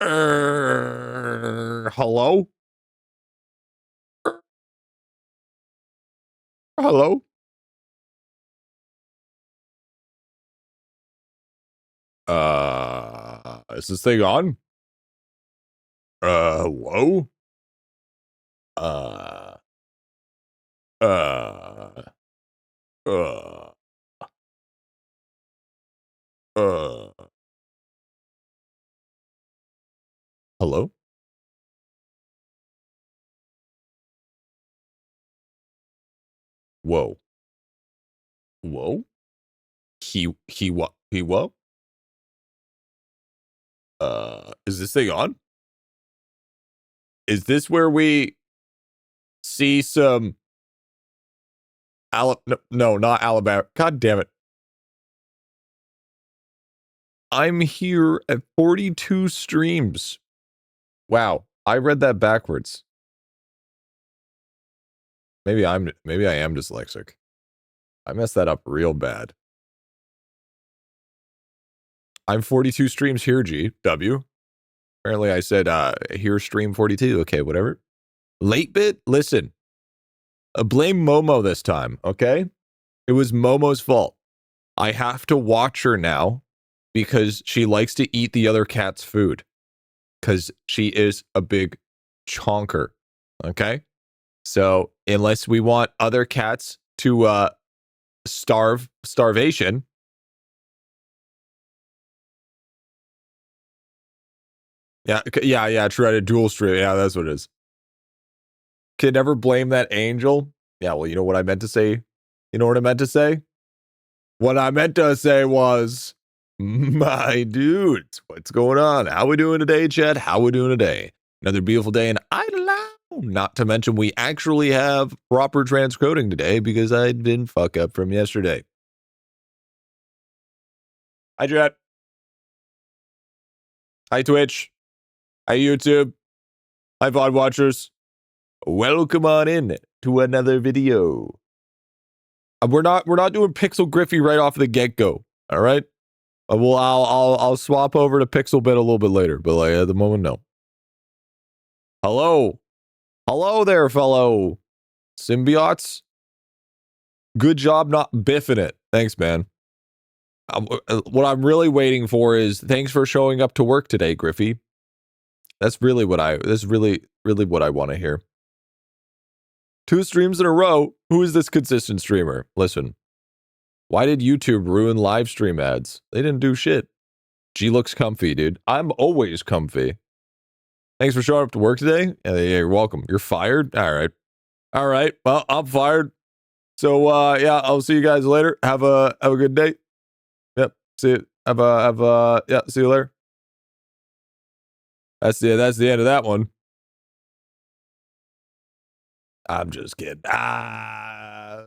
Hello? Hello? Is this thing on? Hello? Uh, uh, uh, uh, hello? Whoa. Whoa? What? He what? Is this thing on? Is this where we see some no, not Alabama. God damn it. I'm here at 42 streams. Wow, I read that backwards. Maybe I am dyslexic. I messed that up real bad. I'm 42 streams here, GW. Apparently I said here stream 42. Okay, whatever. Late bit, listen. Blame Momo this time, okay? It was Momo's fault. I have to watch her now because she likes to eat the other cat's food. Because she is a big chonker. Okay? So unless we want other cats to starvation. Yeah, try to dual stream. Yeah, that's what it is. Can never blame that angel. Yeah, well, you know what I meant to say? You know what I meant to say? What I meant to say was, my dudes, what's going on? How we doing today, Chad? How we doing today? Another beautiful day in idelon. Not to mention, we actually have proper transcoding today because I didn't fuck up from yesterday. Hi, Chad. Hi, Twitch. Hi, YouTube. Hi, VOD watchers. Welcome on in to another video. We're not doing Pixel Griffy right off the get-go. All right. Well, I'll swap over to Pixel Bit a little bit later, but like at the moment, no. Hello there, fellow symbiotes. Good job not biffing it. Thanks, man. What I'm really waiting for is thanks for showing up to work today, Griffy. That's really what I want to hear. 2 streams in a row. Who is this consistent streamer? Listen. Why did YouTube ruin live stream ads? They didn't do shit. G looks comfy, dude. I'm always comfy. Thanks for showing up to work today. Yeah, you're welcome. You're fired? All right. Well, I'm fired. So yeah, I'll see you guys later. Have a good day. Yep. See you. Yeah, see you later. That's the end of that one. I'm just kidding. I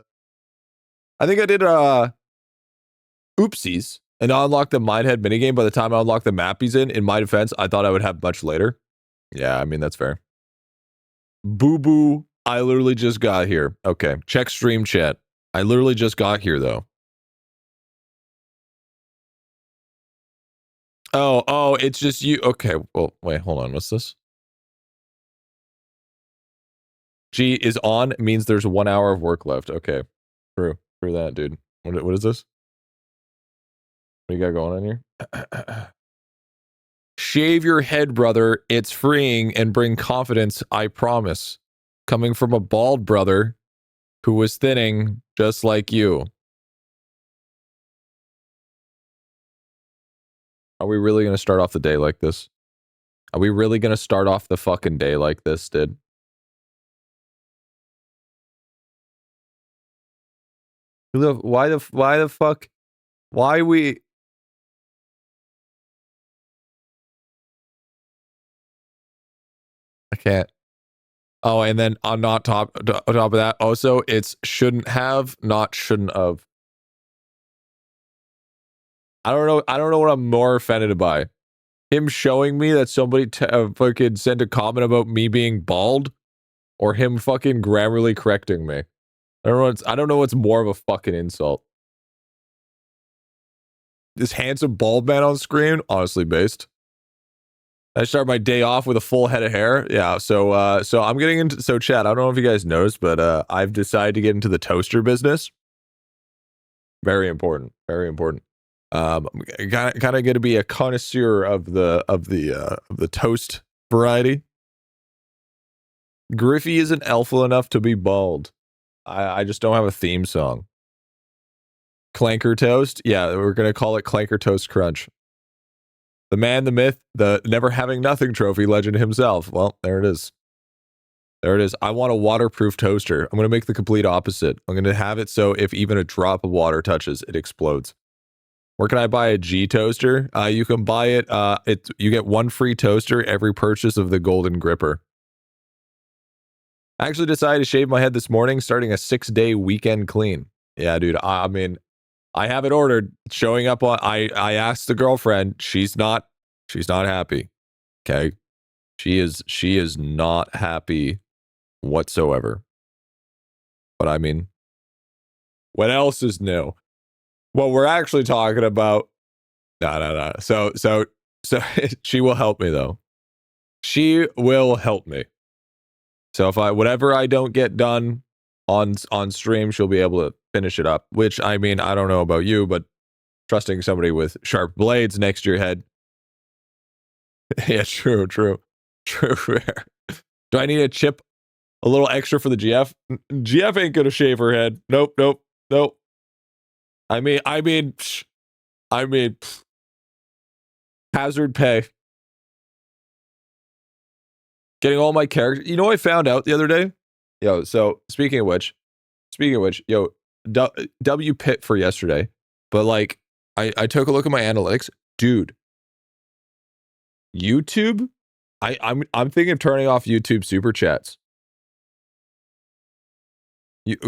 think I did oopsies and I unlocked the Mindhead minigame by the time I unlocked the mappies in my defense. I thought I would have much later. Yeah, I mean, that's fair. Boo-boo, I literally just got here. Okay, check stream chat. I literally just got here, though. Oh, it's just you. Okay, well, wait, hold on. What's this? G is on means there's 1 hour of work left. Okay, true that, dude. What is this? What do you got going on here? Shave your head, brother. It's freeing and bring confidence, I promise. Coming from a bald brother who was thinning just like you. Are we really going to start off the day like this? Are we really going to start off the fucking day like this, dude? Why the fuck? Why we... I can't. Oh, and then on top of that, also, it's shouldn't have, not shouldn't have. I don't know what I'm more offended by. Him showing me that somebody fucking sent a comment about me being bald, or him fucking grammarly correcting me. I don't know what's more of a fucking insult. This handsome bald man on screen, honestly based. I start my day off with a full head of hair. Yeah, so I'm getting into, so chat, I don't know if you guys noticed, but I've decided to get into the toaster business. Very important, very important. I'm kind of going to be a connoisseur of the toast variety. Griffy isn't alpha enough to be bald. I just don't have a theme song. Clanker Toast? Yeah, we're going to call it Clanker Toast Crunch. The man, the myth, the never having nothing trophy legend himself. Well, there it is. There it is. I want a waterproof toaster. I'm going to make the complete opposite. I'm going to have it so if even a drop of water touches, it explodes. Where can I buy a G toaster? You can buy it. You get one free toaster every purchase of the Golden Gripper. I actually decided to shave my head this morning, starting a 6-day weekend clean. Yeah, dude. I mean, I have it ordered. Showing up on. I asked the girlfriend. She's not happy. Okay, she is not happy whatsoever. But I mean, what else is new? What we're actually talking about. No. So she will help me though. She will help me. So if whatever I don't get done on stream, she'll be able to finish it up. Which, I mean, I don't know about you, but trusting somebody with sharp blades next to your head. Yeah, true. Do I need a chip? A little extra for the GF? GF ain't gonna shave her head. Nope. I mean, hazard pay. Getting all my characters. You know what I found out the other day? Yo, so speaking of which, yo, W pit for yesterday. But like, I took a look at my analytics. Dude, YouTube, I'm thinking of turning off YouTube super chats.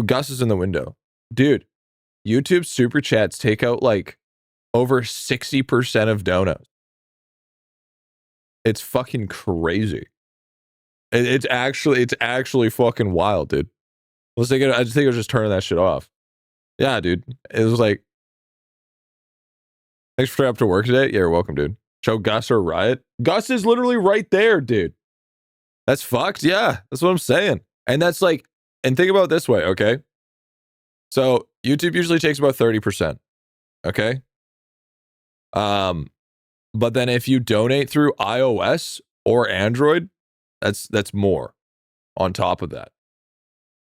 Gus is in the window. Dude, YouTube super chats take out like over 60% of donuts. It's fucking crazy. It's actually fucking wild, dude. I just think I was just turning that shit off. Yeah, dude. It was like, thanks for showing up to work today. Yeah, you're welcome, dude. Show Gus or Riot. Gus is literally right there, dude. That's fucked. Yeah, that's what I'm saying. And that's like, and think about it this way, okay? So YouTube usually takes about 30%. Okay. But then if you donate through iOS or Android, that's more on top of that.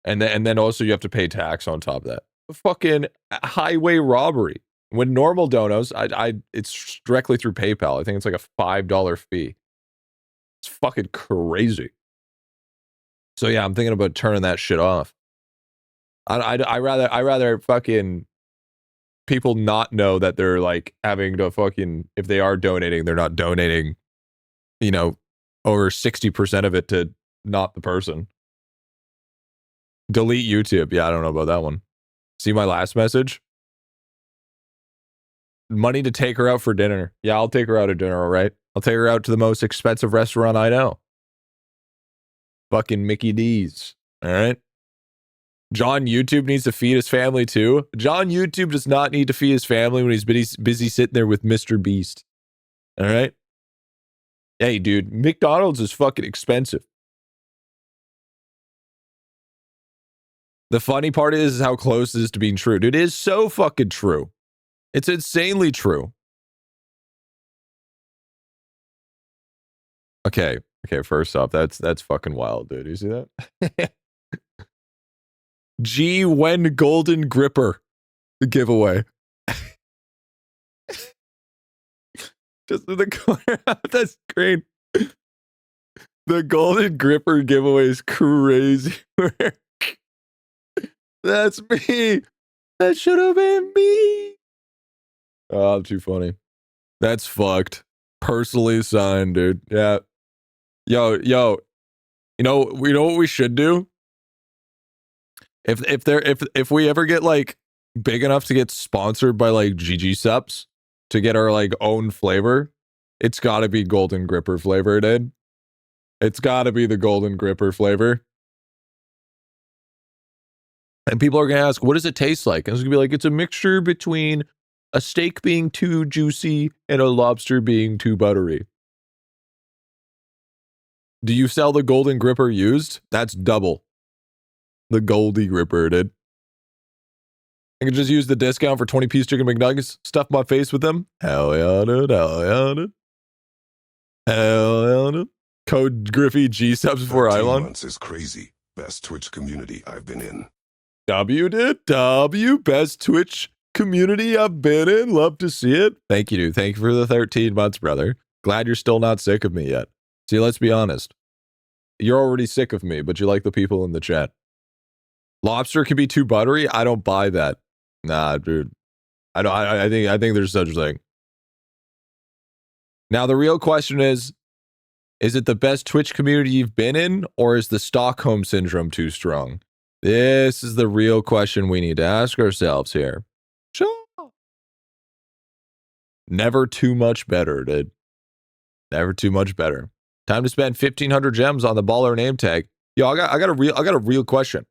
And then also you have to pay tax on top of that. Fucking highway robbery. When normal donos, it's directly through PayPal. I think it's like a $5 fee. It's fucking crazy. So yeah, I'm thinking about turning that shit off. I rather fucking people not know that they're like having to fucking, if they are donating, they're not donating, you know, over 60% of it to not the person. Delete YouTube. Yeah, I don't know about that one. See my last message? Money to take her out for dinner. Yeah, I'll take her out to dinner, all right? I'll take her out to the most expensive restaurant I know. Fucking Mickey D's. All right? John YouTube needs to feed his family too. John YouTube does not need to feed his family when he's busy sitting there with Mr. Beast. All right? Hey, dude, McDonald's is fucking expensive. The funny part is how close it is to being true. Dude, it is so fucking true. It's insanely true. Okay, first off, that's fucking wild, dude. You see that? G when Golden Gripper giveaway. Just in the corner of the screen. The Golden Gripper giveaway is crazy. That's me. That should have been me. Oh, I'm too funny. That's fucked. Personally signed, dude. Yeah. Yo. You know what we should do? If we ever get like big enough to get sponsored by like GG Sups to get our like own flavor, it's got to be Golden Gripper flavor, dude. It's got to be the Golden Gripper flavor. And people are going to ask, what does it taste like? And it's going to be like, it's a mixture between a steak being too juicy and a lobster being too buttery. Do you sell the golden gripper used? That's double. The Goldie gripper, dude. I could just use the discount for 20-piece chicken McNuggets, stuff my face with them. Hell yeah, dude. Hell yeah, dude. Hell yeah, dude. Code Griffy G subs for 13 IdleOn. months is crazy. Best Twitch community I've been in. W, dude. W. Best Twitch community I've been in. Love to see it. Thank you, dude. Thank you for the 13 months, brother. Glad you're still not sick of me yet. See, let's be honest. You're already sick of me, but you like the people in the chat. Lobster can be too buttery. I don't buy that. Nah, dude. I think there's such a thing. Now the real question is it the best Twitch community you've been in, or is the Stockholm syndrome too strong? This is the real question we need to ask ourselves here. Sure. Never too much better, dude. Never too much better. Time to spend 1,500 gems on the baller name tag. Yo, I got a real question.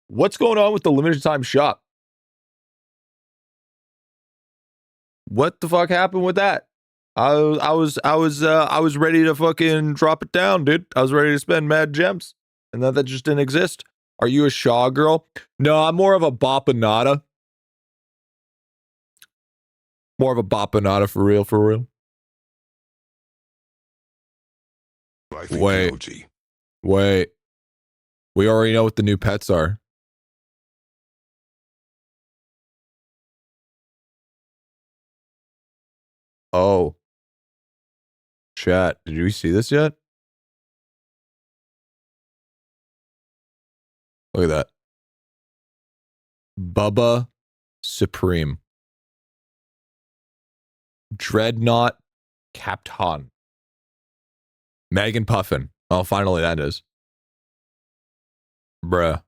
What's going on with the limited time shop? What the fuck happened with that? I was ready to fucking drop it down, dude. I was ready to spend mad gems, and that just didn't exist. Are you a Shaw girl? No, I'm more of a Bopanada. More of a Bopanada for real, for real. Wait. We already know what the new pets are. Oh. Chat, did you see this yet? Look at that. Bubba Supreme. Dreadnought Captain. Megan Puffin. Oh, finally that is. Bruh.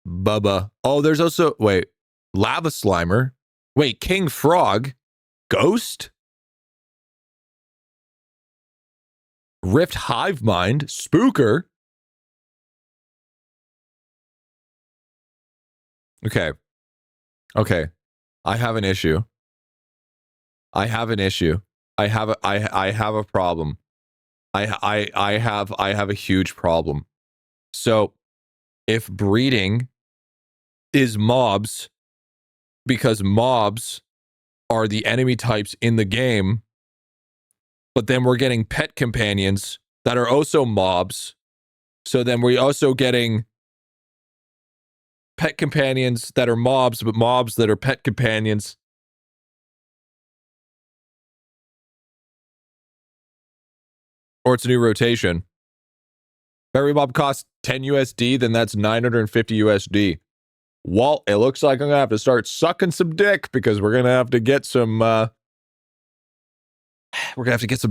Bubba. Oh, there's also, wait. Lava Slimer. Wait, King Frog. Ghost? Rift Hive Mind. Spooker. Okay. I have an issue. I have a problem. I have a huge problem. So, if breeding is mobs, because mobs are the enemy types in the game, but then we're getting pet companions that are also mobs, so then we're also getting pet companions that are mobs, but mobs that are pet companions. Or it's a new rotation. Berry Mob costs 10 USD, then that's 950 USD. Well, it looks like I'm going to have to start sucking some dick because we're going to have to get some,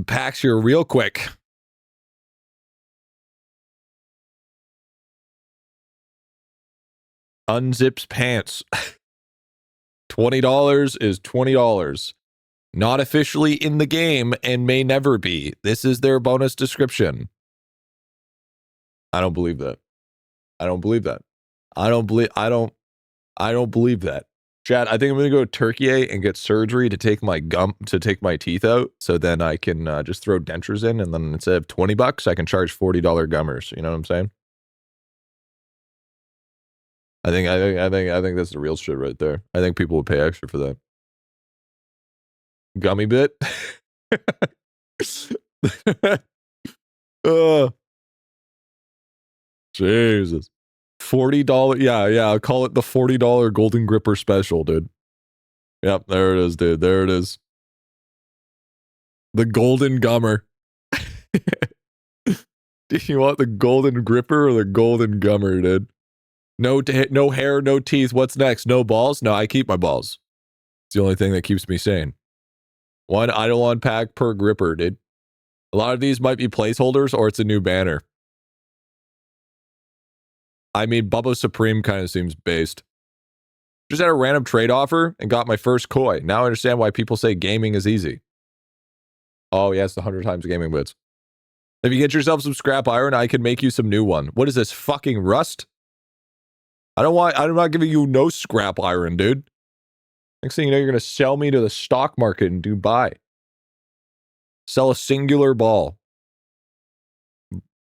packs here real quick. Unzips pants. $20 is $20. Not officially in the game and may never be. This is their bonus description. I don't believe that. I don't believe that. Chad, I think I'm gonna go to Turkey and get surgery to take my teeth out, so then I can just throw dentures in, and then instead of $20, I can charge $40 gummers. You know what I'm saying? I think that's the real shit right there. I think people would pay extra for that. Gummy bit. Jesus. $40. Yeah, I'll call it the $40 Golden Gripper special, dude. Yep, there it is, dude. There it is. The Golden Gummer. Do you want the Golden Gripper or the Golden Gummer, dude? No hair, no teeth. What's next? No balls? No, I keep my balls. It's the only thing that keeps me sane. 1 IdleOn pack per gripper, dude. A lot of these might be placeholders or it's a new banner. I mean, Bubba Supreme kind of seems based. Just had a random trade offer and got my first koi. Now I understand why people say gaming is easy. Oh, yes, 100 times gaming bits. If you get yourself some scrap iron, I can make you some new one. What is this, fucking rust? I'm not giving you no scrap iron, dude. Next thing you know, you're going to sell me to the stock market in Dubai. Sell a singular ball.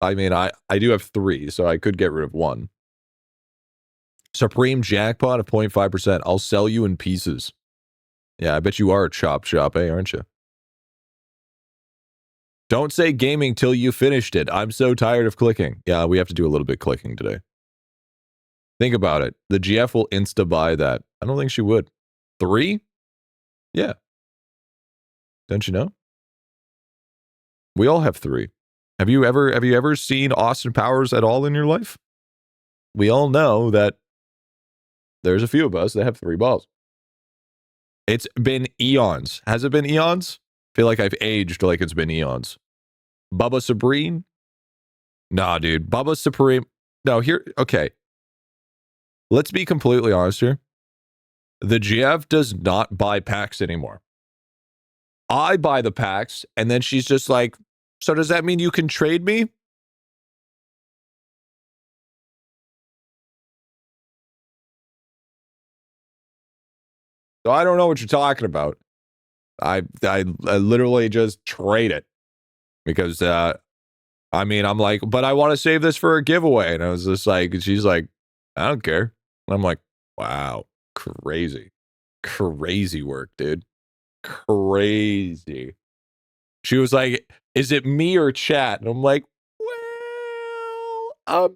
I mean, I do have 3, so I could get rid of 1. Supreme jackpot of 0.5%. I'll sell you in pieces. Yeah, I bet you are a chop shop, eh, aren't you? Don't say gaming till you finished it. I'm so tired of clicking. Yeah, we have to do a little bit clicking today. Think about it. The GF will insta-buy that. I don't think she would. 3? Yeah. Don't you know? We all have 3. Have you ever seen Austin Powers at all in your life? We all know that there's a few of us that have 3 balls. It's been eons. Has it been eons? I feel like I've aged like it's been eons. Bubba Supreme? Nah, dude. Bubba Supreme. No, here. Okay. Let's be completely honest here. The GF does not buy packs anymore. I buy the packs, and then she's just like, so does that mean you can trade me? So I don't know what you're talking about. I literally just trade it because I mean, I'm like, but I want to save this for a giveaway. And I was just like, she's like, I don't care. And I'm like, wow, crazy work, dude. Crazy. She was like, is it me or chat? And I'm like, well,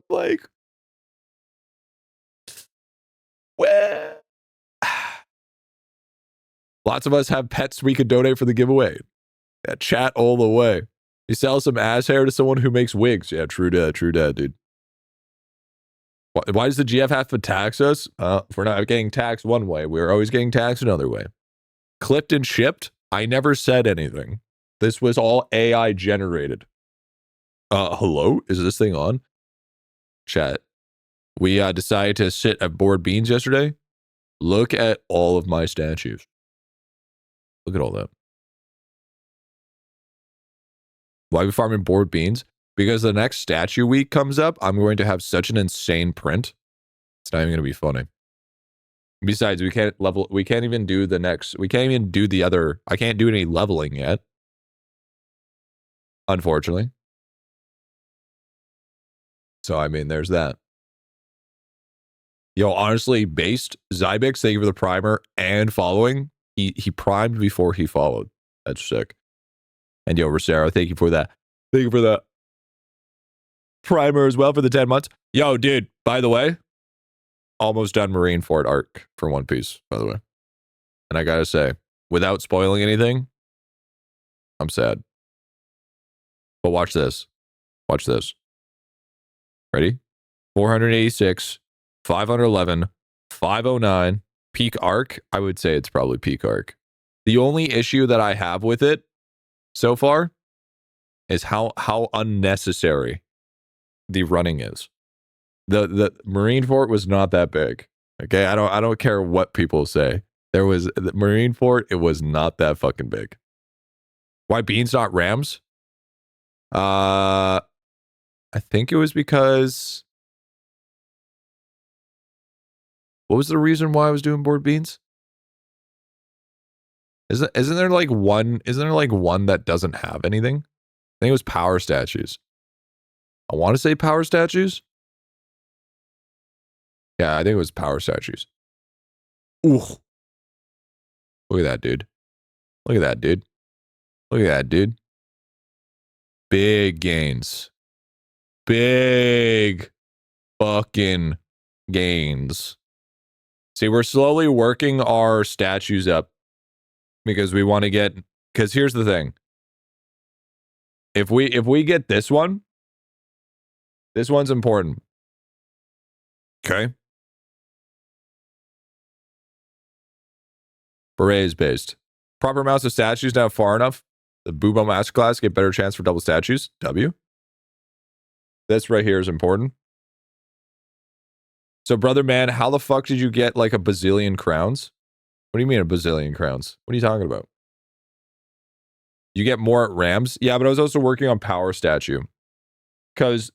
lots of us have pets we could donate for the giveaway. Yeah, chat all the way. You sell some ass hair to someone who makes wigs. Yeah, true dad, dude. Why does the GF have to tax us? If we're not getting taxed one way, we're always getting taxed another way. Clipped and shipped? I never said anything. This was all AI generated. Hello? Is this thing on? Chat. We decided to sit at Board Beans yesterday. Look at all of my statues. Look at all that. Why are we farming Board Beans? Because the next statue week comes up, I'm going to have such an insane print. It's not even going to be funny. Besides, we can't even do the other, I can't do any leveling yet. Unfortunately. So, I mean, there's that. Yo, honestly, based Zybix, thank you for the primer and following. He primed before he followed. That's sick. And yo, Rosero, thank you for that. Thank you for the primer as well for the 10 months. Yo, dude, by the way, almost done Marineford arc for One Piece, by the way. And I gotta say, without spoiling anything, I'm sad. But watch this. Watch this. Ready? 486, 511, 509, peak arc. I would say it's probably peak arc. The only issue that I have with it so far is how unnecessary the running is. The Marineford was not that big. Okay, I don't care what people say. There was the Marineford, it was not that fucking big. Why beans not rams? I think it was because, what was the reason why I was doing board beans? Isn't there like one that doesn't have anything? I think it was power statues. I want to say power statues. Yeah, I think it was power statues. Ooh. Look at that, dude. Look at that, dude. Look at that, dude. Big gains. Big fucking gains. See, we're slowly working our statues up because we want to get, because here's the thing. If we get this one's important. Okay. Berets based. Proper amounts of statues now far enough. The Boobo Masterclass get better chance for double statues. W. This right here is important. So, brother man, how the fuck did you get like a bazillion crowns? What do you mean a bazillion crowns? What are you talking about? You get more at Rams? Yeah, but I was also working on power statue. Because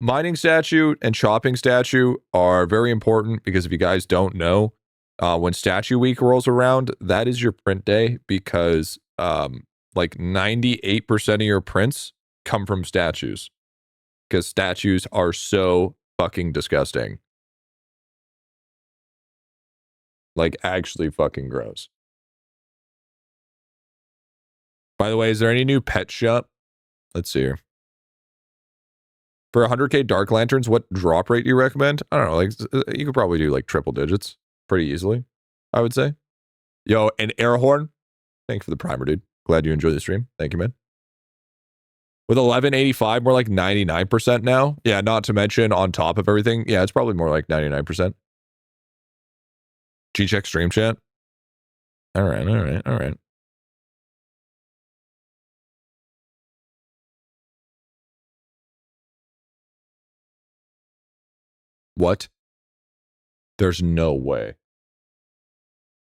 mining statue and chopping statue are very important because if you guys don't know, when statue week rolls around, that is your print day because like 98% of your prints come from statues. because statues are so fucking disgusting. Like, actually fucking gross. By the way, is there any new pet shop? Let's see here. For 100k Dark Lanterns, what drop rate do you recommend? I don't know. Like, you could probably do like triple digits pretty easily, I would say. Yo, and Airhorn, thanks for the primer, dude. Glad you enjoyed the stream. Thank you, man. With 1185, more like 99% now. Yeah, not to mention on top of everything. Yeah, it's probably more like 99%. G-check stream chat. All right. What? There's no way.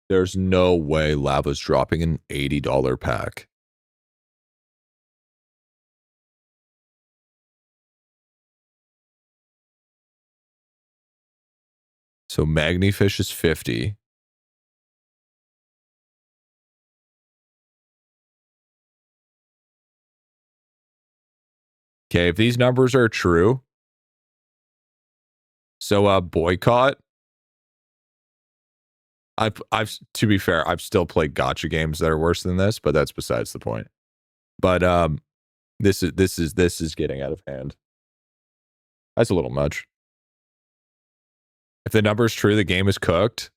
There's no way Lava's dropping an $80 pack. So Magnifish is 50. Okay, if these numbers are true, so boycott. I've to be fair, I've still played gotcha games that are worse than this, but that's besides the point. But this is getting out of hand. That's a little much. If the number's true, the game is cooked.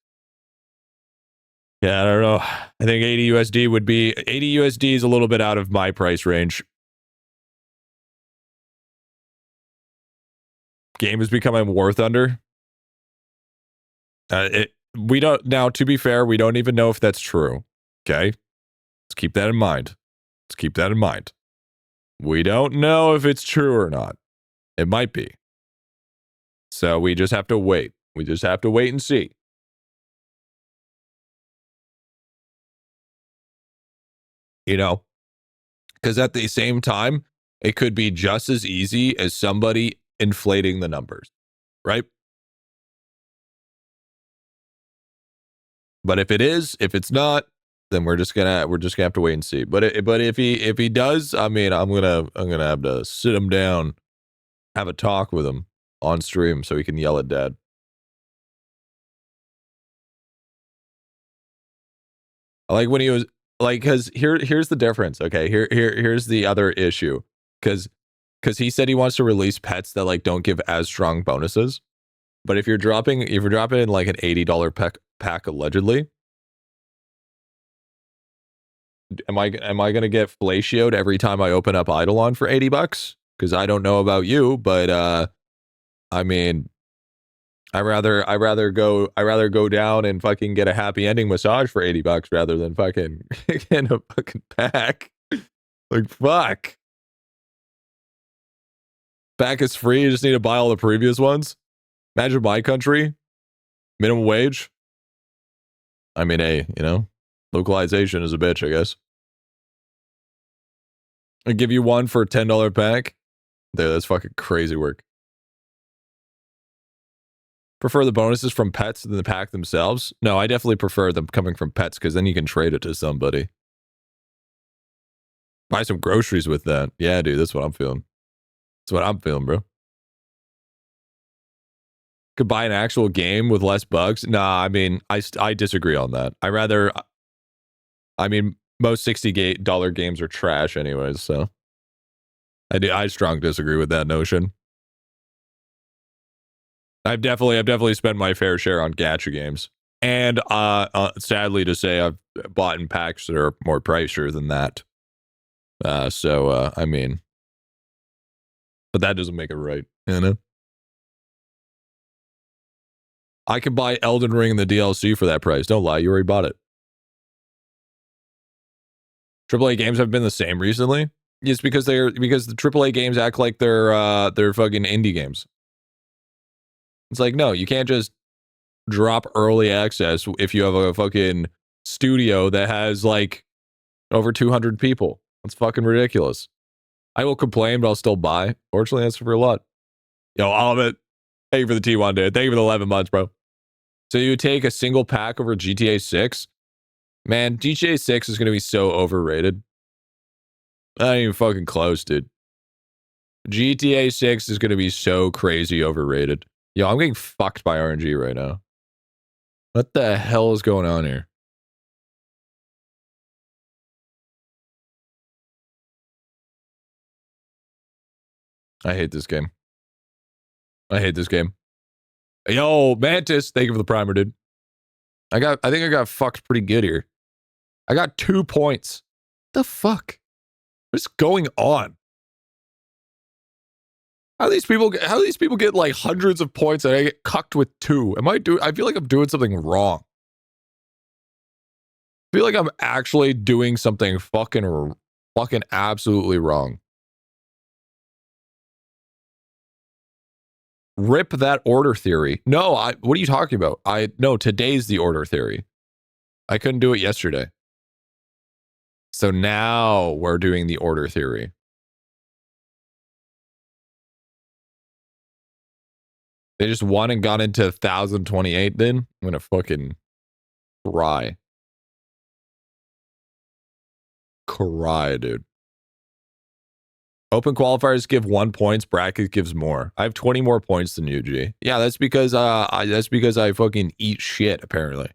Yeah, I don't know. I think 80 USD would be 80 USD is a little bit out of my price range. Game is becoming War Thunder. We don't now. To be fair, we don't even know if that's true. Okay, let's keep that in mind. We don't know if it's true or not. It might be. So we just have to wait. We just have to wait and see. You know, because at the same time, it could be just as easy as somebody inflating the numbers, right? But if it is, if it's not, then we're just gonna have to wait and see. But if he does, I mean, I'm gonna have to sit him down, have a talk with him on stream so he can yell at Dad. I like when he was like, because here's the difference. Okay, here's the other issue, because he said he wants to release pets that like don't give as strong bonuses. But if you're dropping in like an $80 pack allegedly, am I gonna get flatioed every time I open up IdleOn for $80? Because I don't know about you, but I mean, I rather go down and fucking get a happy ending massage for $80 rather than fucking get a fucking pack. Like, fuck. Pack is free. You just need to buy all the previous ones. Imagine my country, minimum wage. I mean, hey, you know, localization is a bitch, I guess. I give you one for a $10 pack. Dude, that's fucking crazy work. Prefer the bonuses from pets than the pack themselves? No, I definitely prefer them coming from pets because then you can trade it to somebody. Buy some groceries with that. Yeah, dude, that's what I'm feeling. That's what I'm feeling, bro. Could buy an actual game with less bugs? Nah, I mean, I disagree on that. I mean, most $60 games are trash anyways, so I strongly disagree with that notion. I've definitely spent my fair share on gacha games. And sadly to say, I've bought in packs that are more pricier than that. So I mean, but that doesn't make it right, you know? I could buy Elden Ring and the DLC for that price. Don't lie, you already bought it. AAA games have been the same recently. It's because the AAA games act like they're fucking indie games. It's like, no, you can't just drop early access if you have a fucking studio that has like over 200 people. That's fucking ridiculous. I will complain, but I'll still buy. Fortunately, that's for a lot. Yo, all of it. Thank you for the T1, dude. Thank you for the 11 months, bro. So you take a single pack over GTA 6? Man, GTA 6 is going to be so overrated. Not even fucking close, dude. GTA 6 is going to be so crazy overrated. Yo, I'm getting fucked by RNG right now. What the hell is going on here? I hate this game. I hate this game. Yo, Mantis, thank you for the primer, dude. I think I got fucked pretty good here. I got 2 points. What the fuck? What's going on? How do these people get like hundreds of points and I get cucked with 2? I feel like I'm doing something wrong. I feel like I'm actually doing something fucking absolutely wrong. Rip that order theory. No, what are you talking about? No, today's the order theory. I couldn't do it yesterday. So now we're doing the order theory. They just won and got into 1028 then? I'm gonna fucking cry. Cry, dude. Open qualifiers give 1 point, bracket gives more. I have 20 more points than you, G. Yeah, that's because I fucking eat shit, apparently.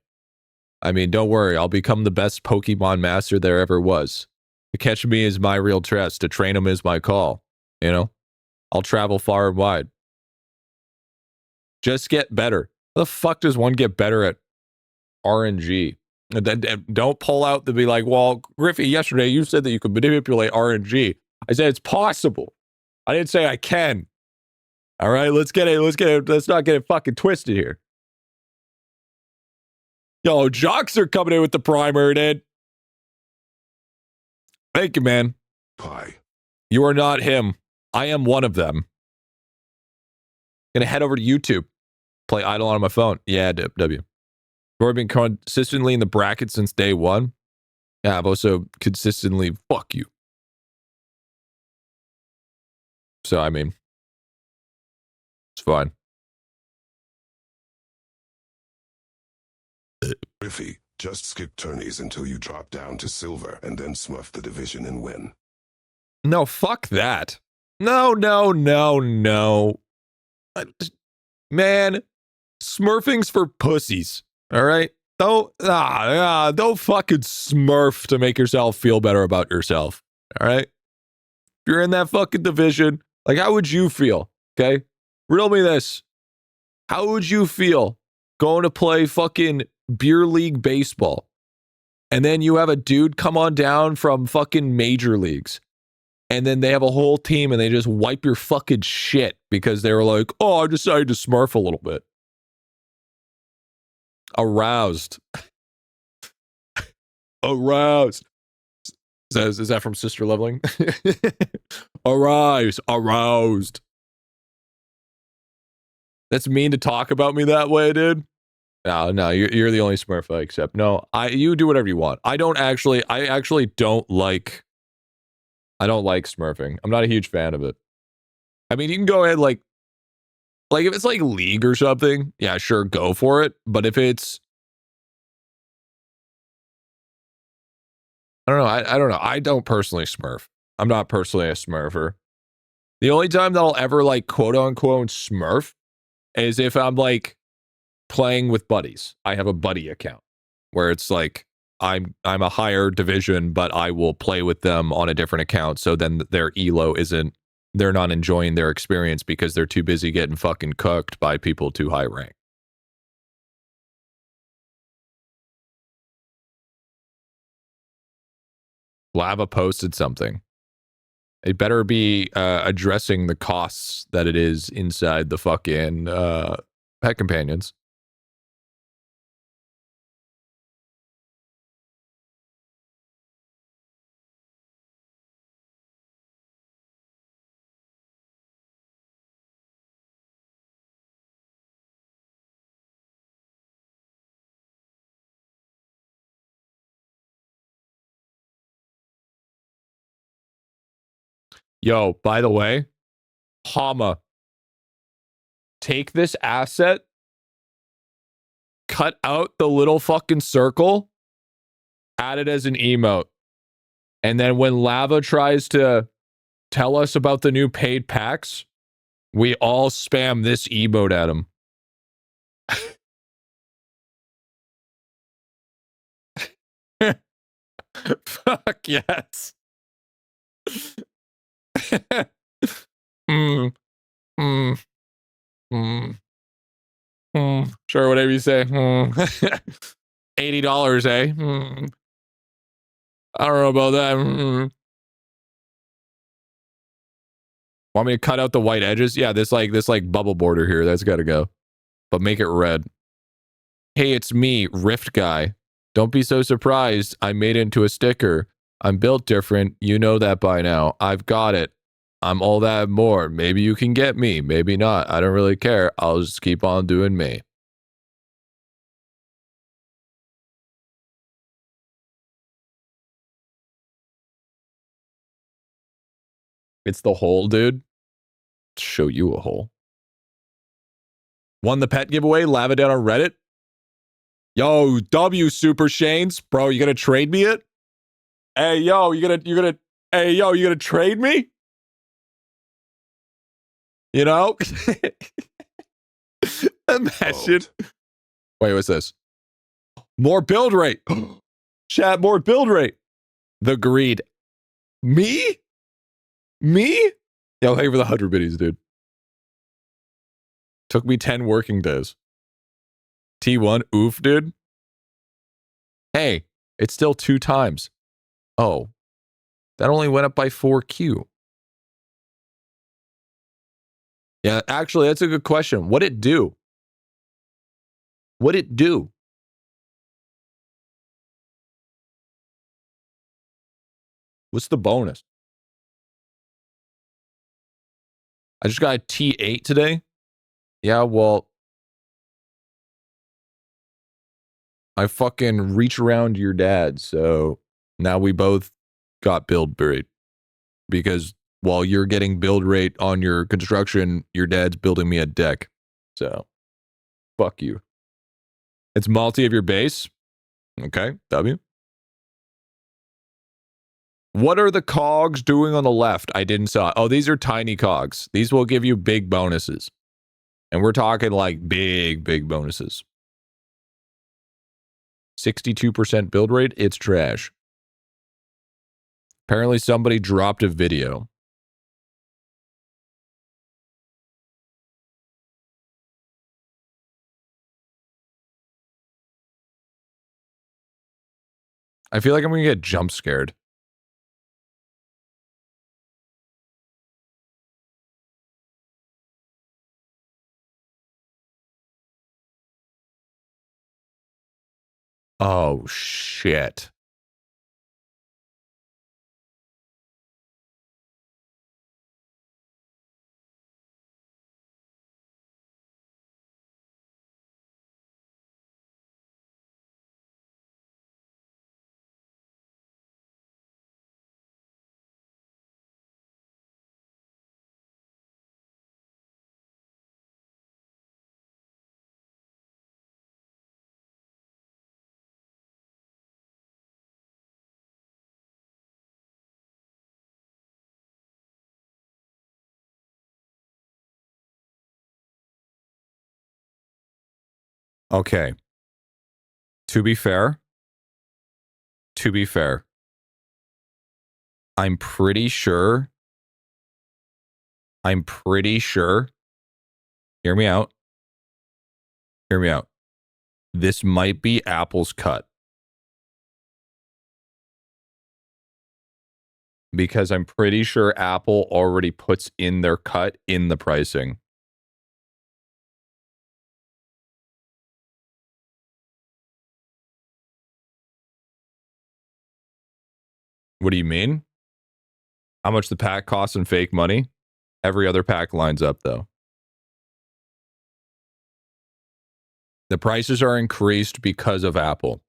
I mean, don't worry, I'll become the best Pokemon master there ever was. To catch me is my real test, to train him is my call. You know? I'll travel far and wide. Just get better. How the fuck does one get better at RNG? And then don't pull out to be like, well, Griffy, yesterday you said that you could manipulate RNG. I said it's possible. I didn't say I can. All right, let's not get it fucking twisted here. Yo, jocks are coming in with the primer, dude. Thank you, man. Pie. You are not him. I am one of them. Gonna head over to YouTube. Play IdleOn on my phone. Yeah, W. I've been consistently in the bracket since day one. Yeah, I've also consistently fuck you. So, I mean, it's fine. Griffy, just skip tourneys until you drop down to silver and then smurf the division and win. No, fuck that. No. Man, smurfing's for pussies. All right? Don't fucking smurf to make yourself feel better about yourself. All right? If you're in that fucking division, like, how would you feel? Okay? Riddle me this. How would you feel going to play fucking beer league baseball and then you have a dude come on down from fucking major leagues and then they have a whole team and they just wipe your fucking shit because they were like, oh, I decided to smurf a little bit. Aroused. Aroused. Is that from Sister Leveling? Aroused. That's mean to talk about me that way, dude. No, you're the only Smurf I accept. No, you do whatever you want. I actually don't like smurfing. I'm not a huge fan of it. I mean, you can go ahead like if it's like League or something, yeah, sure, go for it. But if it's, I don't know. I don't know. I don't personally smurf. I'm not personally a smurfer. The only time that I'll ever like quote unquote smurf is if I'm like playing with buddies. I have a buddy account where it's like I'm a higher division, but I will play with them on a different account. So then their elo they're not enjoying their experience because they're too busy getting fucking cooked by people too high rank. Lava posted something. It better be addressing the costs that it is inside the fucking pet companions. Yo, by the way, Hama, take this asset, cut out the little fucking circle, add it as an emote. And then when Lava tries to tell us about the new paid packs, we all spam this emote at him. Fuck yes. mm, mm, mm, Sure, whatever you say. $80, eh? I don't know about that. Want me to cut out the white edges? Yeah, this bubble border here, that's gotta go. But make it red. Hey, it's me, Rift Guy. Don't be so surprised I made it into a sticker. I'm built different. You know that by now. I've got it. I'm all that and more. Maybe you can get me. Maybe not. I don't really care. I'll just keep on doing me. It's the hole, dude. Show you a hole. Won the pet giveaway. Lava down on Reddit. Yo, W Super Shanes. Bro, you gonna trade me it? Hey, yo, you gonna trade me? You know? Imagine. Wait, what's this? More build rate. Chat, more build rate. The greed. Me? Me? Yo, hey for the 100 biddies, dude. Took me 10 working days. T1, oof, dude. Hey, it's still 2 times. Oh, that only went up by 4Q. Yeah, actually, that's a good question. What'd it do? What'd it do? What's the bonus? I just got a T8 today. Yeah, well, I fucking reach around your dad, so now we both got build rate. Because while you're getting build rate on your construction, your dad's building me a deck. So, fuck you. It's multi of your base. Okay, W. What are the cogs doing on the left? I didn't saw. Oh, these are tiny cogs. These will give you big bonuses. And we're talking like big bonuses. 62% build rate. It's trash. Apparently somebody dropped a video. I feel like I'm going to get jump scared. Oh, shit. Okay. To be fair, I'm pretty sure, hear me out. This might be Apple's cut. Because I'm pretty sure Apple already puts in their cut in the pricing. What do you mean? How much the pack costs in fake money? Every other pack lines up, though. The prices are increased because of Apple.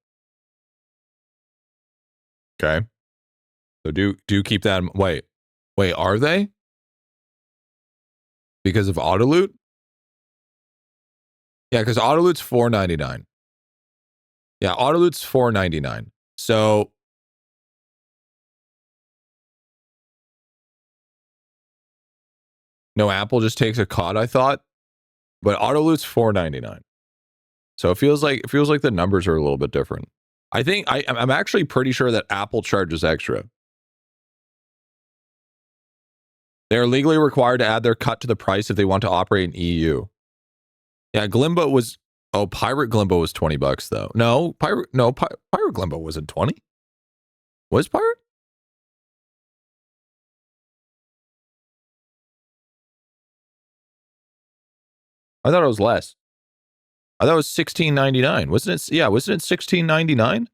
Okay. So do keep that in, wait, are they? Because of Autoloot? Yeah, because Autoloot's $4.99. Yeah, Autoloot's $4.99. So No, Apple just takes a cut, I thought. But Autoloot's $4.99. So it feels like the numbers are a little bit different. I think I'm actually pretty sure that Apple charges extra. They are legally required to add their cut to the price if they want to operate in EU. Yeah, Glimbo was Pirate Glimbo was $20 though. No, Pirate Glimbo wasn't 20. Was Pirate? I thought it was less. I thought it was $16.99. Wasn't it? Yeah, wasn't it $16.99?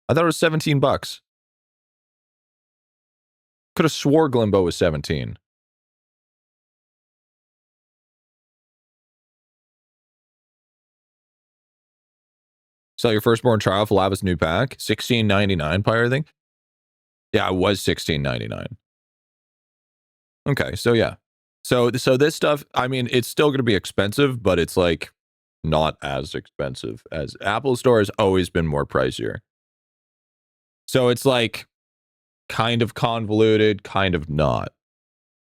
I thought it was $17. Could have swore Glimbo was 17. Sell your firstborn child for Lava's new pack. $16.99 Pirate thing. Yeah, it was $16.99. Okay, so yeah. So this stuff, I mean, it's still going to be expensive, but it's like not as expensive as Apple Store has always been more pricier. So it's like kind of convoluted, kind of not.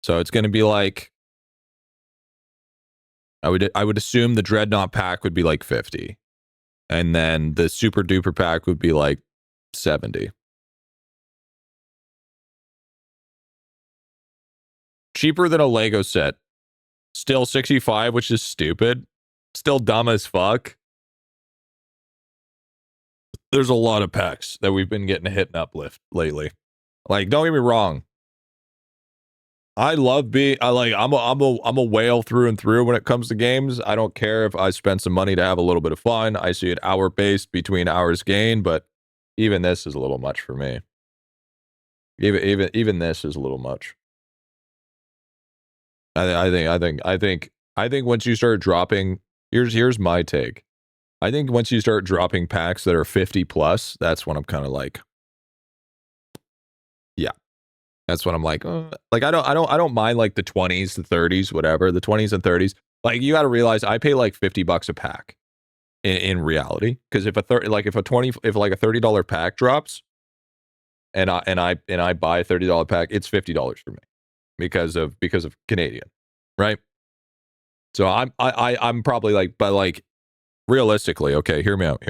So it's going to be like, I would assume the Dreadnought pack would be like 50. And then the Super Duper pack would be like 70. Cheaper than a Lego set. Still 65, which is stupid. Still dumb as fuck. There's a lot of packs that we've been getting a hit and uplift lately. Like, don't get me wrong. I love I'm a whale through and through when it comes to games. I don't care if I spend some money to have a little bit of fun. I see it hour based between hours gained, but even this is a little much for me. Even this is a little much. I think once you start dropping, here's my take. I think once you start dropping packs that are 50 plus, that's when I'm kind of like, yeah, that's when I'm like, like I don't mind like the 20s, the 30s, whatever, the 20s and 30s. Like you got to realize I pay like $50 a pack in reality, because if a $30 pack drops, and I buy a $30 pack, it's $50 for me because of Canadian, right? So I'm probably like, but like realistically, okay, hear me out.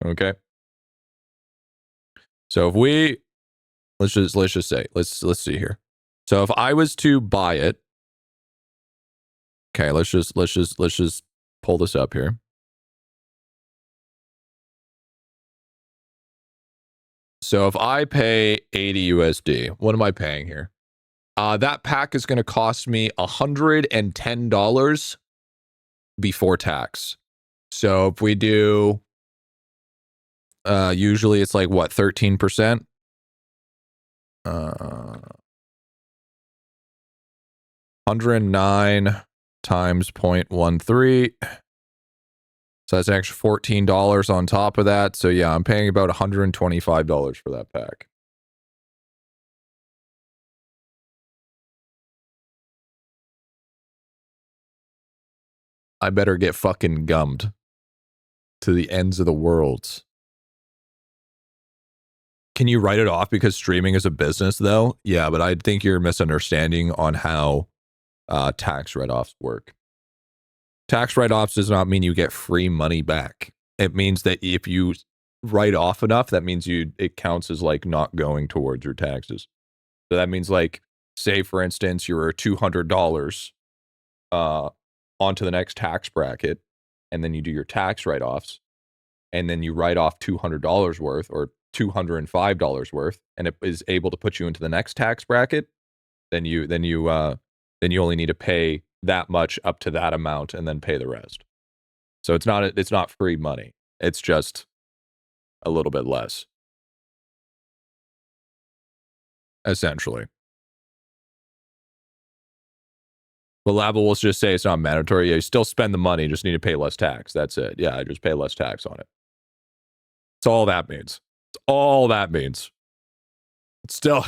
Okay. So if we let's just say, let's see here. So if I was to buy it, okay, let's just pull this up here. So if I pay 80 USD, what am I paying here? That pack is going to cost me $110 before tax. So if we do, usually it's like what, 13%? 109 times 0.13. So that's actually $14 on top of that. So yeah, I'm paying about $125 for that pack. I better get fucking gummed to the ends of the world. Can you write it off because streaming is a business though? Yeah, but I think you're misunderstanding on how tax write-offs work. Tax write-offs does not mean you get free money back. It means that if you write off enough, that means it counts as like not going towards your taxes. So that means like, say for instance, you're $200 onto the next tax bracket, and then you do your tax write-offs, and then you write off $200 worth or $205 worth, and it is able to put you into the next tax bracket, then you only need to pay that much up to that amount and then pay the rest. So it's not free money. It's just a little bit less, essentially. But Lava will just say it's not mandatory. Yeah, you still spend the money, you just need to pay less tax. That's it. Yeah, I just pay less tax on it. That's all that means. It's all that means. It's still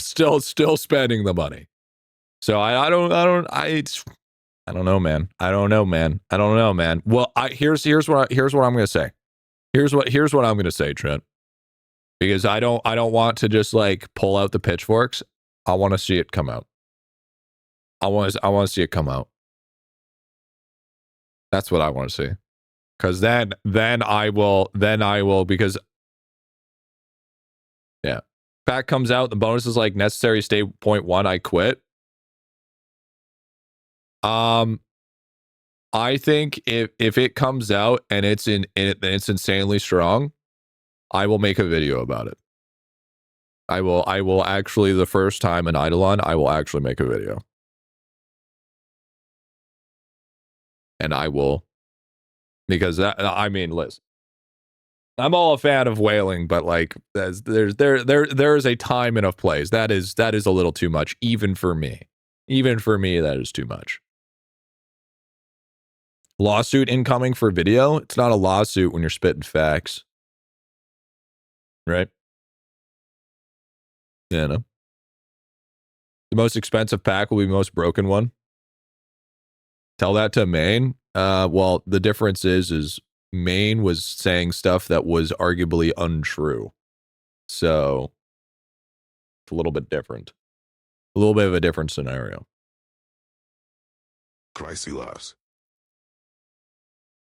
spending the money. So I don't know, man. I don't know, man. Well, here's what I'm gonna say. Here's what I'm gonna say, Trent. Because I don't want to just like pull out the pitchforks. I want to see it come out. I want to see it come out. That's what I want to see. Because then I will because yeah, pack comes out. The bonus is like necessary stay 0.1. I quit. I think if it comes out and it's insanely strong, I will make a video about it. I will actually, the first time in IdleOn, I will actually make a video. And I will, because that, I mean, listen, I'm all a fan of whaling, but like there is a time and a place. That is a little too much, even for me. Even for me, that is too much. Lawsuit incoming for video? It's not a lawsuit when you're spitting facts. Right? Yeah, no. The most expensive pack will be the most broken one. Tell that to Maine. Well, the difference is Maine was saying stuff that was arguably untrue. So it's a little bit different. A little bit of a different scenario. Pricey loves.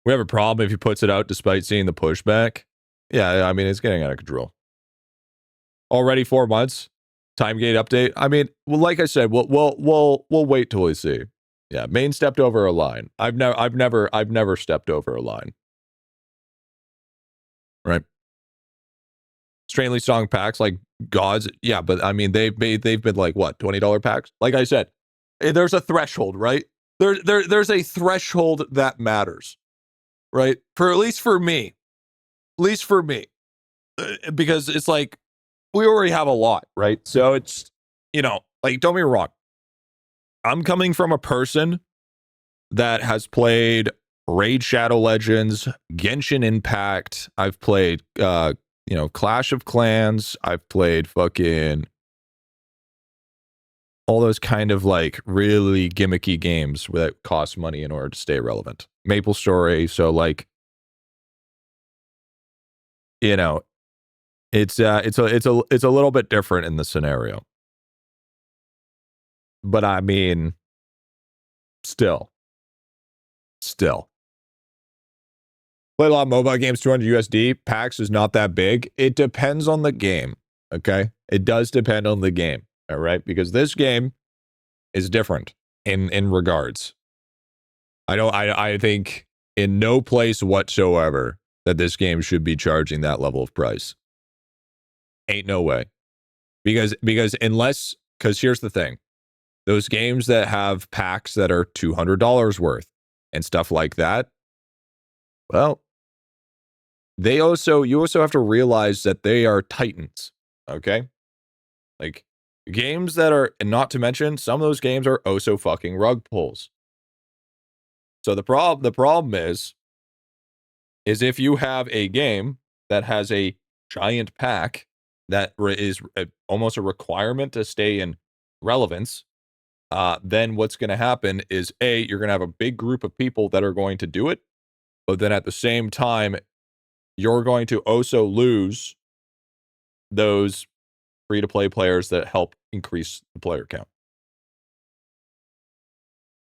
We have a problem if he puts it out despite seeing the pushback. Yeah, I mean, it's getting out of control. Already 4 months. Time gate update. I mean, well, like I said, we'll wait till we see. Yeah, Maine stepped over a line. I've never stepped over a line. Right. Strangely strong packs like gods. Yeah, but I mean they've been like what, $20 packs? Like I said, there's a threshold, right? There's a threshold that matters. Right? For at least for me. Because it's like we already have a lot, right? So it's, you know, like don't be wrong. I'm coming from a person that has played Raid Shadow Legends, Genshin Impact. I've played, Clash of Clans. I've played fucking all those kind of like really gimmicky games that cost money in order to stay relevant. Maple Story. So like, you know, it's a little bit different in the scenario. But I mean, still. Play a lot of mobile games, 200 USD. PAX is not that big. It depends on the game, okay? It does depend on the game, all right? Because this game is different in regards. I think in no place whatsoever that this game should be charging that level of price. Ain't no way. Because here's the thing. Those games that have packs that are $200 worth and stuff like that, well, you also have to realize that they are titans, okay? Like games that are, and not to mention, some of those games are oh so fucking rug pulls. So the problem is if you have a game that has a giant pack that is almost a requirement to stay in relevance, then what's going to happen is you're going to have a big group of people that are going to do it, but then at the same time, you're going to also lose those free-to-play players that help increase the player count.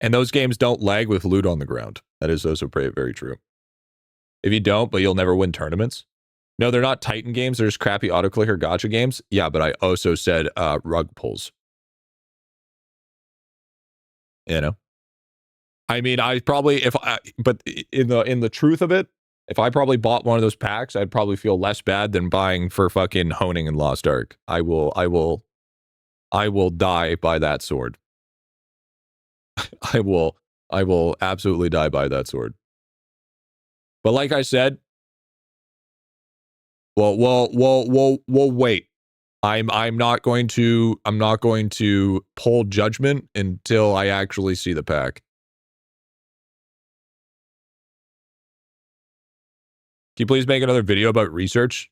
And those games don't lag with loot on the ground. That is also very true. If you don't, but you'll never win tournaments. No, they're not Titan games. They're just crappy auto-clicker gacha games. Yeah, but I also said rug pulls. You know? I mean, I probably, but in the truth of it, if I probably bought one of those packs, I'd probably feel less bad than buying for fucking Honing and Lost Ark. I will die by that sword. I will absolutely die by that sword. But like I said, we'll wait. I'm not going to pull judgment until I actually see the pack. Can you please make another video about research?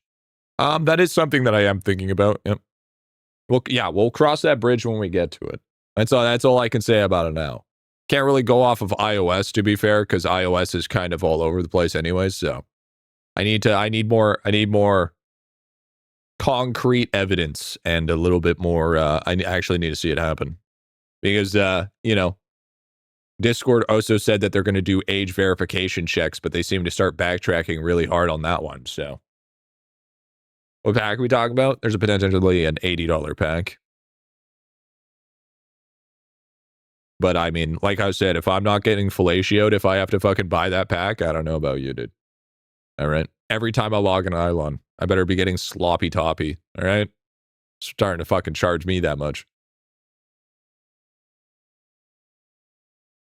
That is something that I am thinking about. Yep. Well, yeah, we'll cross that bridge when we get to it. That's all I can say about it now. Can't really go off of iOS, to be fair, because iOS is kind of all over the place anyways. So I need more concrete evidence and a little bit more. I actually need to see it happen because, you know, Discord also said that they're going to do age verification checks, but they seem to start backtracking really hard on that one. So, what pack are we talking about? There's a potentially an $80 pack. But I mean, like I said, if I'm not getting fellatioed, if I have to fucking buy that pack, I don't know about you, dude. All right. Every time I log in idelon, I better be getting sloppy toppy. All right. Starting to fucking charge me that much.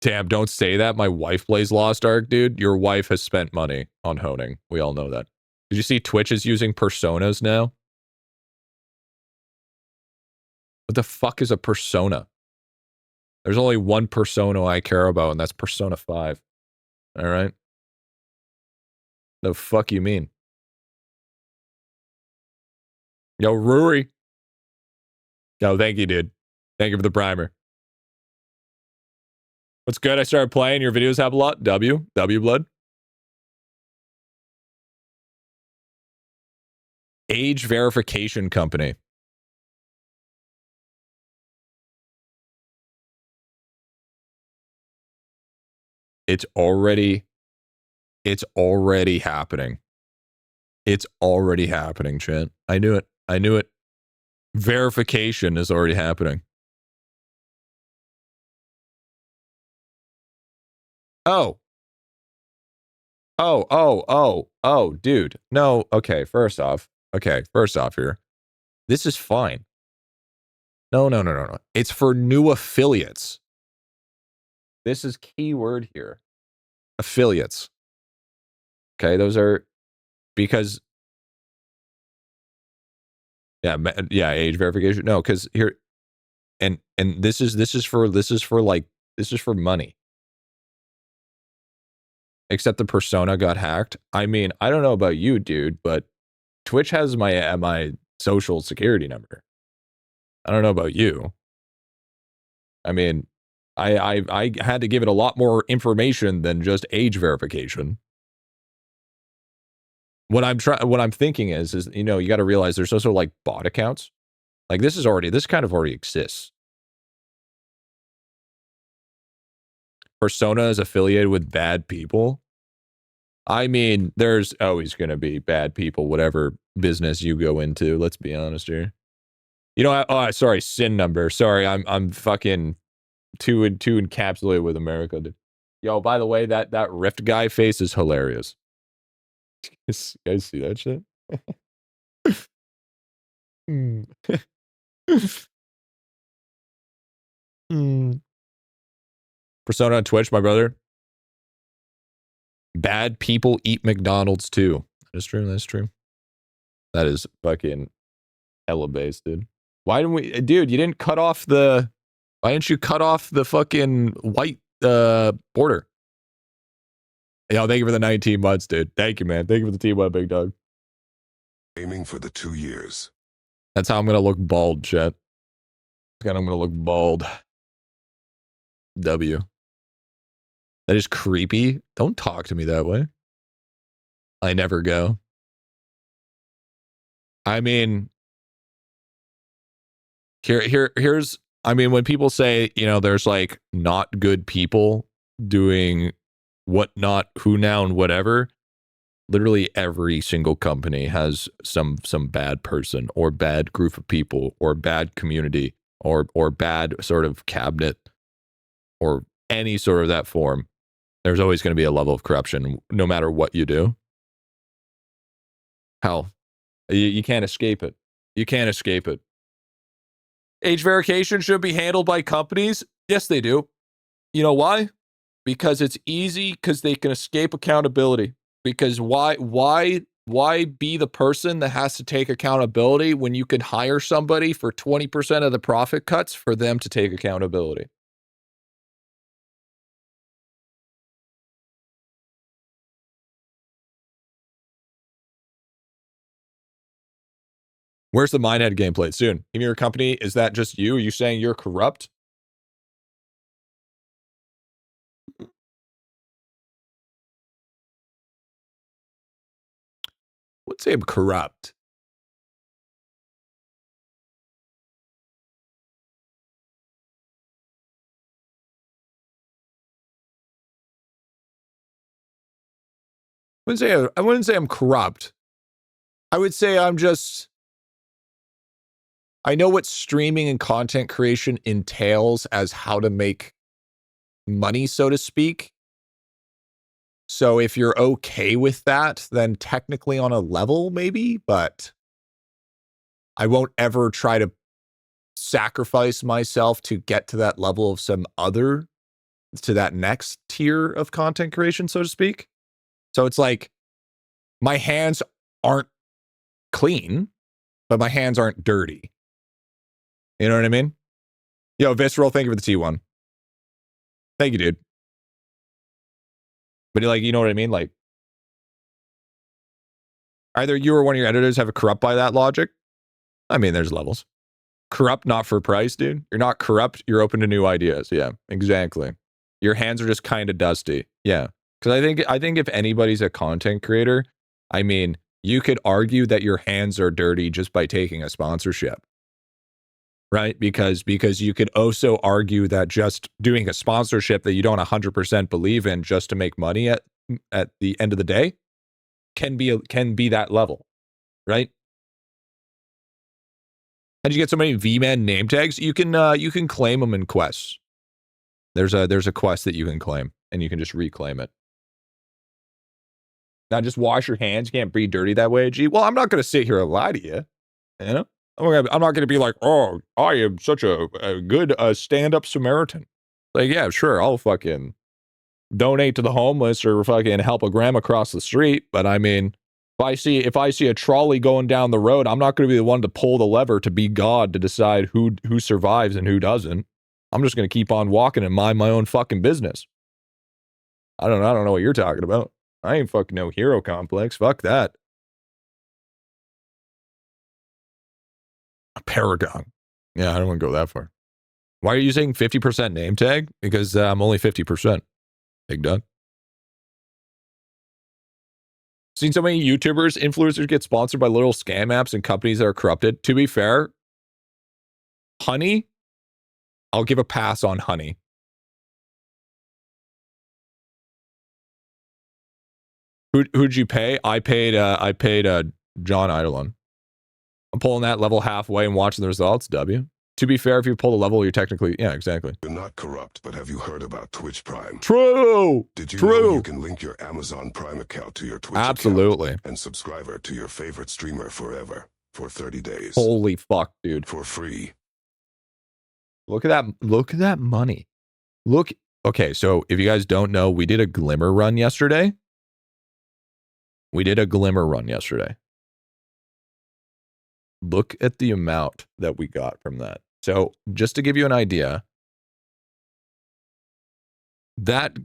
Damn, don't say that. My wife plays Lost Ark, dude. Your wife has spent money on honing. We all know that. Did you see Twitch is using personas now? What the fuck is a persona? There's only one persona I care about, and that's Persona 5. All right? The fuck you mean? Yo, Ruri. Yo, thank you, dude. Thank you for the primer. What's good? I started playing. Your videos have a lot. W blood. Age verification company. It's already happening. It's already happening, chat. I knew it. I knew it. Verification is already happening. Oh, dude. No, okay, first off here. This is fine. No. It's for new affiliates. This is keyword here. Affiliates. Okay, those are because age verification. No, because here and this is for money. Except the persona got hacked. I mean, I don't know about you, dude, but Twitch has my social security number. I don't know about you. I mean, I had to give it a lot more information than just age verification. What I'm thinking is you know, you got to realize there's also like bot accounts. Like this kind of already exists. Persona is affiliated with bad people. I mean, there's always going to be bad people, whatever business you go into. Let's be honest here. You know, sorry, sin number. Sorry, I'm fucking too encapsulated with America. Dude. Yo, by the way, that Rift guy face is hilarious. You guys see that shit? Persona on Twitch, my brother. Bad people eat McDonald's too. That's true. That's true. That is fucking hella base, dude. Why didn't we, dude? You didn't cut off the. Why didn't you cut off the fucking white border? Yo, thank you for the 19 months, dude. Thank you, man. Thank you for the T1, big dog. Aiming for the 2 years. That's how I'm gonna look bald, chat. I'm gonna look bald. W. That is creepy. Don't talk to me that way. I never go. I mean, here's. I mean, when people say, you know, there's like not good people doing whatnot, who now and whatever. Literally every single company has some bad person or bad group of people or bad community or bad sort of cabinet or any sort of that form. There's always going to be a level of corruption no matter what you do. Hell, you can't escape it. You can't escape it. Age verification should be handled by companies. Yes, they do. You know why? Because it's easy, because they can escape accountability. Because why be the person that has to take accountability when you can hire somebody for 20% of the profit cuts for them to take accountability? Where's the Minehead gameplay? Soon. In your company, is that just you? Are you saying you're corrupt? Wouldn't say I'm corrupt. I wouldn't say I'm corrupt. I would say I'm just, I know what streaming and content creation entails as how to make money, so to speak. So if you're okay with that, then technically on a level, maybe, but I won't ever try to sacrifice myself to get to that level of some other, to that next tier of content creation, so to speak. So it's like, my hands aren't clean, but my hands aren't dirty. You know what I mean? Yo, Visceral, thank you for the T1. Thank you, dude. But like, you know what I mean? Like, either you or one of your editors have a corrupt by that logic. I mean, there's levels. Corrupt, not for price, dude. You're not corrupt. You're open to new ideas. Yeah, exactly. Your hands are just kind of dusty. Yeah, because I think if anybody's a content creator, I mean, you could argue that your hands are dirty just by taking a sponsorship, right? Because you could also argue that just doing a sponsorship that you don't 100% believe in just to make money at the end of the day can be that level, right? How'd you get so many V-Man name tags? You can claim them in quests. There's a quest that you can claim, and you can just reclaim it. Now just wash your hands. You can't breathe dirty that way, G. Well, I'm not gonna sit here and lie to you. You know, I'm not gonna be like, oh, I am such a good stand-up Samaritan. Like, yeah, sure, I'll fucking donate to the homeless or fucking help a grandma cross the street. But I mean, if I see a trolley going down the road, I'm not going to be the one to pull the lever to be God to decide who survives and who doesn't. I'm just going to keep on walking and mind my own fucking business. I don't know what you're talking about. I ain't fucking no hero complex. Fuck that. A paragon. Yeah, I don't want to go that far. Why are you saying 50% name tag? Because I'm only 50%. Big dog. Seen so many YouTubers, influencers get sponsored by little scam apps and companies that are corrupted. To be fair, Honey, I'll give a pass on Honey. Who'd you pay? I paid John IdleOn. I'm pulling that level halfway and watching the results. W. To be fair, if you pull the level, you're technically, yeah, exactly. You're not corrupt, but have you heard about Twitch Prime? True. Did you know you can link your Amazon Prime account to your Twitch account and subscriber to your favorite streamer forever for 30 days? Holy fuck, dude. For free. Look at that. Look at that money. Look. Okay, so if you guys don't know, we did a glimmer run yesterday. Look at the amount that we got from that. So just to give you an idea, that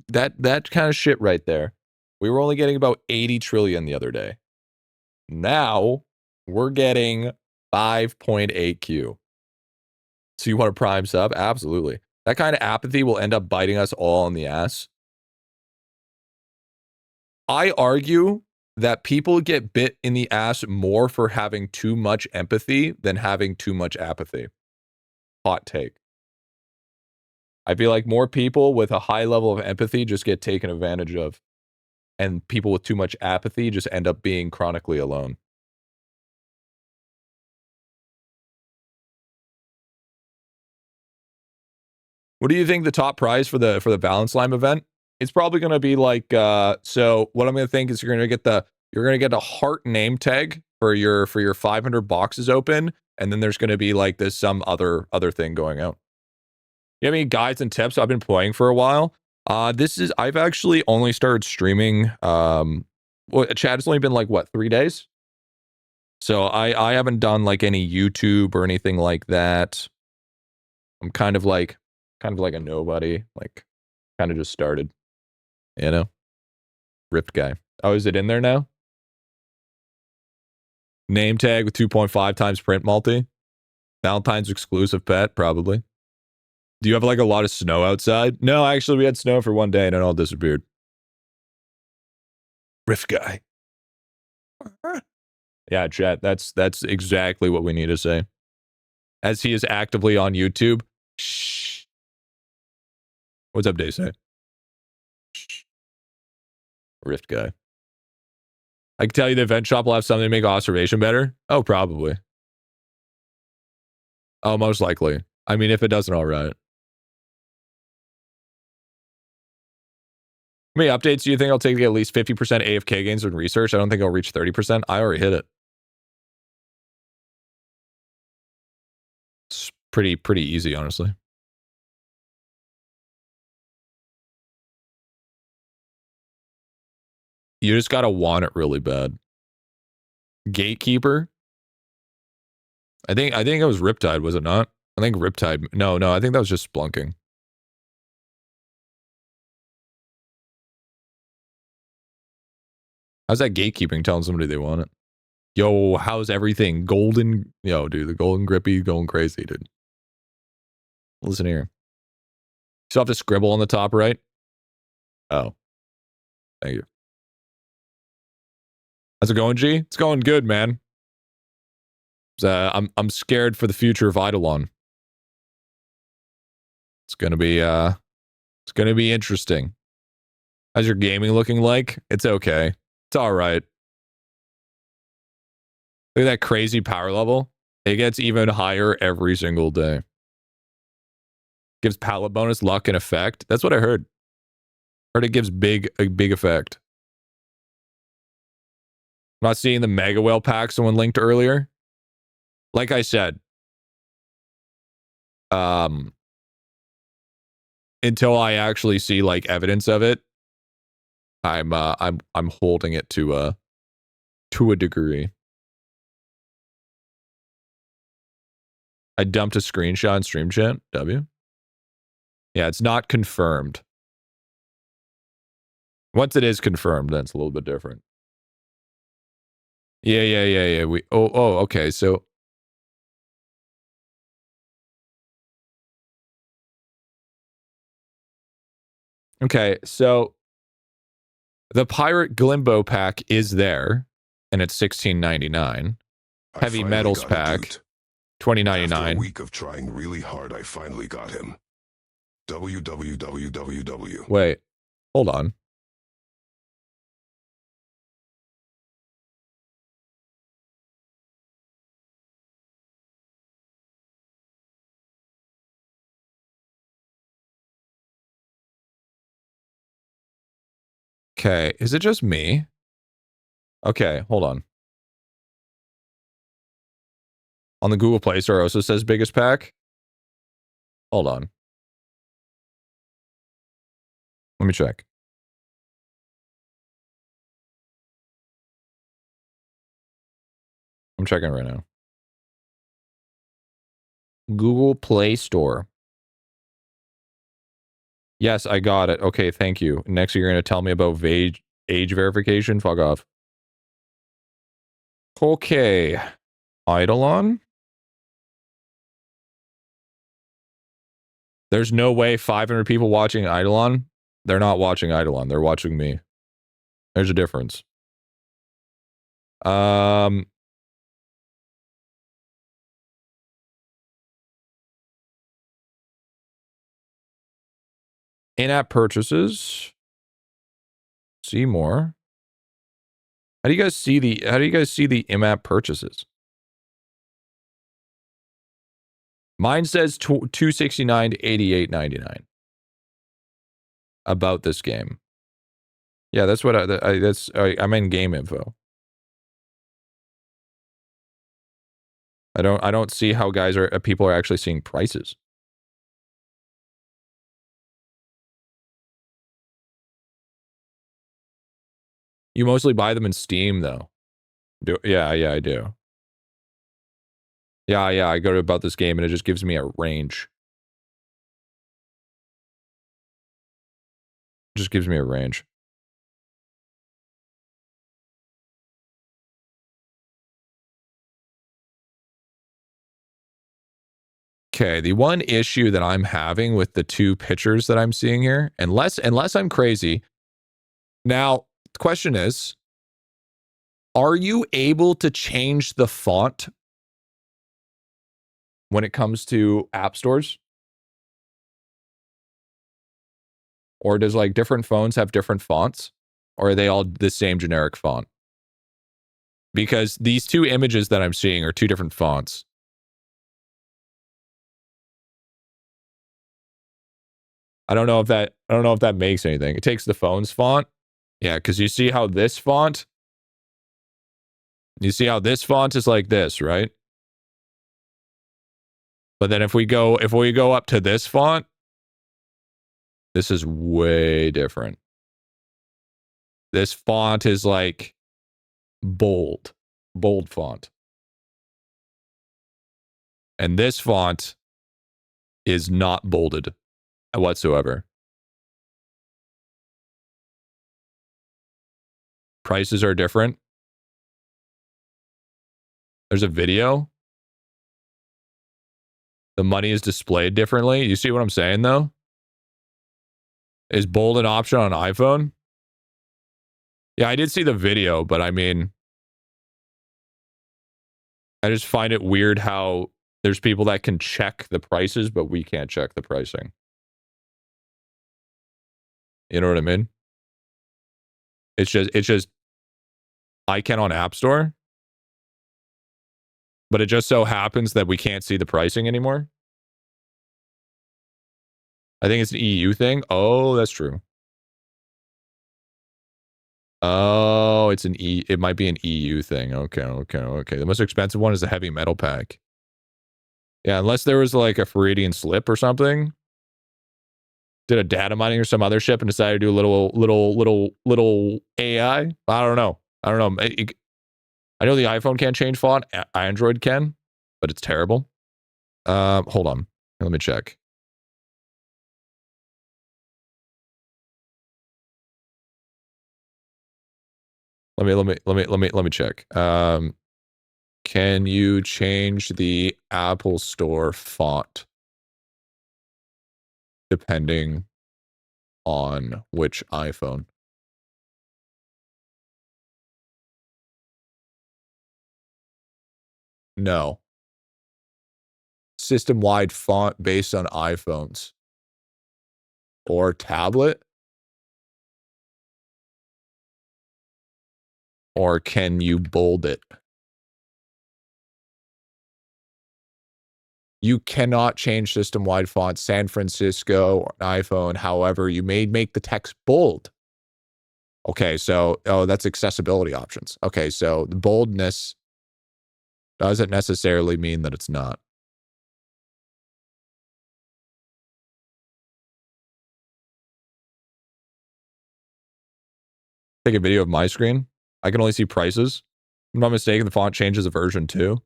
kind of shit right there, we were only getting about 80 trillion the other day. Now we're getting 5.8Q. So you want a prime sub? Absolutely. That kind of apathy will end up biting us all in the ass. I argue that people get bit in the ass more for having too much empathy than having too much apathy. Hot take. I feel like more people with a high level of empathy just get taken advantage of. And people with too much apathy just end up being chronically alone. What do you think the top prize for the Balance Slime event? It's probably going to be like, so what I'm going to think is you're going to get a heart name tag for your 500 boxes open. And then there's going to be like this some other thing going out. You have any guides and tips? I've been playing for a while. I've actually only started streaming. Chad, it's only been like, what, 3 days? So I haven't done like any YouTube or anything like that. I'm kind of like a nobody, like kind of just started, you know? Ripped guy. Oh, is it in there now? Name tag with 2.5 times print multi. Valentine's exclusive pet, probably. Do you have like a lot of snow outside? No, actually we had snow for 1 day and it all disappeared. Rift guy. Yeah, chat, that's exactly what we need to say. As he is actively on YouTube. Shh. What's up, Daysay? Rift guy. I can tell you the event shop will have something to make observation better. Oh, probably. Oh, most likely. I mean, if it doesn't, all right. How many updates do you think I'll take to get at least 50% AFK gains in research? I don't think I'll reach 30%. I already hit it. It's pretty easy, honestly. You just gotta want it really bad. Gatekeeper. I think it was Riptide, was it not? I think Riptide. No, I think that was just Splunking. How's that gatekeeping telling somebody they want it? Yo, how's everything? Golden. Yo, dude, the golden grippy going crazy, dude. Listen here. You still have to scribble on the top right? Oh. Thank you. How's it going, G? It's going good, man. I'm scared for the future of IdleOn. It's gonna be interesting. How's your gaming looking like? It's okay. It's all right. Look at that crazy power level. It gets even higher every single day. Gives pallet bonus, luck, and effect. That's what I heard. Heard it gives a big effect. Not seeing the Mega Whale pack someone linked earlier. Like I said, until I actually see like evidence of it, I'm holding it to a degree. I dumped a screenshot in stream chat. W. Yeah, it's not confirmed. Once it is confirmed, then it's a little bit different. Yeah. Okay. So the Pirate Glimbo pack is there, and it's $16.99. Heavy Metals pack, $20.99. After a week of trying really hard, I finally got him. www. Wait, hold on. Okay, is it just me? Okay, hold on. On the Google Play Store also says biggest pack. Hold on. Let me check. I'm checking right now. Google Play Store. Yes, I got it. Okay, thank you. Next, you're going to tell me about age verification? Fuck off. Okay. IdleOn? There's no way 500 people watching IdleOn. They're not watching IdleOn. They're watching me. There's a difference. In-app purchases. See more. How do you guys see the in-app purchases? Mine says 269 to 88.99 about this game. Yeah, that's what I'm in game info. I don't see how people are actually seeing prices. You mostly buy them in Steam though. Yeah, I do. Yeah, I go to about this game and it just gives me a range. It just gives me a range. Okay, the one issue that I'm having with the two pictures that I'm seeing here, unless I'm crazy. Now, the question is, are you able to change the font when it comes to app stores? Or does like different phones have different fonts? Or are they all the same generic font? because these two images that I'm seeing are two different fonts. I don't know if that makes anything. It takes the phone's font. Yeah, because you see how this font is like this, right? But then if we go up to this font, this is way different. This font is like bold font. And this font is not bolded whatsoever. Prices are different. There's a video. The money is displayed differently. You see what I'm saying, though? Is bold an option on iPhone? Yeah, I did see the video, but I mean, I just find it weird how there's people that can check the prices, but we can't check the pricing. You know what I mean? It's just I can on App Store, but it just so happens that we can't see the pricing anymore. I think it's an EU thing. Oh, that's true. Oh, it might be an EU thing. Okay. The most expensive one is the heavy metal pack. Yeah, unless there was like a Floridian slip or something. Did a data mining or some other ship and decided to do a little AI. I don't know. I know the iPhone can't change font. Android can, but it's terrible. Hold on. Let me check. Let me check. Can you change the Apple Store font depending on which iPhone? No. System-wide font based on iPhones or tablet? Or can you bold it? You cannot change system-wide font San Francisco or iPhone. However, you may make the text bold. Okay, so, that's accessibility options. Okay, so the boldness doesn't necessarily mean that it's not. Take a video of my screen. I can only see prices. If I'm not mistaken, the font changes a version 2.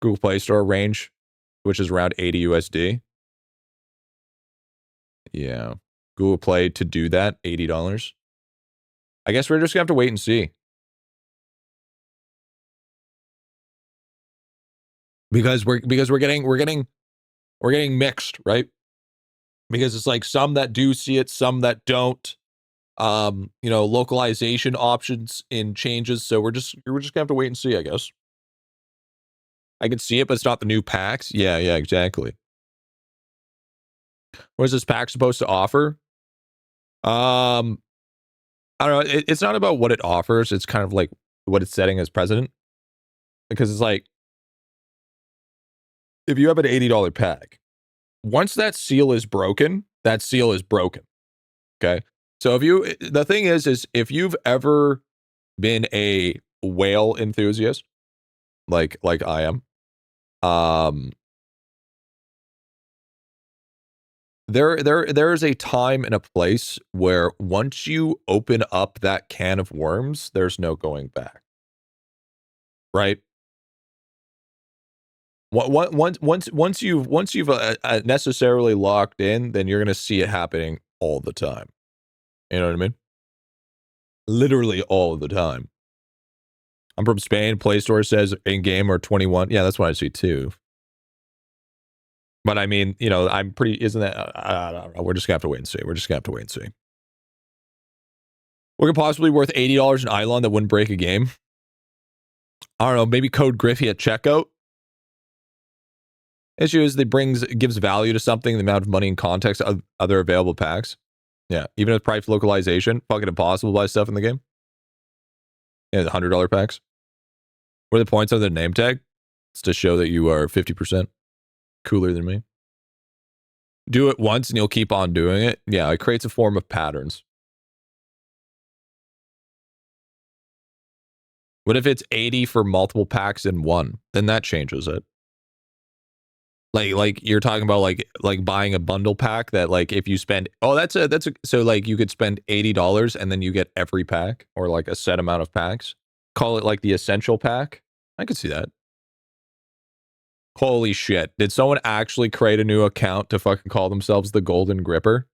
Google Play Store range, which is around 80 USD. Yeah. Google Play to do that, $80. I guess we're just gonna have to wait and see. Because we're getting mixed, right? Because it's like some that do see it, some that don't. Localization options in changes. So we're just gonna have to wait and see, I guess. I can see it, but it's not the new packs. Yeah, exactly. What is this pack supposed to offer? I don't know. It's not about what it offers. It's kind of like what it's setting as precedent. Because it's like, if you have an $80 pack, once that seal is broken, that seal is broken. Okay. So the thing is if you've ever been a whale enthusiast, like I am, there's a time and a place where once you open up that can of worms, there's no going back. Right? Once you've necessarily locked in, then you're gonna see it happening all the time. You know what I mean? Literally all the time. I'm from Spain. Play Store says in game or 21. Yeah, that's what I see too. But I mean, I'm pretty. Isn't that? I don't know. We're just gonna have to wait and see. What could possibly be worth $80 in idelon that wouldn't break a game? I don't know. Maybe code Griffy at checkout. Issue is gives value to something, the amount of money and context of other available packs. Yeah, even with price localization, fucking impossible to buy stuff in the game. Yeah, the $100 packs. What are the points on the name tag? It's to show that you are 50% cooler than me. Do it once and you'll keep on doing it. Yeah, it creates a form of patterns. What if it's 80 for multiple packs in one? Then that changes it. Like you're talking about like buying a bundle pack that like if you spend so like you could spend $80 and then you get every pack or like a set amount of packs. Call it like the essential pack. I could see that. Holy shit. Did someone actually create a new account to fucking call themselves the Golden Gripper?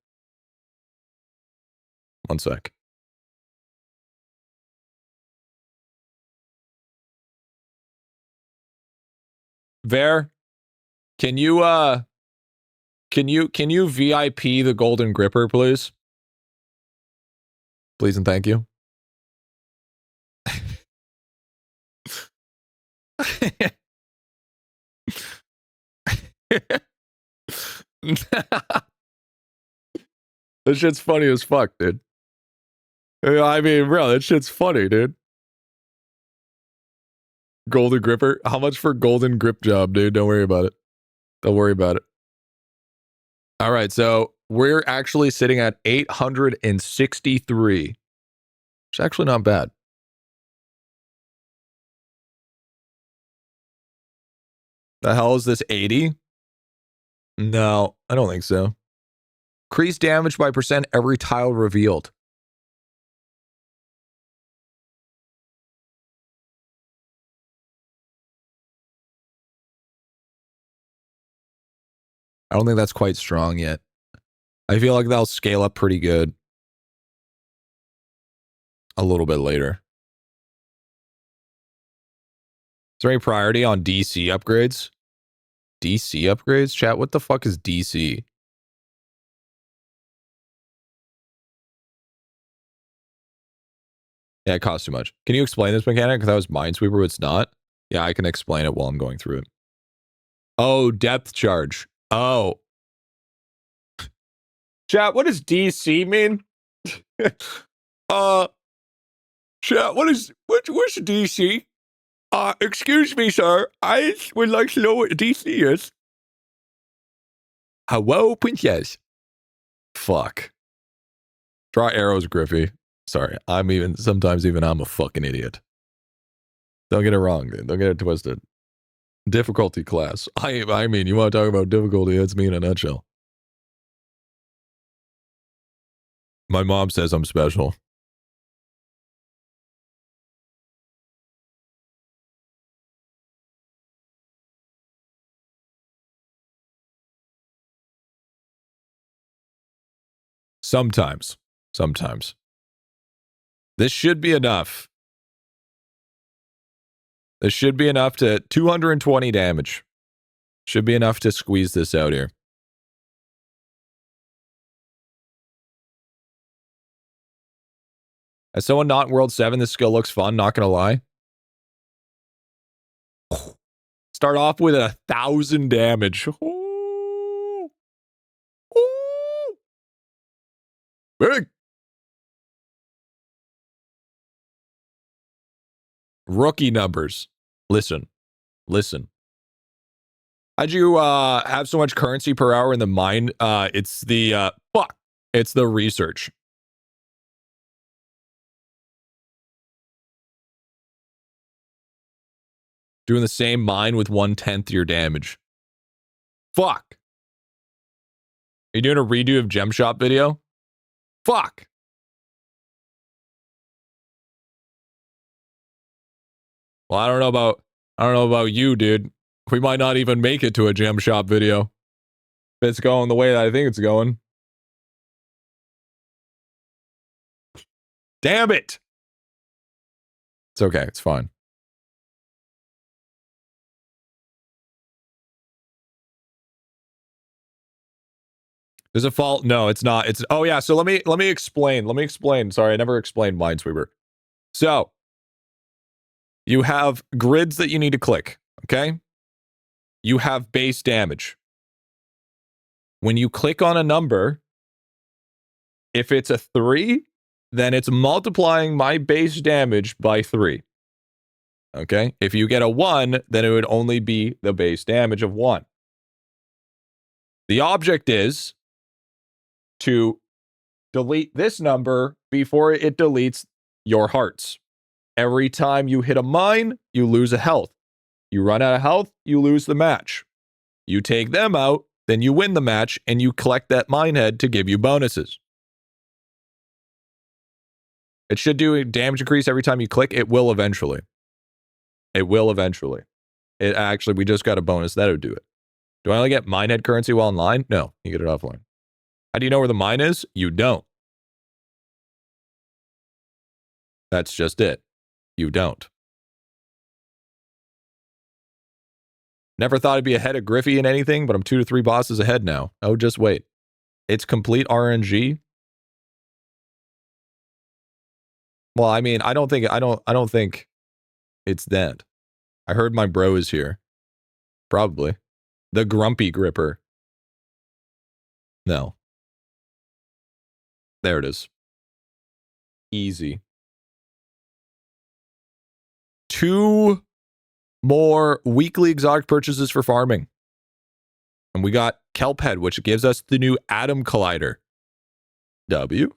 One sec. Ver, can you VIP the Golden Gripper, please? Please and thank you. This shit's funny as fuck, dude. I mean, bro, that shit's funny, dude. Golden Gripper. How much for Golden Grip Job, dude? Don't worry about it. Don't worry about it. All right, so we're actually sitting at 863. Which is actually not bad. The hell is this 80? No, I don't think so. Increase damage by percent every tile revealed. I don't think that's quite strong yet. I feel like that'll scale up pretty good a little bit later. Is there any priority on DC upgrades? DC upgrades? Chat, what the fuck is DC? Yeah, it costs too much. Can you explain this mechanic? Because that was Minesweeper, it's not. Yeah, I can explain it while I'm going through it. Oh, depth charge. Oh. Chat, what does DC mean? Chat, what's DC? Excuse me, sir. I would like to know what DC is. Hello, princess. Fuck. Draw arrows, Griffy. Sorry, sometimes even I'm a fucking idiot. Don't get it wrong, dude. Don't get it twisted. Difficulty class. I mean, you want to talk about difficulty, that's me in a nutshell. My mom says I'm special. Sometimes. This should be enough. This should be enough to 220 damage. Should be enough to squeeze this out here. As someone not in World 7, this skill looks fun, not gonna lie. Start off with 1,000 damage. Ooh. Ooh. Big. Rookie numbers. Listen. How'd you have so much currency per hour in the mine? It's the It's the research. Doing the same mine with 1/10 your damage. Fuck. Are you doing a redo of Gem Shop video? Fuck. Well, I don't know about you, dude. We might not even make it to a Gem Shop video. If it's going the way that I think it's going. Damn it. It's okay. It's fine. There's a fault. No, it's not. It's oh yeah. So let me explain. Sorry, I never explained Minesweeper. So you have grids that you need to click. Okay. You have base damage. When you click on a number, if it's a 3, then it's multiplying my base damage by 3. Okay? If you get a 1, then it would only be the base damage of 1. The object is to delete this number before it deletes your hearts. Every time you hit a mine, you lose a health. You run out of health, you lose the match. You take them out, then you win the match, and you collect that mine head to give you bonuses. It should do a damage increase every time you click. It will eventually. It will eventually. It actually, we just got a bonus that would do it. Do I only get mine head currency while online? No, you get it offline. How do you know where the mine is? You don't. That's just it. You don't. Never thought I'd be ahead of Griffy in anything, but I'm 2 to 3 bosses ahead now. Oh, just wait. It's complete RNG. Well, I mean, I don't think it's that. I heard my bro is here. Probably. The grumpy gripper. No. There it is. Easy. 2 more weekly exotic purchases for farming. And we got Kelphead, which gives us the new Atom Collider. W.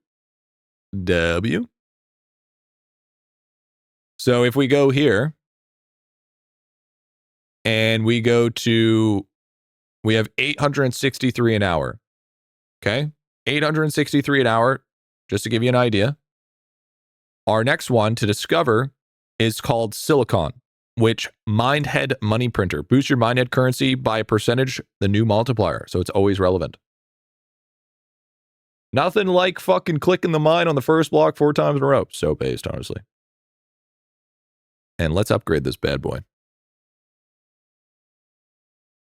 So if we go here, and we go to, we have 863 an hour. Okay? 863 an hour, just to give you an idea. Our next one to discover is called Silicon, which Mindhead Money Printer. Boosts your Mindhead currency by a percentage, the new multiplier. So it's always relevant. Nothing like fucking clicking the mine on the first block 4 times in a row. So based, honestly. And let's upgrade this bad boy.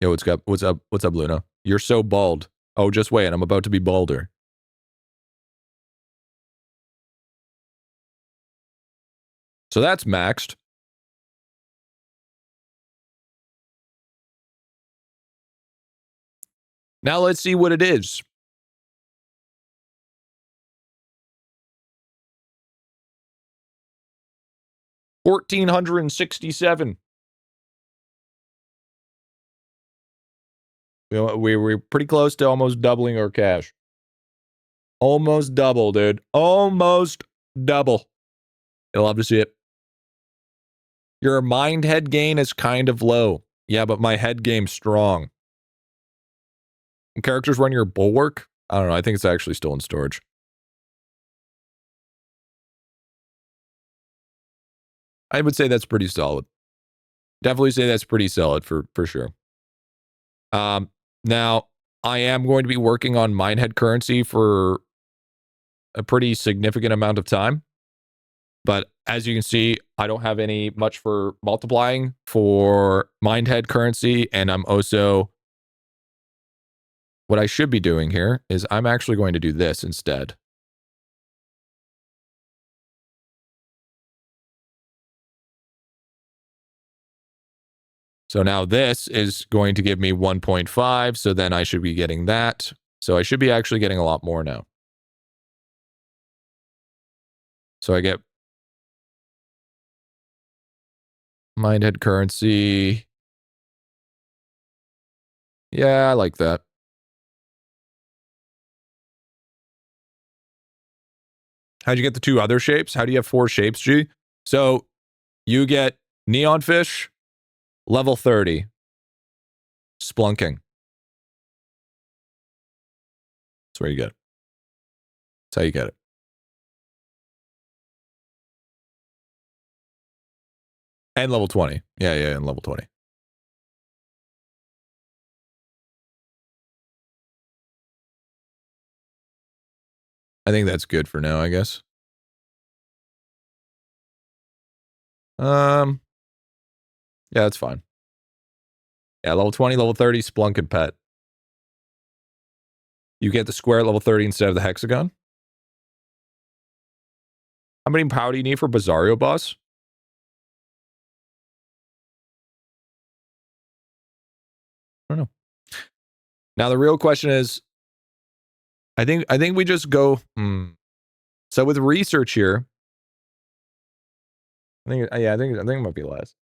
Yo, what's up? What's up, Luna? You're so bald. Oh, just wait. I'm about to be balder. So that's maxed. Now let's see what it is. $1,467. We're pretty close to almost doubling our cash. Almost double, dude. Almost double. You'll love to see it. Your mind head gain is kind of low. Yeah, but my head game's strong. And characters run your bulwark? I don't know. I think it's actually still in storage. I would say that's pretty solid. Definitely say that's pretty solid for sure. Now, I am going to be working on Mindhead currency for a pretty significant amount of time. But as you can see, I don't have any much for multiplying for Mindhead currency. And I'm also, what I should be doing here is I'm actually going to do this instead. So now this is going to give me 1.5. So then I should be getting that. So I should be actually getting a lot more now. So I get Mindhead currency. Yeah, I like that. How'd you get the 2 other shapes? How do you have 4 shapes, G? So you get Neon Fish, level 30. Splunking. That's where you get it. That's how you get it. And level 20. Yeah, and level 20. I think that's good for now, I guess. Yeah, that's fine. Yeah, level 20, level 30, Splunk and Pet. You get the square at level 30 instead of the hexagon. How many power do you need for Bizarro boss? I don't know. Now the real question is, I think we just go. So with research here, I think it might be less.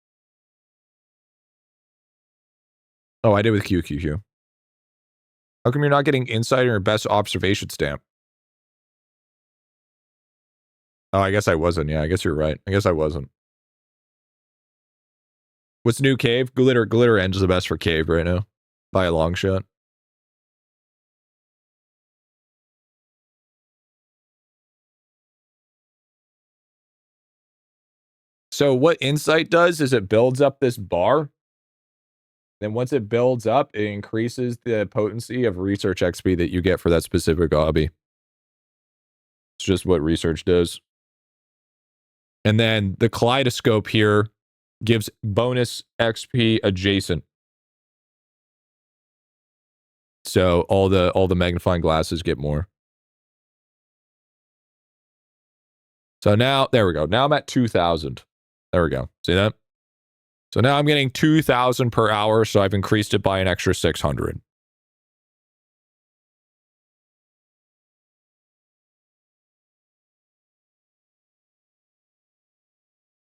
Oh, I did with QQQ. How come you're not getting insight or best observation stamp? Oh, I guess I wasn't. Yeah, I guess you're right. I guess I wasn't. What's new, Cave? Glitter End is the best for Cave right now. By a long shot. So what insight does is it builds up this bar. Then once it builds up, it increases the potency of research XP that you get for that specific hobby. It's just what research does. And then the kaleidoscope here gives bonus XP adjacent. So all the magnifying glasses get more. So now, there we go. Now I'm at 2,000. There we go. See that? So now I'm getting 2,000 per hour, so I've increased it by an extra 600.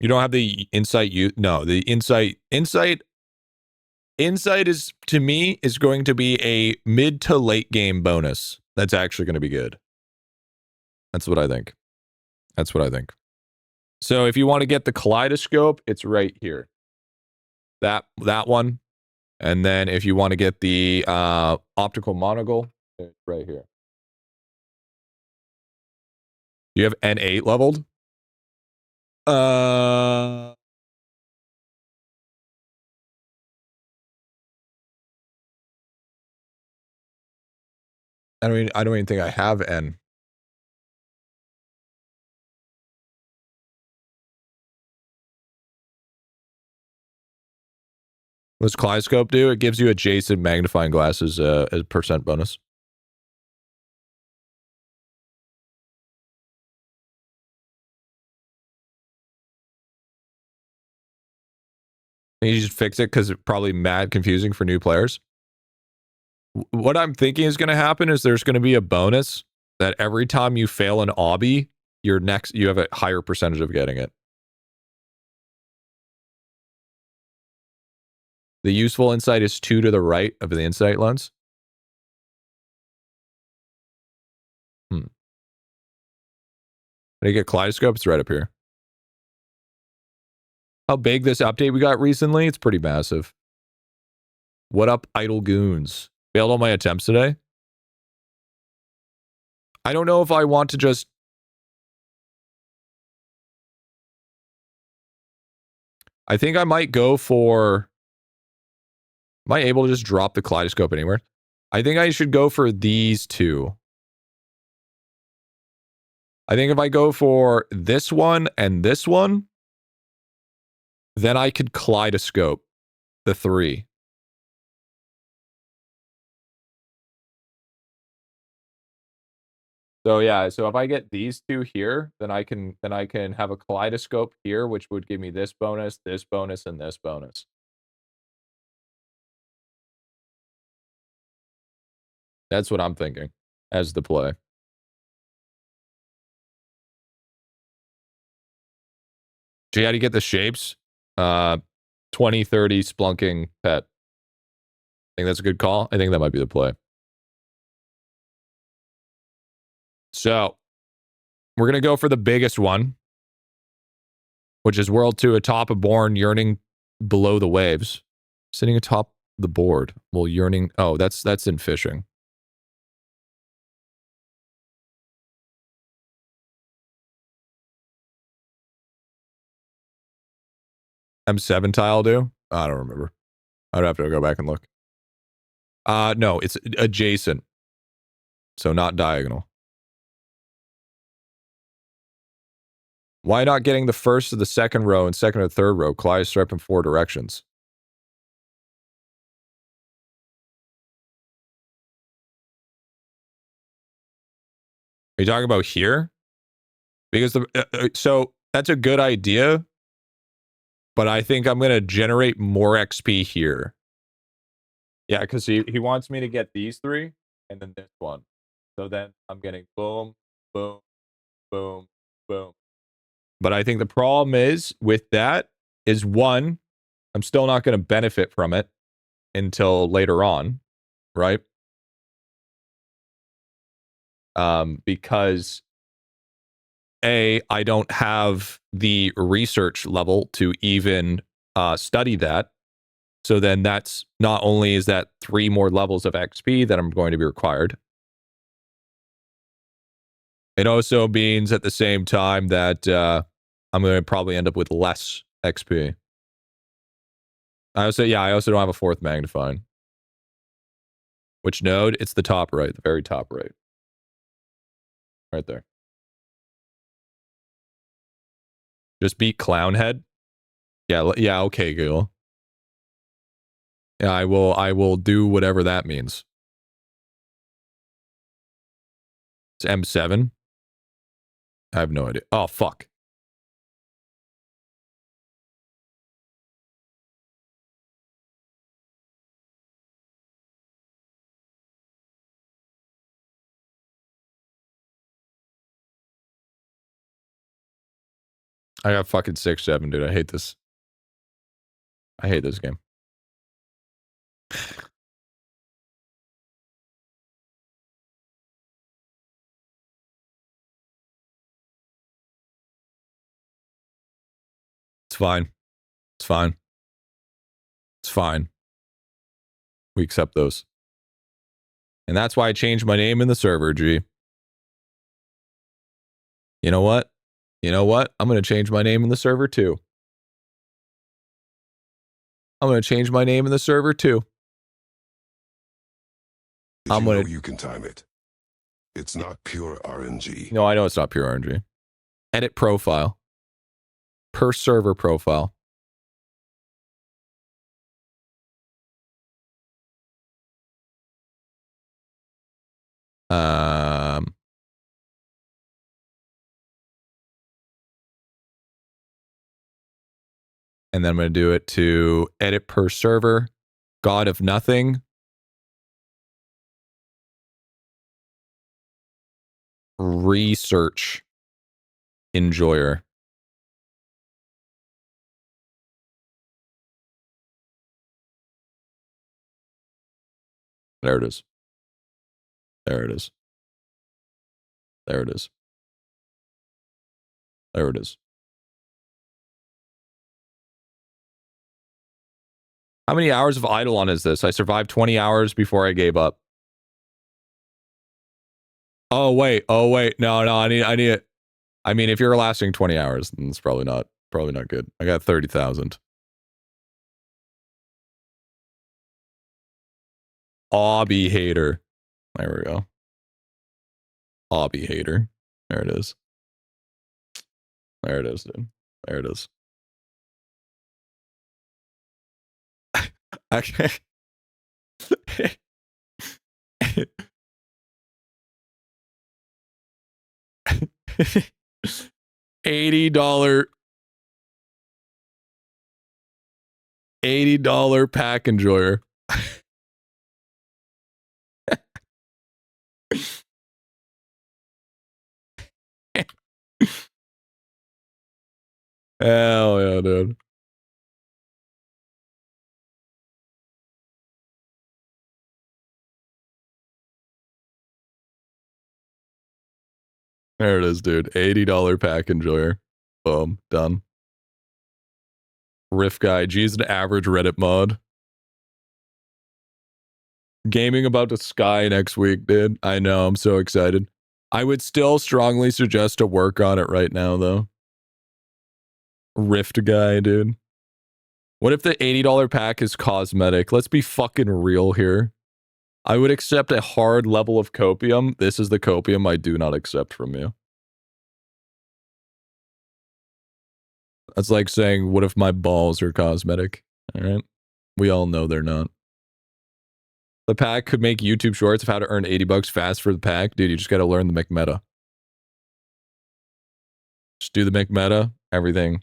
You don't have the insight no, the insight is, to me, is going to be a mid to late game bonus. That's actually going to be good. That's what I think. That's what I think. So if you want to get the kaleidoscope, it's right here. That one. And then if you want to get the optical monocle, it's right here. You have N8 leveled? I don't even think I have N. What's Kaleidoscope do? It gives you adjacent magnifying glasses as a percent bonus. You just fix it because it's probably mad confusing for new players. What I'm thinking is going to happen is there's going to be a bonus that every time you fail an obby, you have a higher percentage of getting it. The useful insight is 2 to the right of the insight lens. Did I get Kaleidoscope? It's right up here. How big this update we got recently? It's pretty massive. What up, idle goons? Failed all my attempts today? I don't know if I want to just... I think I might go for... Am I able to just drop the Kaleidoscope anywhere? I think I should go for these two. I think if I go for this one and this one, then I could Kaleidoscope the 3. So yeah, so if I get these two here, then I can have a Kaleidoscope here, which would give me this bonus, and this bonus. That's what I'm thinking as the play. Gee, how do you get the shapes? 2030 splunking pet. I think that's a good call. I think that might be the play. So we're going to go for the biggest one, which is World 2 atop a born yearning below the waves. Sitting atop the board while yearning. Oh, that's in fishing. M7 tile do? I don't remember. I'd have to go back and look. No, it's adjacent. So not diagonal. Why not getting the first of the second row and second or third row? Kaleidoscope in 4 directions. Are you talking about here? Because so that's a good idea, but I think I'm going to generate more XP here. Yeah, because he wants me to get these 3 and then this one. So then I'm getting boom, boom, boom, boom, But I think the problem is with that is one, I'm still not going to benefit from it until later on, right? Because I don't have the research level to even study that. So then that's not only is that 3 more levels of XP that I'm going to be required. It also means at the same time that I'm going to probably end up with less XP. I also don't have a 4th magnifying. Which node? It's the top right, the very top right. Right there. Just beat Clownhead? Yeah, okay, Google. Yeah, I will do whatever that means. It's M7? I have no idea. Oh, fuck. I got fucking 6-7, dude. I hate this. I hate this game. It's fine. It's fine. It's fine. We accept those. And that's why I changed my name in the server, G. You know what? You know what? I'm going to change my name in the server, too. I'm going to change my name in the server, too. I'm going to... You can time it. It's not pure RNG. No, I know it's not pure RNG. Edit profile. Per server profile. And then I'm going to do it to edit per server. God of Nothing. Research enjoyer. There it is. There it is. There it is. There it is. How many hours of IdleOn is this? I survived 20 hours before I gave up. Oh wait. No, I need it. I mean, if you're lasting 20 hours, then it's probably not good. I got 30,000. Obby hater. There we go. Obby hater. There it is. There it is, dude. There it is. Okay. $80 pack enjoyer. Hell yeah, dude. There it is, dude. $80 pack enjoyer. Boom. Done. Riff Guy. G's an average Reddit mod. Gaming about to sky next week, dude. I know. I'm so excited. I would still strongly suggest to work on it right now, though. Rift Guy, dude. What if the $80 pack is cosmetic? Let's be fucking real here. I would accept a hard level of copium. This is the copium I do not accept from you. That's like saying, what if my balls are cosmetic? All right. We all know they're not. The pack could make YouTube shorts of how to earn $80 fast for the pack. Dude, you just got to learn the McMeta. Just do the McMeta, everything.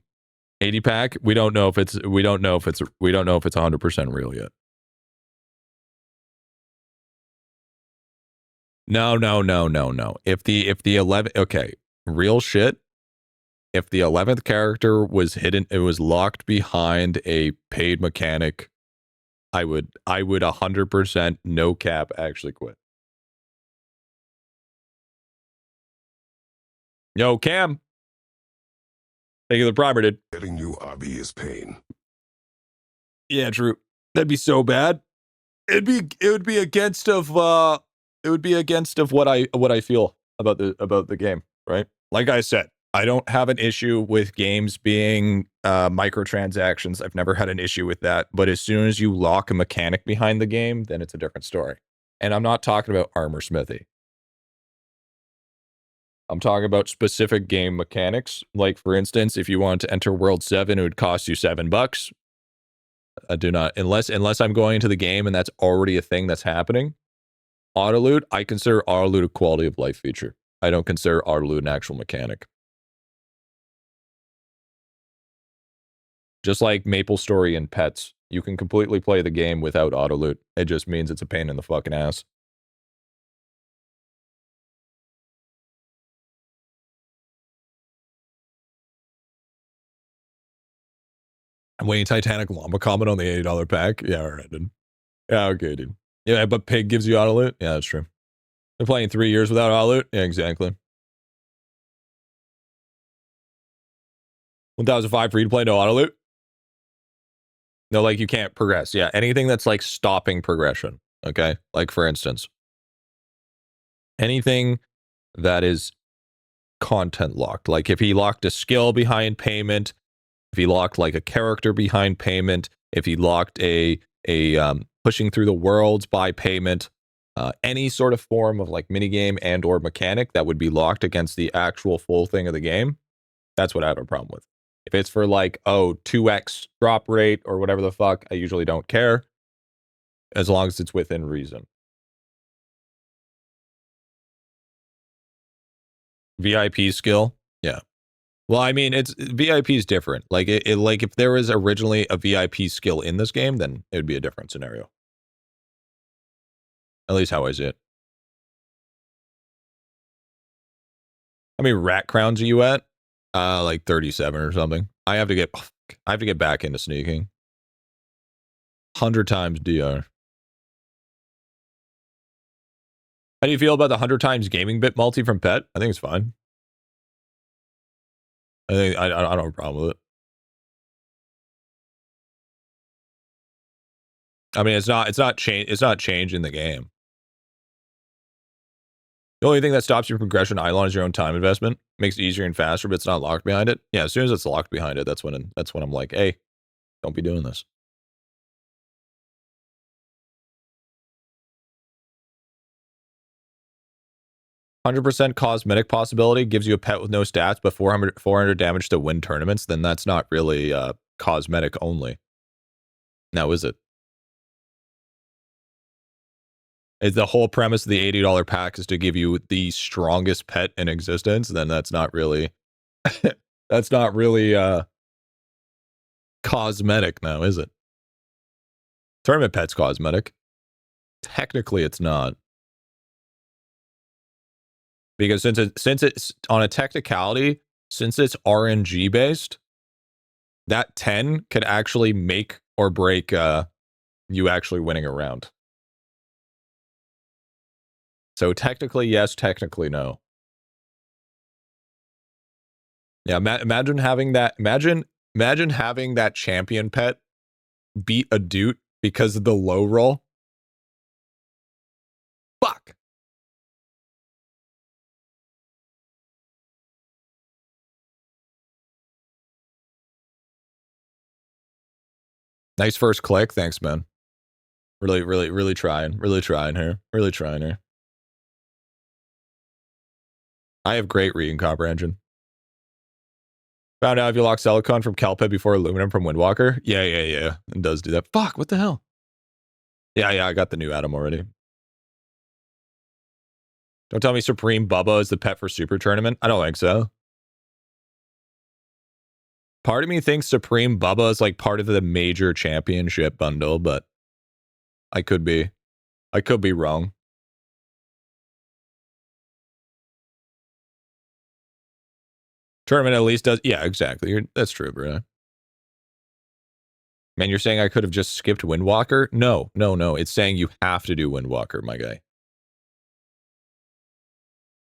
80 pack, we don't know if it's 100% real yet. No. If the 11, okay, real shit. if the 11th character was hidden, it was locked behind a paid mechanic, I would 100% no cap actually quit. Yo, Cam. Thank you, the primer, dude. Getting new obby is pain. Yeah, true. That'd be so bad. It would be against of what I feel about the game, right? Like I said, I don't have an issue with games being microtransactions. I've never had an issue with that. But as soon as you lock a mechanic behind the game, then it's a different story. And I'm not talking about armor smithy. I'm talking about specific game mechanics. Like, for instance, if you wanted to enter World 7, it would cost you $7. I do not, unless I'm going into the game and that's already a thing that's happening. Auto loot, I consider auto loot a quality of life feature. I don't consider auto loot an actual mechanic. Just like Maple Story and Pets, you can completely play the game without auto loot. It just means it's a pain in the fucking ass. I'm waiting Titanic Llama comment on the $80 pack. Yeah, all right, dude. Yeah, okay, dude. Yeah, but Pig gives you auto loot? Yeah, that's true. Been playing 3 years without auto loot? Yeah, exactly. 1005 free to play, no auto loot? No, like you can't progress. Yeah, anything that's like stopping progression. Okay, like for instance, anything that is content locked. Like if he locked a skill behind payment, if he locked like a character behind payment, if he locked a pushing through the worlds by payment, any sort of form of like minigame and or mechanic that would be locked against the actual full thing of the game, that's what I have a problem with. If it's for like, 2x drop rate or whatever the fuck, I usually don't care, as long as it's within reason. VIP skill, yeah. Well, I mean, it's VIP is different. Like like if there was originally a VIP skill in this game, then it would be a different scenario. At least how I see it. How many rat crowns are you at? Like 37 or something. I have to get back into sneaking. 100 times DR. How do you feel about the 100 times gaming bit multi from Pet? I think it's fine. I don't have a problem with it. I mean, it's not changing the game. The only thing that stops your progression idelon is your own time investment. Makes it easier and faster, but it's not locked behind it. Yeah, as soon as it's locked behind it, that's when I'm like, hey, don't be doing this. "100% cosmetic possibility gives you a pet with no stats, but 400 damage to win tournaments." Then that's not really cosmetic only. Now, is it? Is the whole premise of the $80 pack is to give you the strongest pet in existence? Then that's not really that's not really cosmetic now, is it? Tournament pet's cosmetic. Technically, it's not. Because since it's on a technicality, since it's RNG based, that 10 could actually make or break you actually winning a round. So technically yes, technically no. Yeah, imagine having that. Imagine having that champion pet beat a dude because of the low roll. Fuck. Nice first click. Thanks, man. Really trying. Really trying here. Really trying here. I have great reading comprehension. Found out if you lock Silicon from Calpet before Aluminum from Windwalker. Yeah. It does do that. Fuck, what the hell? Yeah, I got the new Atom already. Don't tell me Supreme Bubba is the pet for Super Tournament. I don't think so. Part of me thinks Supreme Bubba is like part of the major championship bundle, but I could be wrong. Tournament at least does. Yeah, exactly. That's true, Bruno. Man, you're saying I could have just skipped Windwalker? No. It's saying you have to do Windwalker, my guy.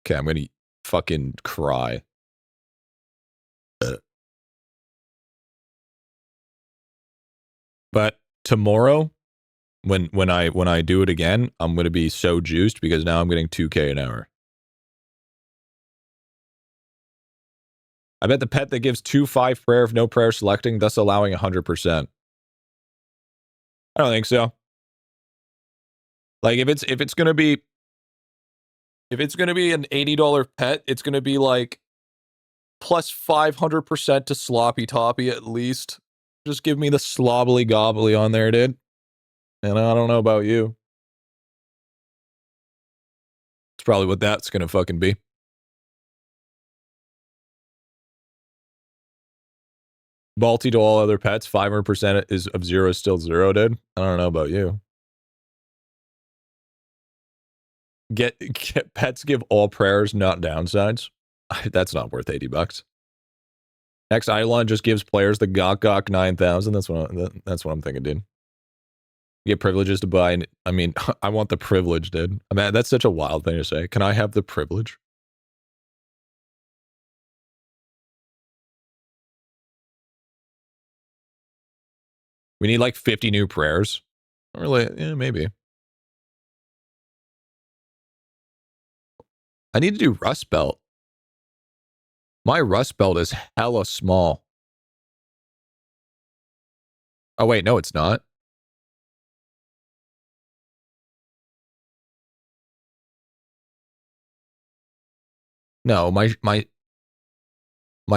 Okay, I'm gonna fucking cry. But tomorrow, when I do it again, I'm gonna be so juiced because now I'm getting 2K an hour. I bet the pet that gives 2/5 prayer if no prayer selecting, thus allowing 100%. I don't think so. Like if it's gonna be an $80 pet, it's gonna be like plus 500% to sloppy toppy at least. Just give me the slobbly gobbly on there, dude. And I don't know about you. It's probably what that's gonna fucking be. Balti to all other pets, 500% is of 0 is still 0, dude. I don't know about you. Get pets give all prayers, not downsides. That's not worth $80. Next idelon just gives players the Gok 9000. That's what I'm thinking, dude. You get privileges to buy. I mean, I want the privilege, dude. I mean, that's such a wild thing to say. Can I have the privilege? We need like 50 new prayers. Really? Yeah, maybe. I need to do Rust Belt. My Rust Belt is hella small. Oh, wait, no, it's not. No, my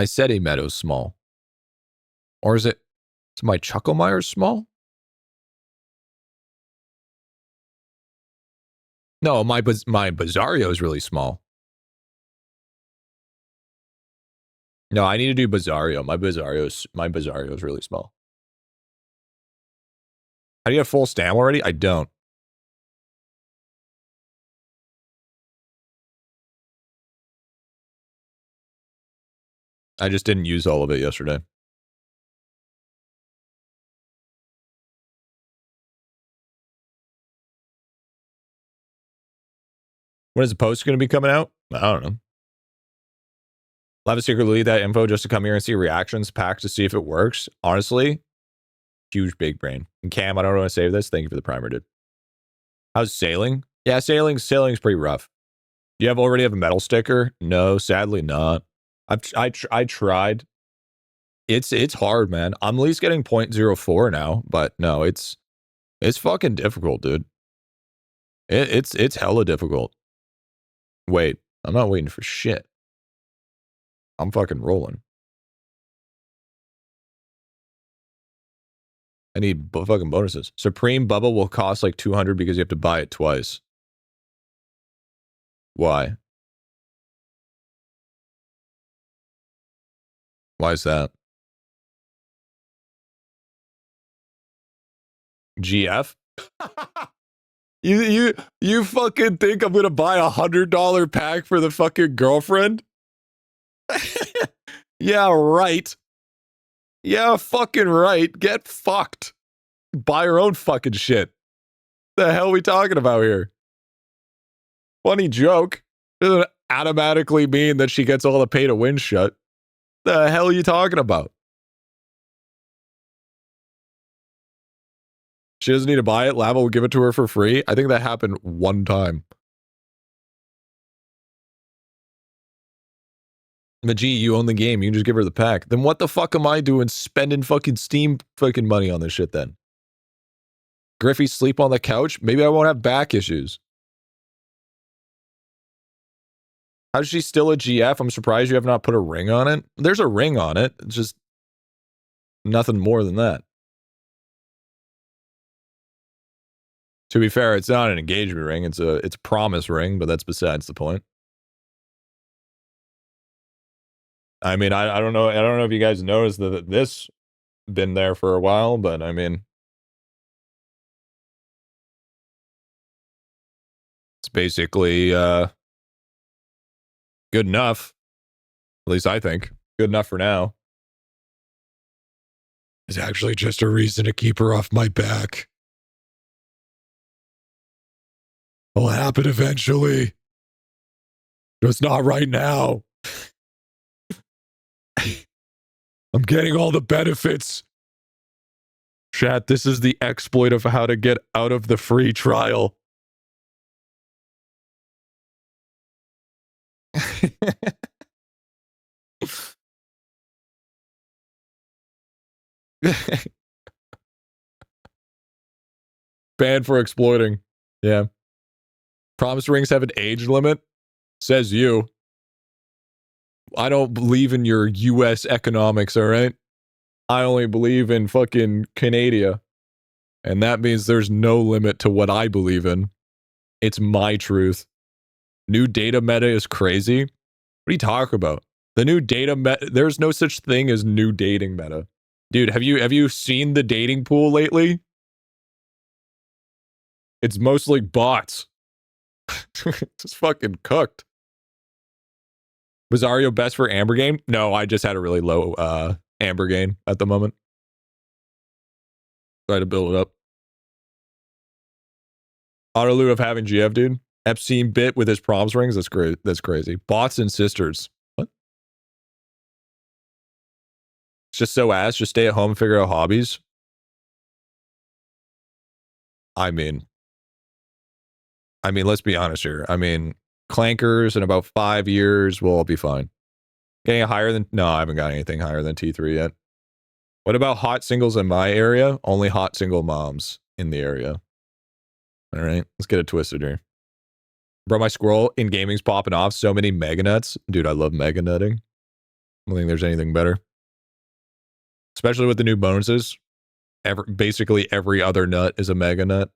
SETI Meadow's small. Or is my Chucklemire small? No, my Bizarrio is really small. No, I need to do Bizarrio. My Bizarrio is really small. How do you have full stam already? I don't. I just didn't use all of it yesterday. When is the post going to be coming out? I don't know. I'll have a secret lead that info just to come here and see reactions pack to see if it works. Honestly, huge big brain. And Cam, I don't want to save this. Thank you for the primer, dude. How's sailing? Yeah, sailing's pretty rough. Do you already have a metal sticker? No, sadly not. I tried. It's hard, man. I'm at least getting 0.04 now, but no, it's fucking difficult, dude. It's hella difficult. Wait, I'm not waiting for shit. I'm fucking rolling. I need fucking bonuses. Supreme Bubble will cost like 200 because you have to buy it twice. Why? Why is that? GF? You fucking think I'm gonna buy $100 pack for the fucking girlfriend? Yeah, right. Yeah, fucking right. Get fucked. Buy your own fucking shit. The hell are we talking about here? Funny joke. Doesn't automatically mean that she gets all the pay to win shit. The hell are you talking about? She doesn't need to buy it. Lava will give it to her for free. I think that happened one time. Maji, you own the game. You can just give her the pack. Then what the fuck am I doing spending fucking Steam fucking money on this shit then? Griffy sleep on the couch? Maybe I won't have back issues. How's she still a GF? I'm surprised you have not put a ring on it. There's a ring on it. It's just nothing more than that. To be fair, it's not an engagement ring. It's a promise ring, but that's besides the point. I mean, I don't know. I don't know if you guys noticed that this been there for a while, but I mean, it's basically good enough. At least I think. Good enough for now. It's actually just a reason to keep her off my back. It'll happen eventually. Just not right now. I'm getting all the benefits. Chat, this is the exploit of how to get out of the free trial. Banned for exploiting. Yeah. Promise rings have an age limit? Says you. I don't believe in your US economics, all right? I only believe in fucking Canada. And that means there's no limit to what I believe in. It's my truth. New data meta is crazy. What are you talking about? The new data meta, there's no such thing as new dating meta. Dude, have you seen the dating pool lately? It's mostly bots. It's fucking cooked. Was Ario best for Amber game? No, I just had a really low Amber game at the moment. Try to build it up. Autoloo of having GF, dude. Epstein bit with his proms rings. That's great. That's crazy. Bots and sisters. What? It's just so ass. Just stay at home and figure out hobbies. I mean, let's be honest here. I mean, clankers in about 5 years, we'll all be fine. Getting higher than... No, I haven't got anything higher than T3 yet. What about hot singles in my area? Only hot single moms in the area. All right, let's get it twisted here. Bro, my squirrel in gaming's popping off. So many mega nuts. Dude, I love mega nutting. I don't think there's anything better. Especially with the new bonuses. Basically every other nut is a mega nut.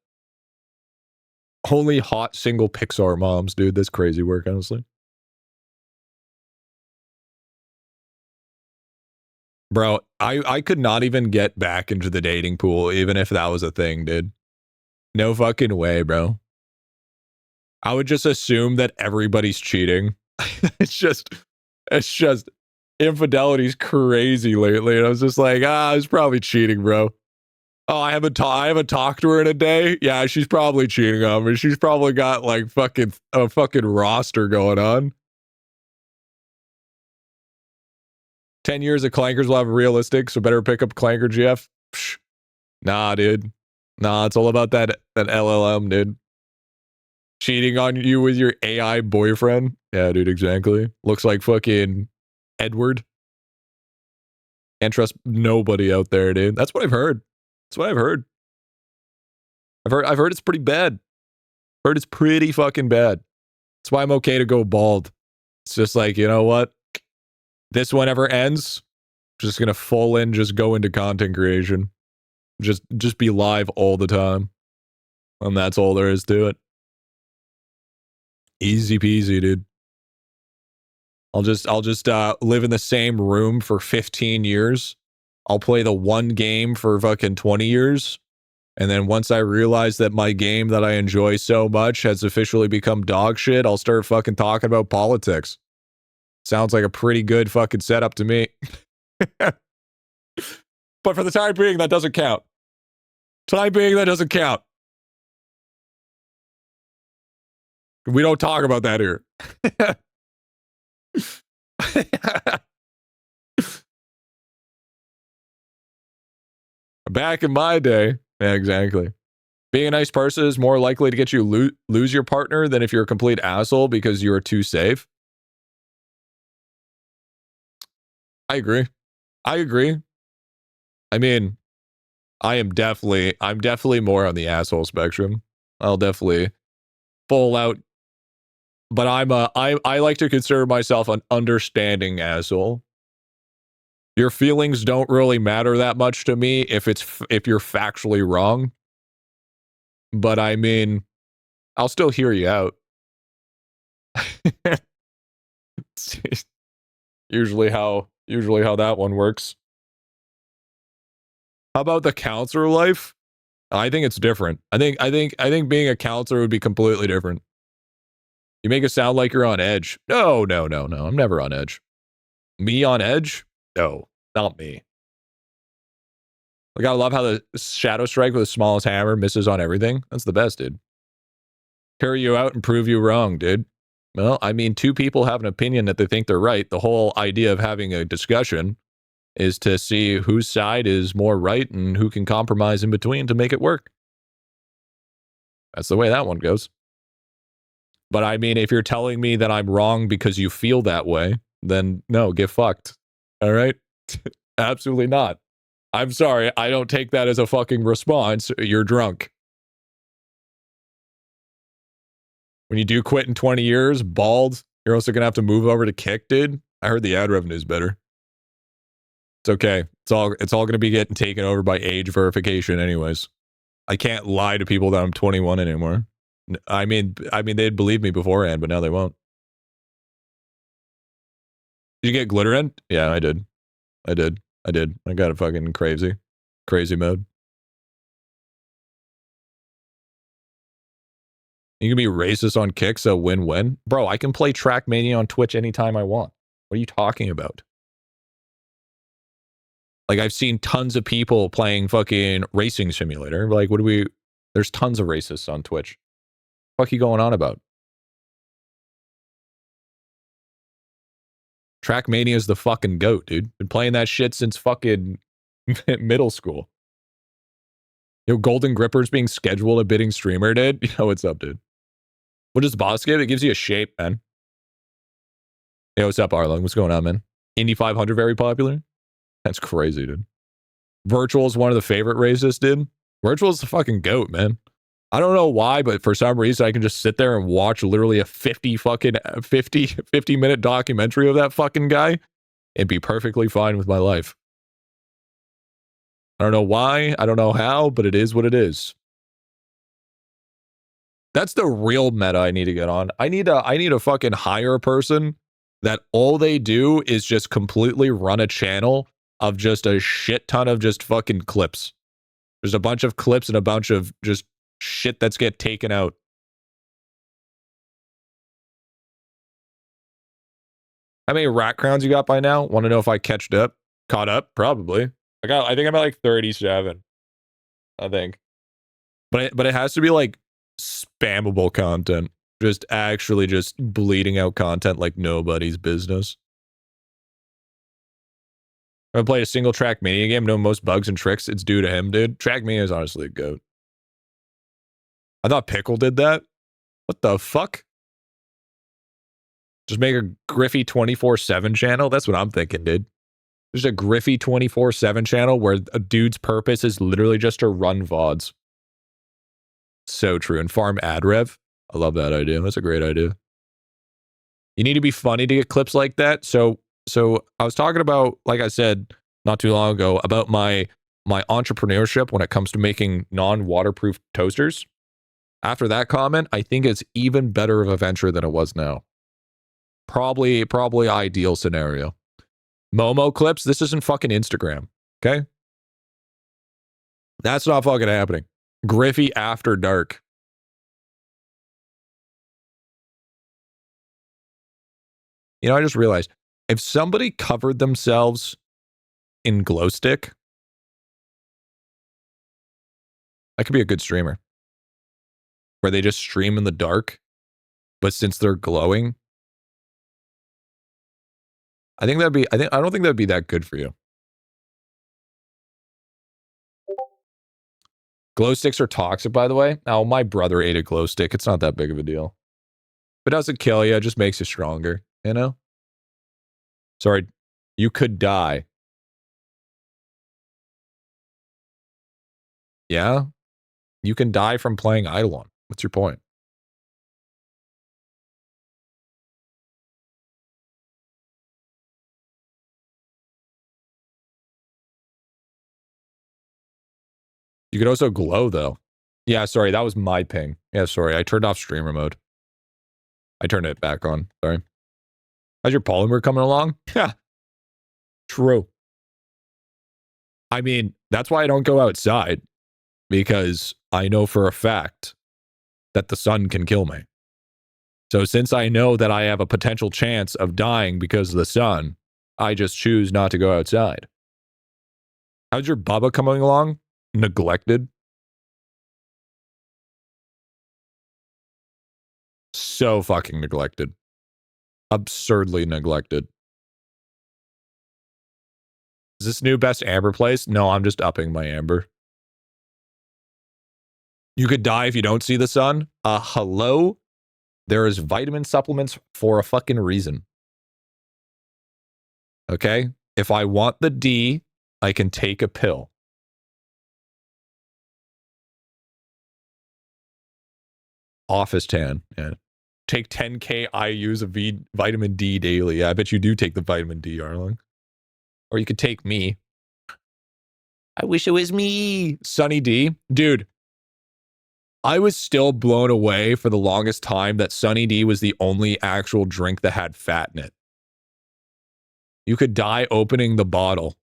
Only hot single Pixar moms, dude. That's crazy work, honestly. Bro, I could not even get back into the dating pool, even if that was a thing, dude. No fucking way, bro. I would just assume that everybody's cheating. it's just infidelity's crazy lately. And I was just like, I was probably cheating, bro. Oh, I haven't talked to her in a day. Yeah, she's probably cheating on me. She's probably got like a fucking roster going on. 10 years of clankers will have realistic, so better pick up clanker GF. Psh. Nah, dude. Nah, it's all about that LLM, dude. Cheating on you with your AI boyfriend. Yeah, dude, exactly. Looks like fucking Edward. Can't trust nobody out there, dude. That's what I've heard. That's what I've heard. I've heard it's pretty bad. Heard it's pretty fucking bad. That's why I'm okay to go bald. It's just like, you know what? This one ever ends, just gonna full in, just go into content creation. Just be live all the time. And that's all there is to it. Easy peasy, dude. I'll just live in the same room for 15 years. I'll play the one game for fucking 20 years. And then once I realize that my game that I enjoy so much has officially become dog shit, I'll start fucking talking about politics. Sounds like a pretty good fucking setup to me. But for the time being, that doesn't count. Time being, that doesn't count. We don't talk about that here. Back in my day, yeah, exactly. Being a nice person is more likely to get you lose your partner than if you're a complete asshole because you are too safe. I agree. I mean, I'm definitely more on the asshole spectrum. I'll definitely full out, but I like to consider myself an understanding asshole. Your feelings don't really matter that much to me if you're factually wrong. But I mean, I'll still hear you out. usually how that one works. How about the counselor life? I think it's different. I think being a counselor would be completely different. You make it sound like you're on edge. No. I'm never on edge. Me on edge? No, not me. Like, I love how the Shadow Strike with the smallest hammer misses on everything. That's the best, dude. Carry you out and prove you wrong, dude. Well, I mean, two people have an opinion that they think they're right. The whole idea of having a discussion is to see whose side is more right and who can compromise in between to make it work. That's the way that one goes. But I mean, if you're telling me that I'm wrong because you feel that way, then no, get fucked. All right? Absolutely not. I'm sorry. I don't take that as a fucking response. You're drunk. When you do quit in 20 years, bald, you're also going to have to move over to Kick, dude. I heard the ad revenue is better. It's okay. It's all going to be getting taken over by age verification anyways. I can't lie to people that I'm 21 anymore. I mean, they'd believe me beforehand, but now they won't. Did you get glitter in? Yeah, I did. I got a fucking crazy mode. You can be racist on Kick, so win-win. Bro, I can play Trackmania on Twitch anytime I want. What are you talking about? Like, I've seen tons of people playing fucking Racing Simulator. Like, there's tons of racists on Twitch. What the fuck are you going on about? Trackmania is the fucking GOAT, dude. Been playing that shit since fucking middle school. Yo, Golden Gripper's being scheduled a bidding streamer, dude. Yo, what's up, dude? What does boss give? It gives you a shape, man. Yo, what's up, Arlong? What's going on, man? Indy 500 very popular? That's crazy, dude. Virtual is one of the favorite races, dude. Virtual is the fucking GOAT, man. I don't know why, but for some reason I can just sit there and watch literally a 50 minute documentary of that fucking guy and be perfectly fine with my life. I don't know why, I don't know how, but it is what it is. That's the real meta I need to get on. I need to fucking hire a person that all they do is just completely run a channel of just a shit ton of just fucking clips. There's a bunch of clips and a bunch of just shit that's get taken out. How many rat crowns you got by now? Want to know if I caught up? Probably. I think I'm at like 37. I think. But it has to be like spammable content. Just actually just bleeding out content like nobody's business. I haven't played a single Trackmania game. Know most bugs and tricks. It's due to him, dude. Trackmania is honestly a GOAT. I thought Pickle did that. What the fuck? Just make a Griffy 24/7 channel? That's what I'm thinking, dude. There's a Griffy 24/7 channel where a dude's purpose is literally just to run VODs. So true. And farm ad rev. I love that idea. That's a great idea. You need to be funny to get clips like that. So I was talking about, like I said not too long ago, about my entrepreneurship when it comes to making non-waterproof toasters. After that comment, I think it's even better of a venture than it was now. Probably ideal scenario. Momo clips, this isn't fucking Instagram, okay? That's not fucking happening. Griffy after dark. You know, I just realized, if somebody covered themselves in glow stick, that could be a good streamer. Where they just stream in the dark, but since they're glowing, I don't think that'd be that good for you. Glow sticks are toxic, by the way. Now, my brother ate a glow stick. It's not that big of a deal. If it doesn't kill you, it just makes you stronger, you know? Sorry, you could die. Yeah? You can die from playing IdleOn. What's your point? You could also glow, though. Yeah, sorry, that was my ping. Yeah, sorry, I turned off streamer mode. I turned it back on. Sorry. How's your polymer coming along? Yeah. True. I mean, that's why I don't go outside. Because I know for a fact that the sun can kill me. So since I know that I have a potential chance of dying because of the sun, I just choose not to go outside. How's your Bubba coming along? Neglected. So fucking neglected. Absurdly neglected. Is this new best amber place? No, I'm just upping my amber. You could die if you don't see the sun. Hello? There is vitamin supplements for a fucking reason. Okay? If I want the D, I can take a pill. Office tan. Yeah. Take 10K IUs of vitamin D daily. Yeah, I bet you do take the vitamin D, Arling. Or you could take me. I wish it was me. Sunny D. Dude, I was still blown away for the longest time that Sunny D was the only actual drink that had fat in it. You could die opening the bottle.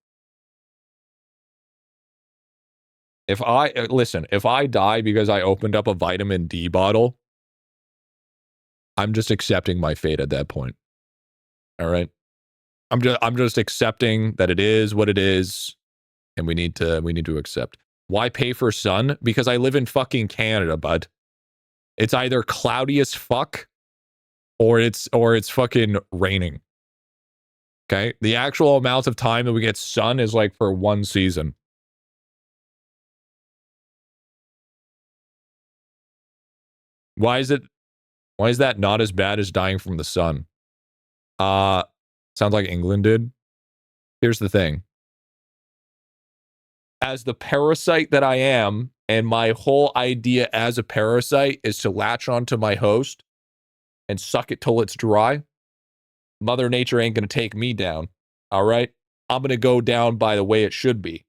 If I die because I opened up a vitamin D bottle, I'm just accepting my fate at that point. All right? I'm just accepting that it is what it is, and we need to accept. Why pay for sun? Because I live in fucking Canada, bud. It's either cloudy as fuck or it's fucking raining. Okay? The actual amount of time that we get sun is like for one season. Why is that not as bad as dying from the sun? Sounds like England did. Here's the thing. As the parasite that I am, and my whole idea as a parasite is to latch onto my host and suck it till it's dry, Mother Nature ain't going to take me down. All right? I'm going to go down by the way it should be.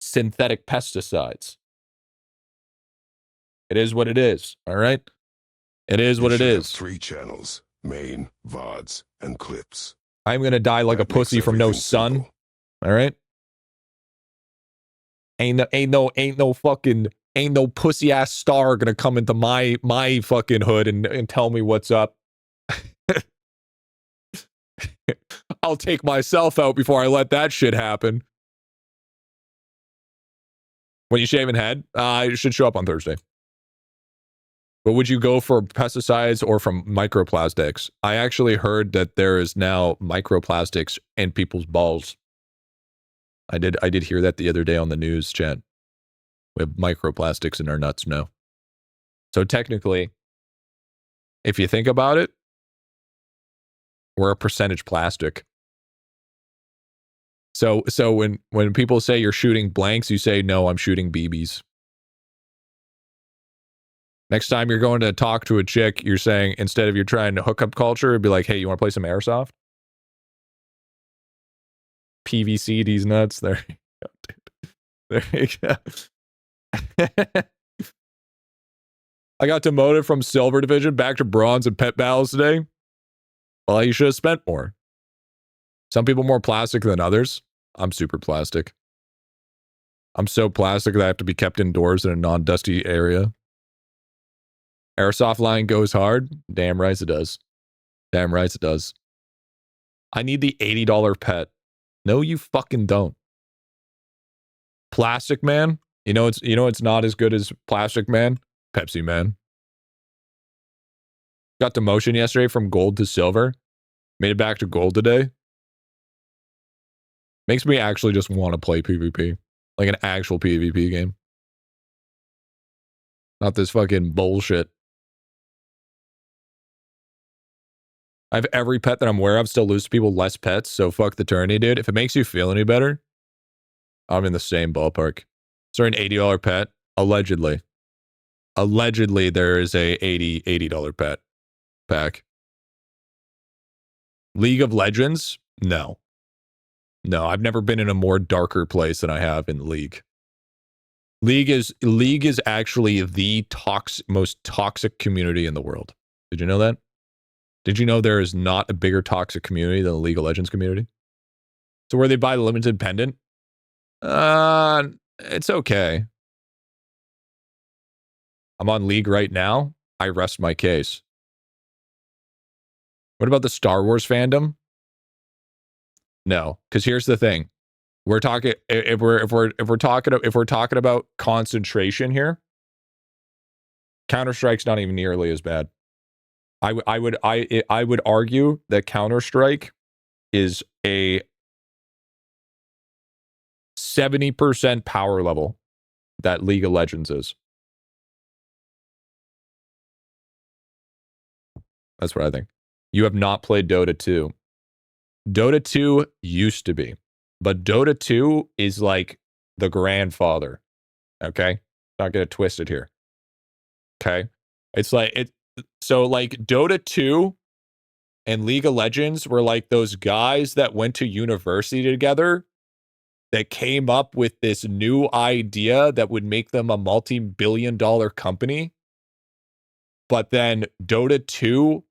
Synthetic pesticides. It is what it is. All right? It is what it is. 3 channels, main, Vods, and clips. I'm going to die like a pussy from no sun. Simple. All right? Ain't no pussy ass star gonna come into my fucking hood and tell me what's up. I'll take myself out before I let that shit happen. When you shaving head, it should show up on Thursday. But would you go for pesticides or from microplastics? I actually heard that there is now microplastics in people's balls. I did hear that the other day on the news, chat. We have microplastics in our nuts now. So technically, if you think about it, we're a percentage plastic. So when people say you're shooting blanks, you say, no, I'm shooting BBs. Next time you're going to talk to a chick, you're saying, instead of you're trying to hook up culture, it'd be like, hey, you want to play some airsoft? PVC these nuts. There you go, dude. There you go. I got demoted from silver division back to bronze in pet battles today. Well, you should have spent more. Some people more plastic than others. I'm super plastic. I'm so plastic that I have to be kept indoors in a non-dusty area. Airsoft line goes hard. Damn right it does. Damn right it does. I need the $80 pet. No, you fucking don't. Plastic Man. You know it's not as good as Plastic Man. Pepsi Man. Got demotion yesterday from gold to silver. Made it back to gold today. Makes me actually just want to play PvP. Like an actual PvP game. Not this fucking bullshit. I have every pet that I'm aware of. Still lose to people less pets. So fuck the tourney, dude. If it makes you feel any better, I'm in the same ballpark. Is there an $80 pet? Allegedly. Allegedly, there is a $80 pet pack. League of Legends? No. No, I've never been in a more darker place than I have in League. League is actually the most toxic community in the world. Did you know that? Did you know there is not a bigger toxic community than the League of Legends community? So where they buy the limited pendant? It's okay. I'm on League right now. I rest my case. What about the Star Wars fandom? No, because here's the thing. We're talking if we're talking about concentration here. Counter-Strike's not even nearly as bad. I would argue that Counter-Strike is a 70% power level that League of Legends is. That's what I think. You have not played Dota 2. Dota 2 used to be, but Dota 2 is like the grandfather. Okay? Not gonna twist it here. Okay? It's like it so like Dota 2 and League of Legends were like those guys that went to university together that came up with this new idea that would make them a multi-billion-dollar company. But then Dota 2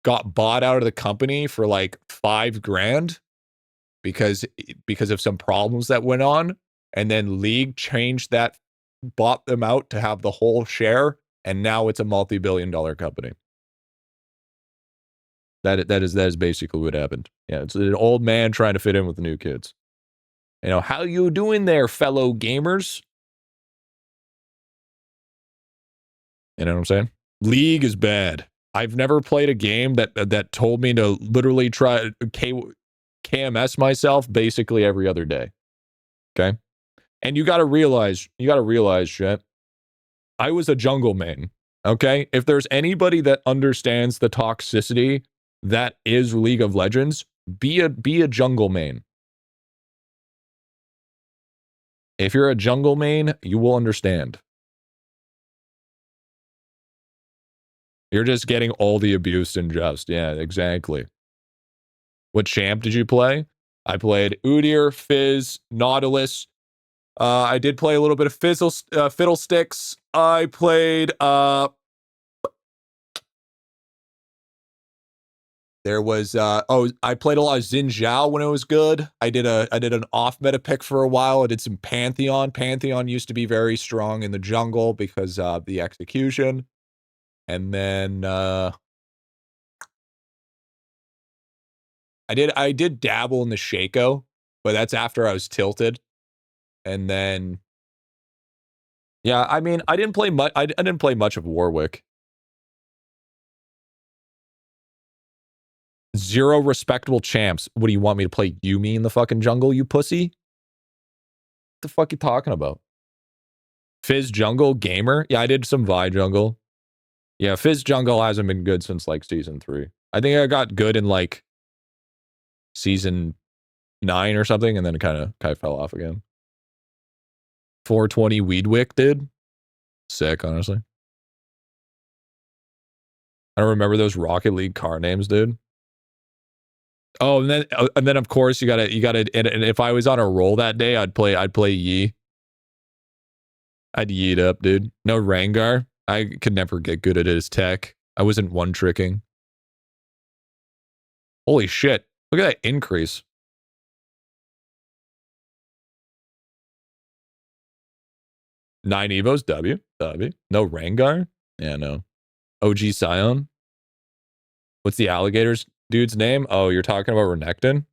got bought out of the company for like $5,000 because of some problems that went on, and then League changed that, bought them out to have the whole share, and now it's a multi-billion-dollar company. That is basically what happened. Yeah, it's an old man trying to fit in with the new kids. You know, how you doing there, fellow gamers? You know what I'm saying? League is bad. I've never played a game that told me to literally try KMS myself basically every other day. Okay? And you got to realize, shit. I was a jungle main. Okay? If there's anybody that understands the toxicity that is League of Legends, be a jungle main. If you're a jungle main, you will understand. You're just getting all the abuse and just. Yeah, exactly. What champ did you play? I played Udyr, Fizz, Nautilus. I did play a little bit of Fiddlesticks. I played there was I played a lot of Xin Zhao when it was good. I did an off meta pick for a while. I did some Pantheon. Pantheon used to be very strong in the jungle because of the execution. And then I did dabble in the Shaco, but that's after I was tilted. And then yeah, I mean, I didn't play much. I didn't play much of Warwick. Zero respectable champs. What do you want me to play Yuumi in the fucking jungle, you pussy? What the fuck you talking about? Fizz jungle gamer? Yeah, I did some Vi jungle. Yeah, Fizz jungle hasn't been good since like season 3. I think I got good in like season 9 or something, and then it kind of fell off again. 420 Weedwick, dude. Sick, honestly. I don't remember those Rocket League car names, dude. Oh, and then of course you gotta and if I was on a roll that day, I'd play Yi. I'd Yi it up, dude. No Rengar. I could never get good at his tech. I wasn't one tricking. Holy shit. Look at that increase. Nine Evos, W. No Rengar? Yeah, no. OG Scion. What's the alligator's dude's name? Oh, you're talking about Renekton?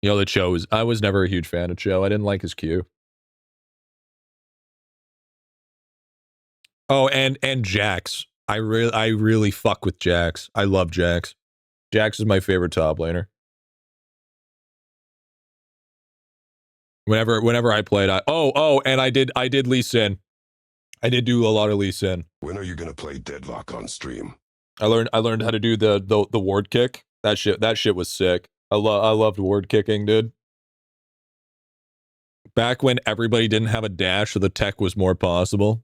You know, the Cho I was never a huge fan of Cho. I didn't like his Q. Oh, and Jax. I really fuck with Jax. I love Jax. Jax is my favorite top laner. Whenever I played, and I did Lee Sin. I did do a lot of Lee Sin. When are you gonna play Deadlock on stream? I learned how to do the ward kick. That shit was sick. I loved ward kicking, dude. Back when everybody didn't have a dash, so the tech was more possible.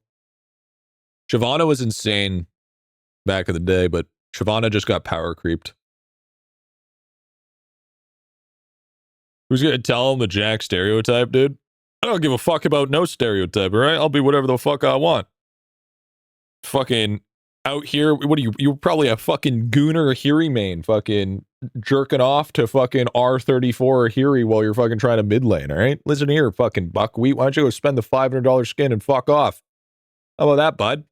Shyvana was insane back in the day, but Shyvana just got power creeped. Who's gonna tell him the Jack stereotype, dude? I don't give a fuck about no stereotype, all right? I'll be whatever the fuck I want. Fucking out here, what are you? You're probably a fucking gooner Hiri main, fucking jerking off to fucking R34 or Hiri while you're fucking trying to mid lane, all right? Listen here, fucking buckwheat. Why don't you go spend the $500 skin and fuck off? How about that, bud?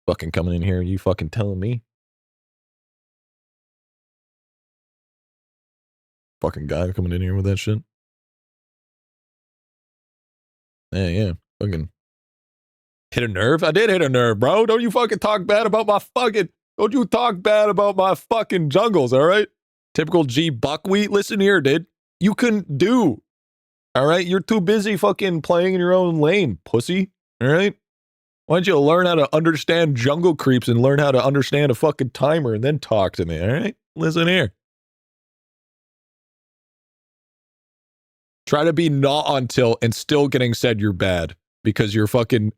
Fucking coming in here, you fucking telling me. Fucking guy coming in here with that shit. Yeah. Fucking hit a nerve? I did hit a nerve, bro. Don't you fucking talk bad about my fucking... Don't you talk bad about my fucking jungles, all right? Typical G buckwheat. Listen here, dude. You couldn't do. All right? You're too busy fucking playing in your own lane, pussy. All right? Why don't you learn how to understand jungle creeps and learn how to understand a fucking timer and then talk to me, all right? Listen here. Try to be not on tilt and still getting said you're bad because you're fucking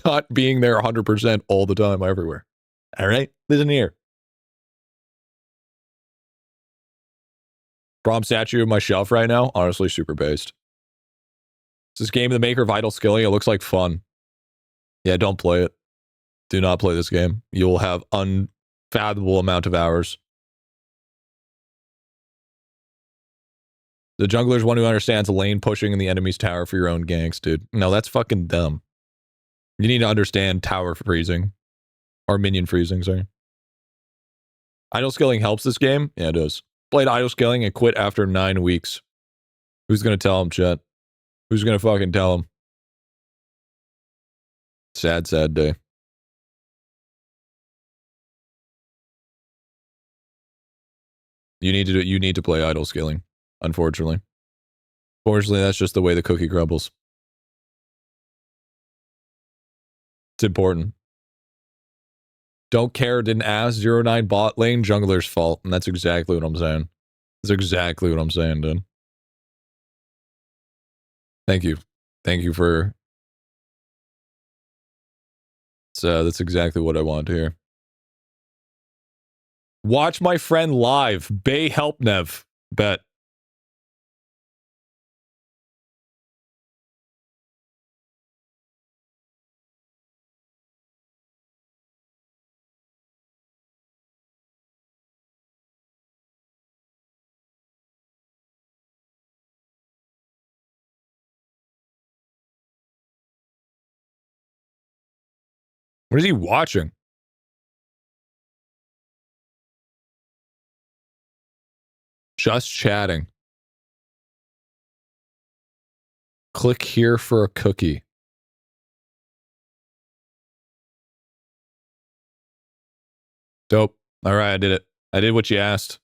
not being there 100% all the time everywhere. All right? Listen here. Prom statue of my shelf right now, honestly, super based. Is this game the maker of Idle Skilling? It looks like fun. Yeah, don't play it. Do not play this game. You will have unfathomable amount of hours. The jungler's one who understands lane pushing in the enemy's tower for your own ganks, dude. No, that's fucking dumb. You need to understand tower freezing. Or minion freezing, sorry. Idle Skilling helps this game? Yeah, it does. Played Idle Skilling and quit after 9 weeks. Who's gonna tell him, chat? Who's gonna fucking tell him? Sad, sad day. You need to play Idle Skilling, unfortunately. Fortunately, that's just the way the cookie crumbles. It's important. Don't care, didn't ask, 09 bot lane, jungler's fault. And that's exactly what I'm saying. That's exactly what I'm saying, dude. Thank you. Thank you for... So that's exactly what I want to hear. Watch my friend live. Bay help Nev. Bet. What is he watching? Just chatting. Click here for a cookie. Dope. All right, I did it. I did what you asked.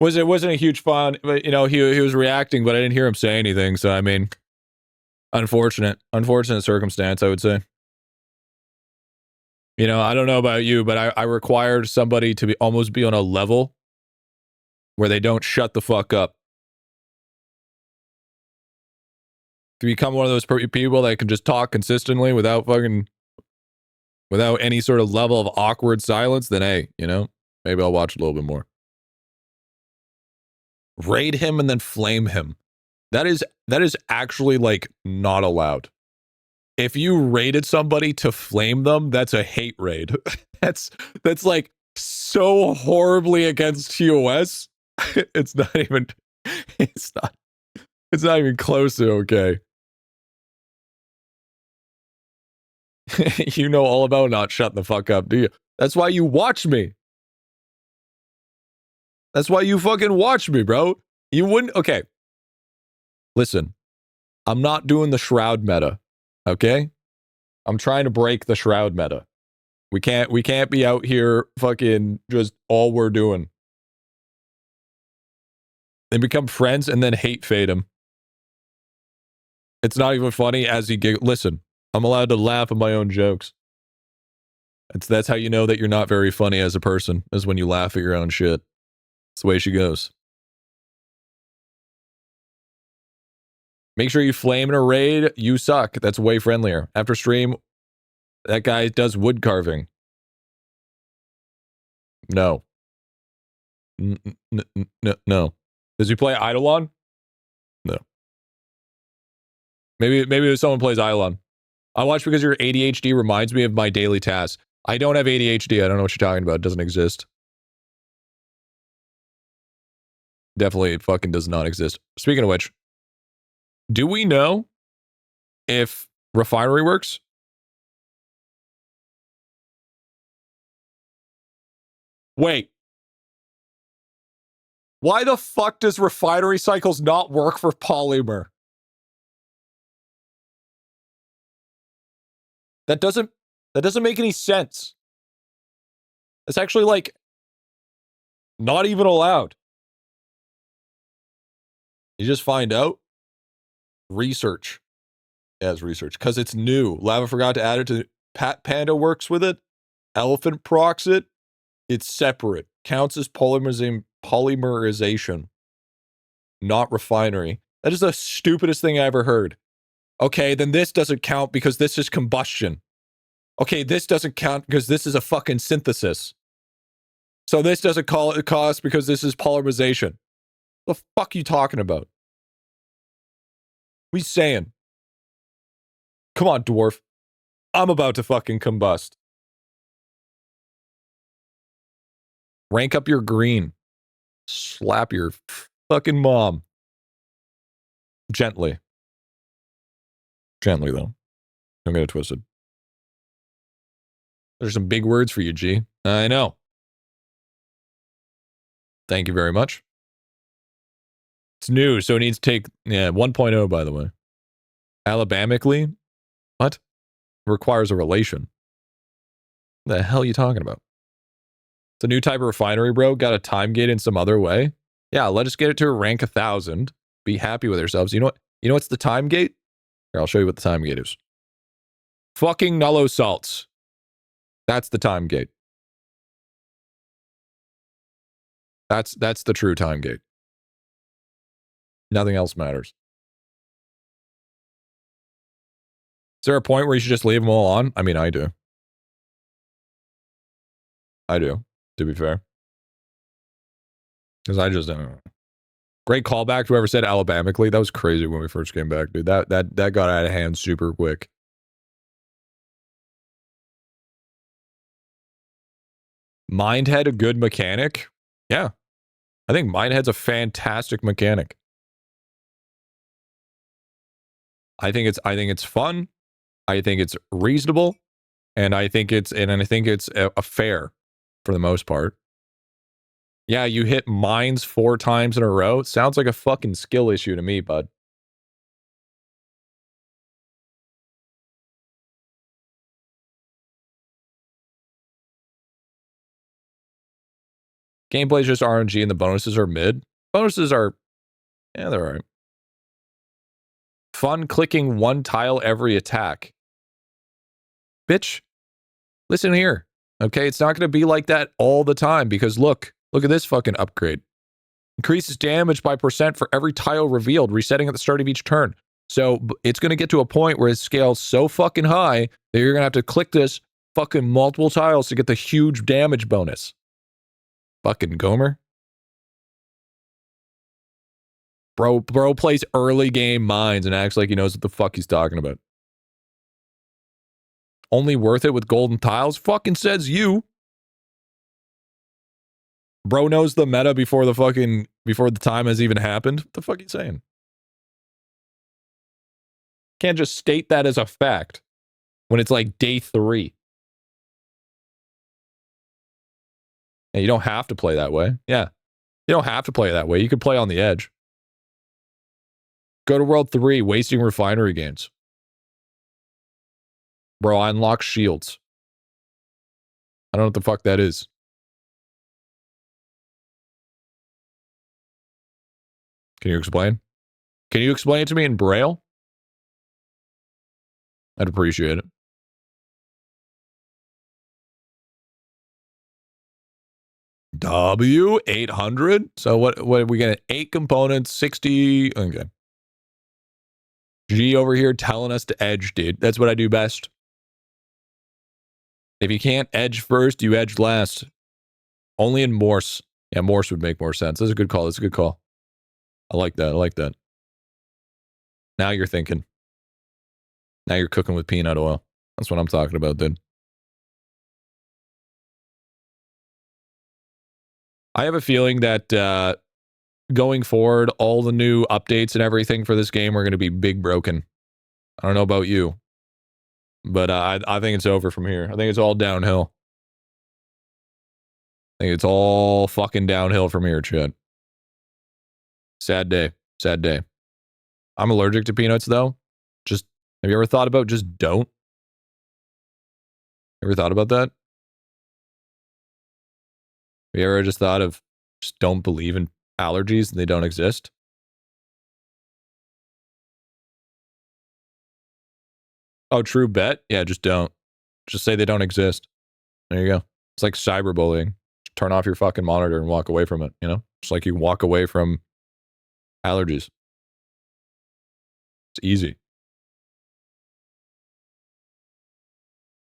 It wasn't a huge fun, but you know, he was reacting, but I didn't hear him say anything. So I mean, unfortunate circumstance, I would say. You know, I don't know about you, but I required somebody to almost be on a level where they don't shut the fuck up. To become one of those people that can just talk consistently without any sort of level of awkward silence, then hey, you know, maybe I'll watch a little bit more. Raid him and then flame him. That is actually like not allowed. If you raided somebody to flame them, that's a hate raid. that's like so horribly against TOS. It's not even close to okay. You know all about not shutting the fuck up, do you? That's why you watch me. That's why you fucking watch me, bro. You wouldn't. Okay. Listen, I'm not doing the Shroud meta. Okay? I'm trying to break the Shroud meta. We can't be out here fucking just all we're doing. They become friends and then hate fade him. It's not even funny as he listen, I'm allowed to laugh at my own jokes. That's how you know that you're not very funny as a person, is when you laugh at your own shit. It's the way she goes. Make sure you flame in a raid. You suck. That's way friendlier. After stream, that guy does wood carving. No. No. Does he play IdleOn? No. Maybe someone plays IdleOn. I watch because your ADHD reminds me of my daily tasks. I don't have ADHD. I don't know what you're talking about. It doesn't exist. Definitely, it fucking does not exist. Speaking of which, do we know if refinery works? Wait. Why the fuck does refinery cycles not work for polymer? That doesn't make any sense. It's actually like not even allowed. You just find out. Research. As research. Because it's new. Lava forgot to add it to Panda works with it. Elephant procs it. It's separate. Counts as polymerization. Not refinery. That is the stupidest thing I ever heard. Okay, then this doesn't count because this is combustion. Okay, this doesn't count because this is a fucking synthesis. So this doesn't call it cost because this is polymerization. The fuck you talking about? What are you saying? Come on, dwarf. I'm about to fucking combust. Rank up your green. Slap your fucking mom. Gently. Gently, though. Don't get it twisted. There's some big words for you, G. I know. Thank you very much. It's new, so it needs to take 1.0, by the way. Alabamically? What? Requires a relation. What the hell are you talking about? It's a new type of refinery, bro. Got a time gate in some other way. Yeah, let us get it to a rank 1,000. Be happy with ourselves. You know what? You know what's the time gate? Here, I'll show you what the time gate is. Fucking nullo salts. That's the time gate. That's the true time gate. Nothing else matters. Is there a point where you should just leave them all on? I mean, I do. I do, to be fair. Because I just don't know. Great callback to whoever said Alabamically. That was crazy when we first came back, dude. That got out of hand super quick. Mindhead a good mechanic? Yeah. I think Mindhead's a fantastic mechanic. I think it's fun. I think it's reasonable. And I think it's a fair for the most part. Yeah, you hit mines 4 times in a row. Sounds like a fucking skill issue to me, bud. Gameplay is just RNG and the bonuses are mid. Bonuses are, yeah, they're alright. Fun clicking 1 tile every attack. Bitch, listen here. Okay, it's not going to be like that all the time because look at this fucking upgrade. Increases damage by % for every tile revealed, resetting at the start of each turn. So it's going to get to a point where it scales so fucking high that you're going to have to click this fucking multiple tiles to get the huge damage bonus. Fucking Gomer. Bro plays early game mines and acts like he knows what the fuck he's talking about. Only worth it with golden tiles? Fucking says you. Bro knows the meta before the time has even happened. What the fuck are you saying? Can't just state that as a fact when it's like day 3. And you don't have to play that way. Yeah. You don't have to play that way. You could play on the edge. Go to World 3, wasting refinery gains. Bro, I unlock shields. I don't know what the fuck that is. Can you explain? Can you explain it to me in Braille? I'd appreciate it. W800? So what are we getting? 8 components, 60. Okay. G over here telling us to edge, dude. That's what I do best. If you can't edge first, you edge last. Only in Morse. Yeah, Morse would make more sense. That's a good call. That's a good call. I like that. I like that. Now you're thinking. Now you're cooking with peanut oil. That's what I'm talking about, dude. I have a feeling that going forward, all the new updates and everything for this game are going to be big broken. I don't know about you, but I think it's over from here. I think it's all downhill. I think it's all fucking downhill from here, Chad. Sad day. Sad day. I'm allergic to peanuts, though. Just, have you ever thought about just don't? Ever thought about that? Have you ever just thought of just don't believe in allergies and they don't exist? Oh, true bet? Yeah, just don't. Just say they don't exist. There you go. It's like cyberbullying. Just turn off your fucking monitor and walk away from it, you know? It's like you walk away from allergies. It's easy.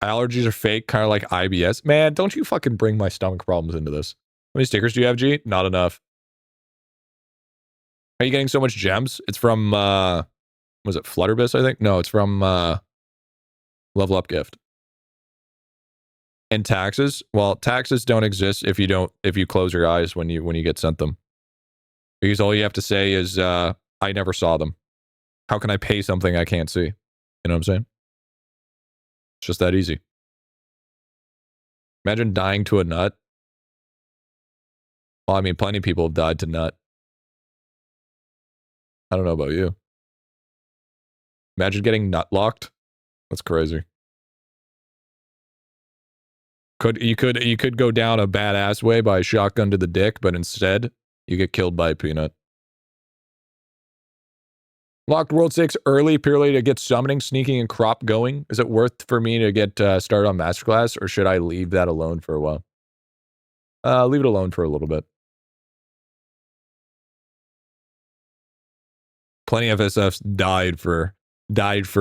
Allergies are fake, kind of like IBS. Man, don't you fucking bring my stomach problems into this. How many stickers do you have, G? Not enough. Are you getting so much gems? It's from, was it Flutterbiss, I think? No, it's from, Level Up Gift. And taxes? Well, taxes don't exist if you close your eyes when you get sent them. Because all you have to say is, I never saw them. How can I pay something I can't see? You know what I'm saying? It's just that easy. Imagine dying to a nut. Well, I mean, plenty of people have died to nut. I don't know about you. Imagine getting nut locked. That's crazy. You could go down a badass way by a shotgun to the dick, but instead you get killed by a peanut. Locked World 6 early purely to get summoning, sneaking, and crop going. Is it worth for me to get started on Masterclass, or should I leave that alone for a while? Leave it alone for a little bit. Plenty of SFs died for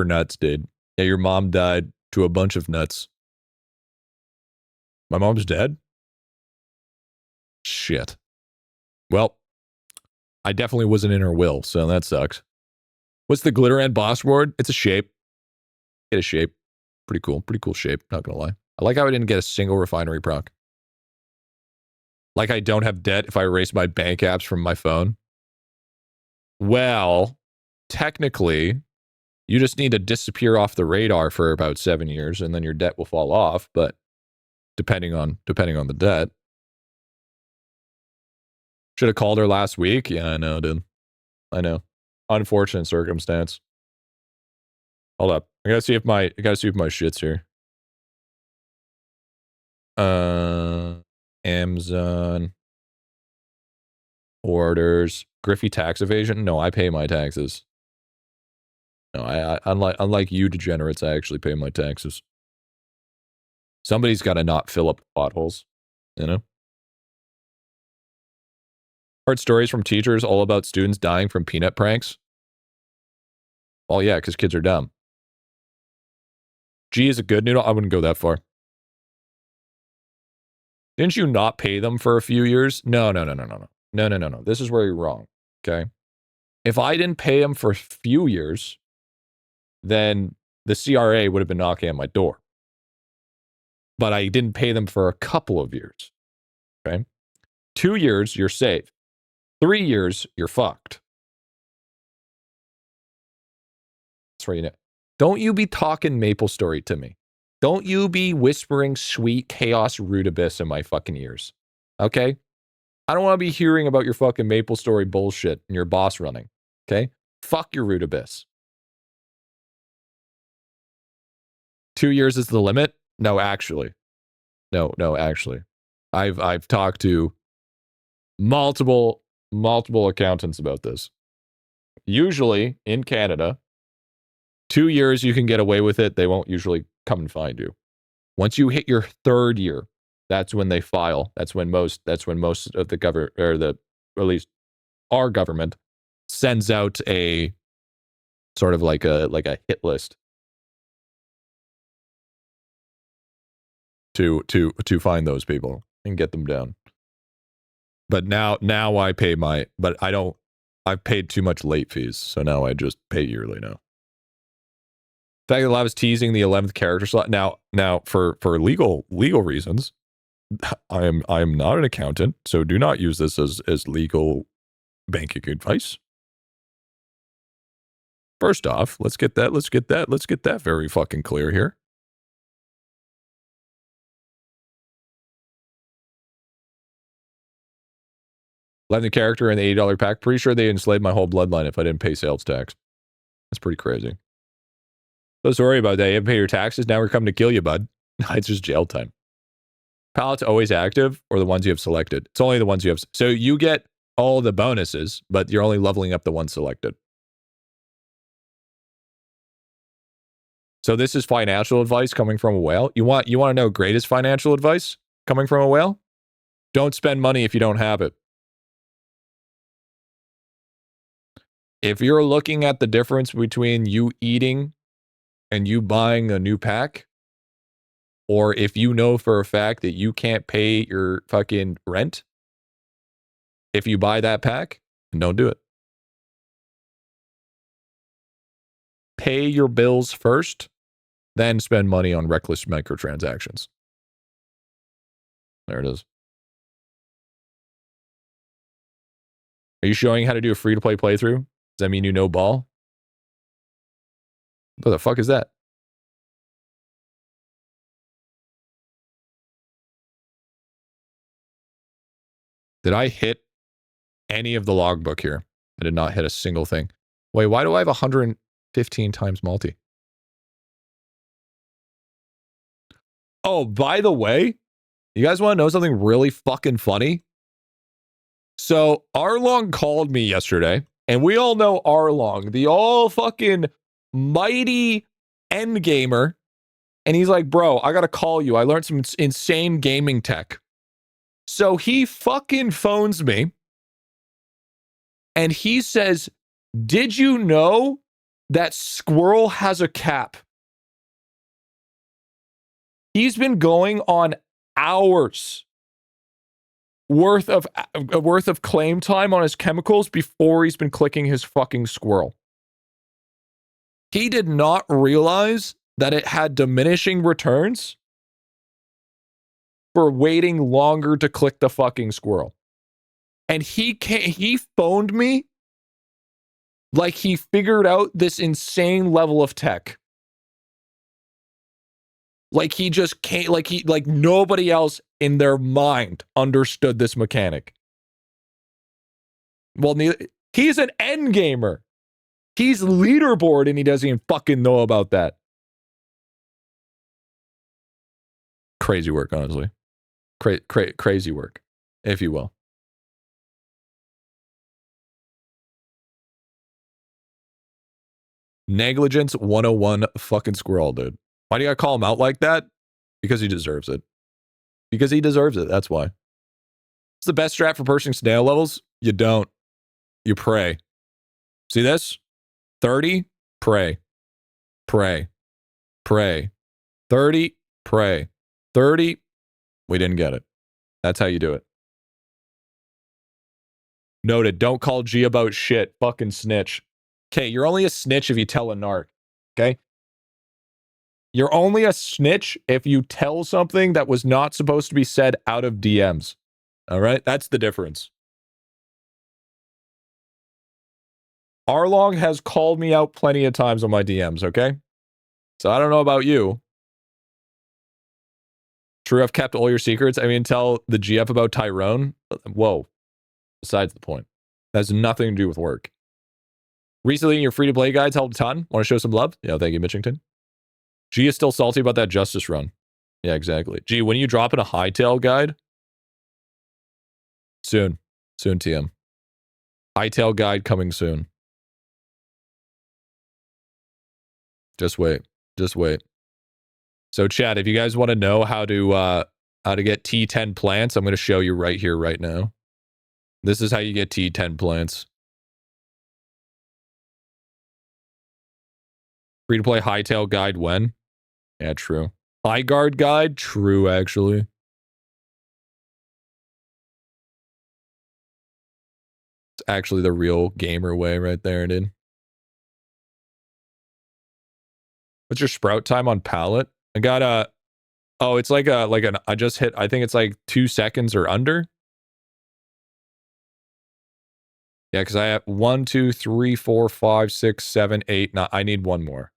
nuts, dude. Yeah, your mom died to a bunch of nuts. My mom's dead? Shit. Well, I definitely wasn't in her will, so that sucks. What's the glitter end boss reward? It's a shape. Get a shape. Pretty cool. Pretty cool shape, not gonna lie. I like how I didn't get a single refinery proc. Like I don't have debt if I erase my bank apps from my phone. Well, technically, you just need to disappear off the radar for about 7 years, and then your debt will fall off, but depending on the debt. Should have called her last week. Yeah, I know, dude. I know. Unfortunate circumstance. Hold up. I gotta see if my shit's here. Amazon orders. Griffy tax evasion? No, I pay my taxes. No, I unlike you degenerates, I actually pay my taxes. Somebody's got to not fill up potholes, you know? Heard stories from teachers all about students dying from peanut pranks. Well, yeah, because kids are dumb. G is a good noodle. I wouldn't go that far. Didn't you not pay them for a few years? No. This is where you're wrong, okay? If I didn't pay them for a few years, then the CRA would have been knocking at my door. But I didn't pay them for a couple of years, okay? 2 years, you're safe. 3 years, you're fucked. That's where you know. Don't you be talking Maple Story to me. Don't you be whispering sweet chaos root abyss in my fucking ears. Okay? I don't want to be hearing about your fucking Maple Story bullshit and your boss running. Okay? Fuck your root abyss. 2 years is the limit? No, actually. No, actually. I've talked to multiple accountants about this. Usually in Canada, 2 years you can get away with it. They won't usually come and find you. Once you hit your 3rd year, that's when they file. That's when most of the government, or at least our government, sends out a sort of like a hit list to find those people and get them down. But now I pay but I've paid too much late fees, so now I just pay yearly now. The fact that Lav is teasing the 11th character slot now for legal reasons, I am not an accountant, so do not use this as legal banking advice. First off, let's get that very fucking clear here. Letting the character in the $80 pack. Pretty sure they enslaved my whole bloodline if I didn't pay sales tax. That's pretty crazy. So sorry about that. You haven't paid your taxes. Now we're coming to kill you, bud. It's just jail time. Palettes always active or the ones you have selected? It's only the ones you have. So you get all the bonuses, but you're only leveling up the ones selected. So this is financial advice coming from a whale. You want to know greatest financial advice coming from a whale? Don't spend money if you don't have it. If you're looking at the difference between you eating and you buying a new pack, or if you know for a fact that you can't pay your fucking rent, if you buy that pack, don't do it. Pay your bills first, then spend money on reckless microtransactions. There it is. Are you showing how to do a free-to-play playthrough? Does that mean you know ball? What the fuck is that? Did I hit any of the logbook here? I did not hit a single thing. Wait, why do I have 115 times multi? Oh, by the way, you guys want to know something really fucking funny? So Arlong called me yesterday, and we all know Arlong, the all fucking mighty end gamer. And he's like, bro, I gotta call you. I learned some insane gaming tech. So he fucking phones me and he says, did you know that squirrel has a cap? He's been going on hours worth of claim time on his chemicals before he's been clicking his fucking squirrel. He did not realize that it had diminishing returns for waiting longer to click the fucking squirrel. And he phoned me like he figured out this insane level of tech. Like he just can't, like nobody else in their mind understood this mechanic. Well, he's an end gamer. He's leaderboard and he doesn't even fucking know about that. Crazy work, honestly. Crazy work, if you will. Negligence 101 fucking squirrel, dude. Why do you gotta call him out like that? Because he deserves it. Because he deserves it, that's why. It's the best strat for pushing snail levels. You don't. You pray. See this? 30, pray. Pray. Pray. 30, pray. 30, we didn't get it. That's how you do it. Noted. Don't call G about shit. Fucking snitch. Okay, you're only a snitch if you tell a narc. Okay? You're only a snitch if you tell something that was not supposed to be said out of DMs. All right? That's the difference. Arlong has called me out plenty of times on my DMs, okay? So I don't know about you. True, I've kept all your secrets. I mean, tell the GF about Tyrone. Whoa. Besides the point. That has nothing to do with work. Recently, your free-to-play guides helped a ton. Want to show some love? Yeah, thank you, Mitchington. G is still salty about that justice run. Yeah, exactly. G, when you drop in a hightail guide? Soon. Soon, TM. Hightail guide coming soon. Just wait. Just wait. So, chat, if you guys want to know how to get T10 plants, I'm going to show you right here, right now. This is how you get T10 plants. Free to play hightail guide when? Yeah, true. High guard guide? True, actually. It's actually the real gamer way right there, dude. What's your sprout time on pallet? I got a... Oh, it's like an... I just hit... I think it's like 2 seconds or under. Yeah, because I have 1, 2, 3, 4, 5, 6, 7, 8. No, I need one more.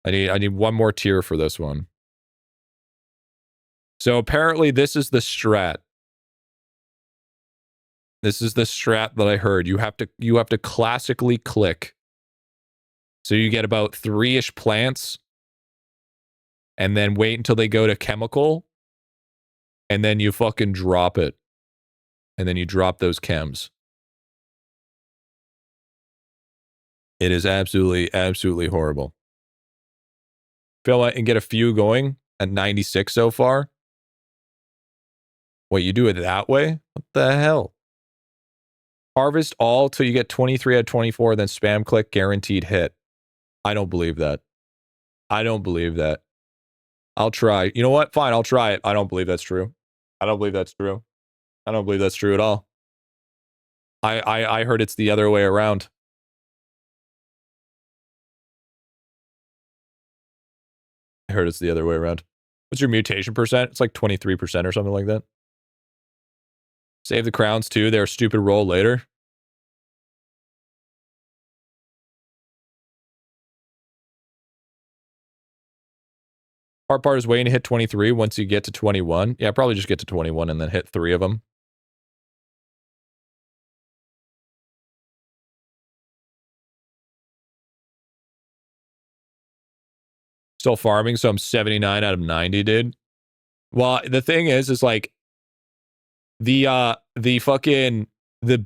I need one more tier for this one. So apparently this is the strat. This is the strat that I heard. You have to classically click. So you get about 3-ish plants, and then wait until they go to chemical, and then you fucking drop it. And then you drop those chems. It is absolutely, absolutely horrible. Feel like and get a few going at 96 so far. Wait, you do it that way? What the hell? Harvest all till you get 23 out of 24, then spam click guaranteed hit. I don't believe that. I don't believe that. I'll try. You know what? Fine, I'll try it. I don't believe that's true. I don't believe that's true. I don't believe that's true at all. I heard it's the other way around. I heard it's the other way around. What's your mutation percent? It's like 23% or something like that. Save the crowns too. They're a stupid roll later. Hard part is waiting to hit 23 once you get to 21. Yeah, probably just get to 21 and then hit 3 of them. Still farming, so I'm 79 out of 90, dude. Well, the thing is like the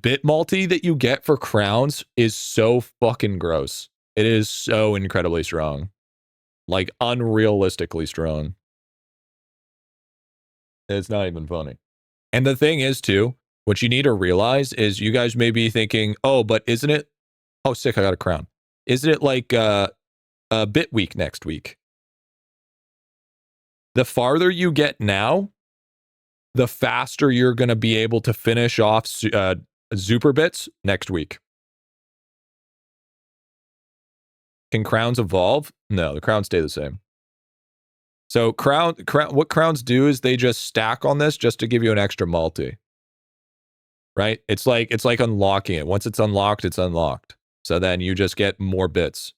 bit multi that you get for crowns is so fucking gross. It is so incredibly strong. Like unrealistically strong. It's not even funny. And the thing is too, what you need to realize is you guys may be thinking, oh, but isn't it? Oh, sick, I got a crown. Isn't it like bit week next week? The farther you get now, the faster you're going to be able to finish off Zuper bits next week. Can crowns evolve? No, the crowns stay the same. So what crowns do is they just stack on this just to give you an extra multi. Right? It's like unlocking it. Once it's unlocked, it's unlocked. So then you just get more bits.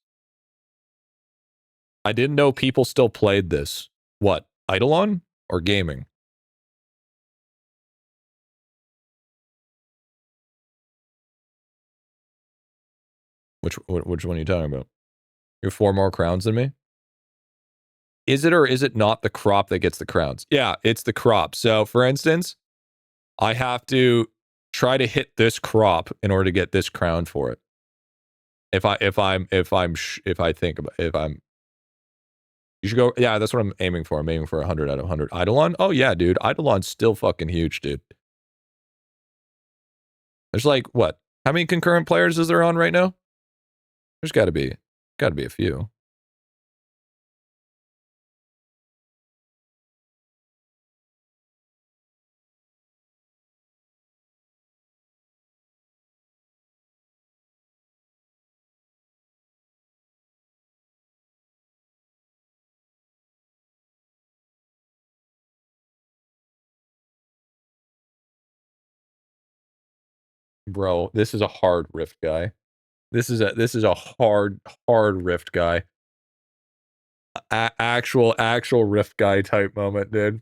I didn't know people still played this. What? IdleOn or gaming? Which one are you talking about? You're 4 more crowns than me? Is it or is it not the crop that gets the crowns? Yeah, it's the crop. So for instance, I have to try to hit this crop in order to get this crown for it. If I think about you should go. Yeah, that's what I'm aiming for. I'm aiming for 100 out of 100. IdleOn? Oh yeah, dude. IdleOn's still fucking huge, dude. There's like what? How many concurrent players is there on right now? There's got to be a few. Bro, this is a hard Rift guy. This is a hard Rift guy. Actual Rift guy type moment, dude.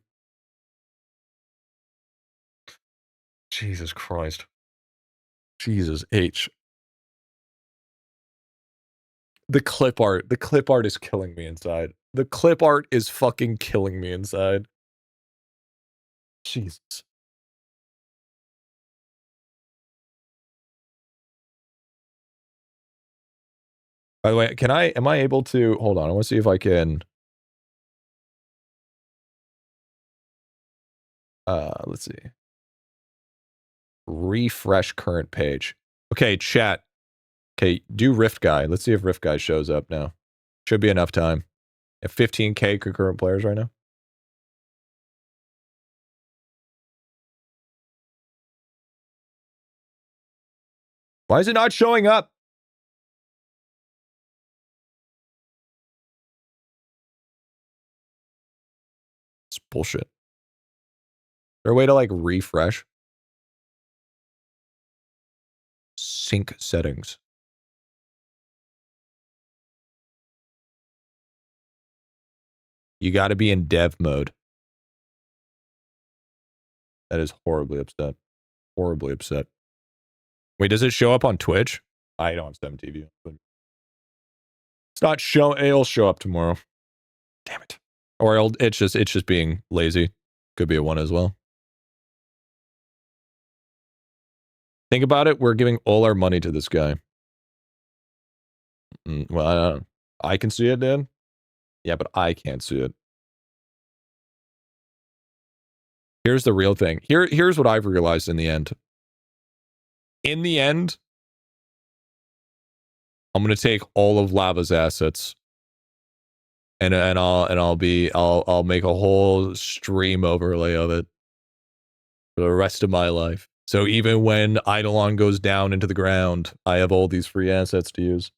Jesus Christ. Jesus H. The clip art is killing me inside. The clip art is fucking killing me inside. Jesus. By the way, am I able to, hold on, I want to see if I can, let's see. Refresh current page. Okay, chat. Okay, do Rift Guy. Let's see if Rift Guy shows up now. Should be enough time. Have 15K concurrent players right now. Why is it not showing up? It's bullshit. Is there a way to like refresh? Sync settings. You got to be in dev mode. That is horribly upset. Horribly upset. Wait, does it show up on Twitch? I don't have 7 TV. But it's not show. It'll show up tomorrow. Damn it. Or it's just being lazy. Could be a 1 as well. Think about it. We're giving all our money to this guy. Well, I can see it, Dan. Yeah, but I can't see it. Here's the real thing. Here's what I've realized in the end. In the end, I'm gonna take all of Lava's assets, and I'll make a whole stream overlay of it for the rest of my life. So even when IdleOn goes down into the ground, I have all these free assets to use.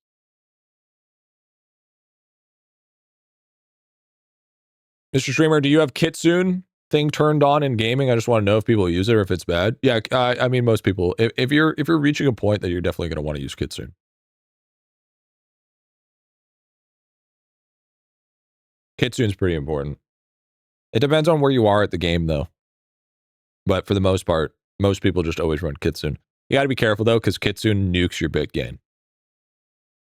Mr. Streamer, do you have Kitsune thing turned on in gaming? I just want to know if people use it or if it's bad. Yeah, I mean most people. If you're reaching a point that you're definitely going to want to use Kitsune. Kitsune's pretty important. It depends on where you are at the game, though. But for the most part, most people just always run Kitsune. You got to be careful, though, because Kitsune nukes your bit gain.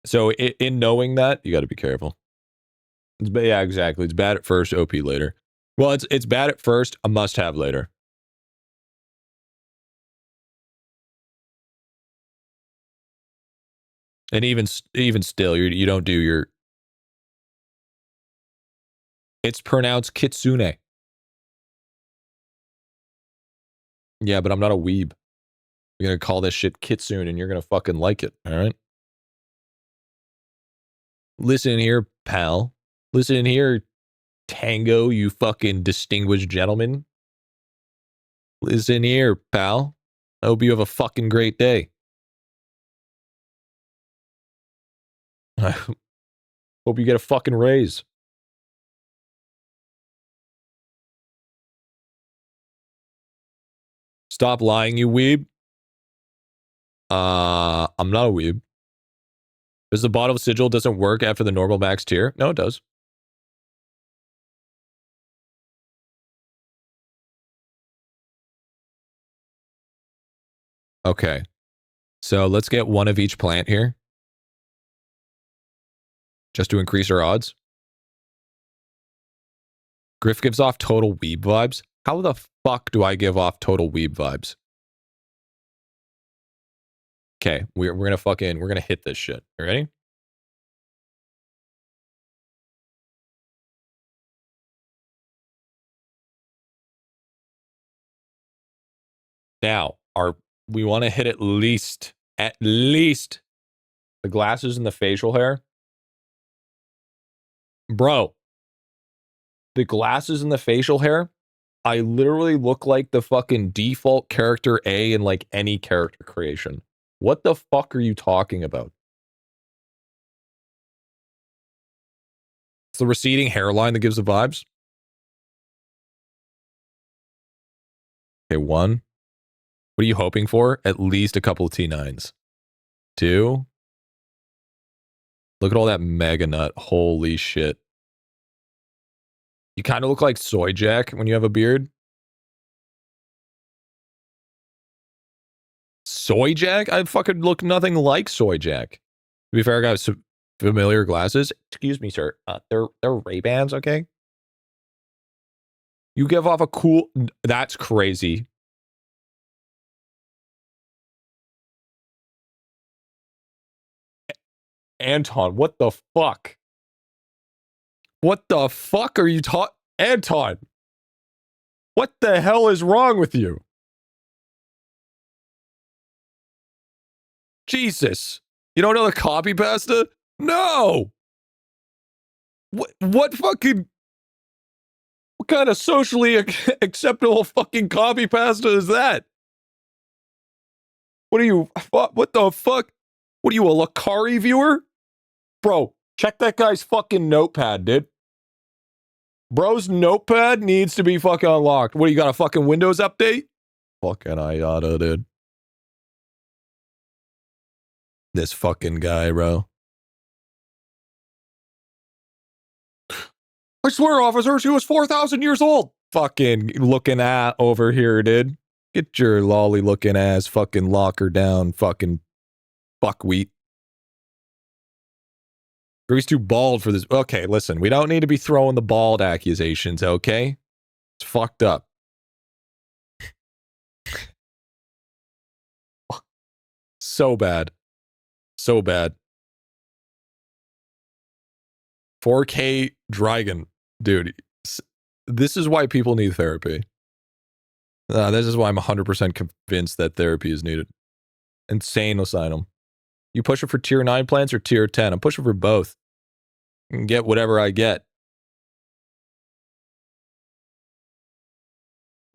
So in knowing that, you got to be careful. Yeah, exactly. It's bad at first, OP later. Well, it's bad at first, a must-have later. And even still, you don't do your... It's pronounced Kitsune. Yeah, but I'm not a weeb. You're going to call this shit Kitsune and you're going to fucking like it, all right? Listen here, pal. Listen here, Tango, you fucking distinguished gentleman. Listen here, pal. I hope you have a fucking great day. I hope you get a fucking raise. Stop lying, you weeb. I'm not a weeb. Does the bottle sigil doesn't work after the normal max tier? No, it does. Okay. So let's get one of each plant here. Just to increase our odds. Griff gives off total weeb vibes. How the fuck do I give off total weeb vibes? Okay, we're gonna hit this shit. You ready? Now, we want to hit at least the glasses and the facial hair. Bro, the glasses and the facial hair, I literally look like the fucking default character A in like any character creation. What the fuck are you talking about? It's the receding hairline that gives the vibes. Okay, 1. What are you hoping for? At least a couple of T9s. 2. Look at all that mega nut. Holy shit. You kind of look like Soy Jack when you have a beard. Soy Jack? I fucking look nothing like Soy Jack. To be fair, I got some familiar glasses. Excuse me, sir. They're Ray-Bans, okay? You give off a cool... That's crazy. Anton, what the fuck? What the fuck are you talking... Anton! What the hell is wrong with you? Jesus. You don't know the copy pasta? No! What fucking... What kind of socially acceptable fucking copy pasta is that? What are you... What the fuck? What are you, a Lakari viewer? Bro, check that guy's fucking notepad, dude. Bro's notepad needs to be fucking unlocked. What, you got a fucking Windows update? Fucking IATA, dude. This fucking guy, bro. I swear, officer, she was 4,000 years old. Fucking looking at over here, dude. Get your lolly looking ass fucking locker down, fucking buckwheat. He's too bald for this. Okay, listen, we don't need to be throwing the bald accusations, okay? It's fucked up. So bad. So bad. 4K Dragon. Dude, this is why people need therapy. This is why I'm 100% convinced that therapy is needed. Insane asylum. You pushing for tier 9 plans or tier 10? I'm pushing for both. I can get whatever I get.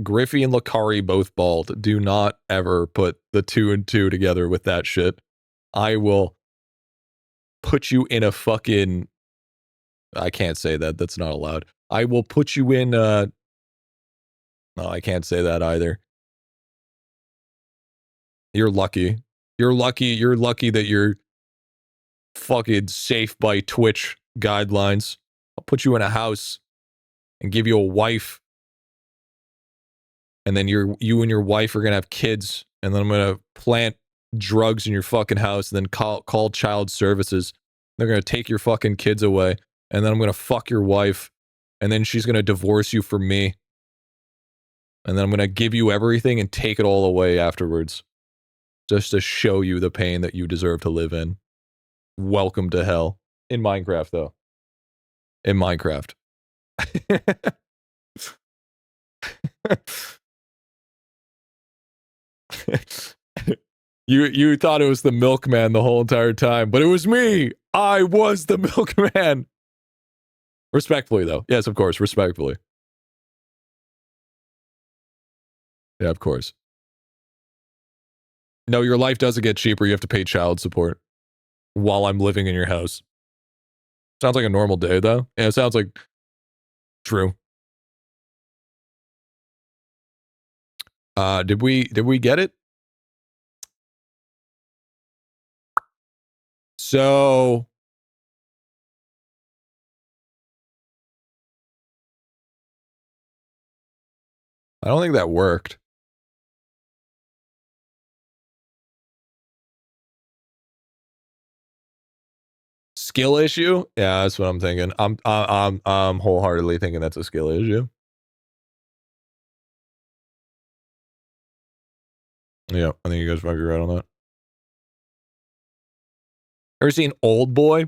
Griffy and Lakari both bald. Do not ever put the 2 and 2 together with that shit. I will put you in a fucking... I can't say that. That's not allowed. I will put you in... No, I can't say that either. You're lucky. You're lucky that you're fucking safe by Twitch guidelines. I'll put you in a house and give you a wife. And then you and your wife are going to have kids. And then I'm going to plant drugs in your fucking house and then call child services. They're going to take your fucking kids away. And then I'm going to fuck your wife. And then she's going to divorce you from me. And then I'm going to give you everything and take it all away afterwards. Just to show you the pain that you deserve to live in. Welcome to hell. In Minecraft, though. In Minecraft. You thought it was the milkman the whole entire time, but it was me. I was the milkman. Respectfully, though. Yes, of course, respectfully. Yeah, of course. No, your life doesn't get cheaper. You have to pay child support while I'm living in your house. Sounds like a normal day, though. Yeah, it sounds like true. Did we get it? So I don't think that worked. Skill issue? Yeah, that's what I'm thinking. I'm wholeheartedly thinking that's a skill issue. Yeah, I think you guys might be right on that. Ever seen Old Boy?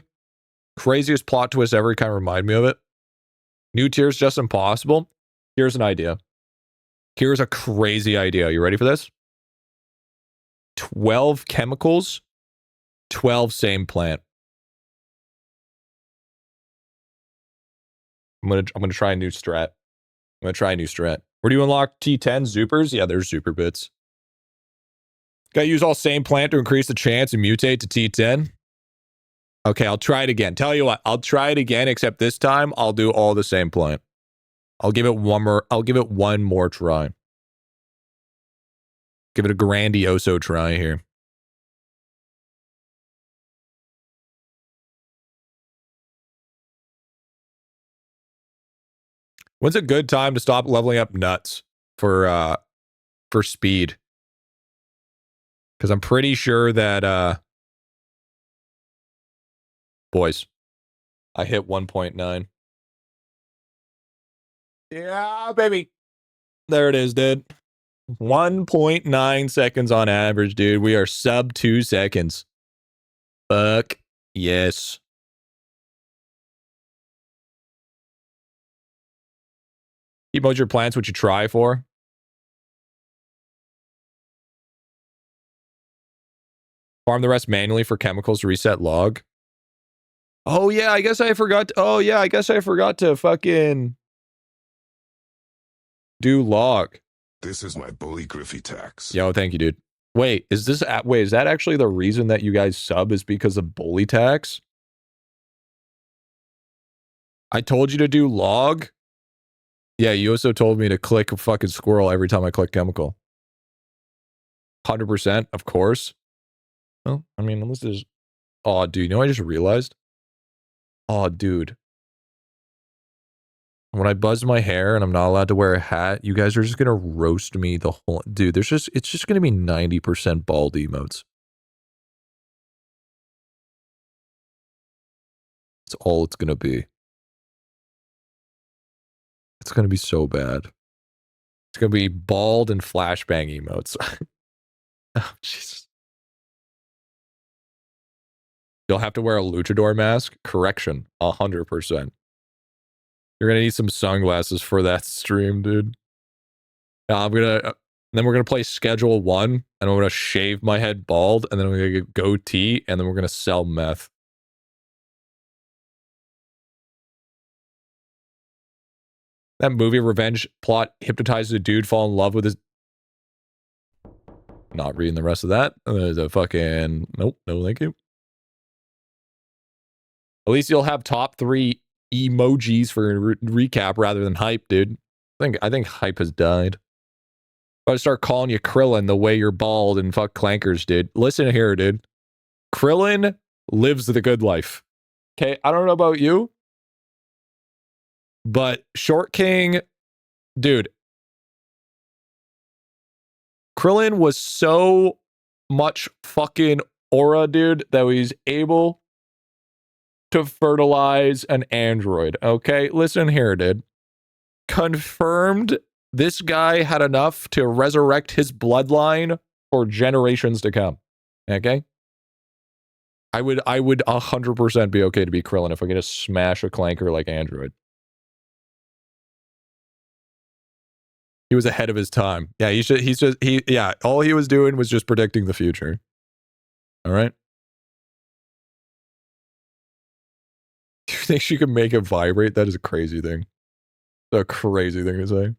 Craziest plot twist ever. Kind of remind me of it. New tiers just impossible. Here's an idea. Here's a crazy idea. You ready for this? 12 chemicals, 12 same plant. I'm gonna try a new strat. We're do you unlock T10 Zoopers? Yeah, there's Zooper bits. Gotta use all same plant to increase the chance and mutate to T10. Okay, I'll try it again. Tell you what, I'll try it again, except this time I'll do all the same plant. I'll give it one more try. Give it a grandioso try here. When's a good time to stop leveling up nuts for speed? Because I'm pretty sure that boys, I hit 1.9. Yeah, baby. There it is, dude. 1.9 seconds on average, dude. We are sub 2 seconds. Fuck yes. Keep most of your plants what you try for. Farm the rest manually for chemicals to reset log. Oh yeah, I guess I forgot. I guess I forgot to fucking do log. This is my bully Griffy tax. Yo, thank you, dude. Wait, is that actually the reason that you guys sub is because of bully tax? I told you to do log. Yeah, you also told me to click a fucking squirrel every time I click chemical. 100%, of course. Well, I mean, unless there's... Oh, dude, you know what I just realized? Oh, dude. When I buzz my hair and I'm not allowed to wear a hat, you guys are just gonna roast me the whole... Dude, it's just gonna be 90% bald emotes. That's all it's gonna be. It's gonna be so bad. It's gonna be bald and flashbang emotes. Oh, Jesus. You'll have to wear a luchador mask? Correction, 100%. You're gonna need some sunglasses for that stream, dude. I'm gonna... then we're gonna play Schedule 1, and I'm gonna shave my head bald, and then I'm gonna get goatee, and then we're gonna sell meth. That movie revenge plot hypnotizes a dude, fall in love with his... Not reading the rest of that. There's a fucking... Nope, no thank you. At least you'll have top 3 emojis for recap rather than hype, dude. I think hype has died. I'm gonna start calling you Krillin the way you're bald and fuck clankers, dude. Listen here, dude. Krillin lives the good life. Okay, I don't know about you, but Short King, dude. Krillin was so much fucking aura, dude, that he's able to fertilize an android. Okay, listen here, dude. Confirmed this guy had enough to resurrect his bloodline for generations to come. Okay? I would 100% be okay to be Krillin if we're gonna smash a clanker like Android. He was ahead of his time. Yeah, yeah, all he was doing was just predicting the future. All right? You think she could make it vibrate? That is a crazy thing. That's a crazy thing to say.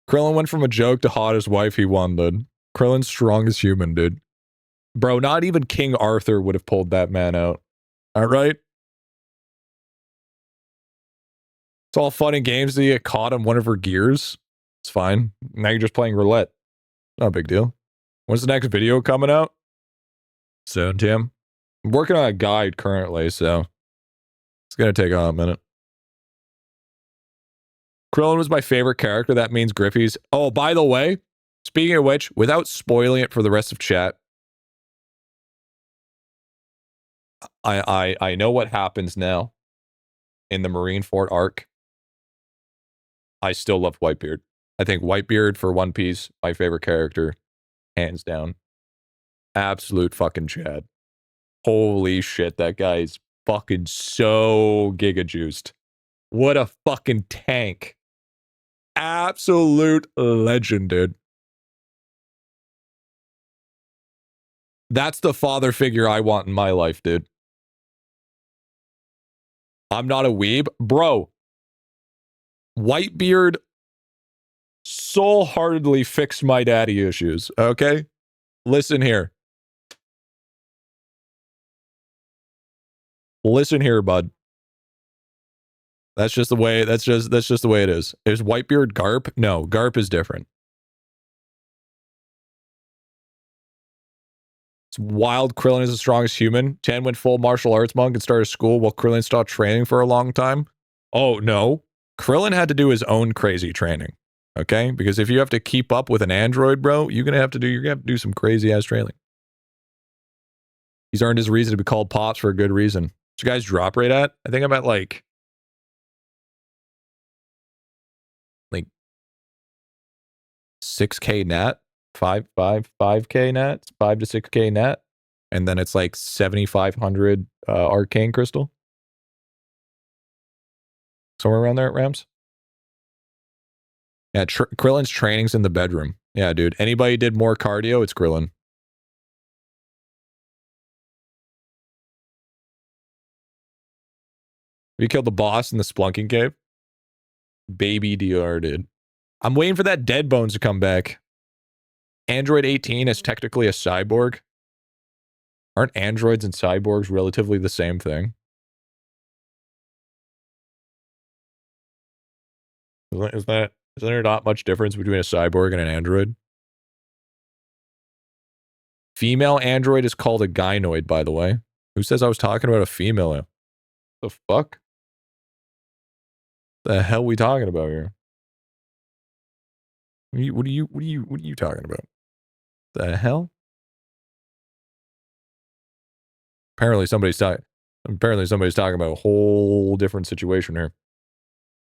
Krillin went from a joke to hottest wife. He won, dude. Krillin's strongest human, dude. Bro, not even King Arthur would have pulled that man out. All right? It's all fun and games to get caught on one of her gears. It's fine. Now you're just playing roulette. Not a big deal. When's the next video coming out? Soon, Tim. I'm working on a guide currently, so it's going to take a minute. Krillin was my favorite character. That means Griffy's. Oh, by the way, speaking of which, without spoiling it for the rest of chat, I know what happens now in the Marineford arc. I still love Whitebeard. I think Whitebeard for One Piece, my favorite character, hands down. Absolute fucking Chad. Holy shit, that guy is fucking so giga-juiced. What a fucking tank. Absolute legend, dude. That's the father figure I want in my life, dude. I'm not a weeb. Bro, Whitebeard soul-heartedly fixed my daddy issues, okay? Listen here. Listen here, bud. That's just the way, that's just the way it is. Is Whitebeard Garp? No, Garp is different. It's wild. Krillin is the strongest human. Ten went full martial arts monk and started school while Krillin stopped training for a long time. Oh, no. Krillin had to do his own crazy training. Okay? Because if you have to keep up with an android, bro, you're gonna have to do some crazy ass training. He's earned his reason to be called Pops for a good reason. What's your guys' drop rate at? I think I'm at like 6K net, 5K net, 5 to 6K net, and then it's like 7,500 arcane crystal. Somewhere around there at Rams. Yeah, Krillin's training's in the bedroom. Yeah, dude. Anybody did more cardio, it's Krillin. We killed the boss in the Splunking Cave. Baby DR, dude. I'm waiting for that Dead Bones to come back. Android 18 is technically a cyborg. Aren't androids and cyborgs relatively the same thing? Isn't there not much difference between a cyborg and an android? Female android is called a gynoid, by the way. Who says I was talking about a female? The fuck? The hell we talking about here? What are you talking about? The hell? Apparently somebody's talking about a whole different situation here.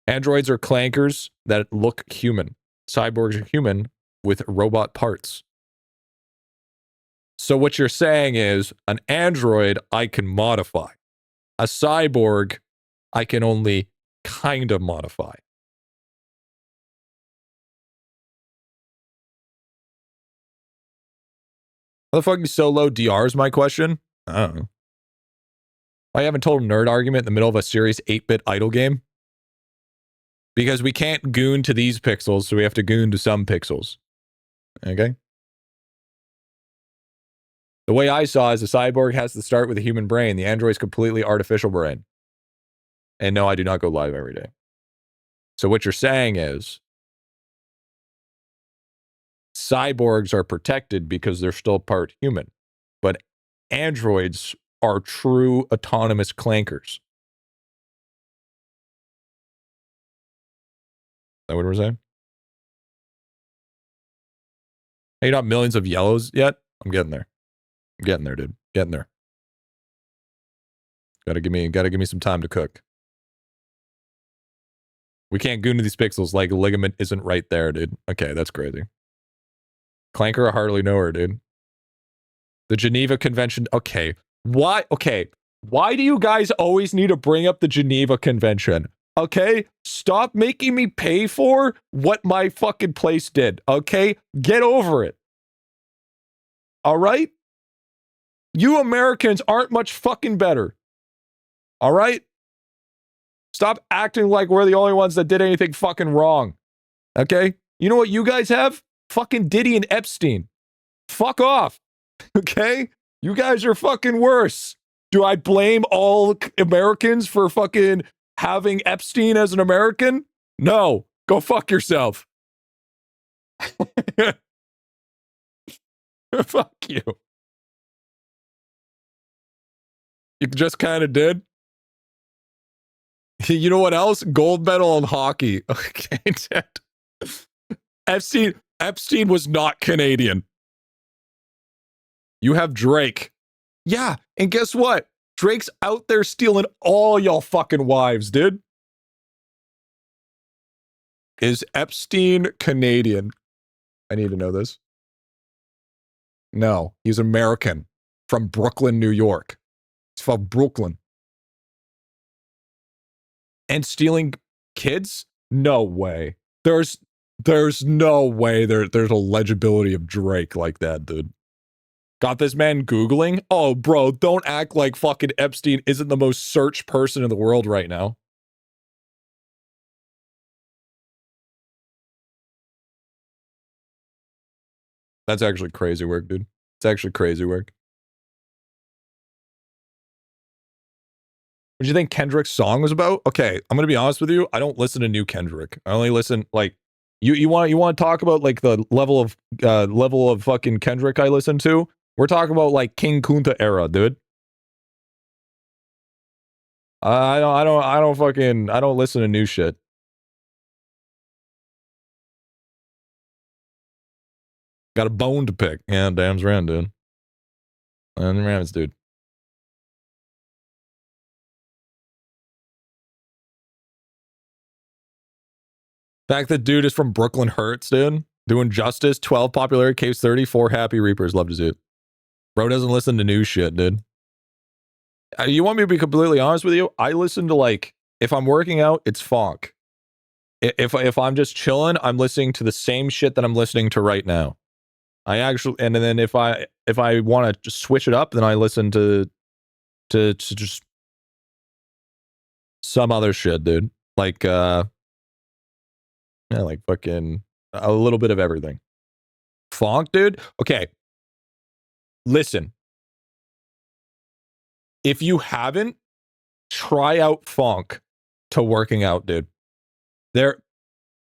Androids are clankers that look human. Cyborgs are human with robot parts. So what you're saying is an android I can modify. A cyborg I can only kind of modify. How the fuck you so low DR is my question? I don't know. I haven't told a nerd argument in the middle of a serious 8-bit idle game. Because we can't goon to these pixels, so we have to goon to some pixels. Okay? The way I saw is a cyborg has to start with a human brain. The android's completely artificial brain. And no, I do not go live every day. So what you're saying is cyborgs are protected because they're still part human. But androids are true autonomous clankers. Is that what we're saying? Hey, not millions of yellows yet? I'm getting there. I'm getting there, dude. Getting there. Gotta give me some time to cook. We can't goon to these pixels like ligament isn't right there, dude. Okay, that's crazy. Clanker, I hardly know her, dude. The Geneva Convention. Okay. Why? Okay. Why do you guys always need to bring up the Geneva Convention? Okay? Stop making me pay for what my fucking place did. Okay? Get over it. All right? You Americans aren't much fucking better. All right? Stop acting like we're the only ones that did anything fucking wrong. Okay? You know what you guys have? Fucking Diddy and Epstein. Fuck off. Okay? You guys are fucking worse. Do I blame all Americans for fucking having Epstein as an American? No. Go fuck yourself. Fuck you. You just kind of did. You know what else? Gold medal in hockey. Okay. Epstein was not Canadian. You have Drake. Yeah, and guess what? Drake's out there stealing all y'all fucking wives, dude. Is Epstein Canadian? I need to know this. No, he's American. From Brooklyn, New York. He's from Brooklyn. And stealing kids? No way. There's no way there's a legibility of Drake like that, dude. Got this man Googling? Oh, bro, don't act like fucking Epstein isn't the most searched person in the world right now. That's actually crazy work, dude. It's actually crazy work. What do you think Kendrick's song was about? Okay, I'm gonna be honest with you. I don't listen to new Kendrick. I only listen like you want to talk about like the level of fucking Kendrick I listen to. We're talking about like King Kunta era, dude. I don't listen to new shit. Got a bone to pick. Yeah, damn's right, dude. And Rams, dude. Fact that dude is from Brooklyn hurts, dude. Doing justice, 12 popularity, Caves 34, Happy Reapers. Love to see it. Bro doesn't listen to new shit, dude. You want me to be completely honest with you? I listen to like, if I'm working out, it's funk. If I'm just chilling, I'm listening to the same shit that I'm listening to right now. I actually, and then if I want to switch it up, then I listen to just some other shit, dude. Like yeah, like fucking a little bit of everything. Funk, dude. Okay. Listen. If you haven't, try out funk to working out, dude.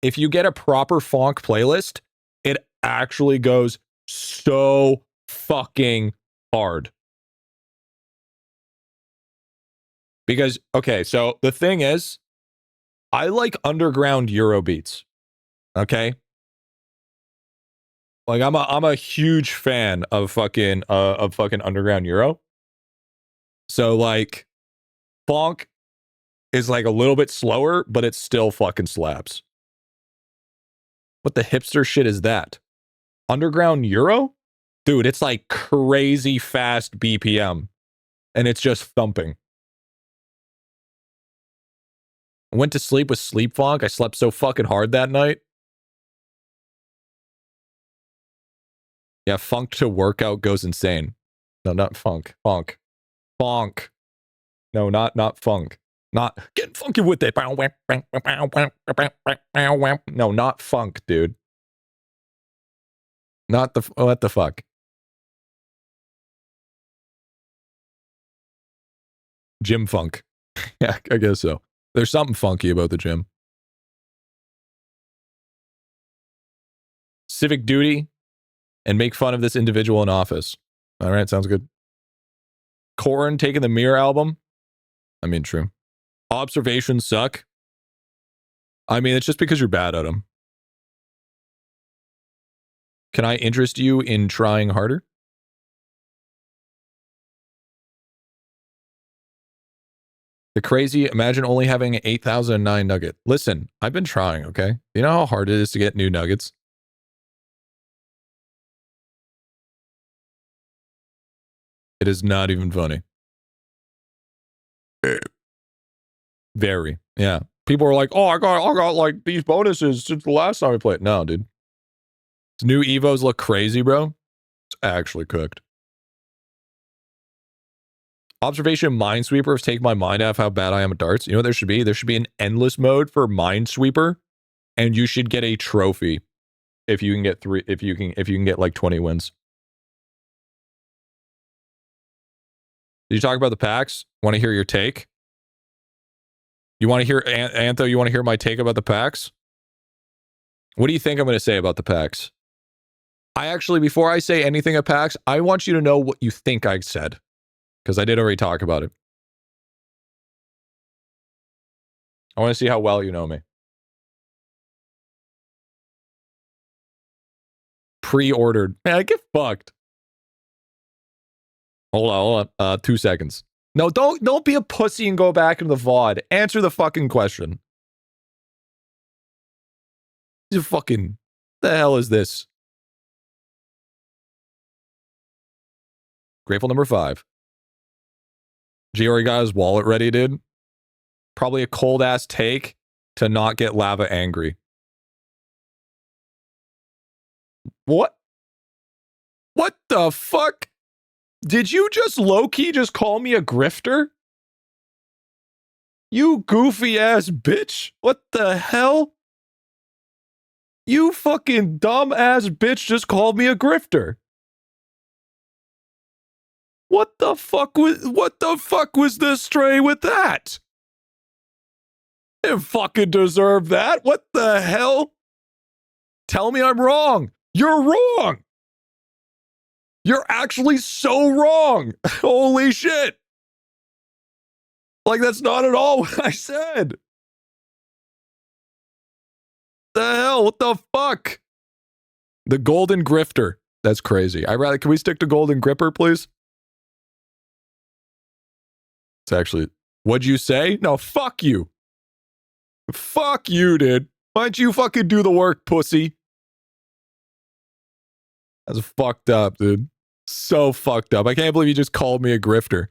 If you get a proper funk playlist, it actually goes so fucking hard. Because, okay, so the thing is, I like underground Euro beats. Okay? Like I'm a huge fan of fucking underground Euro. So like funk is like a little bit slower, but it still fucking slaps. What the hipster shit is that? Underground Euro? Dude, it's like crazy fast BPM. And it's just thumping. I went to sleep with sleep funk. I slept so fucking hard that night. Yeah, funk to workout goes insane. No, not funk. Funk. Funk. No, not funk. Not getting funky with it. No, not funk, dude. Not the what the fuck? Gym funk. Yeah, I guess so. There's something funky about the gym. Civic duty and make fun of this individual in office. All right, sounds good. Korn taking the Mirror album. I mean, true. Observations suck. I mean, it's just because you're bad at them. Can I interest you in trying harder? The crazy, imagine only having an 8,009 nugget. Listen, I've been trying, okay? You know how hard it is to get new nuggets? It is not even funny. Very, yeah. People are like, oh, I got like these bonuses since the last time we played. No, dude. These new Evos look crazy, bro. It's actually cooked. Observation Minesweeper take my mind out of how bad I am at darts. You know what there should be? There should be an endless mode for Minesweeper, and you should get a trophy if you can get if you can get like 20 wins. Did you talk about the packs? Want to hear your take? You want to hear Antho? You want to hear my take about the packs? What do you think I'm going to say about the packs? I actually, before I say anything about packs, I want you to know what you think I said, because I did already talk about it. I want to see how well you know me. Pre-ordered. Man, get fucked. Hold on. 2 seconds. No, don't be a pussy and go back into the VOD. Answer the fucking question. You fucking, the hell is this? Grateful number 5. G already got his wallet ready, dude. Probably a cold ass take to not get Lava angry. What? What the fuck? Did you just low-key just call me a grifter? You goofy ass bitch. What the hell? You fucking dumb ass bitch just called me a grifter. What the fuck was the stray with that? I didn't fucking deserve that. What the hell? Tell me I'm wrong. You're wrong. You're actually so wrong. Holy shit. Like, that's not at all what I said. The hell? What the fuck? The golden grifter. That's crazy. Can we stick to golden gripper, please? It's actually, what'd you say? No, fuck you. Fuck you, dude. Why don't you fucking do the work, pussy? That's fucked up, dude. So fucked up. I can't believe you just called me a grifter.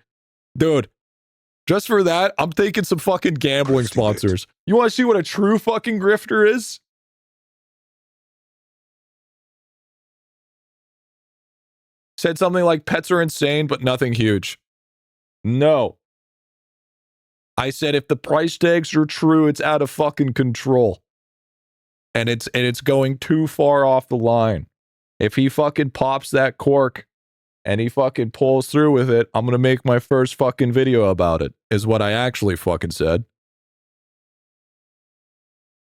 Dude, just for that, I'm taking some fucking gambling sponsors. You want to see what a true fucking grifter is? Said something like pets are insane, but nothing huge. No. I said if the price tags are true, it's out of fucking control. And it's going too far off the line. If he fucking pops that cork and he fucking pulls through with it, I'm gonna make my first fucking video about it, is what I actually fucking said.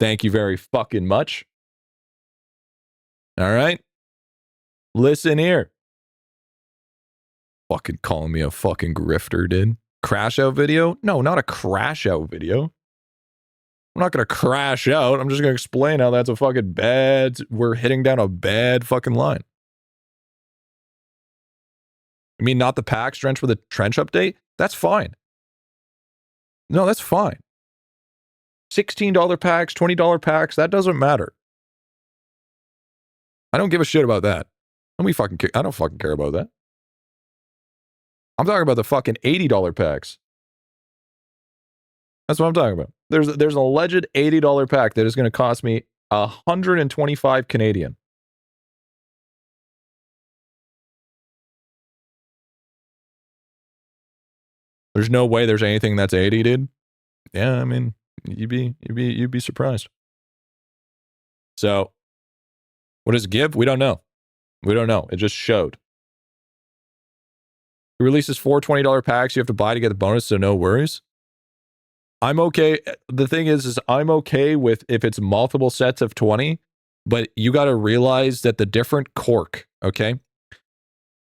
Thank you very fucking much. All right? Listen here. Fucking calling me a fucking grifter, dude. Crash out video? No, not a crash out video. I'm not going to crash out. I'm just going to explain how that's a fucking bad, we're hitting down a bad fucking line. I mean, not the packs drenched with a trench update? That's fine. No, that's fine. $16 packs, $20 packs, that doesn't matter. I don't give a shit about that. I don't fucking care about that. I'm talking about the fucking $80 packs. That's what I'm talking about. There's an alleged $80 pack that is going to cost me 125 Canadian. There's no way there's anything that's 80, dude. Yeah, I mean, you'd be surprised. So, what does it give? We don't know. We don't know. It just showed. It releases 4 $20 packs you have to buy to get the bonus, so no worries. I'm okay. The thing is I'm okay with if it's multiple sets of 20, but you got to realize that the different cork, okay?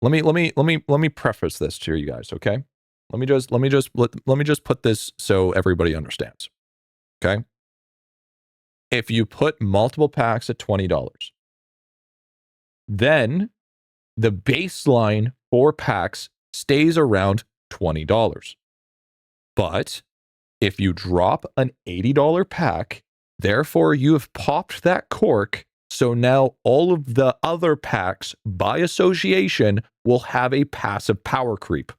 Let me preface this to you guys, okay? Let me just put this so everybody understands. Okay? If you put multiple packs at $20, then the baseline for packs stays around $20. But if you drop an $80 pack, therefore you have popped that cork, so now all of the other packs by association will have a passive power creep.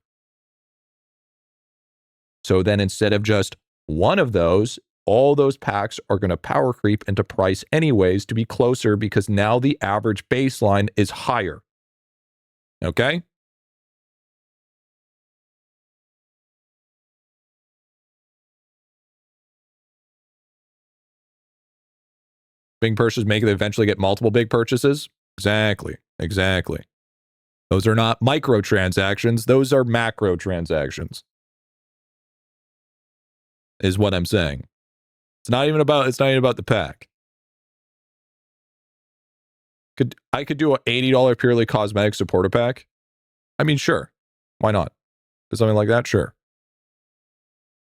So then instead of just one of those, all those packs are going to power creep into price anyways to be closer because now the average baseline is higher. Okay? Big purchases make it eventually get multiple big purchases. Exactly. Those are not microtransactions. Those are macro transactions. Is what I'm saying. It's not even about the pack. I could do an $80 purely cosmetic supporter pack. I mean, sure. Why not? For something like that, sure.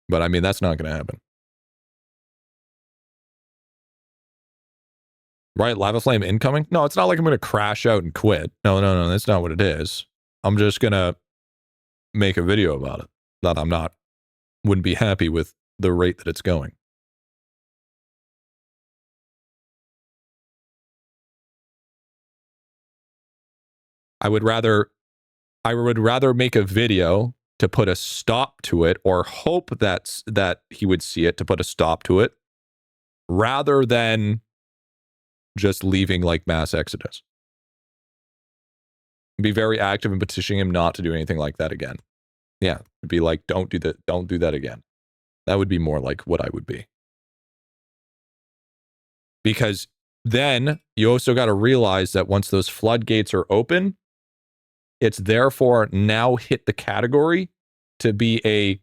But I mean, that's not going to happen. Right, Lava Flame incoming? No, it's not like I'm going to crash out and quit. No, that's not what it is. I'm just going to make a video about it. That wouldn't be happy with the rate that it's going. I would rather make a video to put a stop to it or hope that he would see it to put a stop to it rather than just leaving like mass exodus. Be very active in petitioning him not to do anything like that again. Yeah, be like, don't do that again. That would be more like what I would be. Because then you also got to realize that once those floodgates are open, it's therefore now hit the category to be a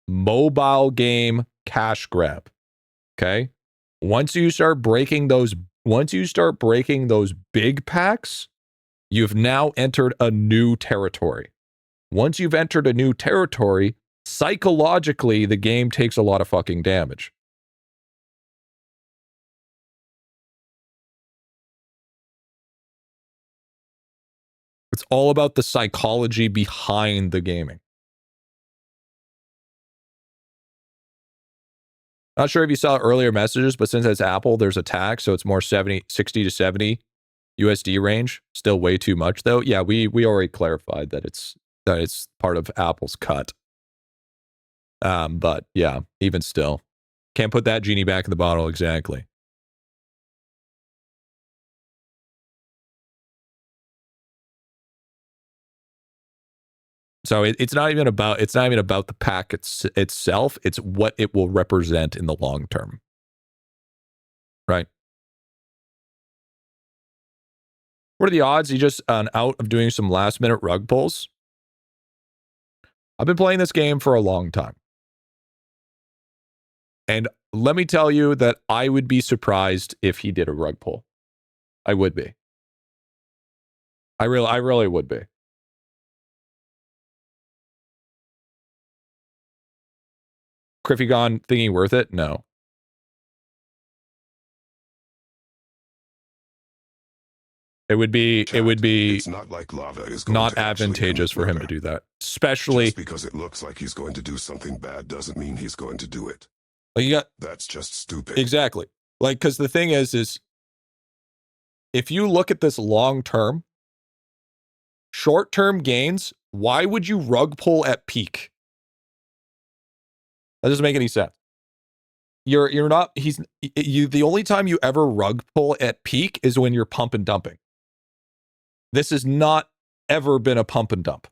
mobile game cash grab. Okay? Once you start breaking those big packs, you've now entered a new territory. Once you've entered a new territory, psychologically, the game takes a lot of fucking damage. It's all about the psychology behind the gaming. Not sure if you saw earlier messages, but since it's Apple, there's a tax, so it's more 60 to 70 USD range. Still way too much, though. Yeah, we already clarified that it's part of Apple's cut. But yeah, even still, can't put that genie back in the bottle. Exactly. So it's not even about the pack itself. It's what it will represent in the long term. Right. What are the odds he just out of doing some last minute rug pulls? I've been playing this game for a long time. And let me tell you that I would be surprised if he did a rug pull. I would be. I really would be. Griffy thingy worth it? No. It would be It's not like lava is going not to actually end advantageous with for him to murder. do that, especially advantageous for him to do that. especially Just because it looks like he's going to do something bad doesn't mean he's going to do it. like you got That's just stupid. exactly like because the thing is if you look at this long term, short term gains, why would you rug pull at peak? That doesn't make any sense. You're not the only time you ever rug pull at peak is when you're pump and dumping. This has not ever been a pump and dump.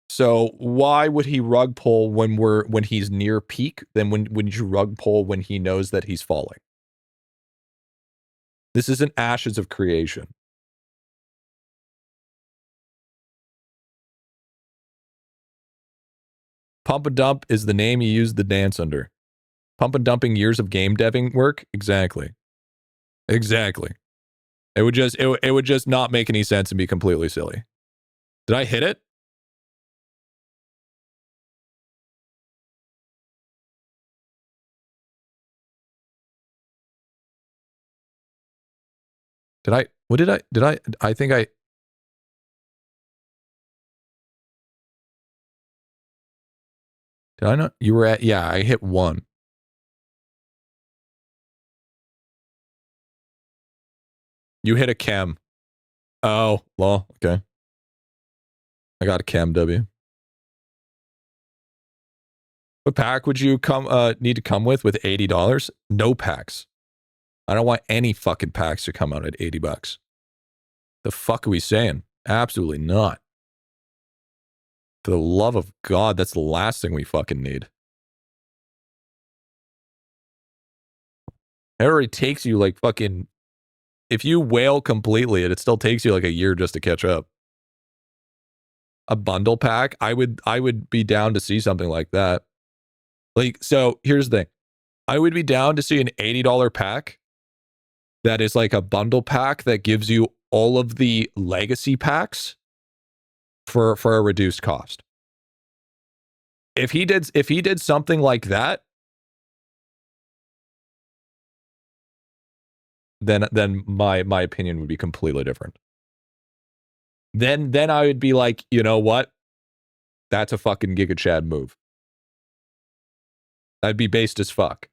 So why would he rug pull when he's near peak? Then when you rug pull when he knows that he's falling? This isn't ashes of creation. Pump and dump is the name you use the dance under. Pump and dumping years of game deving work? Exactly. Exactly. It would just not make any sense and be completely silly. Did I hit it? I think I did I not? You were at, yeah, I hit 1. You hit a chem. Oh, well, okay. I got a chem W. What pack would you need to come with $80? No packs. I don't want any fucking packs to come out at $80. The fuck are we saying? Absolutely not. For the love of God, that's the last thing we fucking need. It already takes you like fucking, if you whale completely, it still takes you like a year just to catch up. A bundle pack, I would be down to see something like that. Like, so here's the thing. I would be down to see an $80 pack that is like a bundle pack that gives you all of the legacy packs for a reduced cost. If he did something like that, then my opinion would be completely different. Then I would be like, you know what? That's a fucking Giga Chad move. That'd be based as fuck.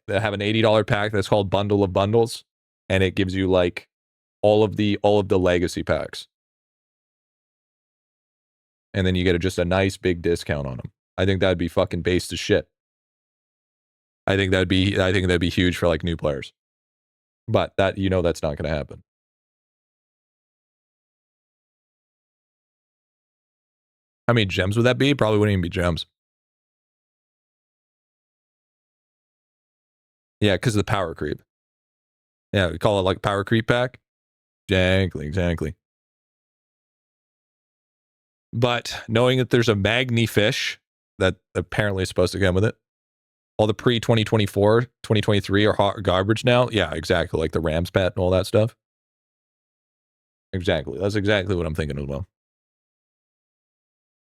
They have an $80 pack that's called Bundle of Bundles, and it gives you like all of the legacy packs. And then you get just a nice big discount on them. I think that'd be fucking based as shit. I think that'd be huge for like new players. But that, you know, that's not going to happen. How many gems would that be? Probably wouldn't even be gems. Yeah, because of the power creep. Yeah, we call it like power creep pack. Exactly. But knowing that there's a Magni fish that apparently is supposed to come with it, all the pre-2024, 2023 are hot garbage now. Yeah, exactly. Like the Rams pet and all that stuff. Exactly. That's exactly what I'm thinking as well.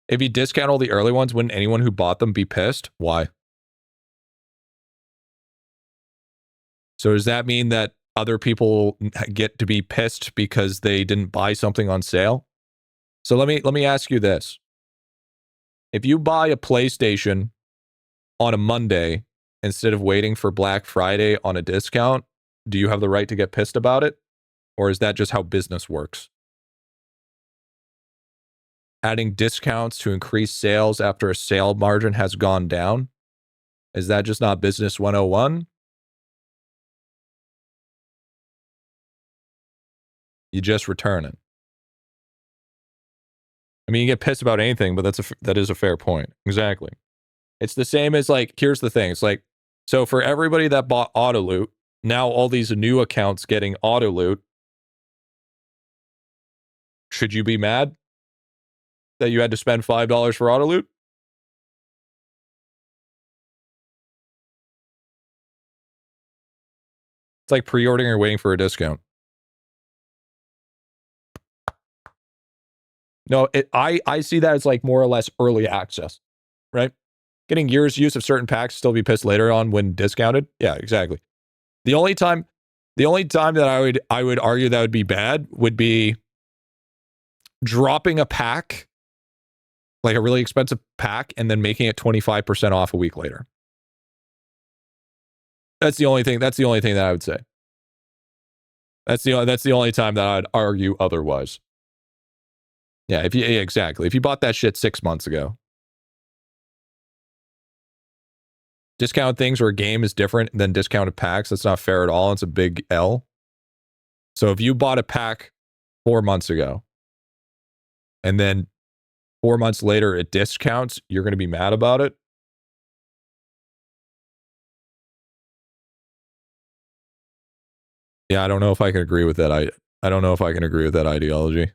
If you discount all the early ones, wouldn't anyone who bought them be pissed? Why? So does that mean that other people get to be pissed because they didn't buy something on sale? So let me ask you this. If you buy a PlayStation on a Monday instead of waiting for Black Friday on a discount, do you have the right to get pissed about it? Or is that just how business works? Adding discounts to increase sales after a sale margin has gone down? Is that just not business 101? You just return it. I mean, you get pissed about anything, but that is a fair point. Exactly. It's the same as like, here's the thing. It's like, so for everybody that bought auto loot, now all these new accounts getting auto loot, should you be mad that you had to spend $5 for auto loot? It's like pre-ordering or waiting for a discount. No, I see that as like more or less early access, right? Getting years use of certain packs, still be pissed later on when discounted. Yeah, exactly. The only time The only time that I would argue that would be bad would be dropping a pack, like a really expensive pack, and then making it 25% off a week later. That's the only thing that I would say. That's the only time that I'd argue otherwise. Yeah, exactly. If you bought that shit 6 months ago. Discount things where a game is different than discounted packs, that's not fair at all. It's a big L. So if you bought a pack 4 months ago, and then 4 months later it discounts, you're going to be mad about it? Yeah, I don't know if I can agree with that. I don't know if I can agree with that ideology.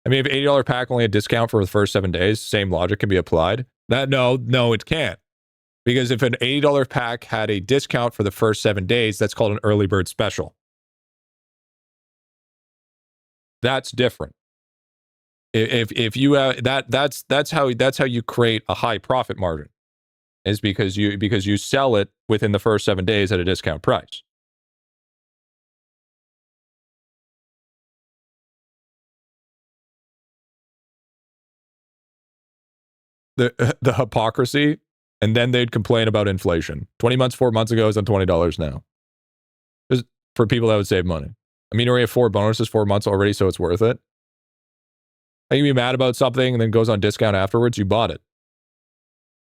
I mean, if $80 pack only a discount for the first 7 days, same logic can be applied. No, it can't. Because if an $80 pack had a discount for the first 7 days, that's called an early bird special. That's different. If you that's how you create a high profit margin, is because you sell it within the first 7 days at a discount price. The hypocrisy, and then they'd complain about inflation. 20 months, 4 months ago is on $20 now. Just for people that would save money. I mean, we have 4 bonuses 4 months already, so it's worth it. You can be mad about something and then goes on discount afterwards. You bought it.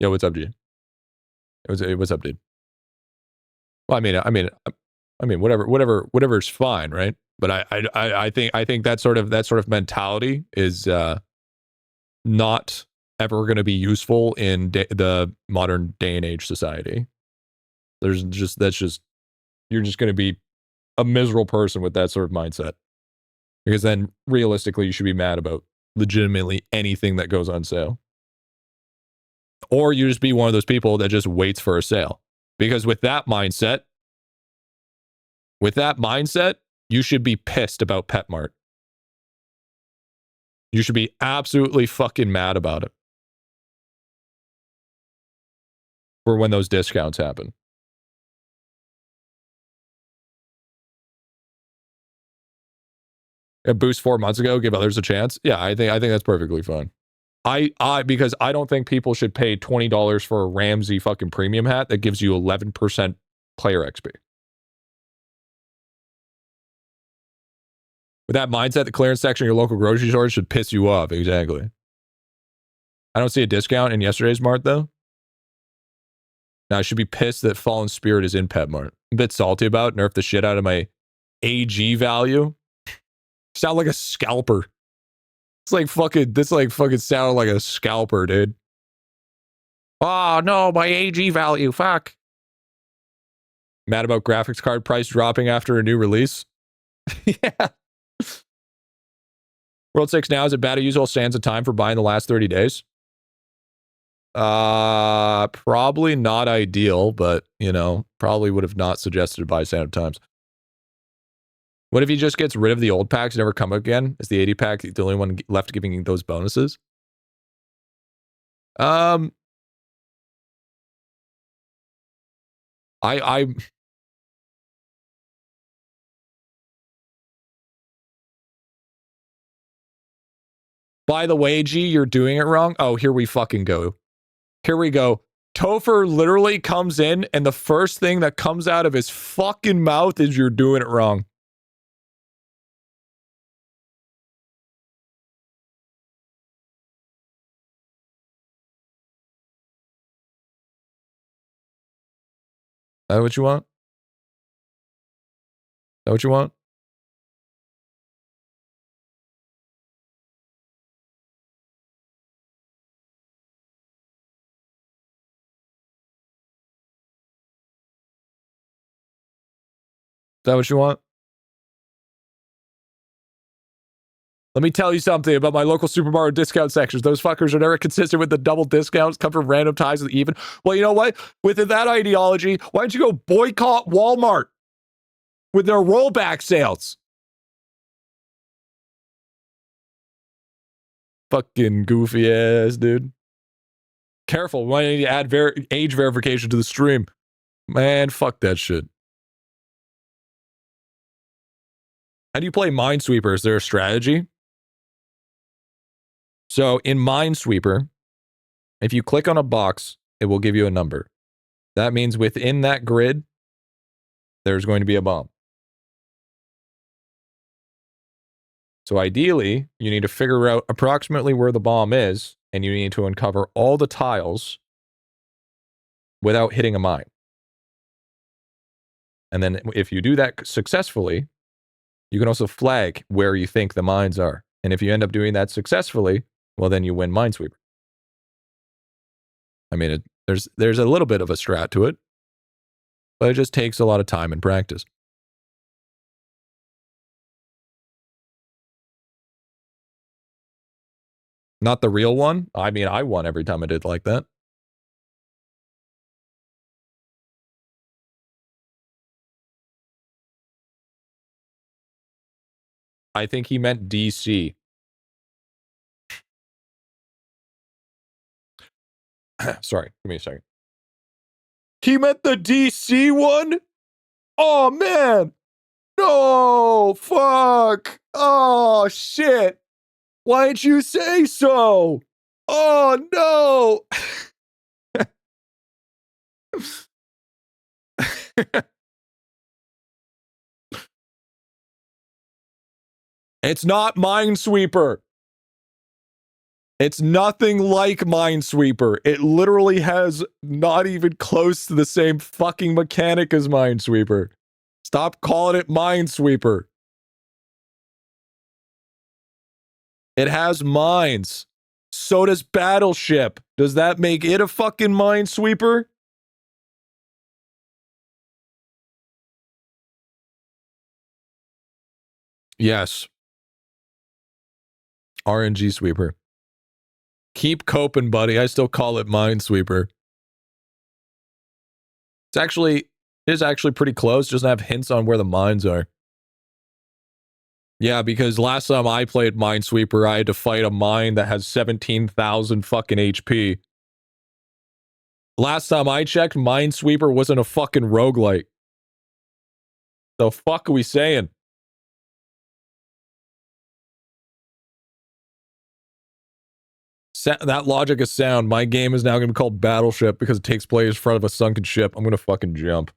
Yo, what's up, G? What's up, dude? Well, I mean, whatever's fine, right? But I think that sort of mentality is not ever going to be useful in the modern day and age society. You're just going to be a miserable person with that sort of mindset, because then realistically you should be mad about legitimately anything that goes on sale, or you just be one of those people that just waits for a sale. Because with that mindset, you should be pissed about PetMart. You should be absolutely fucking mad about it for when those discounts happen. A boost 4 months ago, give others a chance. Yeah, I think that's perfectly fine. Because I don't think people should pay $20 for a Ramsey fucking premium hat that gives you 11% player XP. With that mindset, the clearance section of your local grocery store should piss you off. Exactly. I don't see a discount in yesterday's Mart, though. Now, I should be pissed that Fallen Spirit is in PetMart. I'm a bit salty about it. Nerf the shit out of my AG value. Sound like a scalper. This fucking sound like a scalper, dude. Oh, no, my AG value. Fuck. Mad about graphics card price dropping after a new release? Yeah. World 6 now, is it bad to use all stands of time for buying the last 30 days? Probably not ideal, but, probably would have not suggested to buy Sand of Times. What if he just gets rid of the old packs and never come again? Is the 80 pack the only one left giving those bonuses? I By the way, G, you're doing it wrong. Oh, here we fucking go. Here we go. Topher literally comes in, and the first thing that comes out of his fucking mouth is you're doing it wrong. Is that what you want? Is that what you want? Is that what you want? Let me tell you something about my local Super Mario discount sections. Those fuckers are never consistent with the double discounts, come from random ties with even. Well, you know what? Within that ideology, why don't you go boycott Walmart with their rollback sales? Fucking goofy ass, dude. Careful, we might need to add age verification to the stream. Man, fuck that shit. How do you play Minesweeper? Is there a strategy? So in Minesweeper, if you click on a box, it will give you a number. That means within that grid, there's going to be a bomb. So ideally, you need to figure out approximately where the bomb is, and you need to uncover all the tiles without hitting a mine. And then if you do that successfully, you can also flag where you think the mines are. And if you end up doing that successfully, well, then you win Minesweeper. I mean, there's a little bit of a strat to it, but it just takes a lot of time and practice. Not the real one. I mean, I won every time I did like that. I think he meant DC. Sorry, give me a second. He meant the DC one? Oh, man. No, fuck. Oh, shit. Why'd you say so? Oh, no. It's not Minesweeper. It's nothing like Minesweeper. It literally has not even close to the same fucking mechanic as Minesweeper. Stop calling it Minesweeper. It has mines. So does Battleship. Does that make it a fucking Minesweeper? Yes. RNG Sweeper. Keep coping, buddy. I still call it Minesweeper. It is actually pretty close. Doesn't have hints on where the mines are. Yeah, because last time I played Minesweeper, I had to fight a mine that has 17,000 fucking HP. Last time I checked, Minesweeper wasn't a fucking roguelike. The fuck are we saying? That logic is sound. My game is now going to be called Battleship because it takes place in front of a sunken ship. I'm going to fucking jump.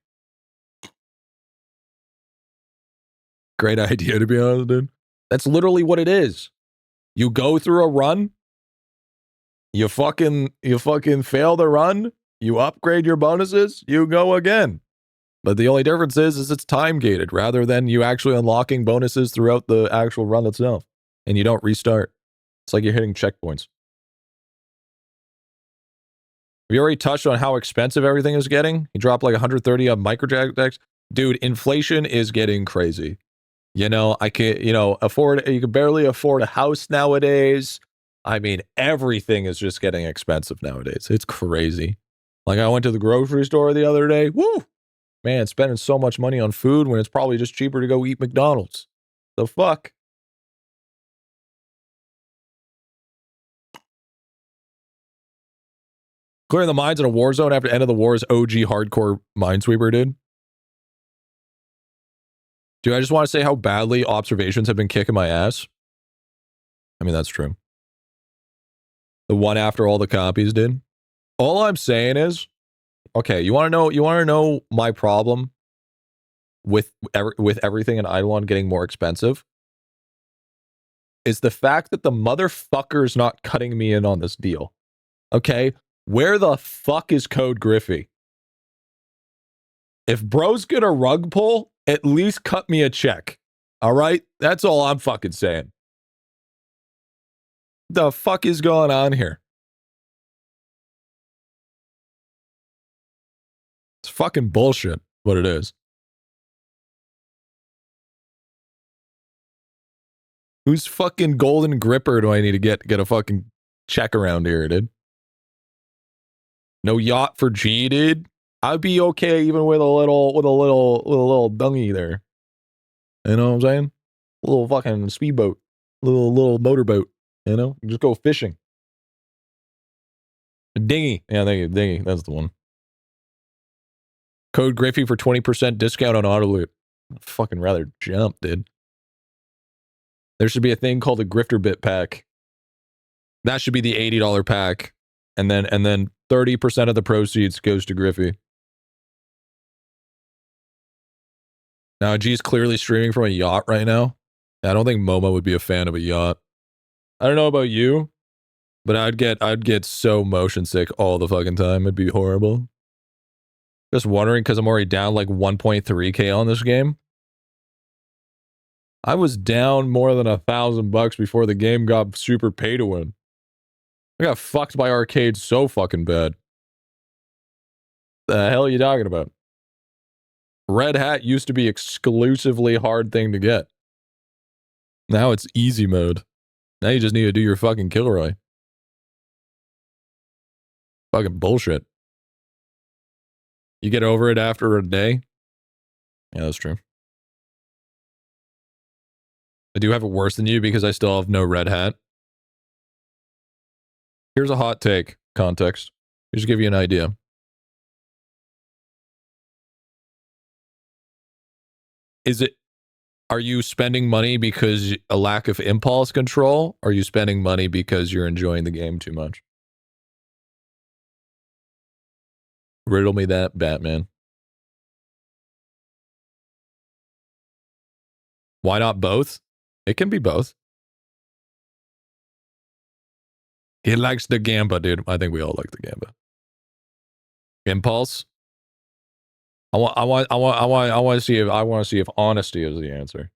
Great idea, to be honest, dude. That's literally what it is. You go through a run, you fucking fail the run, you upgrade your bonuses, you go again. But the only difference is it's time gated rather than you actually unlocking bonuses throughout the actual run itself. And you don't restart. It's like you're hitting checkpoints. Have you already touched on how expensive everything is getting? You dropped like 130 on microtransactions. Dude, inflation is getting crazy. You know, I can't, you can barely afford a house nowadays. I mean, everything is just getting expensive nowadays. It's crazy. Like I went to the grocery store the other day. Woo! Man, spending so much money on food when it's probably just cheaper to go eat McDonald's. The fuck? Clearing the mines in a war zone after the end of the war is OG hardcore Minesweeper, dude. Dude, I just want to say how badly observations have been kicking my ass. I mean, that's true. The one after all the copies, dude. All I'm saying is, okay, you want to know my problem with everything in IdleOn getting more expensive? Is the fact that the motherfucker's not cutting me in on this deal. Okay? Where the fuck is Code Griffy? If bro's gonna rug pull, at least cut me a check. All right? That's all I'm fucking saying. The fuck is going on here? It's fucking bullshit, what it is. Whose fucking golden gripper do I need to get a fucking check around here, dude? No yacht for G, dude. I'd be okay even with a little dungy there. You know what I'm saying? A little fucking speedboat, little motorboat. You know, just go fishing. A dinghy, yeah, thank you, dinghy. That's the one. Code Griffy for 20% discount on Autoloot. I'd fucking rather jump, dude. There should be a thing called a GriffyBit pack. That should be the $80 pack. And then 30% of the proceeds goes to Griffy. Now, G's clearly streaming from a yacht right now. I don't think Momo would be a fan of a yacht. I don't know about you, but I'd get so motion sick all the fucking time. It'd be horrible. Just wondering, because I'm already down like 1.3K on this game. I was down more than $1,000 before the game got super pay to win. I got fucked by arcades so fucking bad. The hell are you talking about? Red Hat used to be exclusively hard thing to get. Now it's easy mode. Now you just need to do your fucking Kilroy. Fucking bullshit. You get over it after a day? Yeah, that's true. I do have it worse than you because I still have no Red Hat. Here's a hot take context. Just give you an idea. Are you spending money because a lack of impulse control? Or are you spending money because you're enjoying the game too much? Riddle me that, Batman. Why not both? It can be both. He likes the Gamba, dude. I think we all like the Gamba. Impulse. I want to see if honesty is the answer.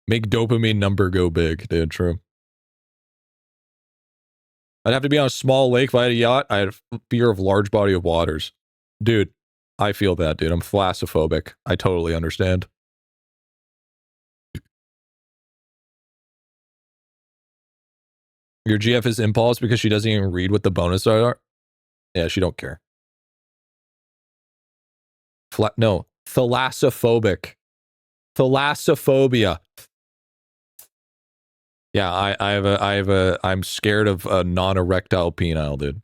Make dopamine number go big, dude. True. I'd have to be on a small lake if I had a yacht. I had fear of large body of waters. Dude, I feel that, dude. I'm thalassophobic. I totally understand. Your GF is impulse because she doesn't even read what the bonus are? Yeah, she don't care. No, thalassophobic. Thalassophobia. Yeah, I'm scared of a non-erectile penile, dude.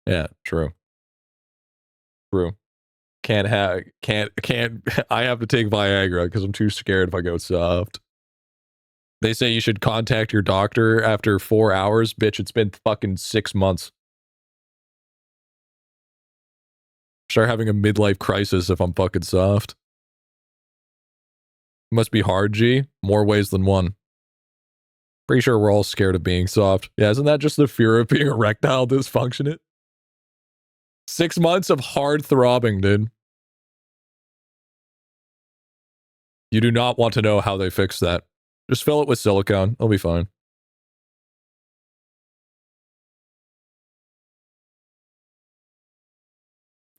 Yeah, true. True. I have to take Viagra because I'm too scared if I go soft. They say you should contact your doctor after 4 hours. Bitch, it's been fucking 6 months. Start having a midlife crisis if I'm fucking soft. Must be hard, G. More ways than one. Pretty sure we're all scared of being soft. Yeah, isn't that just the fear of being erectile dysfunction? 6 months of hard throbbing, dude. You do not want to know how they fix that. Just fill it with silicone. It'll be fine.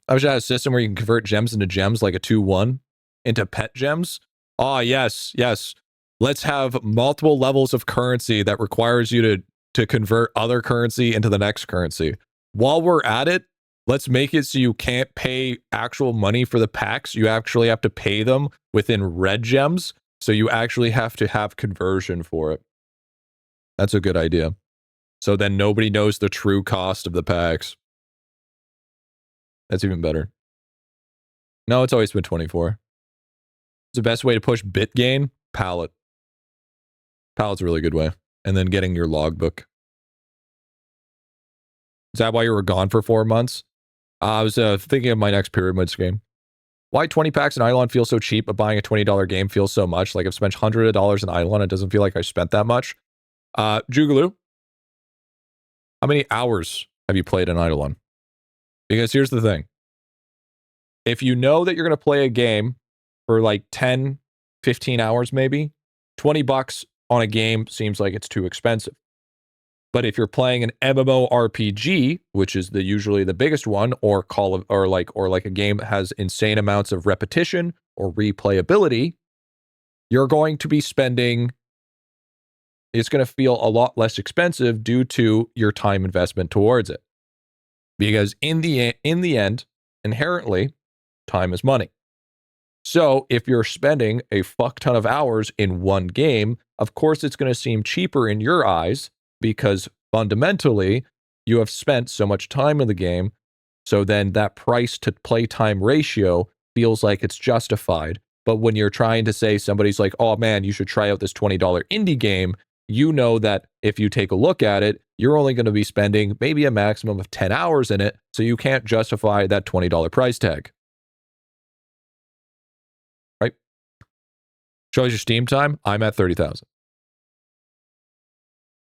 I wish I had a system where you can convert gems into gems like a 2-1 into pet gems. Ah, yes, yes. Let's have multiple levels of currency that requires you to convert other currency into the next currency. While we're at it, let's make it so you can't pay actual money for the packs. You actually have to pay them within red gems. So you actually have to have conversion for it. That's a good idea. So then nobody knows the true cost of the packs. That's even better. No, it's always been 24. It's the best way to push bit gain. Palette. Palette's a really good way. And then getting your logbook. Is that why you were gone for 4 months? I was thinking of my next Pyramids game. Why 20 packs in IdleOn feels so cheap, but buying a $20 game feels so much? Like I've spent $100 in IdleOn, it doesn't feel like I spent that much. Jugaloo, how many hours have you played in IdleOn? Because here's the thing. If you know that you're going to play a game for like 10, 15 hours maybe, $20 on a game seems like it's too expensive. But if you're playing an MMORPG, which is usually the biggest one, or like a game that has insane amounts of repetition or replayability, you're going to be spending. It's going to feel a lot less expensive due to your time investment towards it. Because in the end, inherently, time is money. So if you're spending a fuck ton of hours in one game, of course it's going to seem cheaper in your eyes. Because fundamentally, you have spent so much time in the game, so then that price to playtime ratio feels like it's justified. But when you're trying to say somebody's like, oh man, you should try out this $20 indie game, you know that if you take a look at it, you're only going to be spending maybe a maximum of 10 hours in it, so you can't justify that $20 price tag. Right? Shows your Steam time. I'm at 30,000.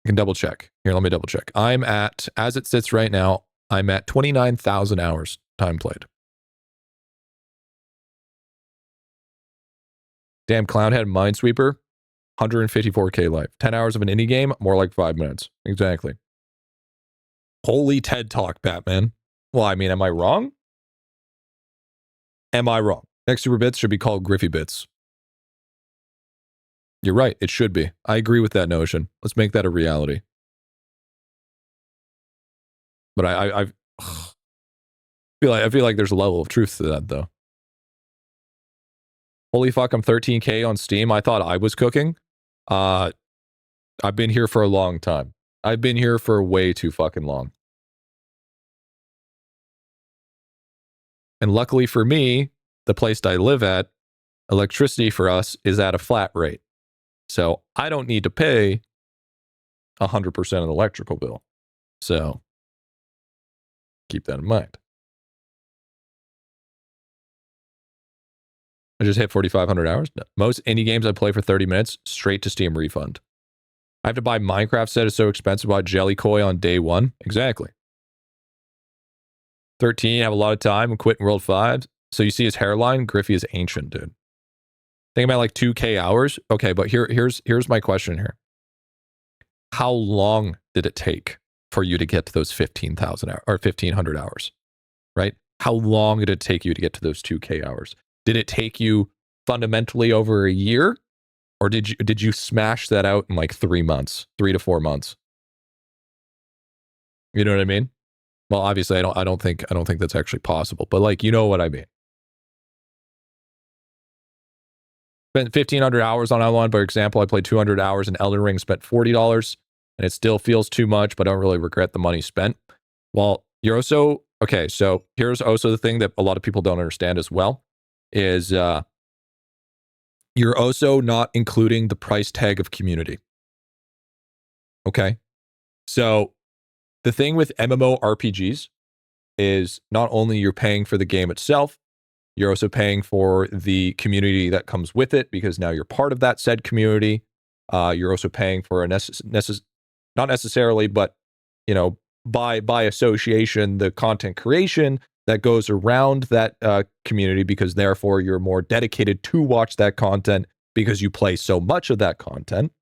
You can double check. Here, let me double check. I'm at, as it sits right now, I'm at 29,000 hours time played. Damn Clownhead Minesweeper, 154k life. 10 hours of an indie game, more like 5 minutes. Exactly. Holy TED Talk, Batman. Well, I mean, am I wrong? Am I wrong? Next Super Bits should be called GriffyBits. You're right, it should be. I agree with that notion. Let's make that a reality. But I feel like there's a level of truth to that, though. Holy fuck, I'm 13k on Steam. I thought I was cooking. I've been here for a long time. I've been here for way too fucking long. And luckily for me, the place I live at, electricity for us is at a flat rate. So I don't need to pay 100% of the electrical bill. So keep that in mind. I just hit 4,500 hours. No. Most indie games I play for 30 minutes, straight to Steam refund. I have to buy Minecraft set is so expensive. Buy Jellycoy on day one. Exactly. 13, have a lot of time. I'm quitting World 5. So you see his hairline? Griffy is ancient, dude. Think about like 2k hours. Okay, but here's my question here. How long did it take for you to get to those 15,000 hours or 1,500 hours? Right? How long did it take you to get to those 2k hours? Did it take you fundamentally over a year? Or did you smash that out in like 3 months, 3 to 4 months? You know what I mean? Well, obviously I don't think that's actually possible, but like, you know what I mean. Spent 1,500 hours on IdleOn, for example. I played 200 hours in Elden Ring, spent $40, and it still feels too much, but I don't really regret the money spent. Well, you're also, okay, so here's also the thing that a lot of people don't understand as well, is you're also not including the price tag of community. Okay? So the thing with MMORPGs is not only you're paying for the game itself, you're also paying for the community that comes with it, because now you're part of that said community. You're also paying for not necessarily, but you know, by association, the content creation that goes around that community, because therefore you're more dedicated to watch that content because you play so much of that content.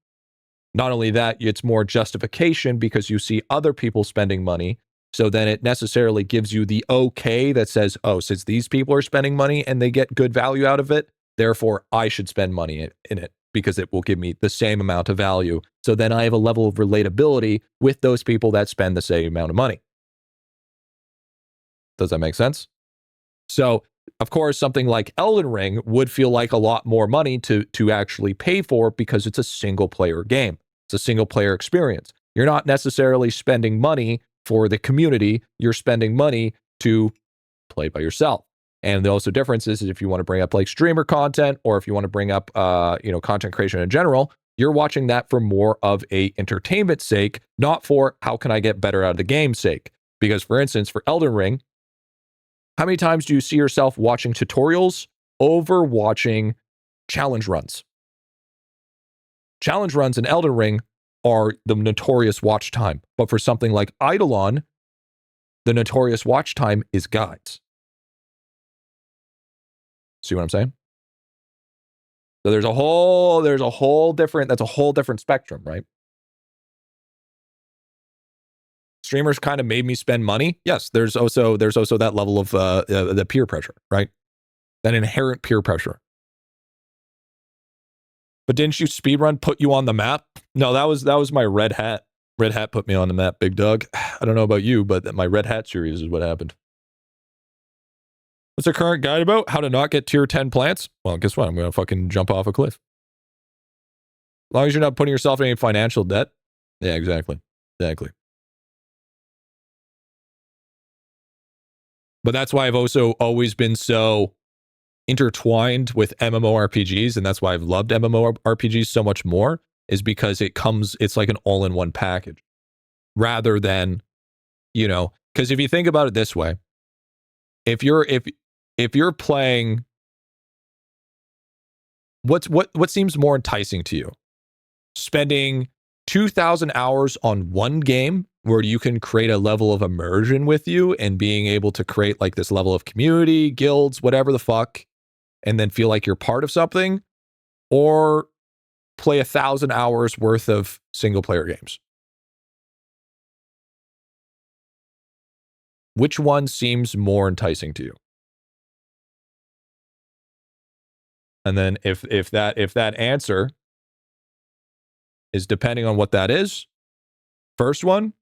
Not only that, it's more justification because you see other people spending money. So then it necessarily gives you the okay that says, oh, since these people are spending money and they get good value out of it, therefore I should spend money in it because it will give me the same amount of value. So then I have a level of relatability with those people that spend the same amount of money. Does that make sense? So, of course, something like Elden Ring would feel like a lot more money to actually pay for because it's a single player game. It's a single player experience. You're not necessarily spending money for the community. You're spending money to play by yourself. And the also difference is if you want to bring up like streamer content, or if you want to bring up content creation in general, you're watching that for more of a entertainment sake, not for how can I get better out of the game sake. Because for instance, for Elden Ring, how many times do you see yourself watching tutorials over watching challenge runs? Challenge runs in Elden Ring are the notorious watch time. But for something like IdleOn, the notorious watch time is guides. See what I'm saying? So that's a whole different spectrum, right? Streamers kind of made me spend money. Yes, there's also that level of the peer pressure, right? That inherent peer pressure. But didn't you speedrun put you on the map? No, that was my Red Hat. Red Hat put me on the map, big dog. I don't know about you, but my Red Hat series is what happened. What's the current guide about? How to not get tier 10 plants? Well, guess what? I'm going to fucking jump off a cliff. As long as you're not putting yourself in any financial debt. Yeah, exactly. Exactly. But that's why I've also always been so intertwined with MMORPGs, and that's why I've loved MMORPGs so much more, is because it's like an all-in-one package. Rather than, because if you think about it this way, if you're playing, what seems more enticing to you? Spending 2,000 hours on one game where you can create a level of immersion with you and being able to create like this level of community, guilds, whatever the fuck, and then feel like you're part of something, or play 1,000 hours worth of single player games? Which one seems more enticing to you? And then if that answer is depending on what that is, first one,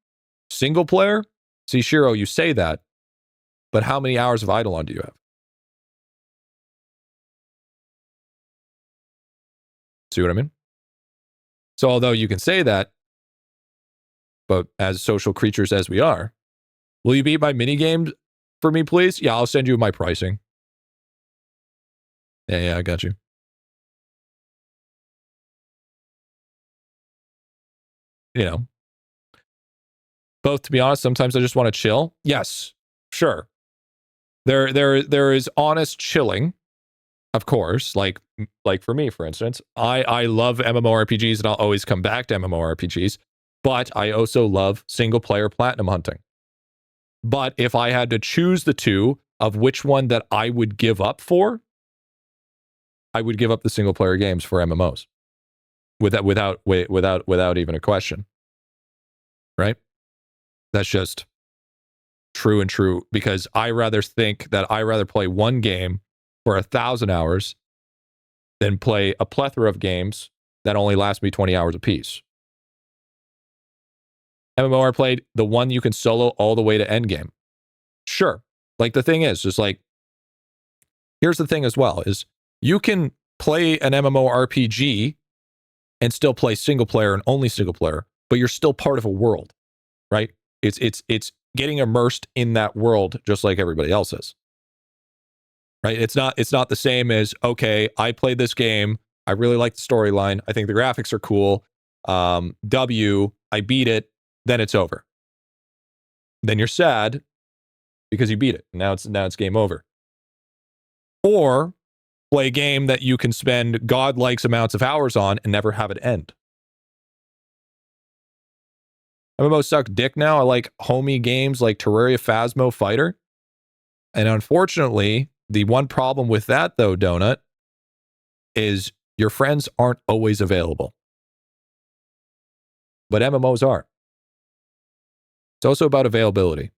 single player. See, Shiro, you say that, but how many hours of IdleOn do you have? See what I mean? So although you can say that, but as social creatures as we are, will you beat my mini games for me, please? Yeah, I'll send you my pricing. Yeah, I got you. Both, to be honest, sometimes I just want to chill. Yes, sure. There is honest chilling, of course. Like for me, for instance, I love MMORPGs and I'll always come back to MMORPGs, but I also love single player platinum hunting. But if I had to choose the two of which one that I would give up for, I would give up the single player games for MMOs, without even a question. Right? That's just true and true, because I rather play one game for 1,000 hours than play a plethora of games that only last me 20 hours apiece. MMO I played the one you can solo all the way to endgame. Sure. Like the thing is, just like, here's the thing as well, is you can play an MMORPG and still play single player and only single player, but you're still part of a world, right? It's getting immersed in that world just like everybody else is. Right? It's not the same as, okay, I played this game, I really like the storyline, I think the graphics are cool. I beat it, then it's over. Then you're sad because you beat it. Now it's game over. Or play a game that you can spend godlike amounts of hours on and never have it end. MMO suck dick now. I like homey games like Terraria Phasmo Fighter. And unfortunately, the one problem with that, though, Donut, is your friends aren't always available. But MMOs are. It's also about availability.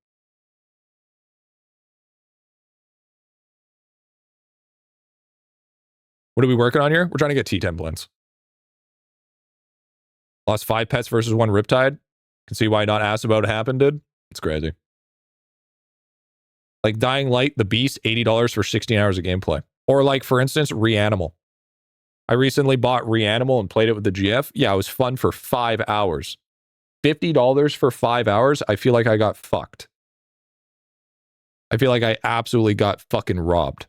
What are we working on here? We're trying to get T10 blends. Lost 5 pets versus 1 Riptide. Can see why not asked about it happened, dude. It's crazy. Like Dying Light, the Beast, $80 for 16 hours of gameplay. Or like, for instance, Reanimal. I recently bought Reanimal and played it with the GF. Yeah, it was fun for 5 hours. $50 for 5 hours? I feel like I got fucked. I feel like I absolutely got fucking robbed.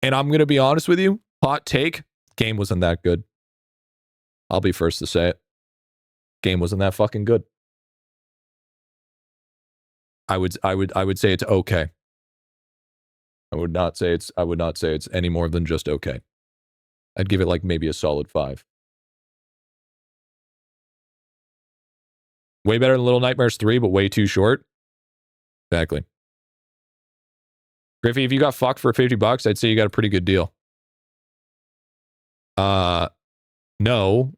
And I'm going to be honest with you, hot take, game wasn't that good. I'll be first to say it. Game wasn't that fucking good. I would say it's okay. I would not say it's any more than just okay. I'd give it like maybe a solid 5. Way better than Little Nightmares 3, but way too short. Exactly. Griffy, if you got fucked for $50, I'd say you got a pretty good deal. No.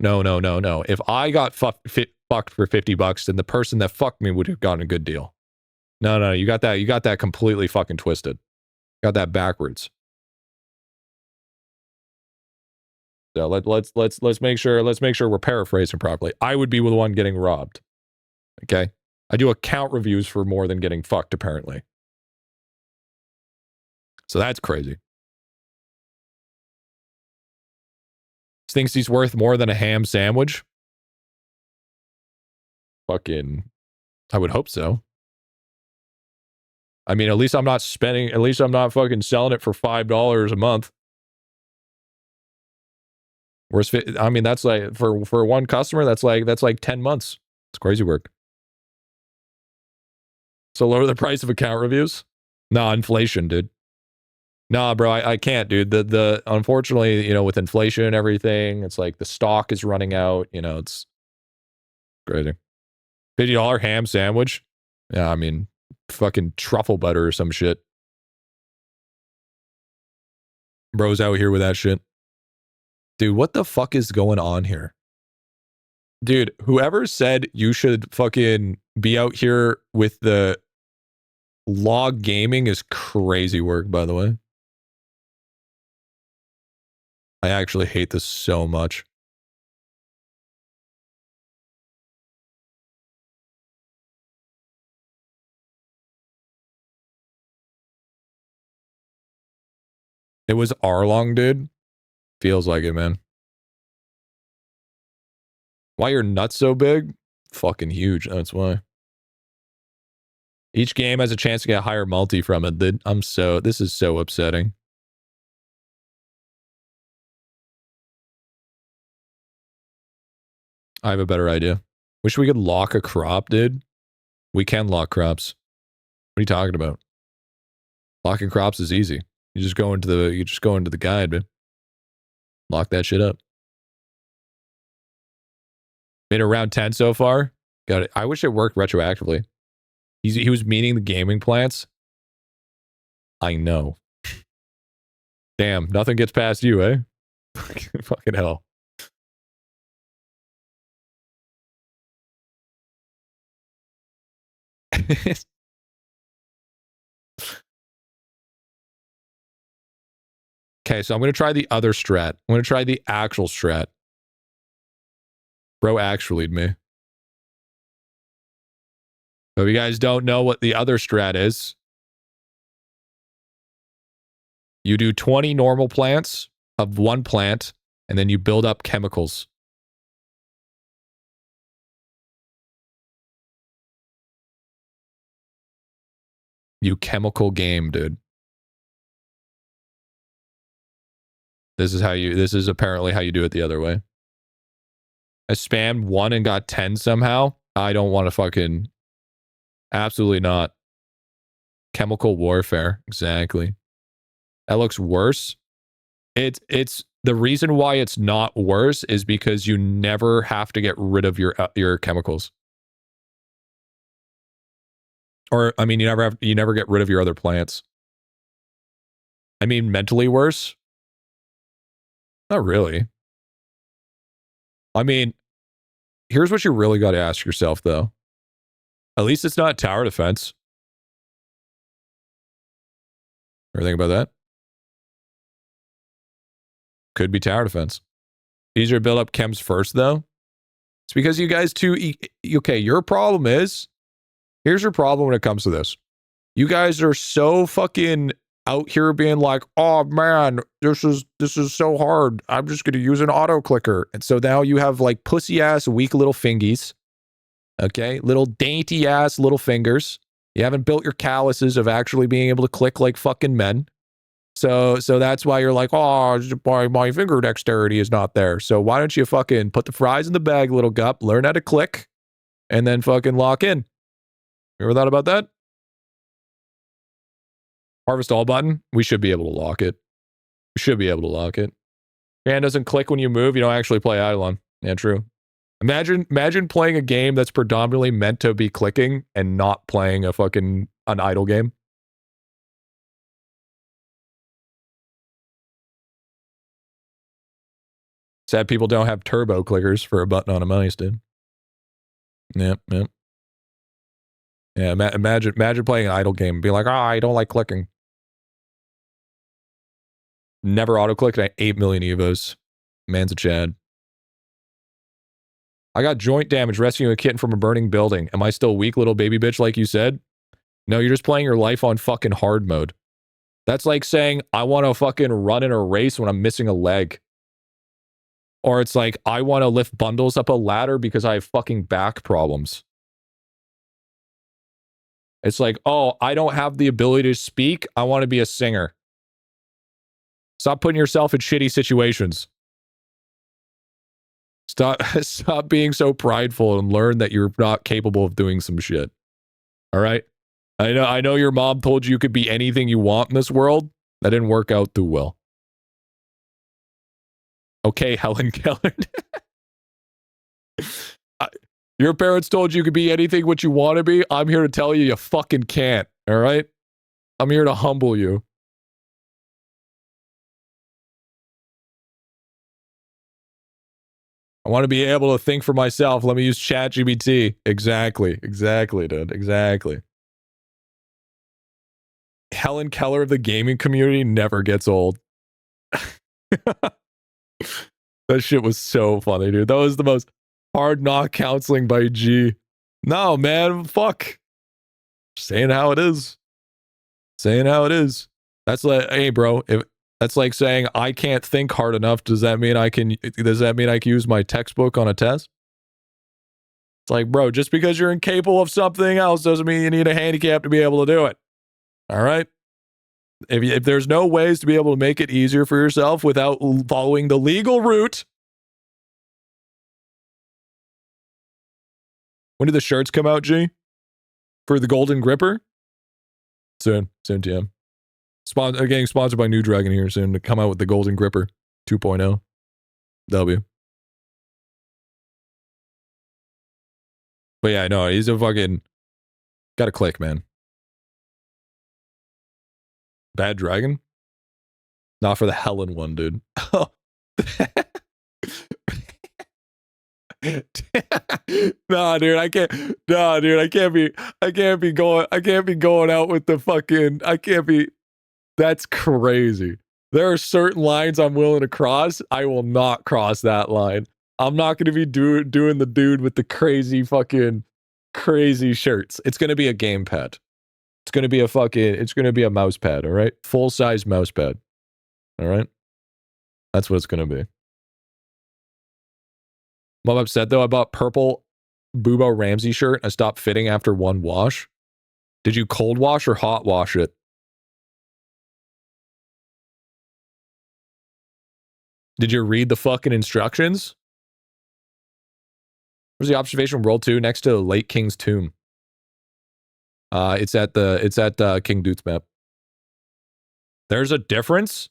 If I got fucked for $50, then the person that fucked me would have gotten a good deal. No, you got that completely fucking twisted. Got that backwards. So let's make sure we're paraphrasing properly. I would be the one getting robbed. Okay? I do account reviews for more than getting fucked, apparently. So that's crazy. Thinks he's worth more than a ham sandwich? Fucking, I would hope so. I mean, at least I'm not spending, at least I'm not fucking selling it for $5 a month. Whereas, I mean, that's like, for one customer, that's like 10 months. It's crazy work. So lower the price of account reviews? Nah, inflation, dude. Nah, bro, I can't, dude. The unfortunately, you know, with inflation and everything, it's like the stock is running out, you know, it's crazy. $50 ham sandwich? Yeah, I mean, fucking truffle butter or some shit. Bro's out here with that shit. Dude, what the fuck is going on here? Dude, whoever said you should fucking be out here with the log gaming is crazy work, by the way. I actually hate this so much. It was Arlong, dude. Feels like it, man. Why your nuts so big? Fucking huge. That's why. Each game has a chance to get a higher multi from it, dude. This is so upsetting. I have a better idea. Wish we could lock a crop, dude. We can lock crops. What are you talking about? Locking crops is easy. You just go into the guide, man. Lock that shit up. Made around 10 so far. Got it. I wish it worked retroactively. He was meaning the gaming plants. I know. Damn, nothing gets past you, eh? Fucking hell. Okay, so I'm going to try the other strat. I'm going to try the actual strat. Bro actually'd me. So if you guys don't know what the other strat is, you do 20 normal plants of one plant, and then you build up chemicals. You chemical game, dude. This is apparently how you do it the other way. I spammed 1 and got 10 somehow. I don't want to fucking... Absolutely not. Chemical warfare. Exactly. That looks worse. It's the reason why it's not worse is because you never have to get rid of your chemicals. Or, I mean, you never get rid of your other plants. I mean, mentally worse? Not really. I mean, here's what you really got to ask yourself, though. At least it's not tower defense. Ever think about that? Could be tower defense. Easier to build up chems first, though. It's because you guys okay, your problem is, here's your problem when it comes to this. You guys are so fucking out here being like, oh man, this is so hard. I'm just going to use an auto clicker. And so now you have like pussy ass, weak little fingies. Okay. Little dainty ass little fingers. You haven't built your calluses of actually being able to click like fucking men. So that's why you're like, oh, my finger dexterity is not there. So why don't you fucking put the fries in the bag, little gup, learn how to click, and then fucking lock in. You ever thought about that? Harvest all button? We should be able to lock it. We should be able to lock it. Hand doesn't click when you move. You don't actually play IdleOn. Yeah, true. Imagine playing a game that's predominantly meant to be clicking and not playing an idle game. Sad people don't have turbo clickers for a button on a mouse, dude. Yep. Yeah, imagine playing an idle game and be like, I don't like clicking. Never auto-clicked at 8 million evos. Man's a Chad. I got joint damage rescuing a kitten from a burning building. Am I still weak, little baby bitch, like you said? No, you're just playing your life on fucking hard mode. That's like saying, I want to fucking run in a race when I'm missing a leg. Or it's like, I want to lift bundles up a ladder because I have fucking back problems. It's like, oh, I don't have the ability to speak. I want to be a singer. Stop putting yourself in shitty situations. Stop being so prideful and learn that you're not capable of doing some shit. All right? I know your mom told you could be anything you want in this world. That didn't work out too well. Okay, Helen Keller. Your parents told you could be anything what you want to be. I'm here to tell you you fucking can't. All right? I'm here to humble you. I want to be able to think for myself. Let me use ChatGPT. Exactly, dude. Exactly. Helen Keller of the gaming community never gets old. That shit was so funny, dude. That was the most hard knock counseling by G. No, man, fuck. Saying how it is. Saying how it is. That's like, hey, bro, if that's like saying I can't think hard enough. Does that mean I can use my textbook on a test? It's like, bro, just because you're incapable of something else doesn't mean you need a handicap to be able to do it. All right? If there's no ways to be able to make it easier for yourself without following the legal route. When do the shirts come out, G? For the Golden Gripper? Soon, TM. Getting sponsored by New Dragon here soon to come out with the Golden Gripper 2.0. W. But yeah, no, he's a fucking... Gotta click, man. Bad Dragon? Not for the Helen one, dude. Nah, dude, I can't be going out with the fucking, that's crazy. There are certain lines I'm willing to cross. I will not cross that line. I'm not going to be doing the dude with the crazy shirts. It's going to be a gamepad. It's going to be a mouse pad, all right? Full-size mouse pad. All right? That's what it's going to be. I'm upset, though. I bought purple Boobo Ramsey shirt. I stopped fitting after one wash. Did you cold wash or hot wash it? Did you read the fucking instructions? Where's the observation world 2 next to Late King's Tomb? It's at King Dute's map. There's a difference?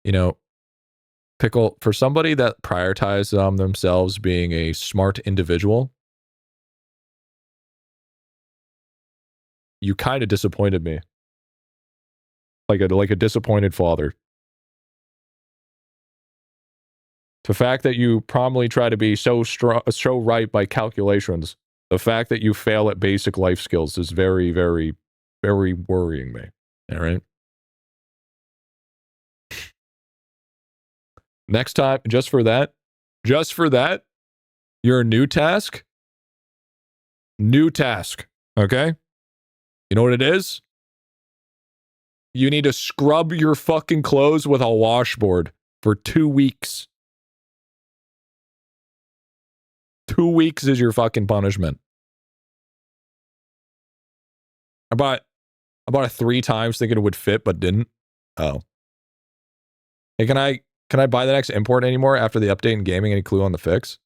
You know, Pickle, for somebody that prioritizes themselves being a smart individual, you kind of disappointed me. Like a disappointed father. The fact that you probably try to be so right by calculations, the fact that you fail at basic life skills is very, very, very worrying me. All right? Next time, just for that, your new task, okay? You know what it is? You need to scrub your fucking clothes with a washboard for 2 weeks. 2 weeks is your fucking punishment. I bought it 3 times thinking it would fit, but didn't. Oh. Hey, can I buy the next import anymore after the update in gaming? Any clue on the fix?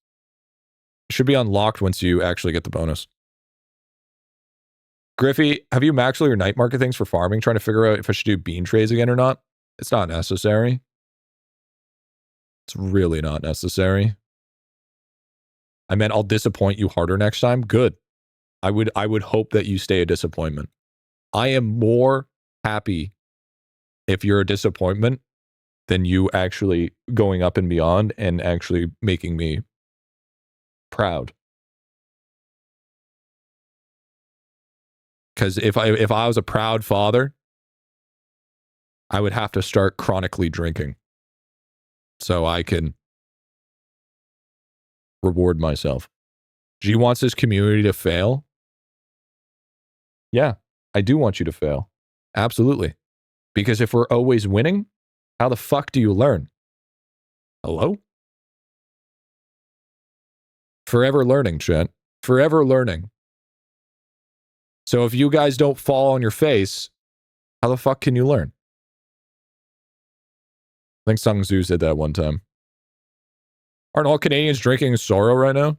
It should be unlocked once you actually get the bonus. Griffy, have you maxed all your night market things for farming? Trying to figure out if I should do bean trays again or not? It's not necessary. It's really not necessary. I meant I'll disappoint you harder next time. Good. I would hope that you stay a disappointment. I am more happy if you're a disappointment than you actually going up and beyond and actually making me proud. Because if I was a proud father, I would have to start chronically drinking so I can reward myself. G wants his community to fail. Yeah, I do want you to fail. Absolutely. Because if we're always winning, how the fuck do you learn? Hello? Forever learning, chat. Forever learning. So if you guys don't fall on your face, how the fuck can you learn? I think Sung Tzu said that one time. Aren't all Canadians drinking sorrow right now?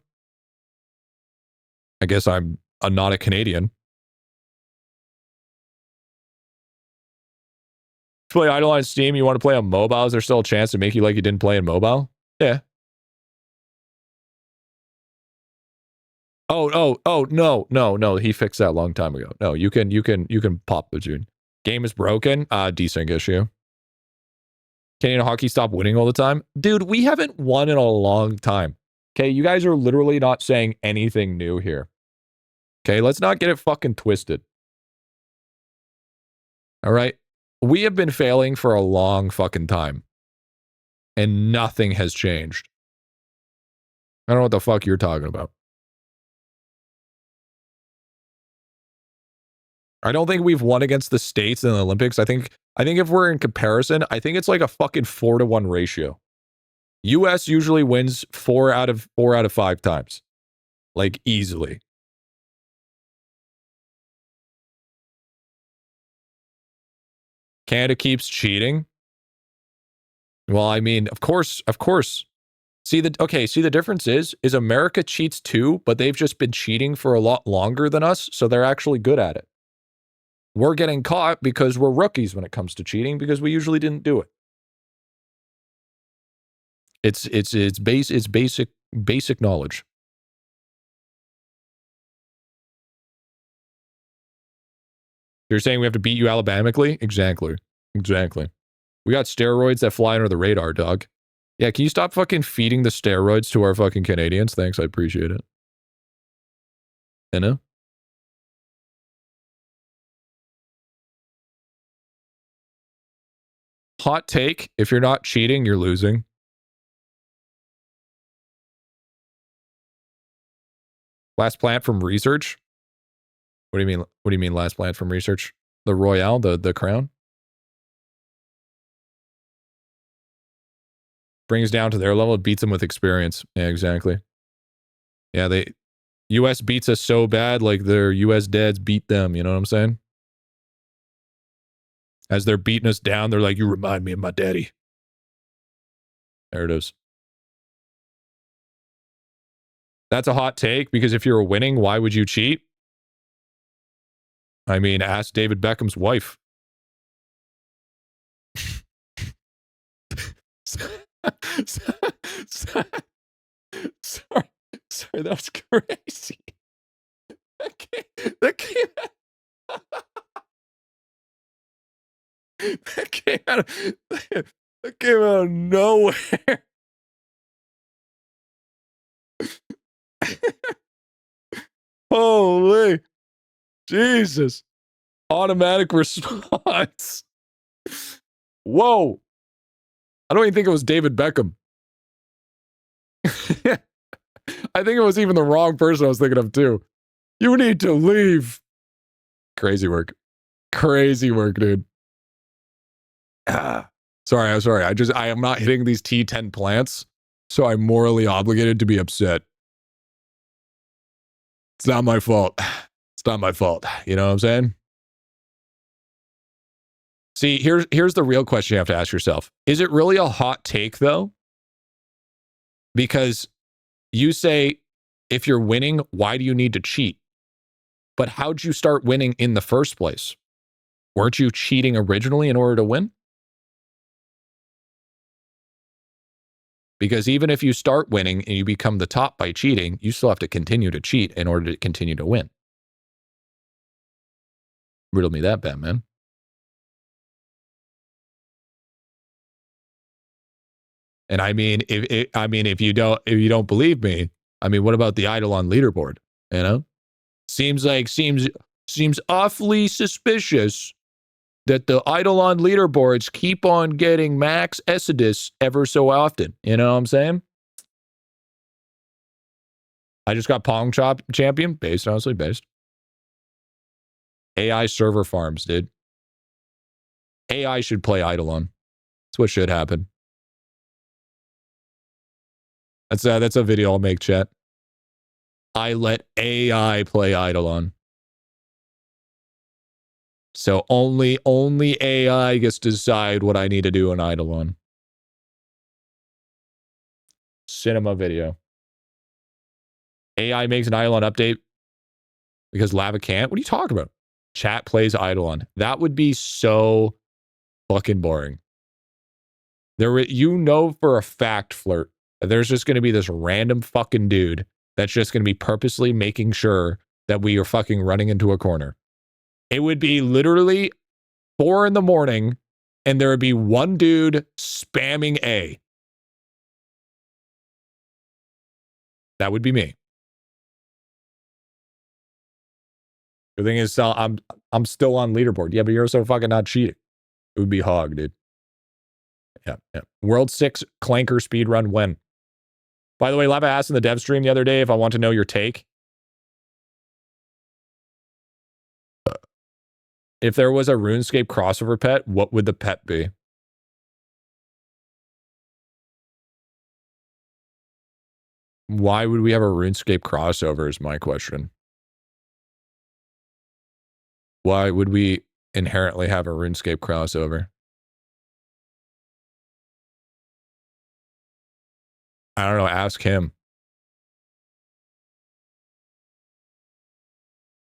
I guess I'm not a Canadian. Play IdleOn on Steam, you want to play on mobile? Is there still a chance to make you like you didn't play in mobile? Yeah. Oh, no. He fixed that a long time ago. No, you can pop the tune. Game is broken. Desync issue. Canadian hockey stop winning all the time? Dude, we haven't won in a long time. Okay, you guys are literally not saying anything new here. Okay, let's not get it fucking twisted. All right? We have been failing for a long fucking time. And nothing has changed. I don't know what the fuck you're talking about. I don't think we've won against the States in the Olympics. I think if we're in comparison, I think it's like a fucking 4-to-1 ratio. US usually wins 4 out of 5 times. Like, easily. Canada keeps cheating. Well, I mean, of course. See, the difference is America cheats too, but they've just been cheating for a lot longer than us, so they're actually good at it. We're getting caught because we're rookies when it comes to cheating because we usually didn't do it. It's basic knowledge. You're saying we have to beat you Alabamically? Exactly. We got steroids that fly under the radar, dog. Yeah, can you stop fucking feeding the steroids to our fucking Canadians? Thanks, I appreciate it. You know? Hot take, if you're not cheating, you're losing. Last plant from research? What do you mean last plant from research? The Royale, the crown? Brings down to their level, it beats them with experience. Yeah, exactly. Yeah, US beats us so bad, like their US dads beat them, you know what I'm saying? As they're beating us down, they're like, you remind me of my daddy. There it is. That's a hot take, because if you're winning, why would you cheat? I mean, ask David Beckham's wife. Sorry, that was crazy. That came out of nowhere. Holy Jesus. Automatic response. Whoa. I don't even think it was David Beckham. I think it was even the wrong person I was thinking of too. You need to leave. Crazy work, dude. Sorry. I am not hitting these T10 plants, so I'm morally obligated to be upset. It's not my fault. You know what I'm saying? See, here's the real question you have to ask yourself. Is it really a hot take, though? Because you say, if you're winning, why do you need to cheat? But how'd you start winning in the first place? Weren't you cheating originally in order to win? Because even if you start winning and you become the top by cheating, you still have to continue to cheat in order to continue to win. Riddle me that, Batman. And I mean, if you don't believe me, I mean, what about the IdleOn leaderboard? You know, seems awfully suspicious that the IdleOn leaderboards keep on getting max Exodus ever so often. You know what I'm saying? I just got Pong Chop champion, honestly based. AI server farms, dude. AI should play IdleOn. That's what should happen. That's a video I'll make, chat. I let AI play IdleOn. So only AI gets to decide what I need to do in IdleOn. Cinema video. AI makes an IdleOn update because Lava can't? What are you talking about? Chat plays IdleOn. That would be so fucking boring. You know for a fact, Flirt, that there's just going to be this random fucking dude that's just going to be purposely making sure that we are fucking running into a corner. It would be literally 4 in the morning and there would be one dude spamming A. That would be me. The thing is, I'm still on leaderboard. Yeah, but you're so fucking not cheating. It would be hog, dude. Yeah. World 6 Clanker speedrun when? By the way, Lava asked in the dev stream the other day if I want to know your take. If there was a RuneScape crossover pet, what would the pet be? Why would we have a RuneScape crossover is my question. Why would we inherently have a RuneScape crossover? I don't know, ask him.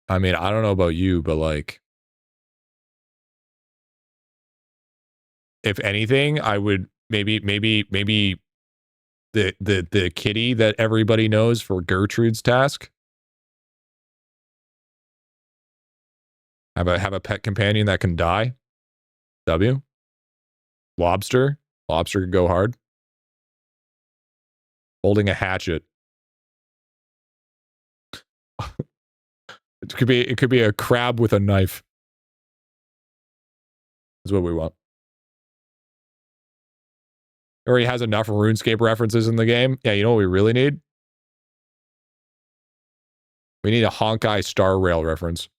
I mean, I don't know about you, but like, if anything, I would maybe the kitty that everybody knows for Gertrude's task. Have a pet companion that can die. W. Lobster. Lobster could go hard. Holding a hatchet. It could be a crab with a knife. That's what we want. Or he has enough RuneScape references in the game. Yeah, you know what we really need? We need a Honkai Star Rail reference.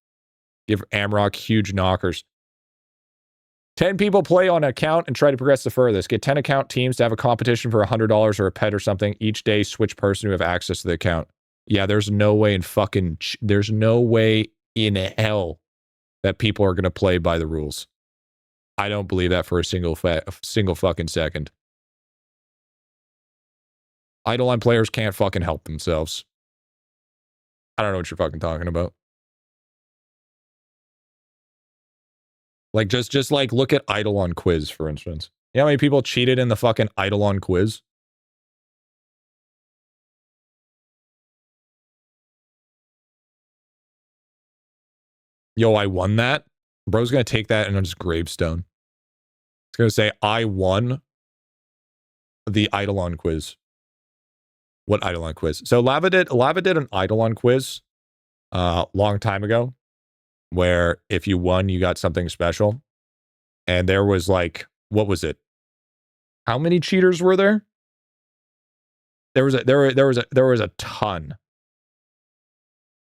Give Amrock huge knockers. 10 people play on an account and try to progress the furthest. Get 10 account teams to have a competition for $100 or a pet or something. Each day, switch person who have access to the account. Yeah, there's no way in there's no way in hell that people are going to play by the rules. I don't believe that for a single fucking second. IdleOn players can't fucking help themselves. I don't know what you're fucking talking about. Like, just like, look at IdleOn quiz, for instance. You know how many people cheated in the fucking IdleOn quiz? Yo, I won that? Bro's gonna take that and on his gravestone. It's gonna say, I won the IdleOn quiz. What IdleOn quiz? So Lava did an IdleOn quiz long time ago, where if you won, you got something special. And there was like, what was it? How many cheaters were there? There was a ton.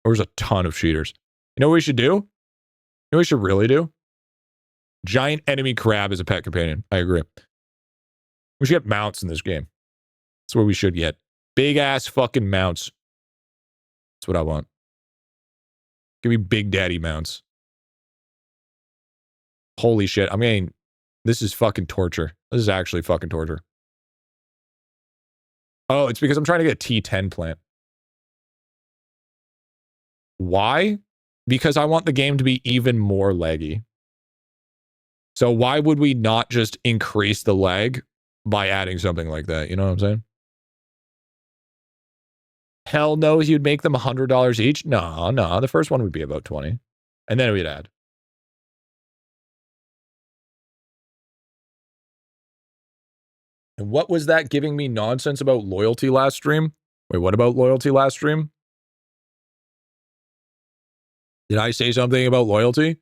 There was a ton of cheaters. You know what we should do? You know what we should really do? Giant enemy crab as a pet companion. I agree. We should get mounts in this game. That's what we should get. Big ass fucking mounts. That's what I want. Give me big daddy mounts. Holy shit. I mean, this is fucking torture. This is actually fucking torture. Oh, it's because I'm trying to get a T10 plant. Why? Because I want the game to be even more laggy. So why would we not just increase the lag by adding something like that? You know what I'm saying? Hell no, you'd make them $100 each? No. The first one would be about 20. And then we'd add. And what was that giving me nonsense about loyalty last stream? Wait, what about loyalty last stream? Did I say something about loyalty?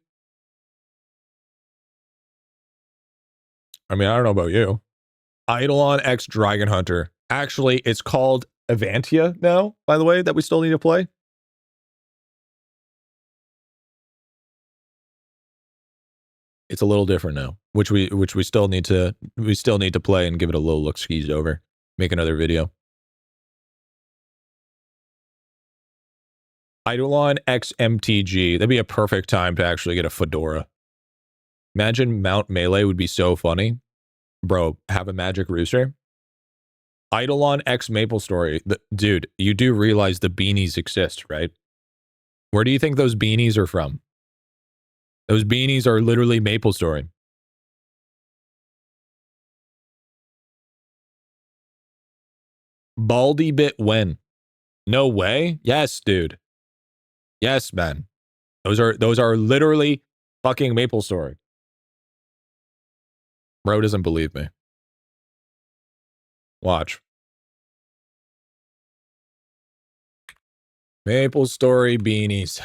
I mean, I don't know about you. IdleOn X Dragon Hunter. Actually, it's called Avantia now, by the way, that we still need to play. It's a little different now, which we still need to play and give it a little look skis over. Make another video. IdleOn X MTG. That'd be a perfect time to actually get a fedora. Imagine Mount Melee would be so funny. Bro, have a magic rooster. IdleOn X Maple Story. Dude, you do realize the beanies exist, right? Where do you think those beanies are from? Those beanies are literally Maple Story. Baldy bit when? No way? Yes, dude. Yes, man. Those are literally fucking Maple Story. Bro doesn't believe me. Watch. Maple Story beanies.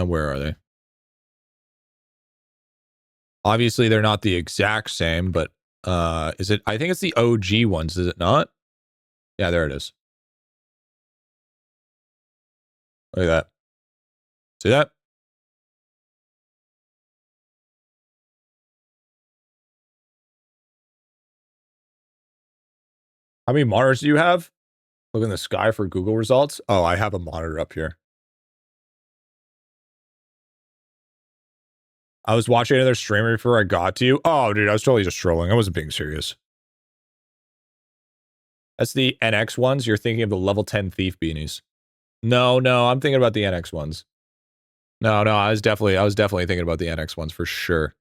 Where are they? Obviously, they're not the exact same, but is it? I think it's the OG ones, is it not? Yeah, there it is. Look at that. See that? How many monitors do you have? Look in the sky for Google results. Oh, I have a monitor up here. I was watching another streamer before I got to you. Oh, dude, I was totally just trolling. I wasn't being serious. That's the NX ones. You're thinking of the level 10 thief beanies. No, I'm thinking about the NX ones. No, I was definitely thinking about the NX ones for sure.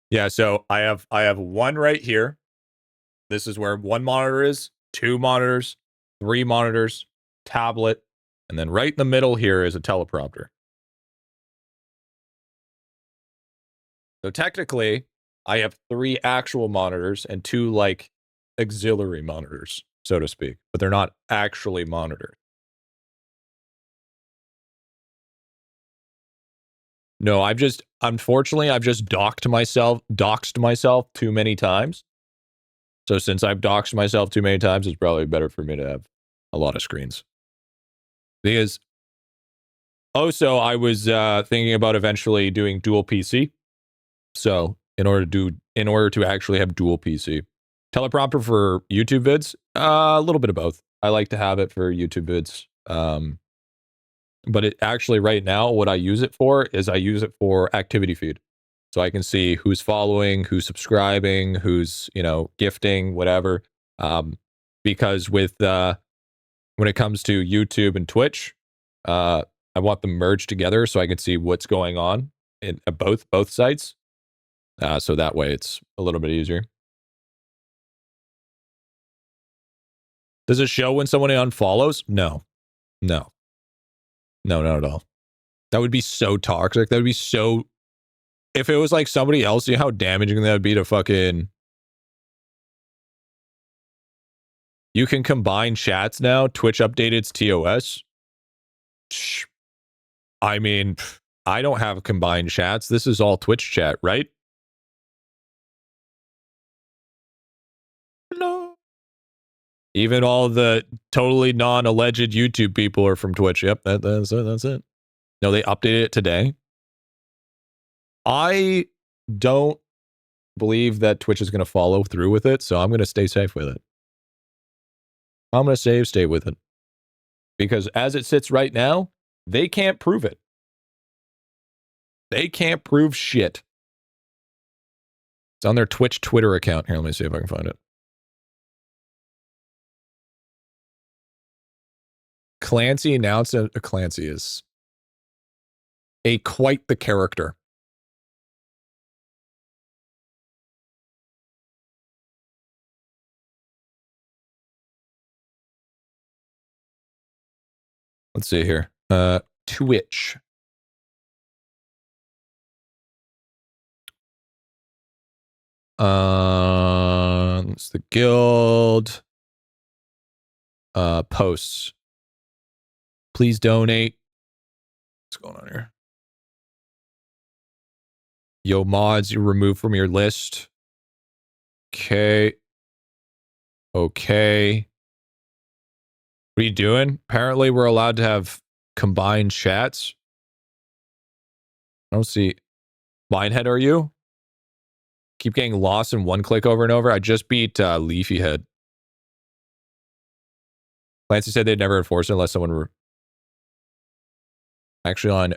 Yeah, so I have one right here. This is where one monitor is, 2 monitors, 3 monitors, tablet, and then right in the middle here is a teleprompter. So technically, I have 3 actual monitors and 2 like auxiliary monitors, so to speak, but they're not actually monitors. No, unfortunately, I've just doxed myself too many times. So since I've doxed myself too many times, it's probably better for me to have a lot of screens. Because also I was thinking about eventually doing dual PC. So in order to actually have dual PC, teleprompter for YouTube vids, a little bit of both. I like to have it for YouTube vids. But it actually right now, what I use it for is I use it for activity feed. So I can see who's following, who's subscribing, who's, gifting, whatever. Because with, when it comes to YouTube and Twitch, I want them merged together so I can see what's going on in both sites. So that way it's a little bit easier. Does it show when someone unfollows? No, not at all. That would be so toxic. That would be so, if it was like somebody else, you know how damaging that would be to fucking, you can combine chats now. Twitch updated its TOS. I mean, I don't have combined chats. This is all Twitch chat, right? No. Even all the totally non-alleged YouTube people are from Twitch. Yep, that's it. No, they updated it today. I don't believe that Twitch is going to follow through with it, so I'm going to stay safe with it. I'm going to stay with it. Because as it sits right now, they can't prove it. They can't prove shit. It's on their Twitch Twitter account. Here, let me see if I can find it. Clancy announced that Clancy is quite the character. Let's see here. Twitch. It's the guild. Posts. Please donate. What's going on here? Yo, mods, you're removed from your list. Okay. Okay. What are you doing? Apparently, we're allowed to have combined chats. I don't see. Minehead, are you? Keep getting lost in one click over and over. I just beat Leafy Head. Clancy said they'd never enforce it unless someone were actually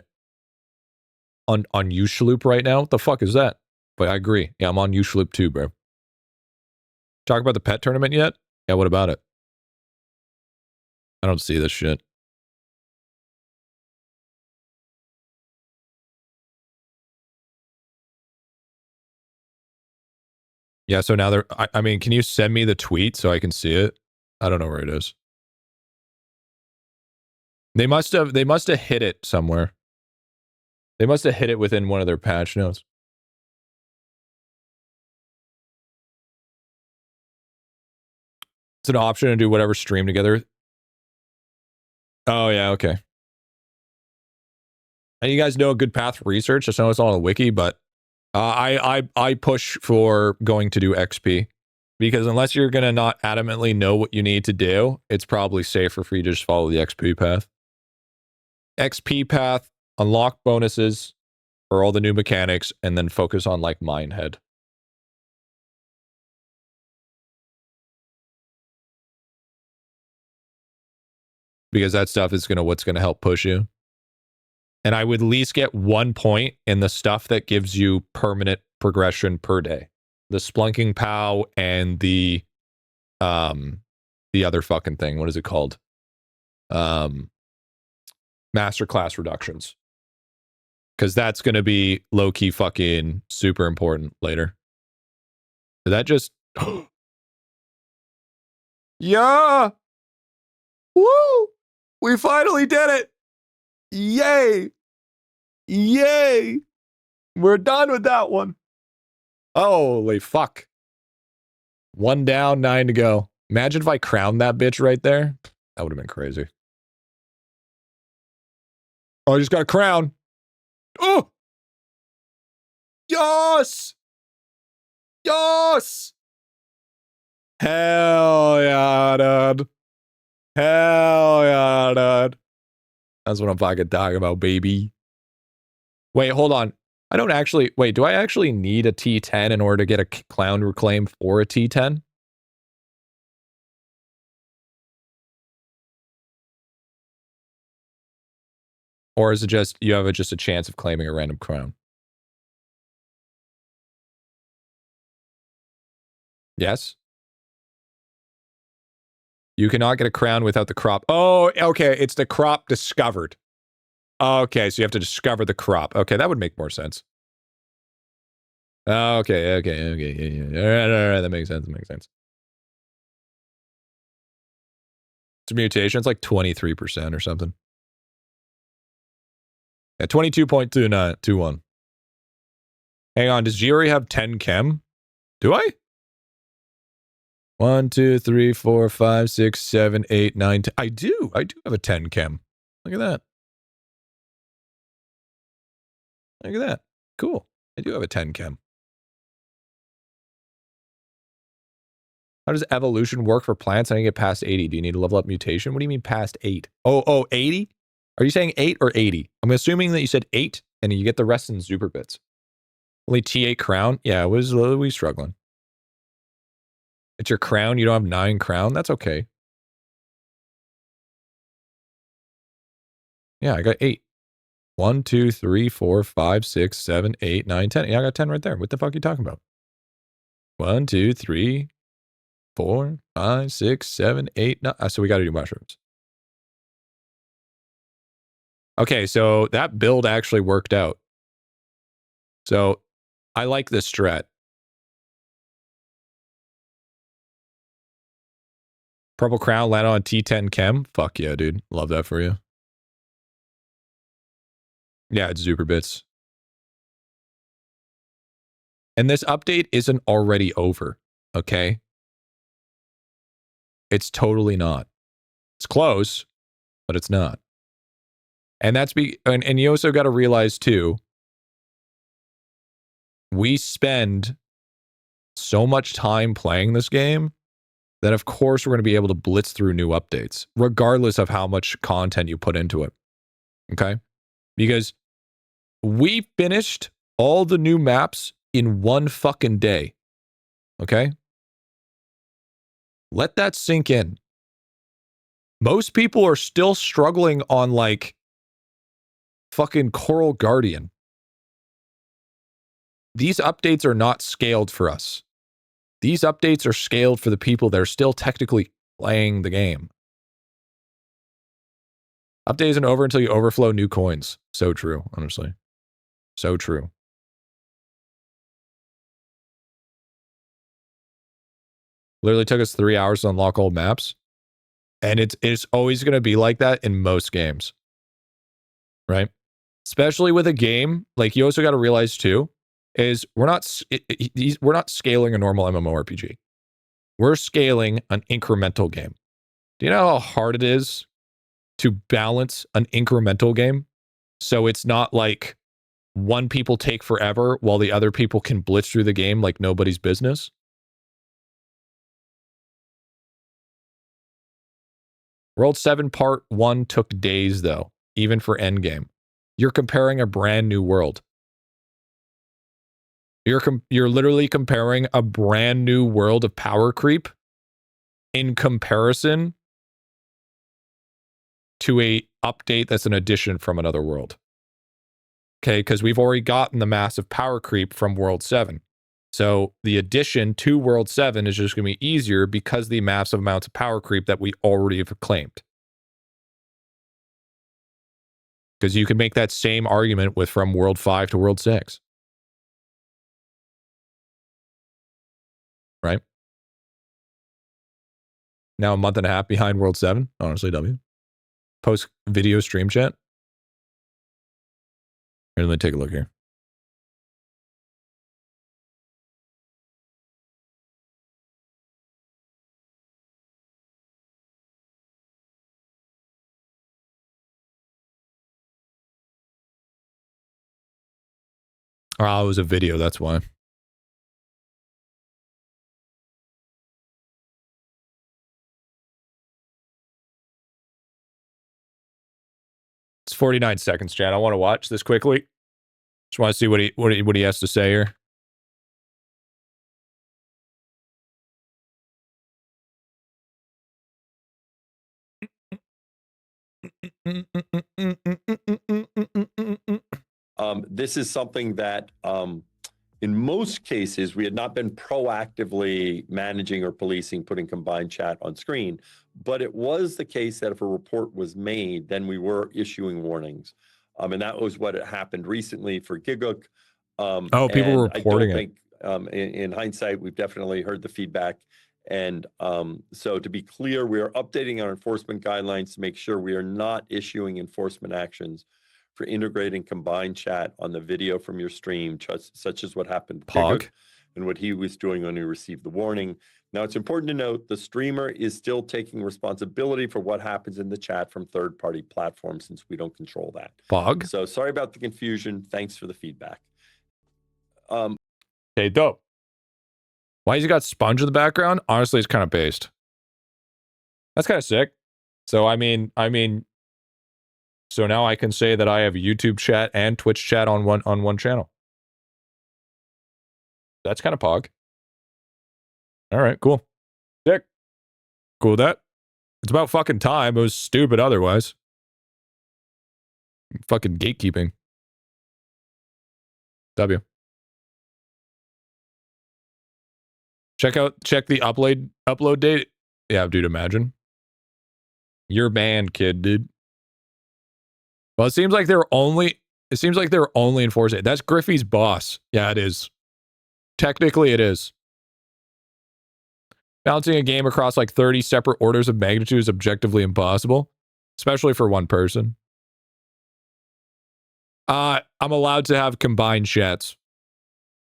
on Ushloop right now. What the fuck is that? But I agree. Yeah, I'm on Ushloop too, bro. Talk about the pet tournament yet? Yeah, what about it? I don't see this shit. Yeah, so now I mean, can you send me the tweet so I can see it? I don't know where it is. They must have hit it somewhere. They must have hit it within one of their patch notes. It's an option to do whatever stream together. Oh yeah, okay. And you guys know a good path for research. Just know it's all on the wiki, but I push for going to do XP because unless you're gonna not adamantly know what you need to do, it's probably safer for you to just follow the XP path. XP path, unlock bonuses for all the new mechanics, and then focus on like Minehead. Because that stuff is what's gonna help push you. And I would at least get 1 point in the stuff that gives you permanent progression per day. The Splunking POW and the other fucking thing. What is it called? Masterclass reductions. Because that's going to be low-key fucking super important later. Did that just... Yeah! Woo! We finally did it! Yay! Yay! We're done with that one. Holy fuck. 1 down, 9 to go. Imagine if I crowned that bitch right there. That would have been crazy. Oh, I just got a crown. Oh! Yes! Yes! Hell yeah, dude. Hell yeah, dude. That's what I'm fucking talking about, baby. Wait, hold on. I don't actually... Wait, do I actually need a T10 in order to get a clown reclaim for a T10? Or is it just... You have just a chance of claiming a random crown? Yes? You cannot get a crown without the crop. Oh, okay. It's the crop discovered. Okay, so you have to discover the crop. Okay, that would make more sense. Okay. Yeah. All right, that makes sense. That makes sense. It's a mutation. It's like 23% or something. Yeah, 22.21. Hang on, does Giori have 10 chem? Do I? 1, 2, 3, 4, 5, 6, 7, 8, 9, 10. I do have a 10 chem. Look at that. Look at that. Cool. I do have a 10 chem. How does evolution work for plants? I didn't get past 80. Do you need to level up mutation? What do you mean past 8? Oh, 80? Are you saying 8 or 80? I'm assuming that you said 8 and you get the rest in super bits. Only T8 crown? Yeah, we struggling. It's your crown. You don't have 9 crown. That's okay. Yeah, I got 8. 1, 2, 3, 4, 5, 6, 7, 8, 9, 10. Yeah, I got 10 right there. What the fuck are you talking about? 1, 2, 3, 4, 5, 6, 7, 8, 9. So we got to do mushrooms. Okay, so that build actually worked out. So I like this strat. Purple crown, land on T10 chem. Fuck yeah, dude. Love that for you. Yeah, it's super bits. And this update isn't already over, okay? It's totally not. It's close, but it's not. And that's and you also got to realize too, we spend so much time playing this game that of course we're going to be able to blitz through new updates, regardless of how much content you put into it. Okay? Because we finished all the new maps in one fucking day. Okay? Let that sink in. Most people are still struggling on like fucking Coral Guardian. These updates are not scaled for us. These updates are scaled for the people that are still technically playing the game. Update isn't over until you overflow new coins. So true, honestly. So true. Literally took us 3 hours to unlock all maps. And it's always going to be like that in most games. Right? Especially with a game, like you also got to realize too, is we're not scaling a normal MMORPG. We're scaling an incremental game. Do you know how hard it is to balance an incremental game? So it's not like one people take forever while the other people can blitz through the game like nobody's business. World 7 Part 1 took days though, even for endgame. You're comparing a brand new world. You're literally comparing a brand new world of power creep in comparison to a update that's an addition from another world. Okay, because we've already gotten the massive power creep from World 7. So the addition to World 7 is just going to be easier because the massive amounts of power creep that we already have claimed. Because you can make that same argument with from World 5 to World 6. Right? Now a month and a half behind World 7. Honestly, W. Post video stream chat. Here, let me take a look here. Oh, it was a video, that's why. It's 49 seconds, Chad. I want to watch this quickly. Just want to see what he has to say here. This is something that in most cases, we had not been proactively managing or policing putting combined chat on screen, but it was the case that if a report was made, then we were issuing warnings. And that was what happened recently for Gigook. People were reporting it. In hindsight, we've definitely heard the feedback. And so to be clear, we are updating our enforcement guidelines to make sure we are not issuing enforcement actions for integrating combined chat on the video from your stream, such as what happened to Pog and what he was doing when he received the warning. Now, it's important to note the streamer is still taking responsibility for what happens in the chat from third-party platforms since we don't control that. Pog. So sorry about the confusion. Thanks for the feedback. Okay, dope. Why has he got Sponge in the background? Honestly, it's kind of based. That's kind of sick. So, I mean, so now I can say that I have YouTube chat and Twitch chat on one channel. That's kind of pog. All right, cool. Sick. Cool with that. It's about fucking time. It was stupid otherwise. Fucking gatekeeping. W. Check the upload date. Yeah, dude, imagine. You're banned, kid, dude. Well, it seems like they're only enforcing it. That's Griffy's boss. Yeah, it is. Technically, it is. Balancing a game across like 30 separate orders of magnitude is objectively impossible, especially for one person. I'm allowed to have combined chats.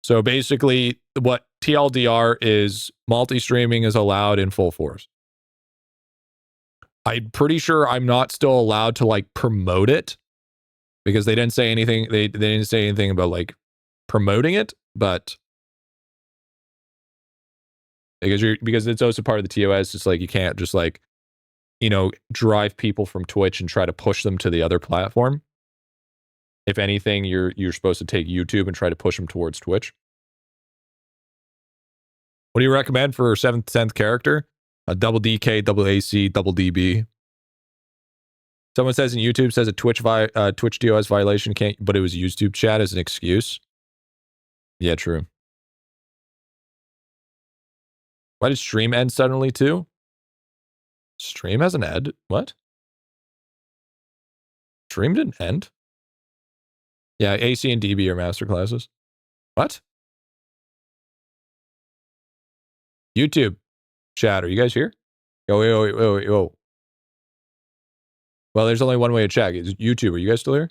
So basically, what TLDR is, multi-streaming is allowed in full force. I'm pretty sure I'm not still allowed to like promote it because they didn't say anything. They didn't say anything about like promoting it, but because it's also part of the TOS. It's like you can't just like, you know, drive people from Twitch and try to push them to the other platform. If anything, you're supposed to take YouTube and try to push them towards Twitch. What do you recommend for 7th, 10th character? A double DK, double AC, double DB. Someone says in YouTube, says a Twitch DOS violation can't, but it was YouTube chat as an excuse. Yeah, true. Why did stream end suddenly too? Stream has an end? What? Stream didn't end? Yeah, AC and DB are master classes. What? YouTube chat, are you guys here? Wait. Well, there's only one way to check. It's YouTube. Are you guys still here?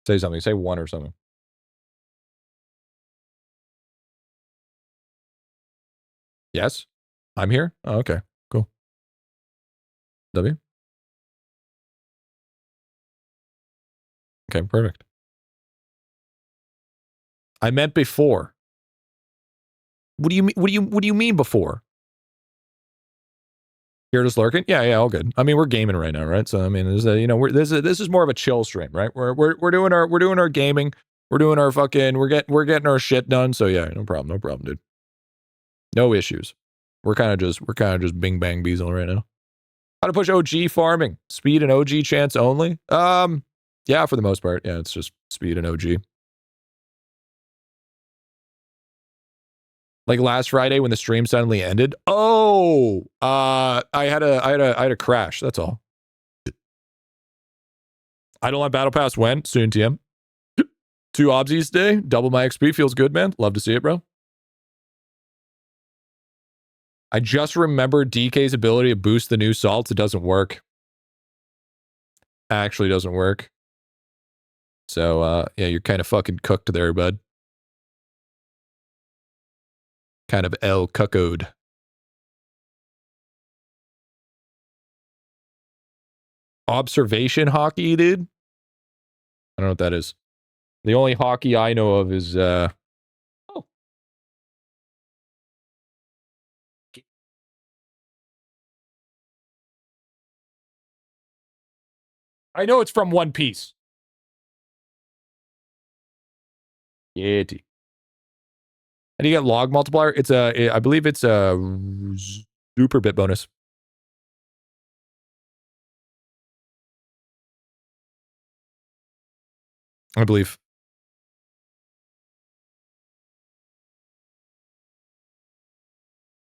Say something. Say one or something. Yes? I'm here? Oh, okay. Cool. W? Okay, perfect. I meant before. What do you mean? What do you mean before? Here just lurking? Yeah, all good. I mean, we're gaming right now, right? So I mean, this is more of a chill stream, right? We're doing our gaming. We're doing our fucking we're getting our shit done. So yeah, no problem, dude. No issues. We're kind of just bing bang beezle right now. How to push OG farming? Speed and OG chance only? Yeah, for the most part. Yeah, it's just speed and OG. Like last Friday when the stream suddenly ended. Oh, I had a crash. That's all. IdleOn Battle Pass when? Soon, TM. 2 obsies today. Double my XP. Feels good, man. Love to see it, bro. I just remembered DK's ability to boost the new salts. It doesn't work. Actually doesn't work. So, yeah, you're kind of fucking cooked there, bud. Kind of El Cuckoed. Observation hockey, dude? I don't know what that is. The only hockey I know of is, oh. I know it's from One Piece. Yeti. How do you get log multiplier? It's I believe it's a super bit bonus. I believe.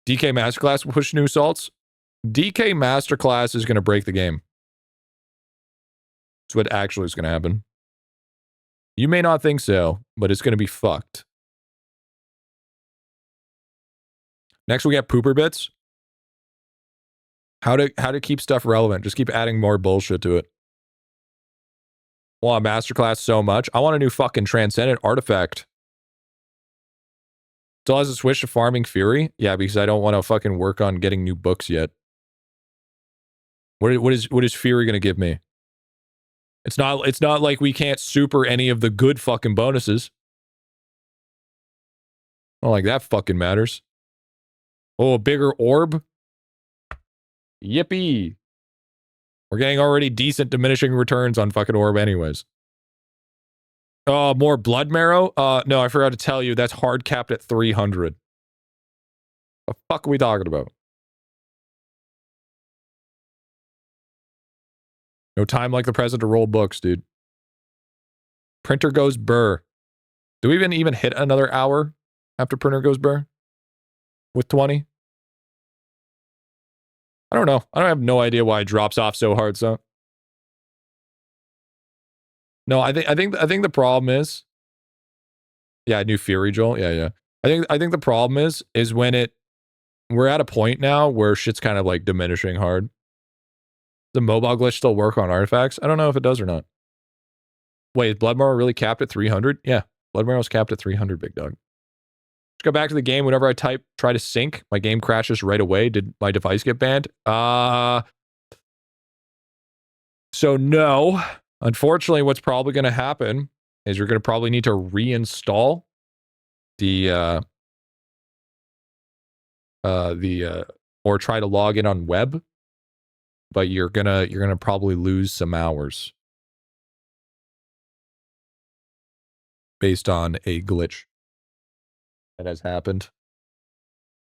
DK Masterclass will push new salts. DK Masterclass is going to break the game. That's what actually is going to happen. You may not think so, but it's going to be fucked. Next, we got pooper bits. How to keep stuff relevant. Just keep adding more bullshit to it. Want a masterclass so much. I want a new fucking transcendent artifact. Still has a switch to farming fury? Yeah, because I don't want to fucking work on getting new books yet. What is fury going to give me? It's not like we can't super any of the good fucking bonuses. Not like that fucking matters. Oh, a bigger orb? Yippee. We're getting already decent diminishing returns on fucking orb anyways. More blood marrow? No, I forgot to tell you, that's hard capped at 300. The fuck are we talking about? No time like the present to roll books, dude. Printer goes burr. Do we even hit another hour after printer goes burr? With 20? I don't know. I have no idea why it drops off so hard, so. No, I think the problem is. Yeah, new Fury, Joel. Yeah. I think the problem is when we're at a point now where shit's kind of like diminishing hard. The mobile glitch still work on artifacts? I don't know if it does or not. Wait, is Blood Marrow really capped at 300? Yeah, Blood Marrow's capped at 300, big dog. go back to the game. Whenever I try to sync, my game crashes right away. Did my device get banned? So no. Unfortunately, what's probably going to happen is you're going to probably need to reinstall or try to log in on web, but you're gonna probably lose some hours based on a glitch that has happened.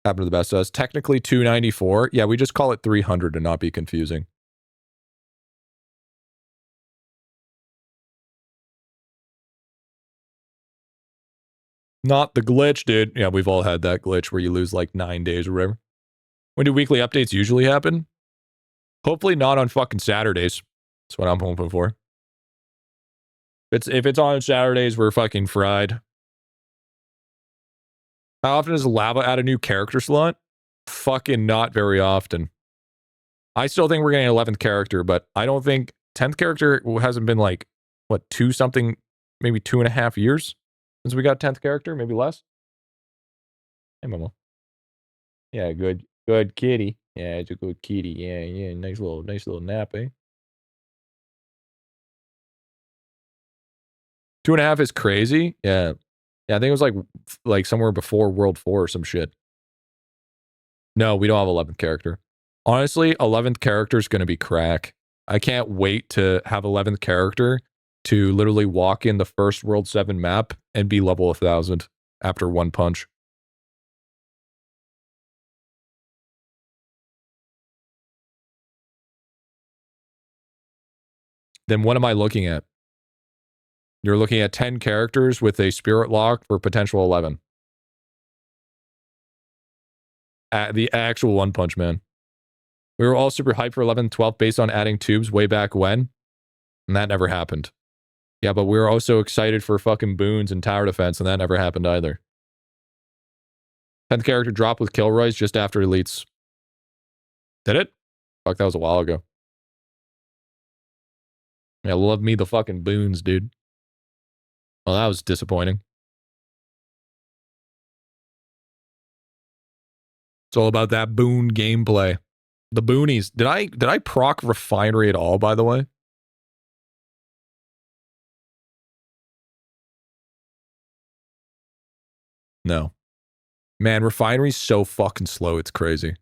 Happened to the best of us. Technically 294. Yeah, we just call it 300 to not be confusing. Not the glitch, dude. Yeah, we've all had that glitch where you lose like 9 days or whatever. When do weekly updates usually happen? Hopefully not on fucking Saturdays. That's what I'm hoping for. If it's on Saturdays, we're fucking fried. How often does Lava add a new character slot? Fucking not very often. I still think we're getting an 11th character, but I don't think 10th character hasn't been like, what, 2-something, maybe 2.5 years since we got 10th character, maybe less. Hey, Momo. Yeah, good kitty. Yeah, it's a good kitty. Yeah, nice little nap, eh? 2.5 is crazy. Yeah, I think it was like somewhere before World 4 or some shit. No, we don't have 11th character. Honestly, 11th character is going to be crack. I can't wait to have 11th character to literally walk in the first World 7 map and be level 1000 after one punch. Then what am I looking at? You're looking at 10 characters with a spirit lock for potential 11. The actual One Punch Man. We were all super hyped for 11th, 12th based on adding tubes way back when. And that never happened. Yeah, but we were also excited for fucking boons and tower defense, and that never happened either. 10th character dropped with Kilroy's just after elites. Did it? Fuck, that was a while ago. Yeah, love me the fucking boons, dude. Well, that was disappointing. It's all about that boon gameplay. The boonies. Did I proc refinery at all, by the way? No. Man, refinery's so fucking slow, it's crazy.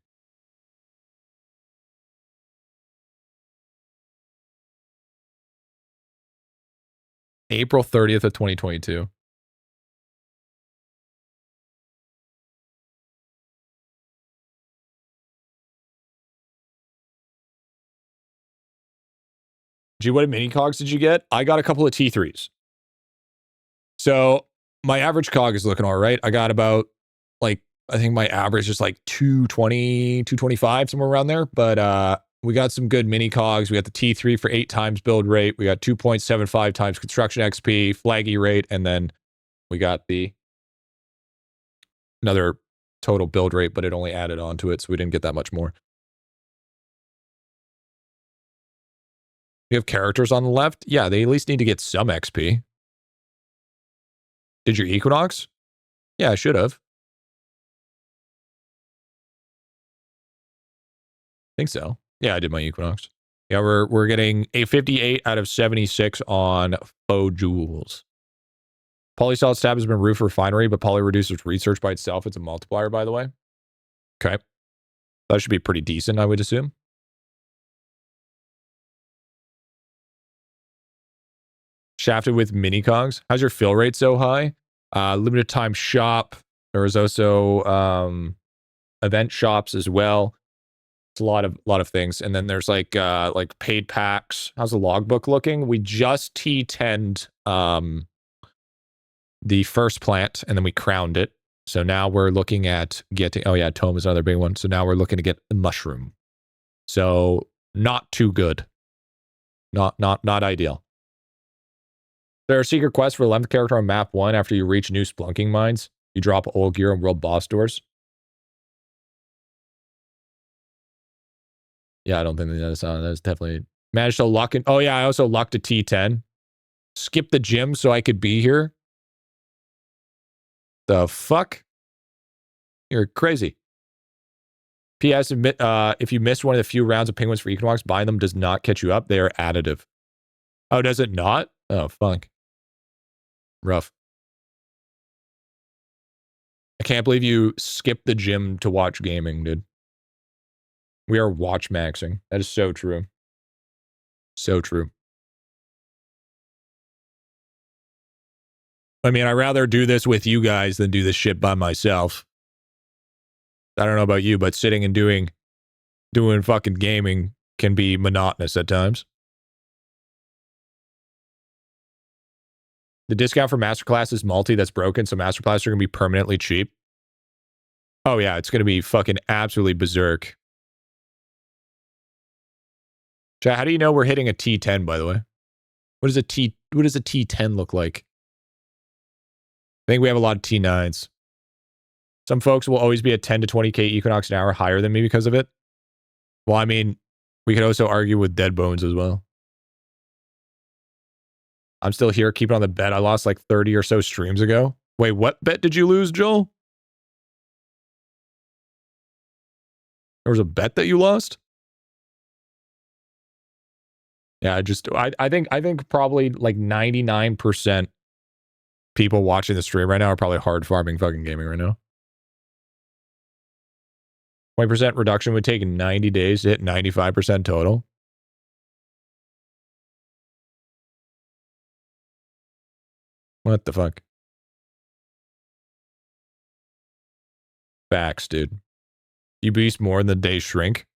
April 30th of 2022. Gee, what mini cogs did you get? I got a couple of T3s. So my average cog is looking all right. I got about, like, I think my average is like 220, 225, somewhere around there. But we got some good mini cogs. We got the T3 for 8 times build rate. We got 2.75 times construction XP, flaggy rate, and then we got another total build rate, but it only added on to it, so we didn't get that much more. You have characters on the left? Yeah, they at least need to get some XP. Did your Equinox? Yeah, I should have. Think so. Yeah, I did my Equinox. Yeah, we're getting a 58 out of 76 on faux jewels. Polysolid stab has been removed for refinery, but poly reduces research by itself. It's a multiplier, by the way. Okay. That should be pretty decent, I would assume. Shafted with mini cogs. How's your fill rate so high? Limited time shop. There was also event shops as well. It's a lot of things. And then there's like paid packs. How's the logbook looking? We just T10'd the first plant, and then we crowned it. So now we're looking at getting, oh yeah, Tome is another big one. So now we're looking to get the mushroom. So not too good. Not ideal. There are secret quests for 11th character on map 1 after you reach new splunking mines. You drop old gear and world boss doors. Yeah, I don't think that's definitely managed to luck in. Oh yeah, I also lucked a T10. Skip the gym so I could be here. The fuck? You're crazy. P.S. If you missed one of the few rounds of penguins for Equinox, buying them does not catch you up. They are additive. Oh, does it not? Oh, fuck. Rough. I can't believe you skipped the gym to watch gaming, dude. We are watch maxing. That is so true. So true. I mean, I'd rather do this with you guys than do this shit by myself. I don't know about you, but sitting and doing fucking gaming can be monotonous at times. The discount for Masterclass is multi that's broken, so Masterclass are going to be permanently cheap. Oh yeah, it's going to be fucking absolutely berserk. Chat, how do you know we're hitting a T10, by the way? What does a T10 look like? I think we have a lot of T9s. Some folks will always be at 10 to 20k Equinox an hour higher than me because of it. Well, I mean, we could also argue with Dead Bones as well. I'm still here, keeping on the bet I lost like 30 or so streams ago. Wait, what bet did you lose, Joel? There was a bet that you lost? Yeah, I think probably like 99% people watching the stream right now are probably hard farming fucking gaming right now. 20% reduction would take 90 days to hit 95% total. What the fuck? Facts, dude. You beast more than the days shrink.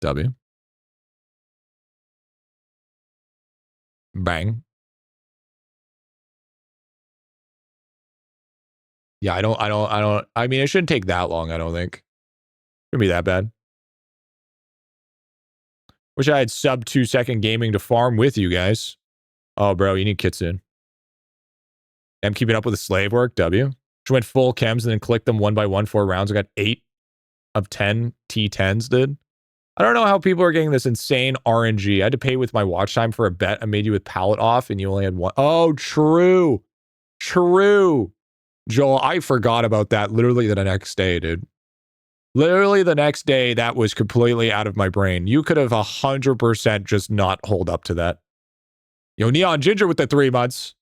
W. Bang. Yeah, I mean, it shouldn't take that long, I don't think. It shouldn't be that bad. Wish I had sub 2-second gaming to farm with you guys. Oh, bro, you need Kitsune. I'm keeping up with the slave work, W. She went full chems and then clicked them one by one, 4 rounds. I got 8 of 10 T10s, dude. I don't know how people are getting this insane RNG. I had to pay with my watch time for a bet I made you with pallet off and you only had one. Oh, true. True. Joel, I forgot about that literally the next day, dude. Literally the next day, that was completely out of my brain. You could have 100% just not hold up to that. Yo, Neon Ginger with the 3 months.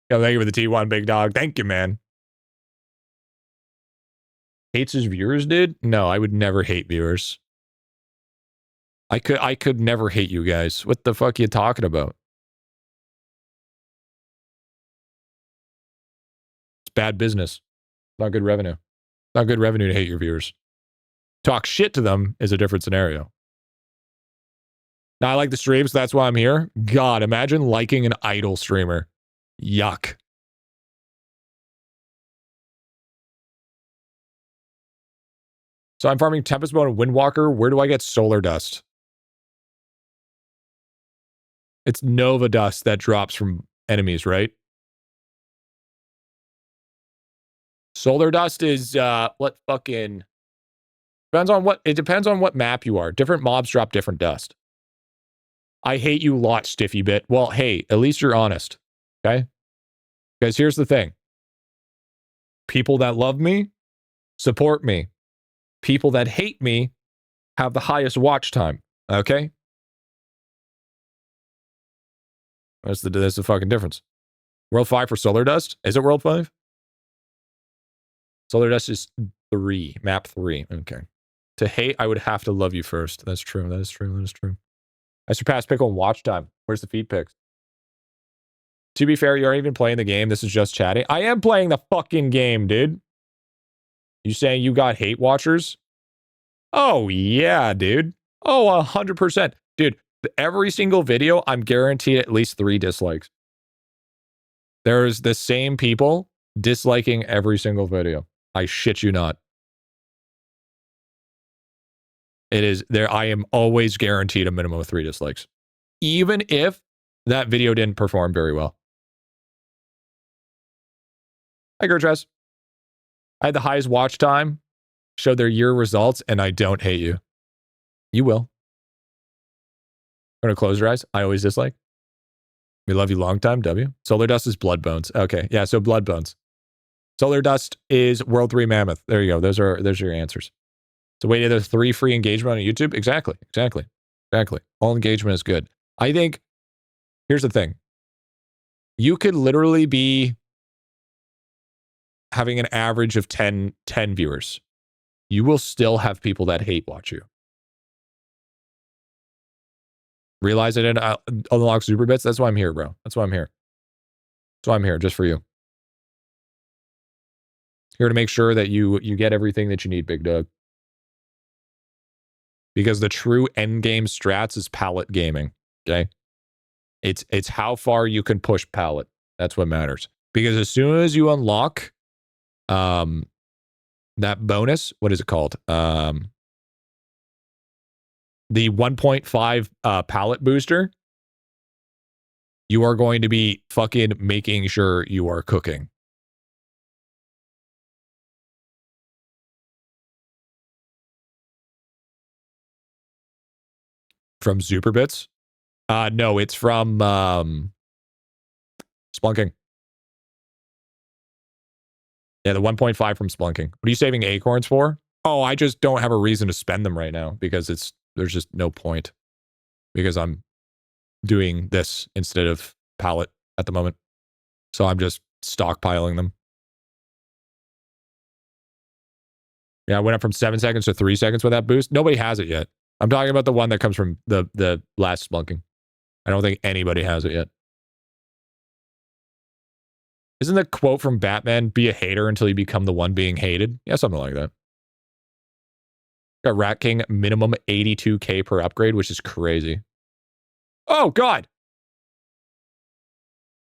Yo, thank you for the T1, big dog. Thank you, man. Hates his viewers, dude? No, I would never hate viewers. I could never hate you guys. What the fuck are you talking about? It's bad business. Not good revenue. Not good revenue to hate your viewers. Talk shit to them is a different scenario. Now, I like the streams, so that's why I'm here. God, imagine liking an idle streamer. Yuck. So I'm farming Tempest Bone and Windwalker. Where do I get Solar Dust? It's Nova Dust that drops from enemies, right? Solar Dust is, what fucking... Depends on what map you are. Different mobs drop different dust. I hate you lot, GriffyBit. Well, hey, at least you're honest. Okay? Because here's the thing. People that love me, support me. People that hate me have the highest watch time. Okay? That's the fucking difference. World 5 for Solar Dust? Is it World 5? Solar Dust is 3. Map 3. Okay. To hate, I would have to love you first. That's true. That is true. That is true. I surpassed Pickle in watch time. Where's the feed pics? To be fair, you aren't even playing the game. This is just chatting. I am playing the fucking game, dude. You saying you got hate watchers? Oh, yeah, dude. Oh, 100%. Dude, every single video, I'm guaranteed at least 3 dislikes. There's the same people disliking every single video. I shit you not. It is there. I am always guaranteed a minimum of 3 dislikes. Even if that video didn't perform very well. Hi, Gertrude. I had the highest watch time, showed their year results, and I don't hate you. You will. I'm going to close your eyes. I always dislike. We love you long time, W. Solar Dust is Blood Bones. Okay, yeah, so Blood Bones. Solar Dust is World 3 Mammoth. There you go. Those are your answers. So wait, there's 3 free engagement on YouTube? Exactly. All engagement is good. I think, here's the thing. You could literally be having an average of 10 viewers. You will still have people that hate watch you. Realize I didn't unlock super bits? That's why I'm here, bro. That's why I'm here. Just for you. Here to make sure that you get everything that you need, big dog. Because the true end game strats is pallet gaming. Okay, it's how far you can push pallet. That's what matters. Because as soon as you unlock that bonus, what is it called? The 1.5 pallet booster, you are going to be fucking making sure you are cooking. From Superbits? No, it's from Splunking. Yeah, the 1.5 from Splunking. What are you saving acorns for? Oh, I just don't have a reason to spend them right now because there's just no point. Because I'm doing this instead of pallet at the moment. So I'm just stockpiling them. Yeah, I went up from 7 seconds to 3 seconds with that boost. Nobody has it yet. I'm talking about the one that comes from the last Splunking. I don't think anybody has it yet. Isn't the quote from Batman, be a hater until you become the one being hated? Yeah, something like that. Got Rat King minimum 82k per upgrade, which is crazy. Oh, God.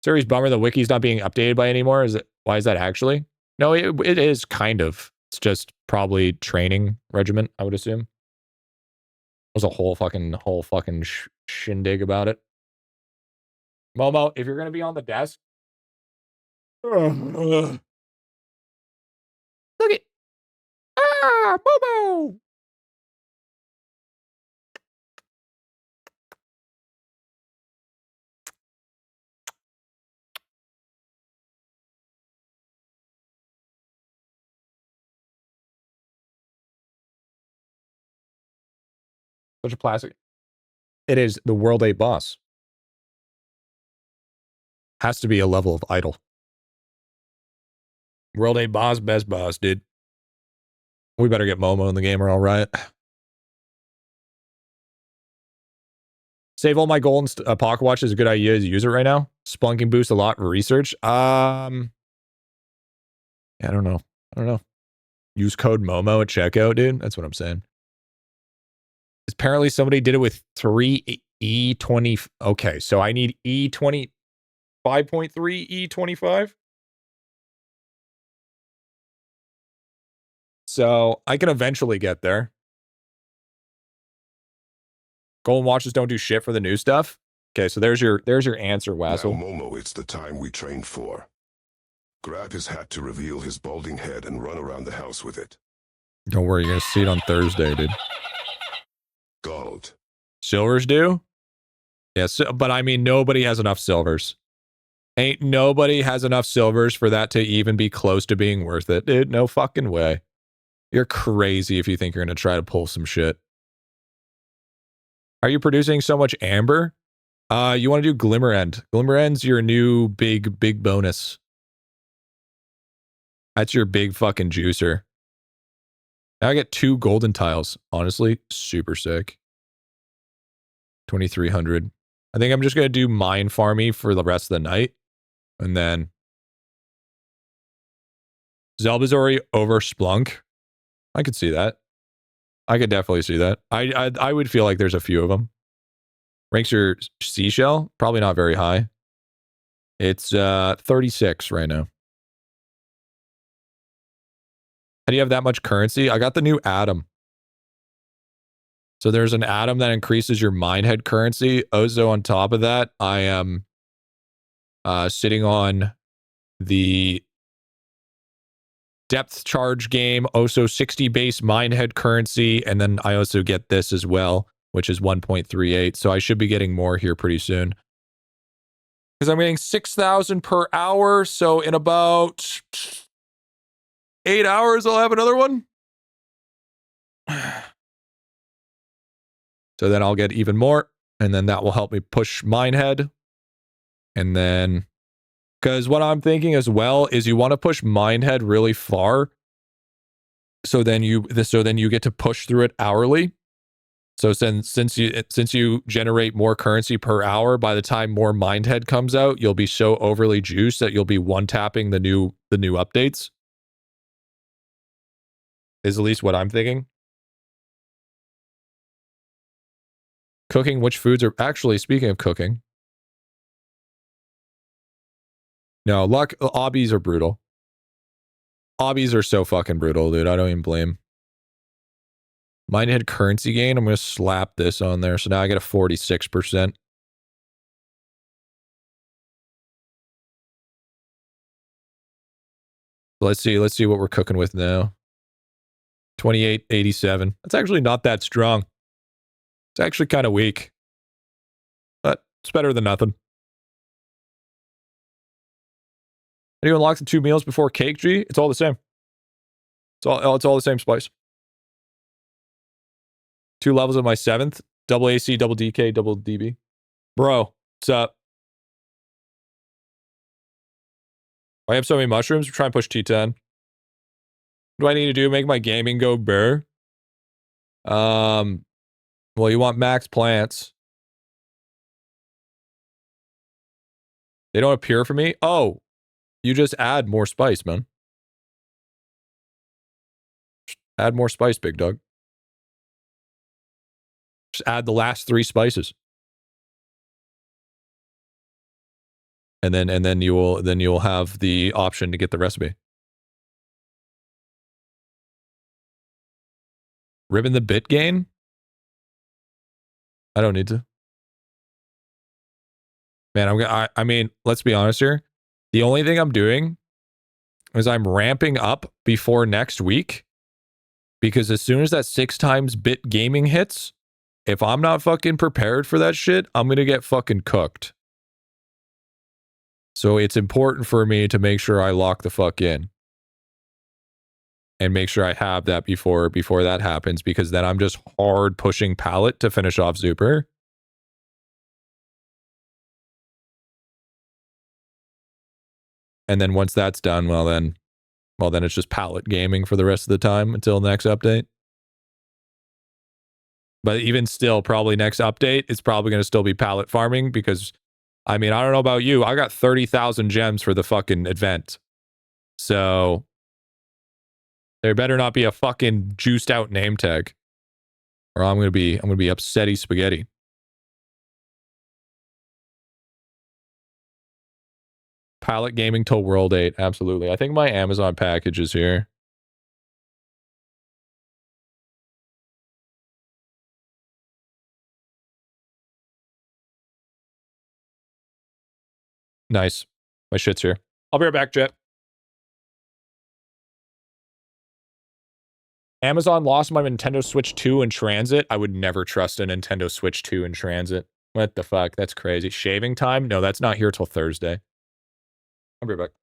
Serious bummer the wiki's not being updated by anymore. Why is that actually? No, it is kind of. It's just probably training regiment, I would assume. There's a whole fucking shindig about it. Momo, if you're going to be on the desk. Look at. Momo. Such a classic. It is the World 8 boss. Has to be a level of idle. World 8 boss, best boss, dude. We better get Momo in the game or all right. Save all my gold and pocket watch is a good idea to use it right now. Splunking boosts a lot for research. Yeah, I don't know. Use code Momo at checkout, dude. That's what I'm saying. Apparently somebody did it with 3 E20. Okay, so I need E20, 5.3 E25. So I can eventually get there. Golden watches don't do shit for the new stuff. Okay, so there's your answer, Wassel. Now, Momo, it's the time we trained for. Grab his hat to reveal his balding head and run around the house with it. Don't worry, you're gonna see it on Thursday, dude. Gold. Silvers do? Yes, yeah, but I mean, nobody has enough silvers. Ain't nobody has enough silvers for that to even be close to being worth it, dude. No fucking way. You're crazy if you think you're gonna try to pull some shit. Are you producing so much amber? You want to do Glimmer End. Glimmer End's your new big bonus. That's your big fucking juicer. Now I get 2 golden tiles. Honestly, super sick. 2,300. I think I'm just going to do mine farmy for the rest of the night. And then Zelbazori over Splunk. I could see that. I could definitely see that. I would feel like there's a few of them. Ranks your seashell? Probably not very high. It's 36 right now. How do you have that much currency? I got the new atom. So there's an atom that increases your Mindhead currency. Also on top of that, I am sitting on the depth charge game. Also 60 base Mindhead currency. And then I also get this as well, which is 1.38. So I should be getting more here pretty soon. Because I'm getting 6,000 per hour. So in about 8 hours, I'll have another one. So then I'll get even more, and then that will help me push Minehead. And then, because what I'm thinking as well is you want to push Minehead really far. So then you get to push through it hourly. So since you generate more currency per hour, by the time more Minehead comes out, you'll be so overly juiced that you'll be one tapping the new updates. Is at least what I'm thinking. Cooking, which foods are actually, speaking of cooking. No, obbies are brutal. Obbies are so fucking brutal, dude. I don't even blame. Minehead currency gain. I'm going to slap this on there. So now I get a 46%. Let's see what we're cooking with now. 2887. That's actually not that strong. It's actually kind of weak. But it's better than nothing. How do you unlock the 2 meals before cake, G? It's all the same. It's all the same spice. 2 levels of my 7th. Double AC, double DK, double DB. Bro, what's up? I have so many mushrooms. We're trying to push T10. What do I need to do? Make my gaming go burr? Well, you want max plants. They don't appear for me? Oh, you just add more spice, man. Just add more spice, big dog. Just add the last 3 spices. And then you'll have the option to get the recipe. Ribbon the bit gain? I don't need to. Man, I mean, let's be honest here. The only thing I'm doing is I'm ramping up before next week, because as soon as that 6 times bit gaming hits, if I'm not fucking prepared for that shit, I'm going to get fucking cooked. So it's important for me to make sure I lock the fuck in. And make sure I have that before that happens, because then I'm just hard pushing pallet to finish off Super. And then once that's done, well then it's just pallet gaming for the rest of the time until next update. But even still, probably next update, it's probably going to still be pallet farming, because, I mean, I don't know about you. I got 30,000 gems for the fucking event. So there better not be a fucking juiced out name tag, or I'm going to be upsetty spaghetti. Pallet gaming till World 8. Absolutely. I think my Amazon package is here. Nice. My shit's here. I'll be right back, Jet. Amazon lost my Nintendo Switch 2 in transit. I would never trust a Nintendo Switch 2 in transit. What the fuck? That's crazy. Shaving time? No, that's not here till Thursday. I'll be right back.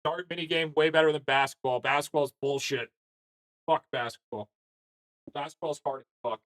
Dart minigame way better than basketball. Basketball's bullshit. Fuck basketball. Basketball's hard as fuck.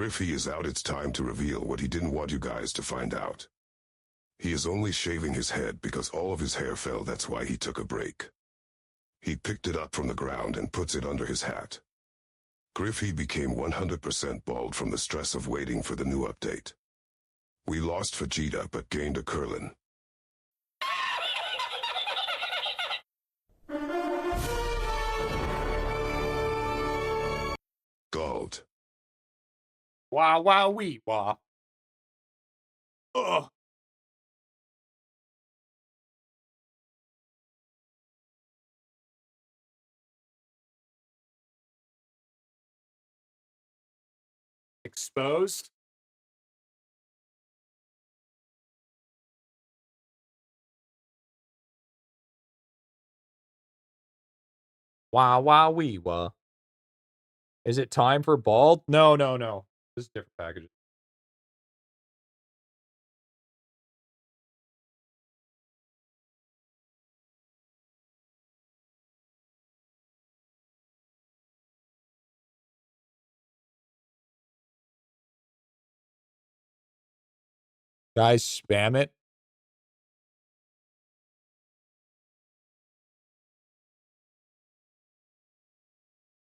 Griffy is out. It's time to reveal what he didn't want you guys to find out. He is only shaving his head because all of his hair fell. That's why he took a break. He picked it up from the ground and puts it under his hat. Griffy became 100% bald from the stress of waiting for the new update. We lost Vegeta but gained a Krillin. Gold. Wah, wah, wee, wah. Ugh. Exposed. Wah, wah, wee, wah. Is it time for bald? No, no, no. This is different packages. Guys, spam it.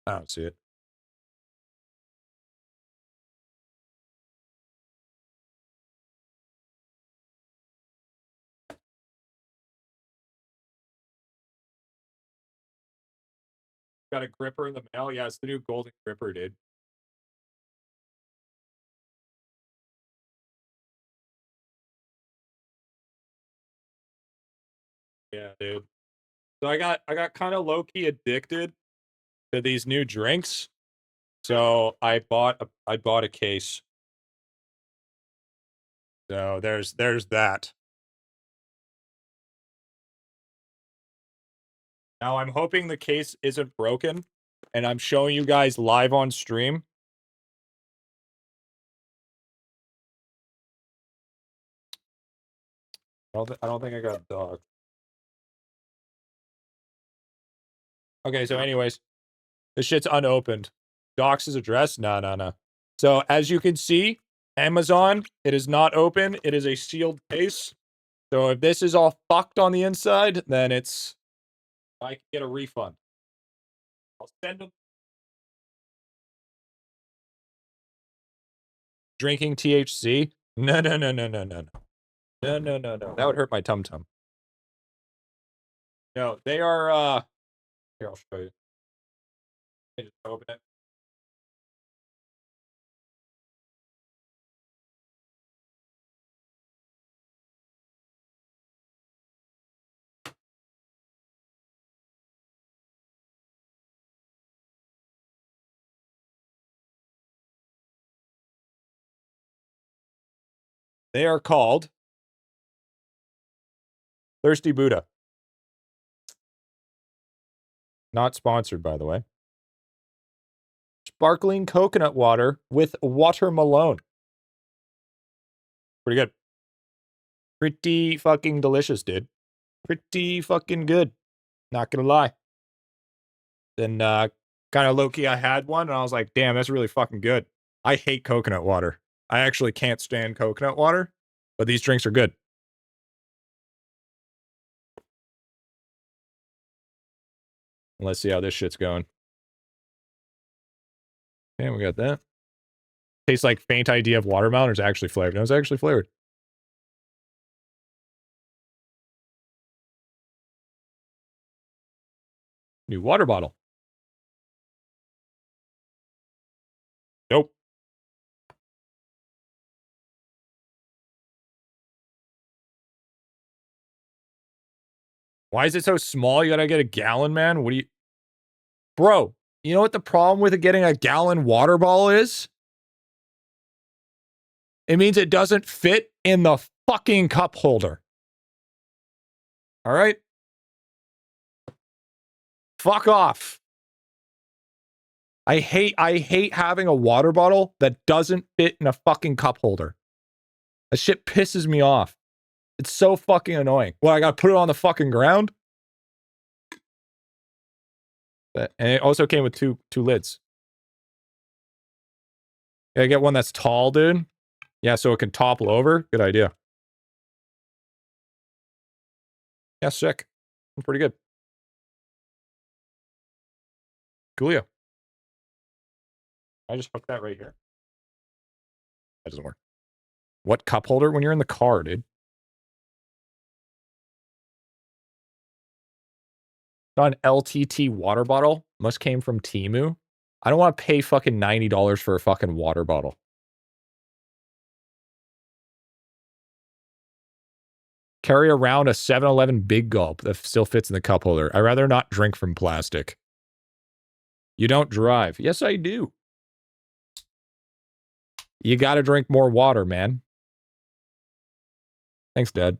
I don't see it. Got a gripper in the mail? Yeah, it's the new golden gripper, dude. Yeah, dude. So I got kind of low-key addicted to these new drinks. So I bought a case. So there's that. Now I'm hoping the case isn't broken, and I'm showing you guys live on stream. I don't think I got a dog. Okay, so anyways, this shit's unopened. Docs' address? No, no, no. So as you can see, Amazon, it is not open. It is a sealed case. So if this is all fucked on the inside, then it's... I can get a refund. I'll send them. Drinking THC? No, no, no, no, no, no, no. No, no, no, no. That would hurt my tum-tum. No, they are, here, I'll show you. I just open it. They are called Thirsty Buddha. Not sponsored, by the way. Sparkling coconut water with watermelon. Pretty good. Pretty fucking delicious, dude. Pretty fucking good. Not gonna lie. Then, kind of low-key, I had one, and I was like, damn, that's really fucking good. I hate coconut water. I actually can't stand coconut water, but these drinks are good. Let's see how this shit's going. Okay, we got that. Tastes like faint idea of watermelon, or is it actually flavored? No, it's actually flavored. New water bottle. Nope. Why is it so small? You gotta get a gallon, man? What do you... Bro, you know what the problem with getting a gallon water bottle is? It means it doesn't fit in the fucking cup holder. All right? Fuck off. I hate having a water bottle that doesn't fit in a fucking cup holder. That shit pisses me off. It's so fucking annoying. Well, I gotta put it on the fucking ground? And it also came with two lids. Yeah, get one that's tall, dude. Yeah, so it can topple over. Good idea. Yeah, sick. Pretty good. Coolio. I just hooked that right here. That doesn't work. What cup holder? When you're in the car, dude. Got an LTT water bottle. Must came from Temu. I don't want to pay fucking $90 for a fucking water bottle. Carry around a 7-Eleven Big Gulp that still fits in the cup holder. I'd rather not drink from plastic. You don't drive. Yes, I do. You gotta drink more water, man. Thanks, Dad.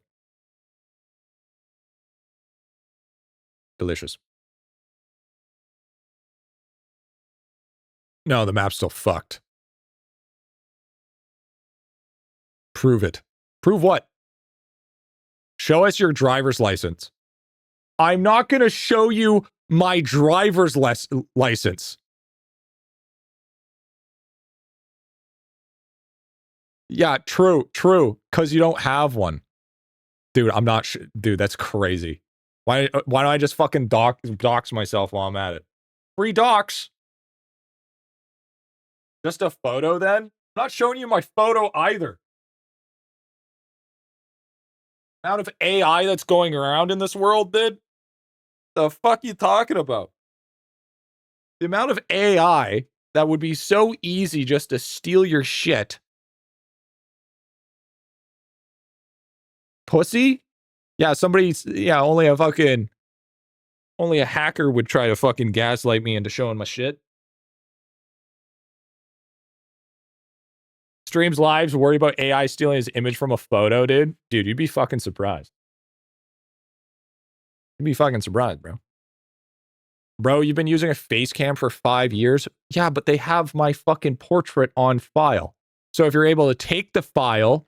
Delicious. No, the map's still fucked. Prove it. Prove what? Show us your driver's license. I'm not going to show you my driver's license. Yeah, true. Because you don't have one. Dude, I'm not dude, that's crazy. Why don't I just fucking dox myself while I'm at it? Free dox. Just a photo then? I'm not showing you my photo either. Amount of AI that's going around in this world, dude. The fuck you talking about? The amount of AI that would be so easy just to steal your shit. Pussy? Yeah, only a hacker would try to fucking gaslight me into showing my shit. Streams lives, worry about AI stealing his image from a photo, dude. Dude, you'd be fucking surprised. You'd be fucking surprised, bro. Bro, you've been using a face cam for 5 years? Yeah, but they have my fucking portrait on file. So if you're able to take the file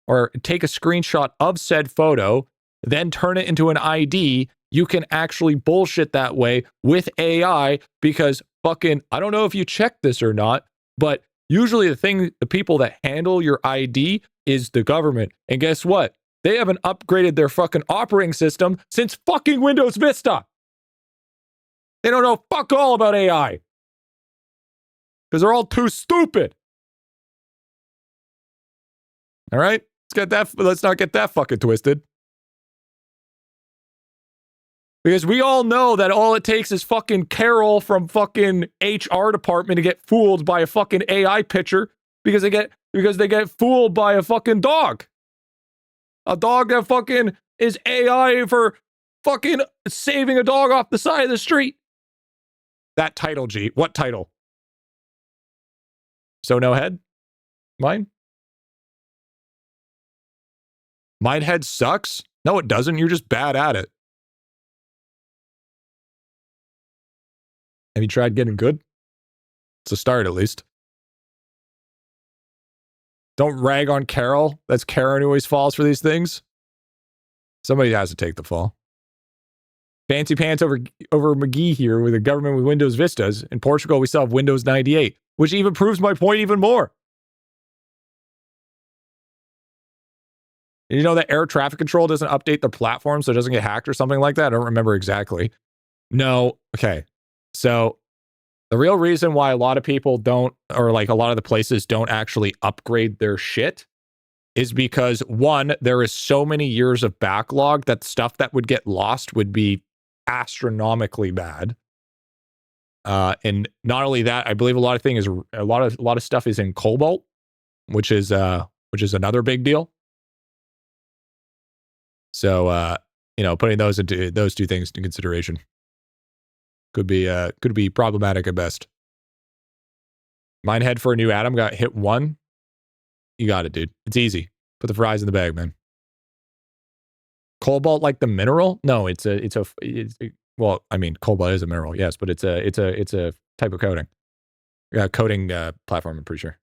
or take a screenshot of said photo, then turn it into an ID, you can actually bullshit that way with AI because fucking, I don't know if you checked this or not, but usually the people that handle your ID is the government. And guess what? They haven't upgraded their fucking operating system since fucking Windows Vista. They don't know fuck all about AI. Because they're all too stupid. All right? Let's not get that fucking twisted. Because we all know that all it takes is fucking Carol from fucking HR department to get fooled by a fucking AI picture because they get fooled by a fucking dog. A dog that fucking is AI for fucking saving a dog off the side of the street. That title, G. What title? So no head? Mine? Mine head sucks? No, it doesn't. You're just bad at it. Have you tried getting good? It's a start, at least. Don't rag on Carol. That's Karen who always falls for these things. Somebody has to take the fall. Fancy pants over McGee here with a government with Windows Vistas. In Portugal, we still have Windows 98, which even proves my point even more. You know that air traffic control doesn't update the platform so it doesn't get hacked or something like that? I don't remember exactly. No. Okay. So the real reason why a lot of people don't, or like a lot of the places don't actually upgrade their shit is because, one, there is so many years of backlog that stuff that would get lost would be astronomically bad. And not only that, I believe a lot of stuff is in Cobalt, which is another big deal. So putting those two things into consideration could be problematic at best. Minehead for a new Atom got hit 1. You got it, dude. It's easy. Put the fries in the bag, man. Cobalt, like the mineral? No, well, I mean, cobalt is a mineral, yes, but it's a type of coating. Coding platform, I'm pretty sure.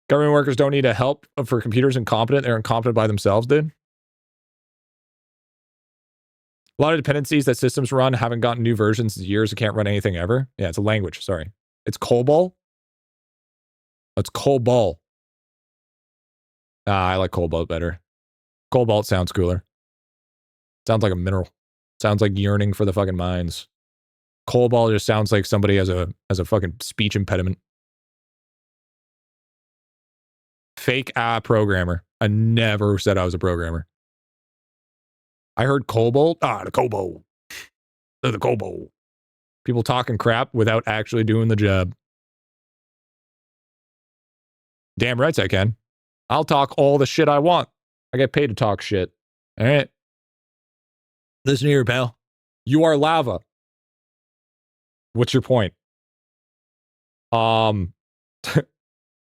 Government workers don't need a help for computers incompetent. They're incompetent by themselves, dude. A lot of dependencies that systems run haven't gotten new versions in years. It can't run anything ever. Yeah, it's a language. Sorry. It's COBOL. That's cobalt. I like cobalt better. Cobalt sounds cooler. Sounds like a mineral. Sounds like yearning for the fucking mines. Cobalt just sounds like somebody has a fucking speech impediment. Fake programmer. I never said I was a programmer. I heard cobalt. The cobalt. They're the cobalt. People talking crap without actually doing the job. Damn right I can. I'll talk all the shit I want. I get paid to talk shit. All right. Listen here, pal. You are lava. What's your point?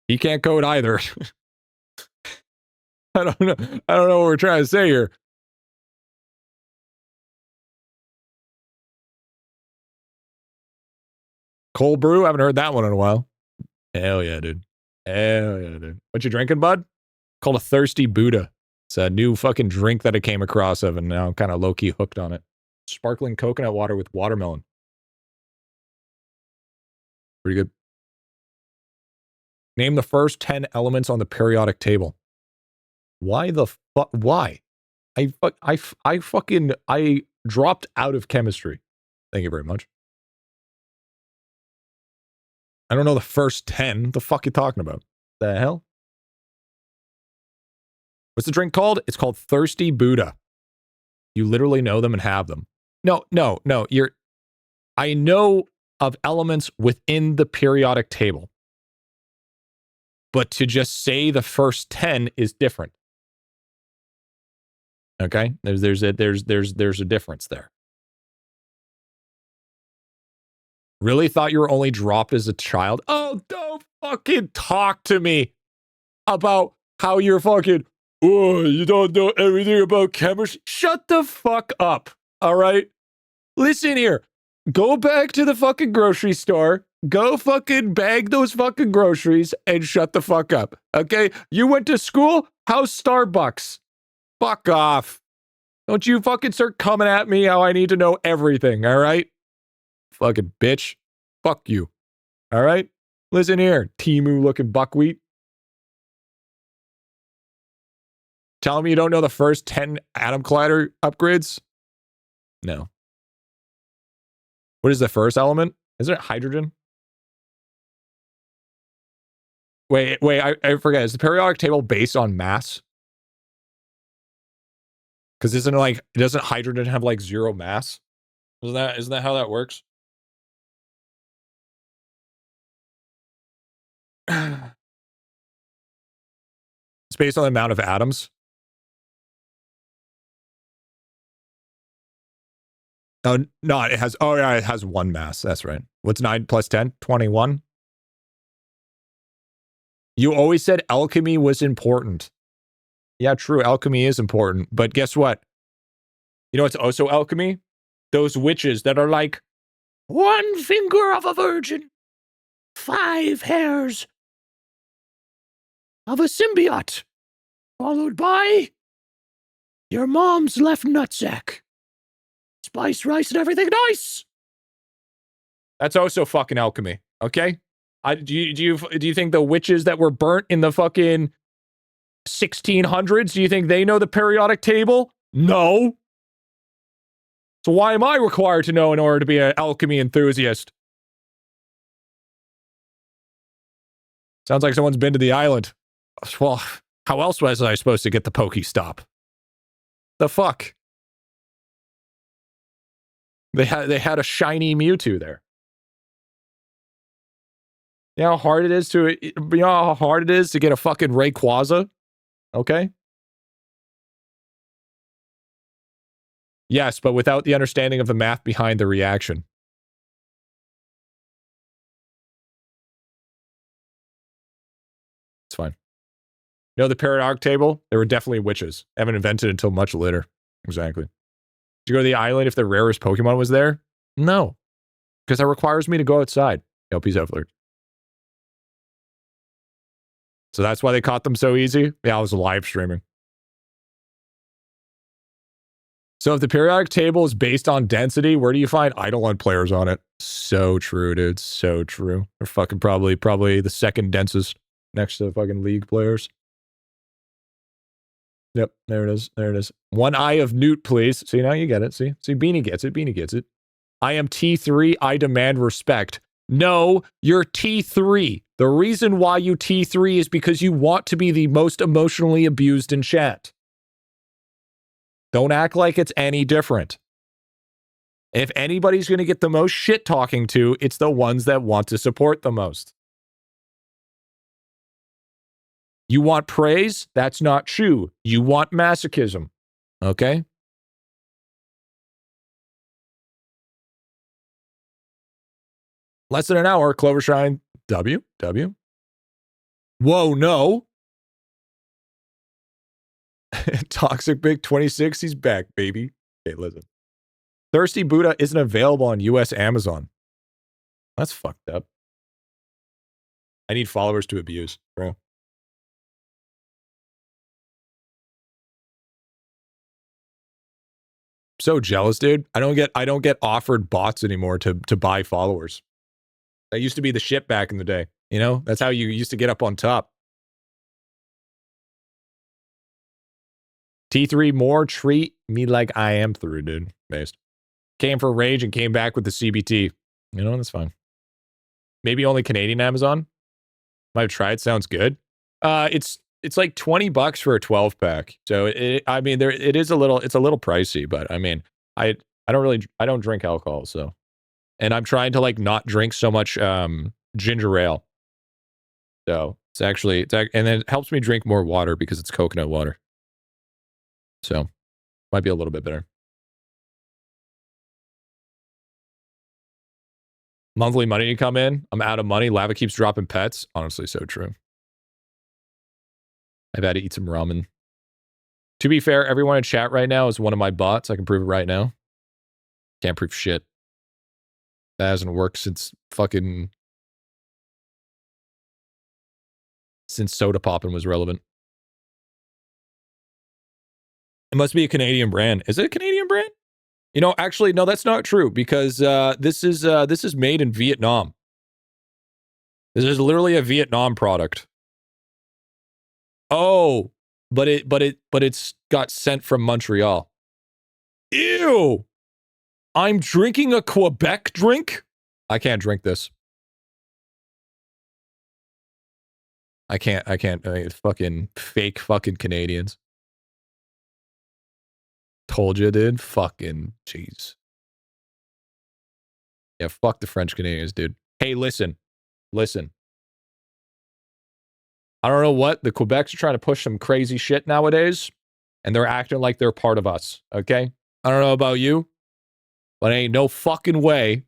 He can't code either. I don't know. I don't know what we're trying to say here. Cold brew? I haven't heard that one in a while. Hell yeah, dude. Hell yeah, dude. What you drinking, bud? Called a Thirsty Buddha. It's a new fucking drink that I came across of, and now I'm kind of low-key hooked on it. Sparkling coconut water with watermelon. Pretty good. Name the first 10 elements on the periodic table. Why the fuck? Why? I dropped out of chemistry. Thank you very much. I don't know the first 10. What the fuck you talking about? The hell? What's the drink called? It's called Thirsty Buddha. You literally know them and have them. No. I know of elements within the periodic table. But to just say the first 10 is different. Okay? There's a difference there. Really thought you were only dropped as a child? Oh, don't fucking talk to me about how you're fucking, oh, you don't know everything about chemistry. Shut the fuck up, all right? Listen here. Go back to the fucking grocery store. Go fucking bag those fucking groceries and shut the fuck up, okay? You went to school? How's Starbucks? Fuck off. Don't you fucking start coming at me how I need to know everything, all right? Fucking bitch. Fuck you. All right? Listen here, Timu looking buckwheat. Tell me you don't know the first 10 atom collider upgrades? No. What is the first element? Isn't it hydrogen? Wait, I forget. Is the periodic table based on mass? Because doesn't hydrogen have like 0 mass? Isn't that how that works? It's based on the amount of atoms. Oh, no, it has 1 mass. That's right. What's 9 plus 10? 21. You always said alchemy was important. Yeah, true. Alchemy is important. But guess what? You know what's also alchemy? Those witches that are like, 1 finger of a virgin, 5 hairs of a symbiote, followed by your mom's left nutsack. Spice, rice, and everything nice. That's also fucking alchemy, okay? Do you think the witches that were burnt in the fucking 1600s, do you think they know the periodic table? No. So why am I required to know in order to be an alchemy enthusiast? Sounds like someone's been to the island. Well, how else was I supposed to get the Pokestop? The fuck? They had a shiny Mewtwo there. You know how hard it is to get a fucking Rayquaza? Okay? Yes, but without the understanding of the math behind the reaction. It's fine. You know the periodic table? They were definitely witches. Haven't invented it until much later. Exactly. Did you go to the island if the rarest Pokemon was there? No. Because that requires me to go outside. Yo, peace out, Flirt. So that's why they caught them so easy? Yeah, I was live streaming. So if the periodic table is based on density, where do you find IdleOn players on it? So true, dude. So true. They're fucking probably the second densest. next to fucking League players. Yep, there it is. There it is. One eye of Newt, please. See, now you get it. See, Beanie gets it. Beanie gets it. I am T3. I demand respect. No, you're T3. The reason why you T3 is because you want to be the most emotionally abused in chat. Don't act like it's any different. If anybody's going to get the most shit talking to, it's the ones that want to support the most. You want praise? That's not true. You want masochism. Okay? Less than an hour, Clovershine, W. Whoa, no. Toxic Big 26, he's back, baby. Okay, listen. Thirsty Buddha isn't available on US Amazon. That's fucked up. I need followers to abuse, bro. So jealous, dude. I don't get offered bots anymore to buy followers. That used to be the shit back in the day. You know, that's how you used to get up on top. T3 more, treat me like I am through, dude. Based. Came for rage and came back with the CBT. You know, that's fine. Maybe only Canadian Amazon. Might have tried. Sounds good. It's like $20 for a 12 pack. So I mean, it's a little pricey, but I mean, I don't drink alcohol, so. And I'm trying to like not drink so much ginger ale. So it's actually, and then it helps me drink more water because it's coconut water. So might be a little bit better. Monthly money to come in. I'm out of money. Lava keeps dropping pets. Honestly, so true. I've had to eat some ramen. To be fair, everyone in chat right now is one of my bots. I can prove it right now. Can't prove shit. That hasn't worked since soda popping was relevant. It must be a Canadian brand. Is it a Canadian brand? You know, actually, no, that's not true because this is made in Vietnam. This is literally a Vietnam product. Oh, but it's got sent from Montreal. Ew! I'm drinking a Quebec drink? I can't drink this. I can't. Fucking fake fucking Canadians. Told you, dude. Fucking jeez. Yeah, fuck the French Canadians, dude. Hey, listen. I don't know what. The Quebecs are trying to push some crazy shit nowadays, and they're acting like they're part of us, okay? I don't know about you, but ain't no fucking way.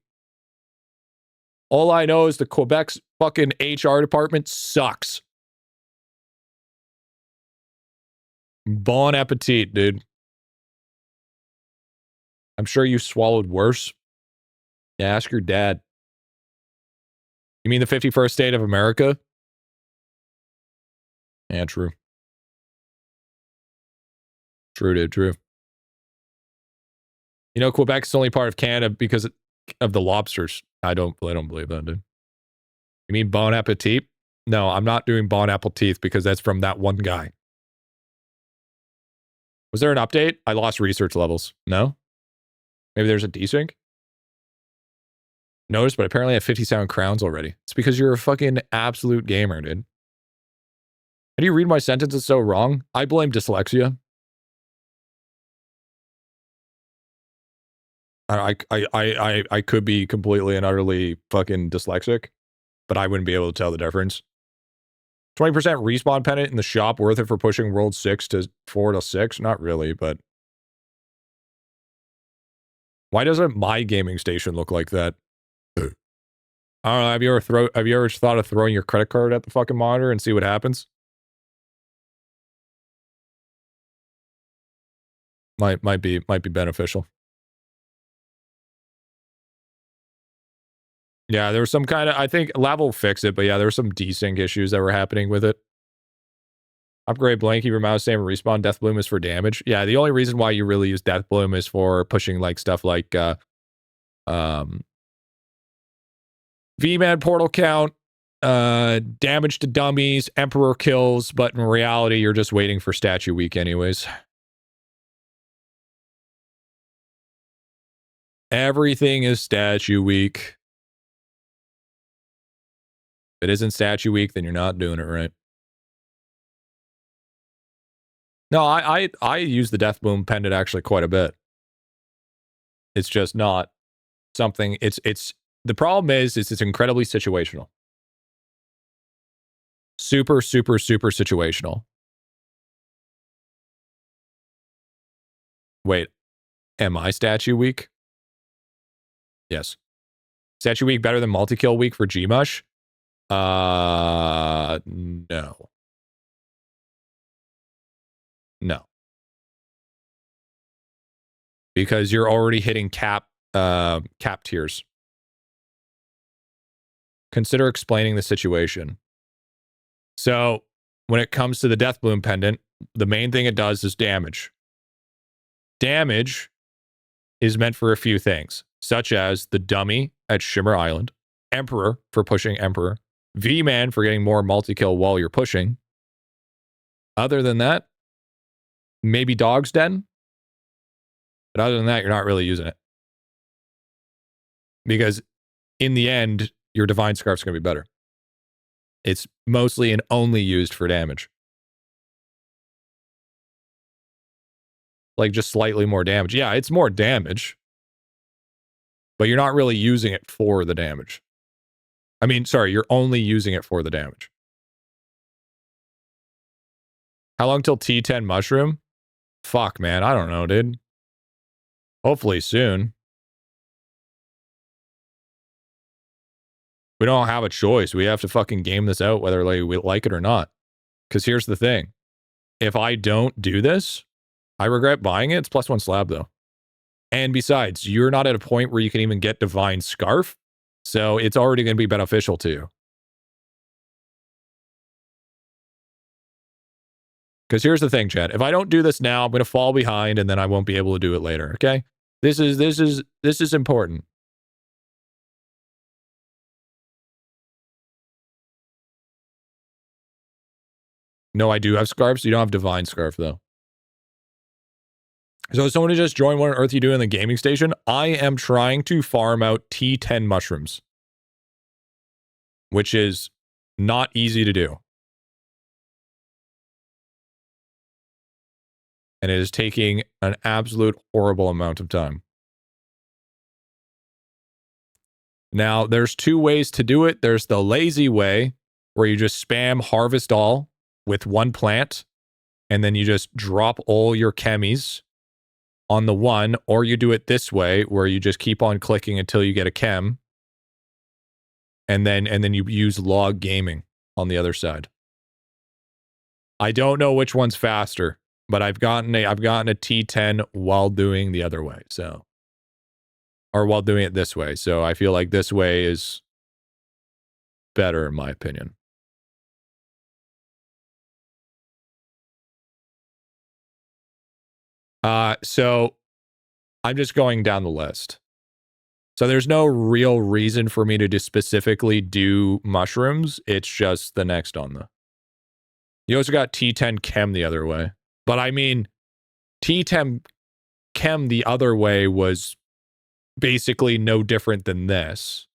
All I know is the Quebec's fucking HR department sucks. Bon appetit, dude. I'm sure you swallowed worse. Yeah, ask your dad. You mean the 51st state of America? Yeah, true. True, dude, true. You know, Quebec's only part of Canada because of the lobsters. I don't believe that, dude. You mean Bon Appetit? No, I'm not doing Bon Appetit because that's from that one guy. Was there an update? I lost research levels. No? Maybe there's a desync? Notice, but apparently I have 57 crowns already. It's because you're a fucking absolute gamer, dude. How do you read my sentences so wrong? I blame dyslexia. I could be completely and utterly fucking dyslexic, but I wouldn't be able to tell the difference. 20% respawn pennant in the shop, worth it for pushing World 6 to 4 to 6? Not really, but... Why doesn't my gaming station look like that? I don't know, have you ever thought of throwing your credit card at the fucking monitor and see what happens? Might be beneficial. Yeah, there was some kind of, I think Lava will fix it, but yeah, there were some desync issues that were happening with it. Upgrade blank, keep your mouse same respawn. Death Bloom is for damage. Yeah, the only reason why you really use Death Bloom is for pushing like stuff like V-Man portal count, damage to dummies, Emperor kills, but in reality, you're just waiting for statue week anyways. Everything is statue week. If it isn't statue week, then you're not doing it right. No, I use the Death Boom pendant actually quite a bit. It's just not something, it's the problem is it's incredibly situational. Super, super, super situational. Wait, am I statue week? Yes. Statue week better than multi-kill week for Gmush? No. No. Because you're already hitting cap tiers. Consider explaining the situation. So, when it comes to the Death Bloom pendant, the main thing it does is damage. Damage is meant for a few things, such as the dummy at Shimmer Island, Emperor for pushing Emperor, V-Man for getting more multi-kill while you're pushing. Other than that, maybe Dog's Den. But other than that, you're not really using it. Because in the end, your Divine Scarf's going to be better. It's mostly and only used for damage. Like just slightly more damage. Yeah, it's more damage. But you're not really using it for the damage. I mean, sorry, you're only using it for the damage. How long till T10 Mushroom? Fuck, man. I don't know, dude. Hopefully soon. We don't have a choice. We have to fucking game this out whether we like it or not. Because here's the thing. If I don't do this, I regret buying it. It's +1 slab, though. And besides, you're not at a point where you can even get Divine Scarf. So it's already going to be beneficial to you. Because here's the thing, Chad. If I don't do this now, I'm going to fall behind and then I won't be able to do it later, okay? This is important. No, I do have scarves. You don't have Divine Scarf, though. So someone who just joined, what on earth are you doing in the gaming station? I am trying to farm out T10 mushrooms. Which is not easy to do. And it is taking an absolute horrible amount of time. Now, there's two ways to do it. There's the lazy way, where you just spam harvest all with one plant, and then you just drop all your chemies on the one, or you do it this way, where you just keep on clicking until you get a chem, and then you use log gaming on the other side. I don't know which one's faster, but I've gotten a T10 while doing the other way, so, or while doing it this way. So I feel like this way is better in my opinion. So I'm just going down the list. So there's no real reason for me to just specifically do mushrooms. It's just the next on the. You also got T10 chem the other way. But I mean, T10 chem the other way was basically no different than this.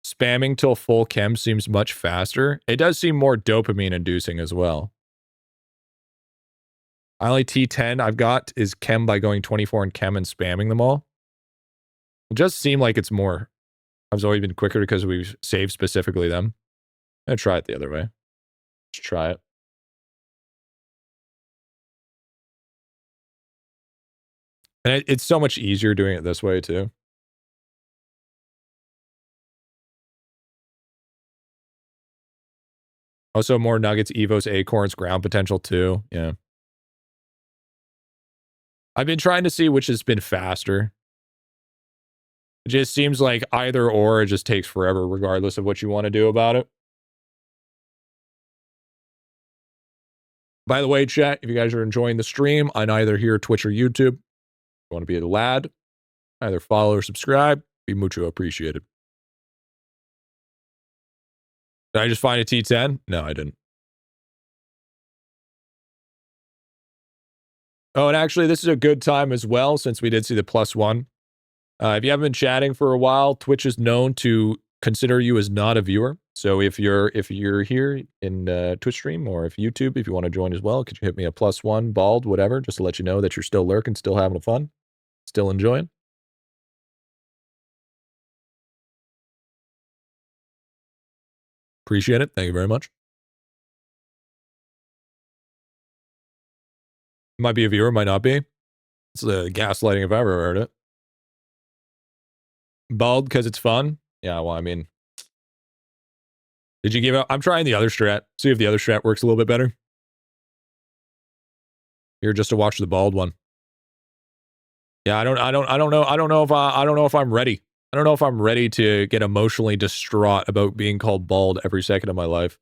Spamming till full chem seems much faster. It does seem more dopamine inducing as well. Only T10 I've got is chem by going 24 in chem and spamming them all. It just seemed like it's more. I've always been quicker because we've saved specifically them. I'm going to try it the other way. Just try it. And it's so much easier doing it this way too. Also more nuggets, evos, acorns, ground potential too. Yeah. I've been trying to see which has been faster. It just seems like either or, it just takes forever regardless of what you want to do about it. By the way, chat, if you guys are enjoying the stream on either here, Twitch or YouTube, you want to be a lad, either follow or subscribe. Be mucho appreciated. Did I just find a T10? No, I didn't. Oh, and actually, this is a good time as well, since we did see the +1. If you haven't been chatting for a while, Twitch is known to consider you as not a viewer. So if you're here in Twitch stream, or if YouTube, if you want to join as well, could you hit me a +1, bald, whatever, just to let you know that you're still lurking, still having fun, still enjoying. Appreciate it. Thank you very much. Might be a viewer, might not be. It's the gaslighting if I ever heard it. Bald because it's fun? Yeah, well, I mean, did you give up? I'm trying the other strat. See if the other strat works a little bit better. Here, just to watch the bald one. Yeah, I don't know if I'm ready. I don't know if I'm ready to get emotionally distraught about being called bald every second of my life.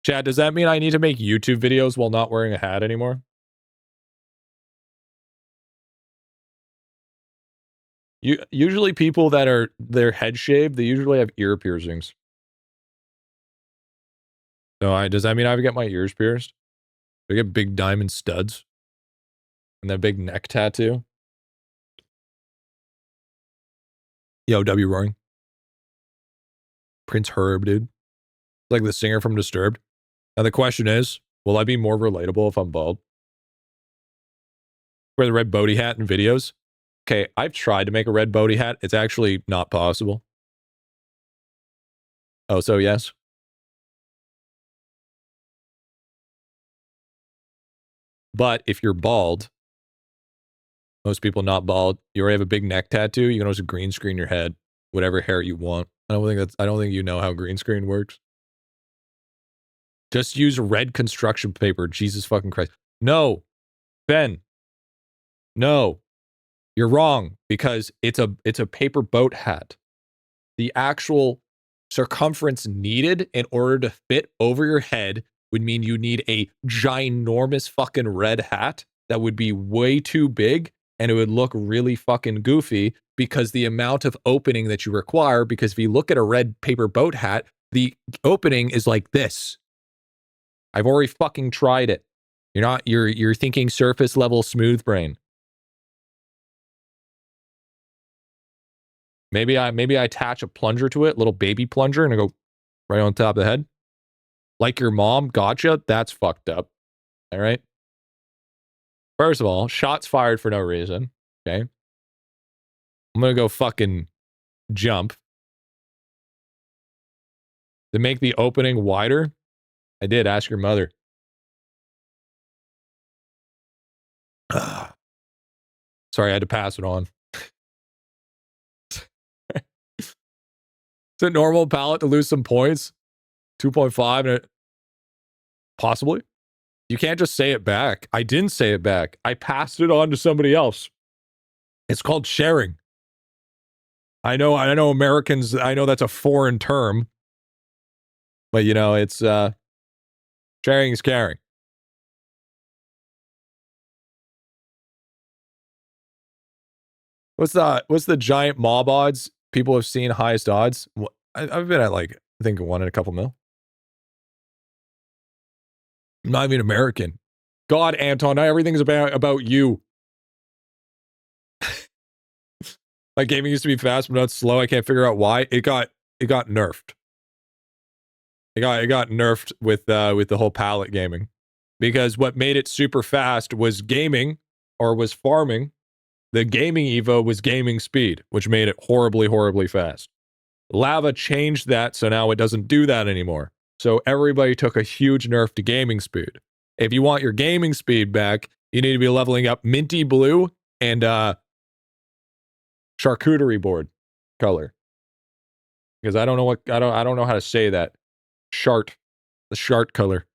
Chad, does that mean I need to make YouTube videos while not wearing a hat anymore? Usually people that are their head shaved, they usually have ear piercings. So does that mean I have to get my ears pierced? Do I get big diamond studs? And that big neck tattoo? Yo, W roaring. Prince Herb, dude. Like the singer from Disturbed. Now the question is, will I be more relatable if I'm bald? Wear the red boaty hat in videos? Okay, I've tried to make a red boaty hat. It's actually not possible. Oh, so yes? But if you're bald, most people not bald, you already have a big neck tattoo, you can also green screen your head, whatever hair you want. I don't think you know how green screen works. Just use red construction paper. Jesus fucking Christ. No. Ben. No. You're wrong, because it's a paper boat hat. The actual circumference needed in order to fit over your head would mean you need a ginormous fucking red hat that would be way too big, and it would look really fucking goofy because the amount of opening that you require, because if you look at a red paper boat hat, the opening is like this. I've already fucking tried it. You're thinking surface level smooth brain. Maybe I attach a plunger to it, little baby plunger, and I go right on top of the head. Like your mom, gotcha. That's fucked up. All right. First of all, shots fired for no reason. Okay. I'm gonna go fucking jump. To make the opening wider, I did ask your mother. Sorry, I had to pass it on. Is it normal, Pallet, to lose some points? 2.5 and possibly. You can't just say it back. I didn't say it back. I passed it on to somebody else. It's called sharing. I know Americans, I know that's a foreign term. But you know, it's sharing is caring. What's the giant mob odds people have seen highest odds? I've been at like, I think 1 in a couple mil. I'm not even American. God, Anton, everything's about you. Like gaming used to be fast, but not slow. I can't figure out why. It got nerfed. It got nerfed with the whole pallet gaming. Because what made it super fast was gaming, or was farming. The gaming Evo was gaming speed, which made it horribly, horribly fast. Lava changed that, so now it doesn't do that anymore. So everybody took a huge nerf to gaming speed. If you want your gaming speed back, you need to be leveling up minty blue and charcuterie board color. Because I don't know how to say that. The shart color.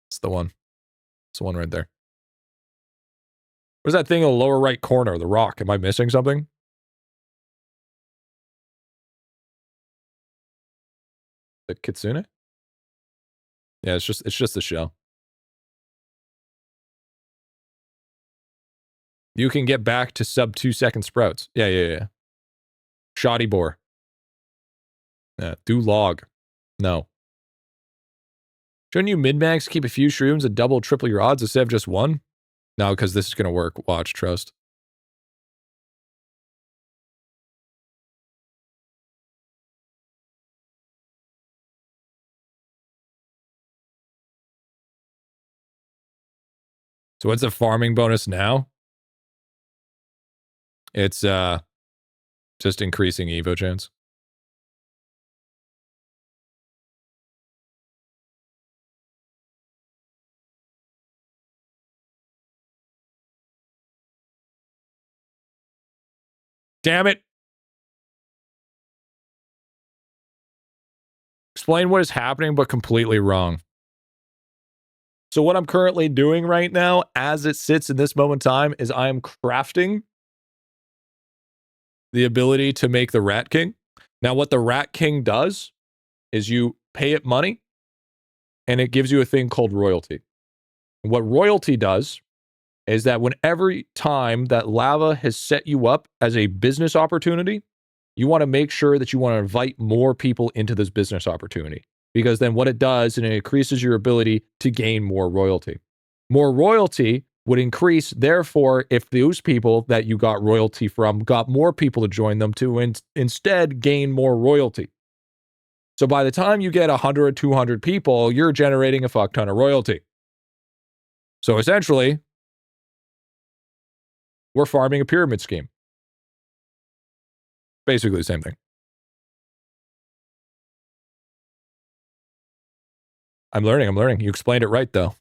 It's the one. It's the one right there. What's that thing in the lower right corner? The rock. Am I missing something? The kitsune? Yeah, it's just the shell. You can get back to sub 2-second sprouts. Yeah. Shoddy boar. Do log. No. Shouldn't you min-max keep a few shrooms and double, triple your odds instead of just one? No, because this is going to work. Watch, trust. So what's the farming bonus now? It's just increasing Evo chance. Damn it. Explain what is happening, but completely wrong. So what I'm currently doing right now, as it sits in this moment in time, is I am crafting the ability to make the Rat King. Now, what the Rat King does is you pay it money, and it gives you a thing called royalty. And what royalty does is that whenever time that lava has set you up as a business opportunity, you want to make sure that you want to invite more people into this business opportunity. Because then what it does, and it increases your ability to gain more royalty. More royalty would increase, therefore, if those people that you got royalty from got more people to join them to instead gain more royalty. So by the time you get 100, 200 people, you're generating a fuck ton of royalty. So essentially, we're farming a pyramid scheme. Basically the same thing. I'm learning. You explained it right, though.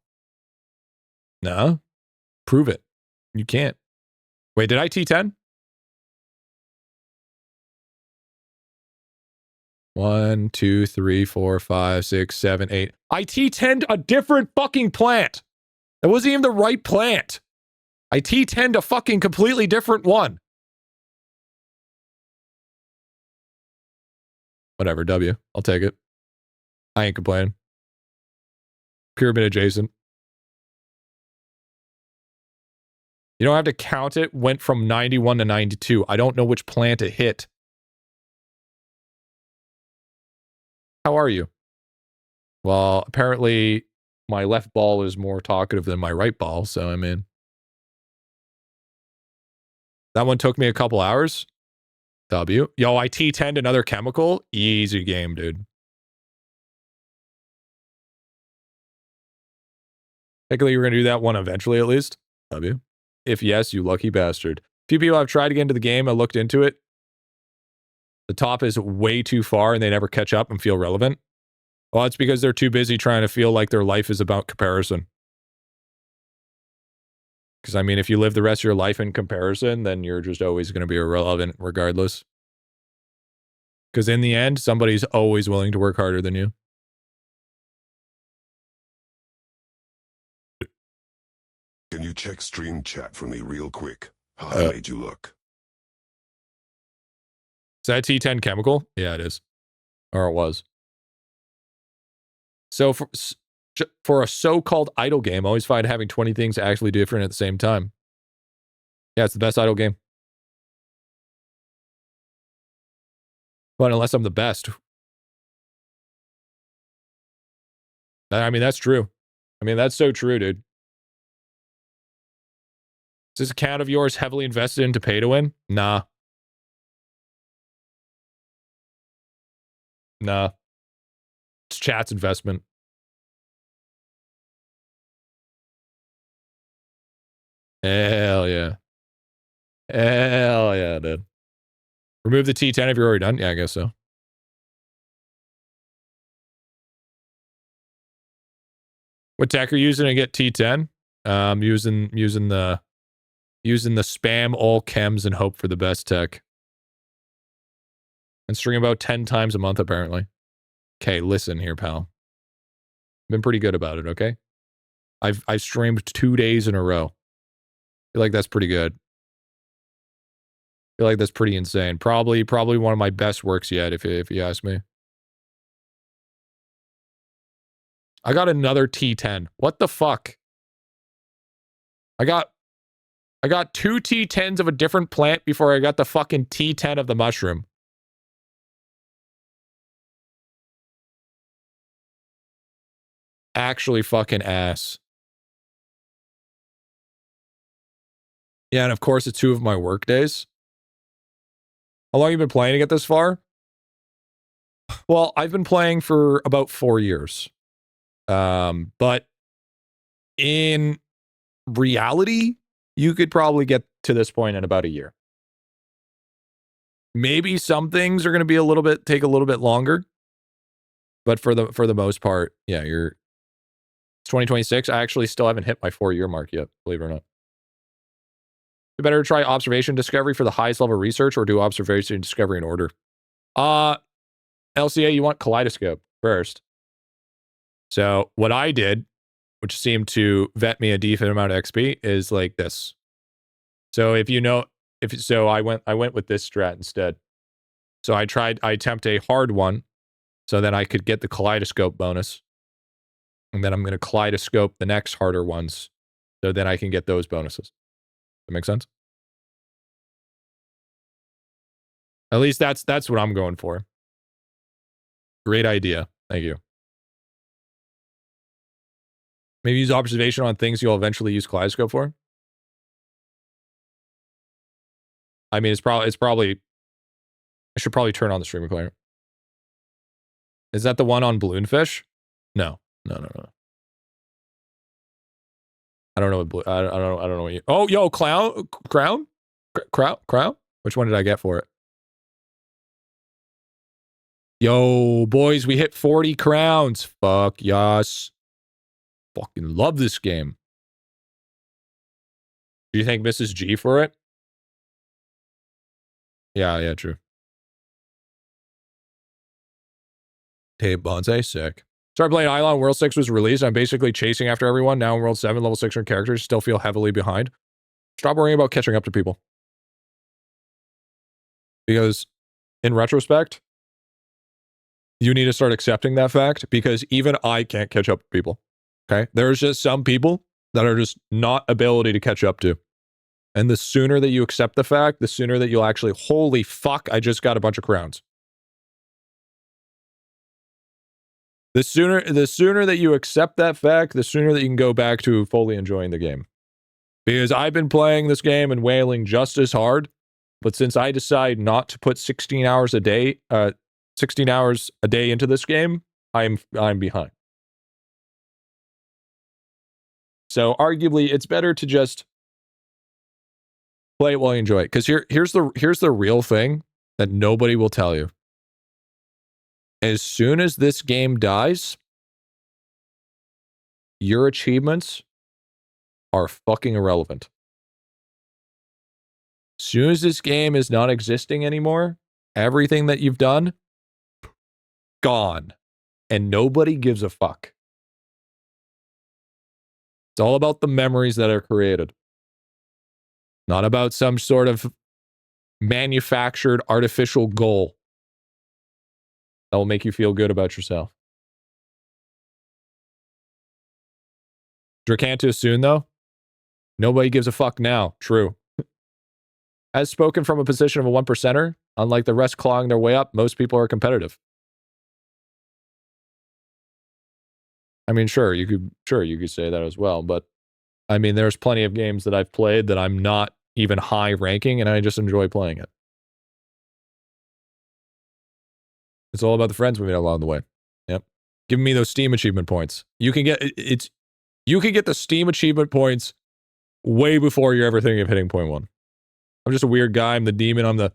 No. Prove it. You can't. Wait, did I T10? 1, 2, 3, 4, 5, 6, 7, 8. I T10'd a different fucking plant. That wasn't even the right plant. I T10'd a fucking completely different one. Whatever, W. I'll take it. I ain't complaining. Pyramid adjacent. You don't have to count it. Went from 91 to 92. I don't know which plant it hit. How are you? Well, apparently my left ball is more talkative than my right ball, so I'm in. That one took me a couple hours. W. Yo, I T10'd another chemical. Easy game, dude. Technically, you're going to do that one eventually, at least. W. If yes, you lucky bastard. Few people have tried to get into the game. I looked into it. The top is way too far, and they never catch up and feel relevant. Well, it's because they're too busy trying to feel like their life is about comparison. Because, I mean, if you live the rest of your life in comparison, then you're just always going to be irrelevant regardless. Because in the end, somebody's always willing to work harder than you. Can you check stream chat for me real quick? How I made you look. Is that T10 chemical? Yeah, it is. Or it was. So for a so-called idle game, I always find having 20 things actually different at the same time. Yeah, it's the best idle game. But unless I'm the best. I mean, that's true. I mean, that's so true, dude. Is this account of yours heavily invested into pay to win? Nah. Nah. It's chat's investment. Hell yeah. Hell yeah, dude. Remove the T10 if you're already done. Yeah, I guess so. What tech are you using to get T10? Using the spam all chems and hope for the best tech. And stream about 10 times a month, apparently. Okay, listen here, pal. Been pretty good about it, okay? I've streamed 2 days in a row. Feel like that's pretty good. Feel like that's pretty insane. Probably one of my best works yet, if you ask me. I got another T10. What the fuck? I got I got 2 T10s of a different plant before I got the fucking T10 of the mushroom. Actually fucking ass. Yeah, and of course it's 2 of my work days. How long have you been playing to get this far? Well, I've been playing for about 4 years. But in reality, you could probably get to this point in about a year. Maybe some things are going to be take a little bit longer. But for the most part, yeah, it's 2026. I actually still haven't hit my 4-year mark yet, believe it or not. You better try observation discovery for the highest level research or do observation discovery in order. LCA, you want kaleidoscope first. So what I did, which seemed to vet me a decent amount of XP, is like this. So I went with this strat instead. So I attempt a hard one so that I could get the kaleidoscope bonus. And then I'm going to kaleidoscope the next harder ones so that I can get those bonuses. That make sense? At least that's what I'm going for. Great idea. Thank you. Maybe use observation on things you'll eventually use kaleidoscope for. I mean, it's probably. I should probably turn on the streamer player. Is that the one on balloonfish? No. I don't know what I don't know what you. Oh, yo, crown. Which one did I get for it? Yo, boys, we hit 40 crowns. Fuck yes. Fucking love this game. Do you think Mrs. G for it? Yeah, true. Tape Bonsai, sick. Started playing IdleOn. World 6 was released. I'm basically chasing after everyone. Now in World 7, level 600 characters. Still feel heavily behind. Stop worrying about catching up to people. Because, in retrospect, you need to start accepting that fact because even I can't catch up to people. Okay? There's just some people that are just not ability to catch up to. And the sooner that you accept the fact, the sooner that you'll actually, holy fuck, I just got a bunch of crowns. The sooner that you accept that fact, the sooner that you can go back to fully enjoying the game. Because I've been playing this game and wailing just as hard, but since I decide not to put 16 hours a day into this game, I'm behind. So arguably, it's better to just play it while you enjoy it. Because here's the real thing that nobody will tell you. As soon as this game dies, your achievements are fucking irrelevant. As soon as this game is not existing anymore, everything that you've done, gone. And nobody gives a fuck. It's all about the memories that are created. Not about some sort of manufactured artificial goal that will make you feel good about yourself. Dracantus soon, though? Nobody gives a fuck now. True. As spoken from a position of a 1%er, unlike the rest clawing their way up, most people are competitive. I mean, sure, you could say that as well, but I mean, there's plenty of games that I've played that I'm not even high ranking, and I just enjoy playing it. It's all about the friends we made along the way. Yep. Give me those Steam achievement points. You can get the Steam achievement points way before you're ever thinking of hitting point 1. I'm just a weird guy. I'm the demon. I'm the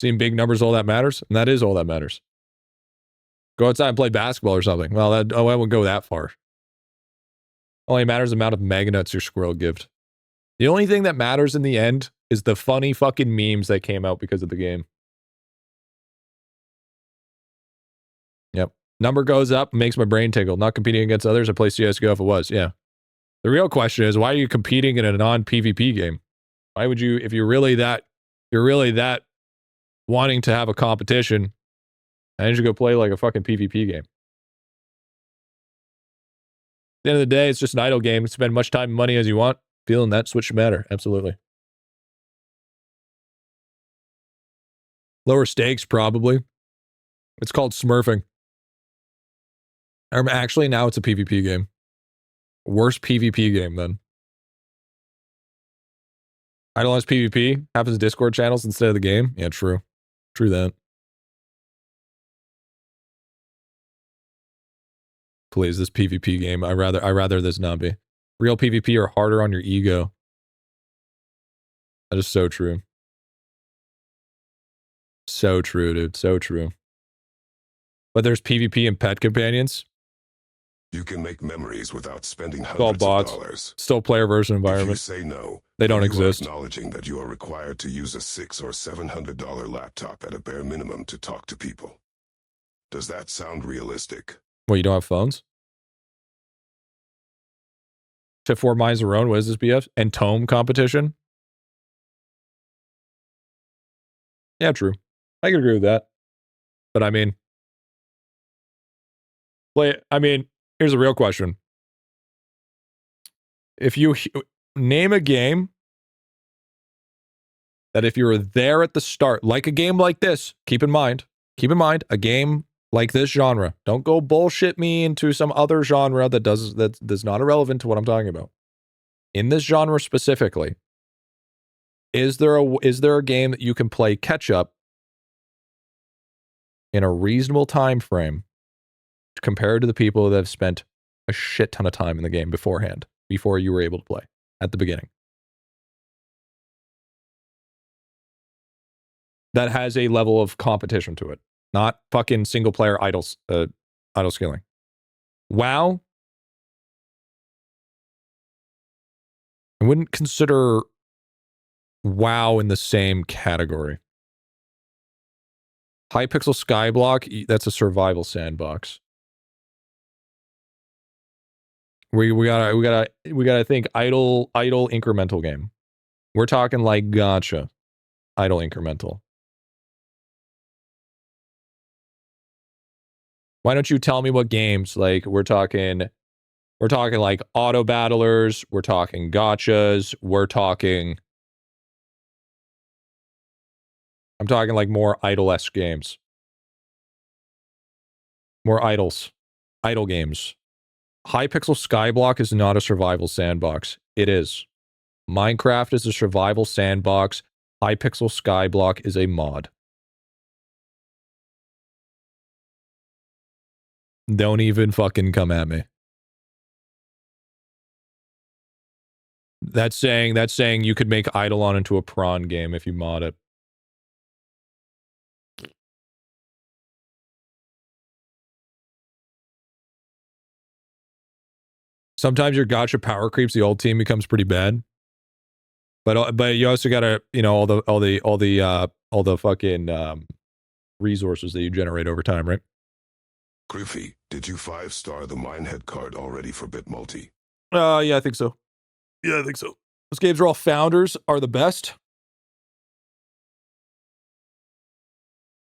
seeing big numbers. All that matters, and that is all that matters. Go outside and play basketball or something. Well, I won't go that far. Only matters the amount of magnuts your squirrel gives. The only thing that matters in the end is the funny fucking memes that came out because of the game. Yep. Number goes up, makes my brain tingle. Not competing against others. I play CSGO if it was. Yeah. The real question is, why are you competing in a non-PvP game? Why would you, if you're really that wanting to have a competition, why don't you go play like a fucking PvP game? At the end of the day, it's just an idle game. Spend much time and money as you want. Feeling that switch should matter. Absolutely. Lower stakes, probably. It's called smurfing. Actually, now it's a PvP game. Worst PvP game, then. IdleOn's PvP happens Discord channels instead of the game. Yeah, true. True that. Please, this PvP game. I rather this not be. Real PvP are harder on your ego. That is so true. So true, dude. So true. But there's PvP and pet companions. You can make memories without spending It's all hundreds of bots. dollars. Still player version If you environment. say no, They don't then you are exist. acknowledging that you are required to use a $600 or $700 laptop at a bare minimum to talk to people. Does that sound realistic? Well, you don't have phones? Tip 4 Minds of Roan, what is this BF? And Tome competition? Yeah, true. I can agree with that. But I mean, here's a real question. If you name a game that if you were there at the start, like a game like this, keep in mind, a game like this genre, don't go bullshit me into some other genre that's not irrelevant to what I'm talking about. In this genre specifically, is there a game that you can play catch up in a reasonable time frame compared to the people that have spent a shit ton of time in the game beforehand, before you were able to play at the beginning? That has a level of competition to it, not fucking single player idle scaling. WoW, I wouldn't consider WoW in the same category. Hypixel Skyblock, that's a survival sandbox. We gotta think idle incremental game. We're talking like gotcha. Idle incremental. Why don't you tell me what games? Like we're talking like auto battlers, we're talking gotchas, I'm talking like more idle-esque games. More idle games. Hypixel Skyblock is not a survival sandbox. It is. Minecraft is a survival sandbox. Hypixel Skyblock is a mod. Don't even fucking come at me. That's saying you could make IdleOn into a prawn game if you mod it. Sometimes your gotcha power creeps, the old team becomes pretty bad. But you also gotta, all the fucking resources that you generate over time, right? Griffy, did you 5-star the Minehead card already for BitMulti? Yeah, I think so. Those games are all founders are the best.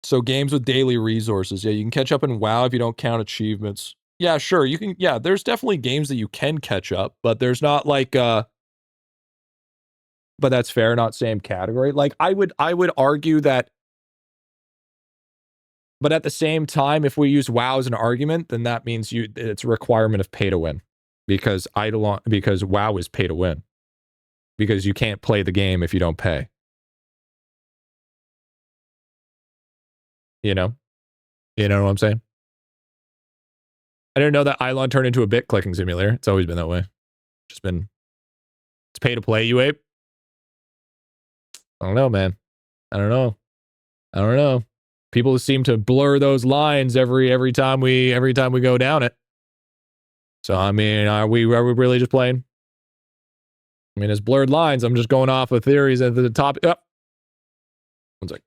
So games with daily resources. Yeah, you can catch up in WoW if you don't count achievements. Yeah, sure. You can, yeah, there's definitely games that you can catch up, but there's not like but that's fair, not same category. Like I would argue that, but at the same time, if we use WoW as an argument, then that means it's a requirement of pay to win. Because WoW is pay to win. Because you can't play the game if you don't pay. You know what I'm saying? I didn't know that idelon turned into a bit clicking simulator. It's always been that way. It's pay to play, you ape. I don't know, man. I don't know. People seem to blur those lines every time we go down it. So I mean, are we really just playing? I mean, it's blurred lines. I'm just going off of theories at the top. Oh. One sec.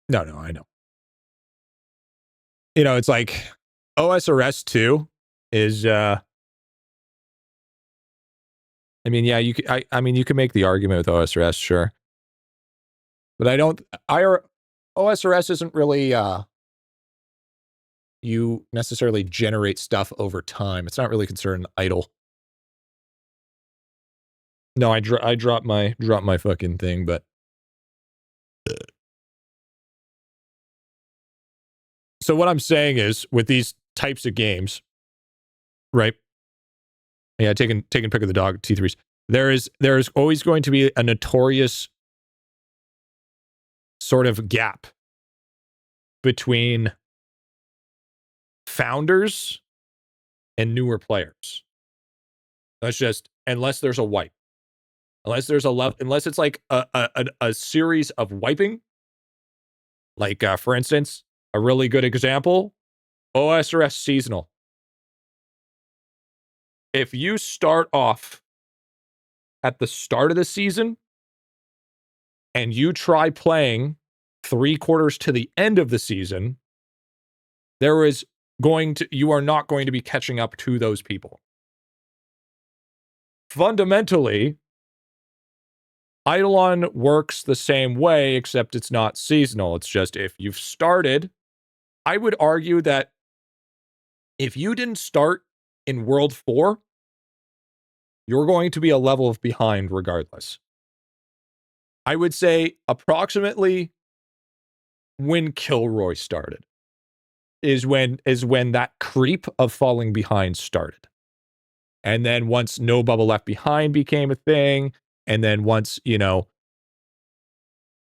No, I know. It's like OSRS 2 is I mean, yeah, you can make the argument with OSRS, sure. But OSRS isn't really you necessarily generate stuff over time. It's not really concerned idle. No, I dropped my fucking thing, but so what I'm saying is with these types of games, right? Yeah, taking pick of the dog, T3s. There is always going to be a notorious sort of gap between founders and newer players. That's just unless there's a wipe. Unless there's unless it's like a series of wiping. Like for instance, a really good example, OSRS seasonal. If you start off at the start of the season and you try playing 3/4 to the end of the season, you are not going to be catching up to those people. Fundamentally, IdleOn works the same way, except it's not seasonal. It's just if you've started, I would argue that if you didn't start in World 4, you're going to be a level of behind regardless. I would say approximately when Kilroy started is when that creep of falling behind started. And then once No Bubble Left Behind became a thing, and then once,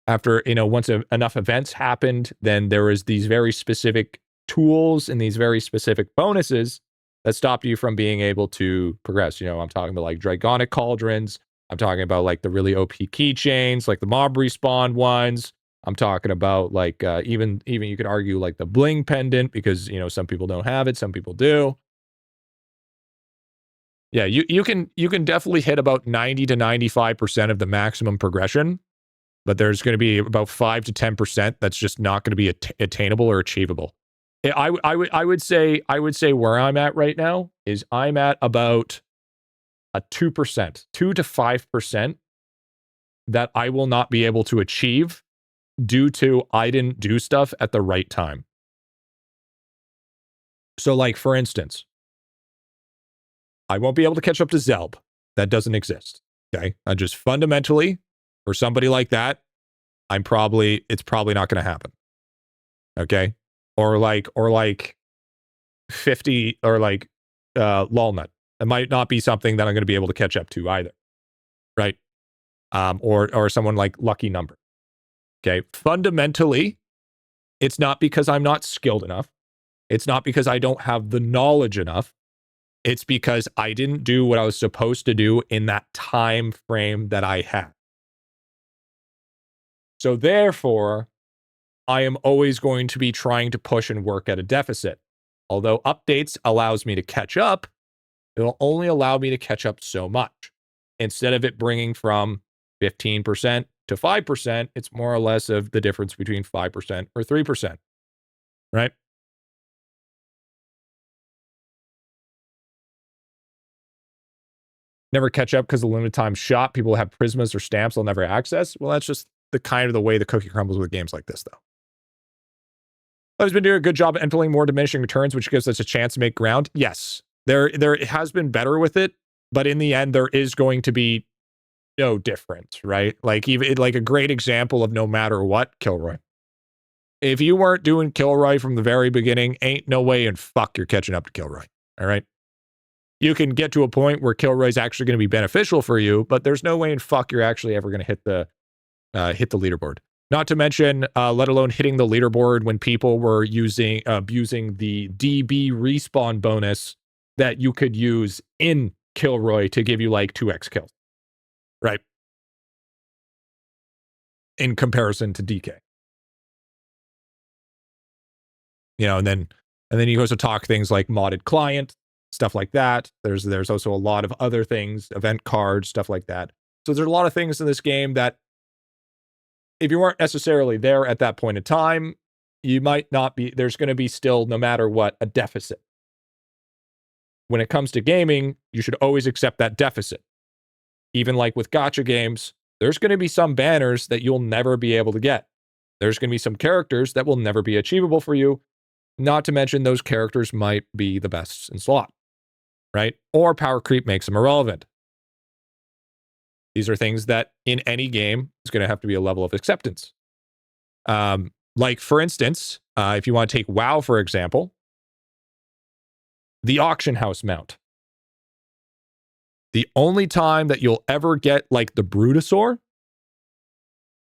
after, once enough events happened, then there was these very specific tools and these very specific bonuses that stopped you from being able to progress. I'm talking about like Dragonic Cauldrons. I'm talking about like the really OP keychains, like the mob respawn ones. I'm talking about like even you could argue like the bling pendant because some people don't have it, some people do. Yeah, you can definitely hit about 90 to 95% of the maximum progression, but there's going to be about 5 to 10% that's just not going to be attainable or achievable. I would say where I'm at right now is I'm at about a 2%, 2 to 5% that I will not be able to achieve due to I didn't do stuff at the right time. So like for instance, I won't be able to catch up to Zelb. That doesn't exist. Okay. I just fundamentally, for somebody like that, it's probably not going to happen. Okay. Or like 50 or like Lolnut. It might not be something that I'm going to be able to catch up to either. Right. Or someone like Lucky Number. Okay. Fundamentally, it's not because I'm not skilled enough. It's not because I don't have the knowledge enough. It's because I didn't do what I was supposed to do in that time frame that I had. So therefore, I am always going to be trying to push and work at a deficit. Although updates allows me to catch up, it'll only allow me to catch up so much. Instead of it bringing from 15% to 5%, it's more or less of the difference between 5% or 3%, right? Never catch up because of limited time shop. People have prismas or stamps they'll never access. Well, that's just the way the cookie crumbles with games like this, though. I've been doing a good job of entering more diminishing returns, which gives us a chance to make ground. Yes, there has been better with it, but in the end, there is going to be no difference, right? Like even like a great example of no matter what, Kilroy. If you weren't doing Kilroy from the very beginning, ain't no way in fuck you're catching up to Kilroy. All right. You can get to a point where Kilroy's actually going to be beneficial for you, but there's no way in fuck you're actually ever going to hit the leaderboard. Not to mention, let alone hitting the leaderboard when people were abusing the DB respawn bonus that you could use in Kilroy to give you like 2x kills, right? In comparison to DK. And then he goes to talk things like modded client, stuff like that. There's also a lot of other things, event cards, stuff like that. So there's a lot of things in this game that if you weren't necessarily there at that point in time, you might not be, there's going to be still, no matter what, a deficit. When it comes to gaming, you should always accept that deficit. Even like with gacha games, there's going to be some banners that you'll never be able to get. There's going to be some characters that will never be achievable for you. Not to mention those characters might be the best in slot, right? Or power creep makes them irrelevant. These are things that in any game is going to have to be a level of acceptance. Like, for instance, if you want to take WoW, for example, the auction house mount. The only time that you'll ever get like the Brutosaur,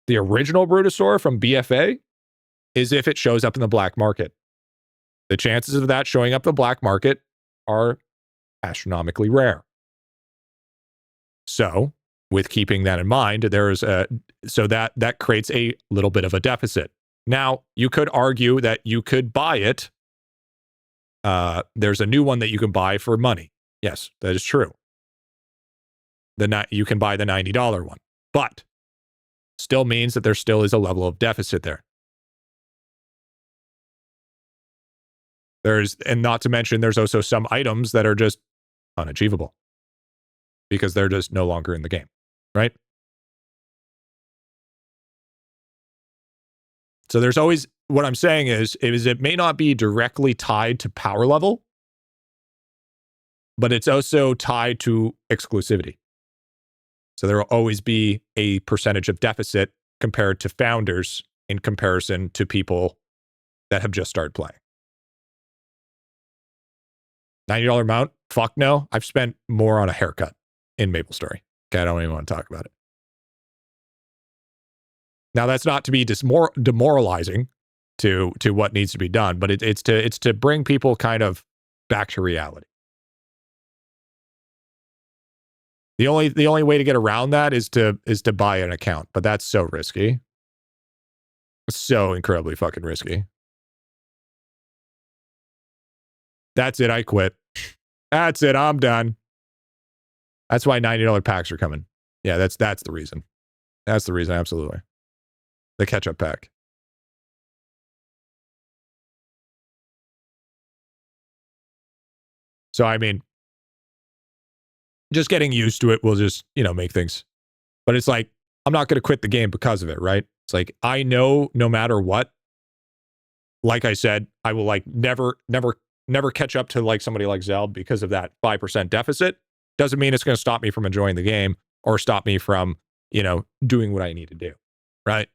the original Brutosaur from BFA, is if it shows up in the black market. The chances of that showing up in the black market are astronomically rare. So, with keeping that in mind, that creates a little bit of a deficit. Now, you could argue that you could buy it. There's a new one that you can buy for money. Yes, that is true. You can buy the $90 one, but still means that there still is a level of deficit there. And not to mention, there's also some items that are just unachievable because they're just no longer in the game, right? So there's always, what I'm saying is it may not be directly tied to power level, but it's also tied to exclusivity. So there will always be a percentage of deficit compared to founders in comparison to people that have just started playing. $90 mount? Fuck no. I've spent more on a haircut in MapleStory. Okay, I don't even want to talk about it. Now, that's not to be demoralizing to what needs to be done, but it's to bring people kind of back to reality. The only way to get around that is to buy an account, but that's so risky. So incredibly fucking risky. That's it, I quit. That's it, I'm done. That's why $90 packs are coming. Yeah, that's the reason. That's the reason, absolutely. The catch-up pack. So, I mean, just getting used to it will just, make things. But it's like, I'm not going to quit the game because of it, right? It's like, I know no matter what, like I said, I will like never catch up to like somebody like Zeld because of that 5% deficit. Doesn't mean it's going to stop me from enjoying the game or stop me from, doing what I need to do, right?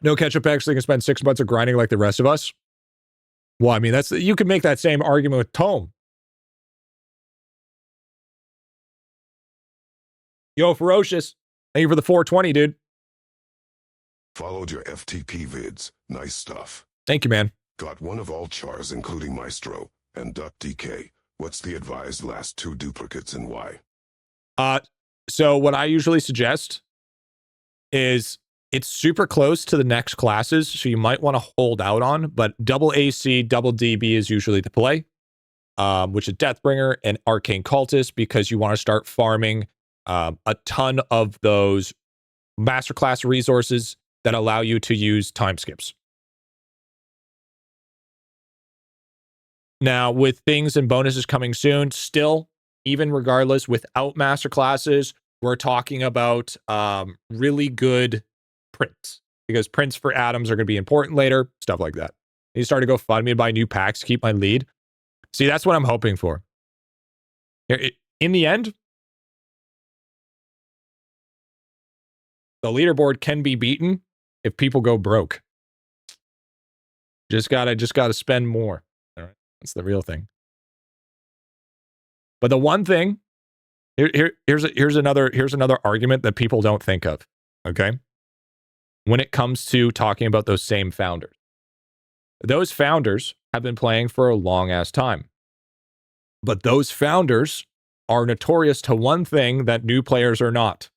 No catch-up packs, they can spend 6 months of grinding like the rest of us. Well, I mean, you can make that same argument with Tome. Yo, Ferocious. Thank you for the 420, dude. Followed your FTP vids. Nice stuff. Thank you, man. Got one of all chars, including Maestro and .dk. What's the advised last 2 duplicates and why? So what I usually suggest is it's super close to the next classes, so you might want to hold out on, but double AC, double DB is usually the play, which is Deathbringer and Arcane Cultist, because you want to start farming a ton of those masterclass resources that allow you to use time skips. Now, with things and bonuses coming soon, still, even regardless, without masterclasses, we're talking about really good prints, because prints for atoms are going to be important later, stuff like that. You start to go fund me to buy new packs, keep my lead. See, that's what I'm hoping for. In the end, the leaderboard can be beaten if people go broke. Just gotta spend more. All right, that's the real thing. But the one thing, here's another argument that people don't think of. Okay, when it comes to talking about those same founders, those founders have been playing for a long ass time. But those founders are notorious to one thing that new players are not.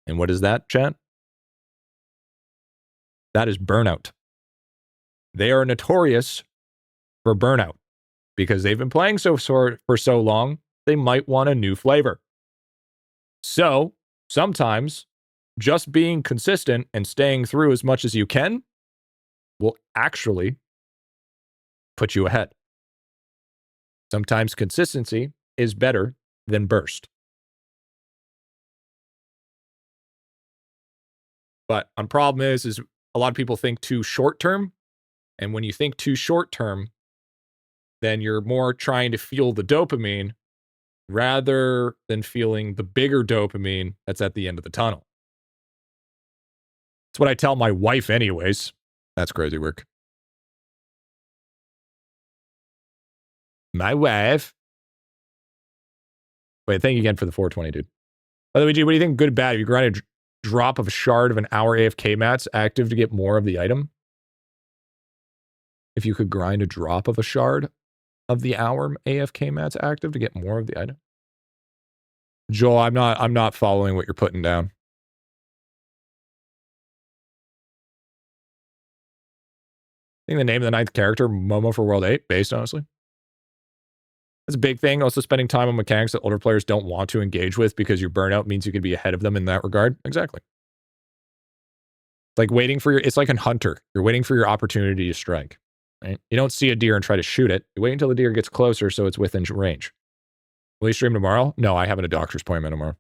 And what is that, chat? That is burnout. They are notorious for burnout because they've been playing for so long, they might want a new flavor. So sometimes just being consistent and staying through as much as you can will actually put you ahead. Sometimes consistency is better than burst. But the problem is a lot of people think too short term. And when you think too short term, then you're more trying to feel the dopamine rather than feeling the bigger dopamine that's at the end of the tunnel. That's what I tell my wife anyways. That's crazy work. My wife. Wait, thank you again for the 420, dude. By the way, dude, what do you think? Good or bad? If you grind a drop of a shard of an hour AFK mats active to get more of the item? If you could grind a drop of a shard of the hour AFK mats active to get more of the item? Joel, I'm not following what you're putting down. I think the name of the 9th character, Momo for World 8, based, honestly. That's a big thing. Also spending time on mechanics that older players don't want to engage with because your burnout means you can be ahead of them in that regard. Exactly. It's like waiting for it's like a hunter. You're waiting for your opportunity to strike, right? You don't see a deer and try to shoot it. You wait until the deer gets closer so it's within range. Will you stream tomorrow? No, I have a doctor's appointment tomorrow.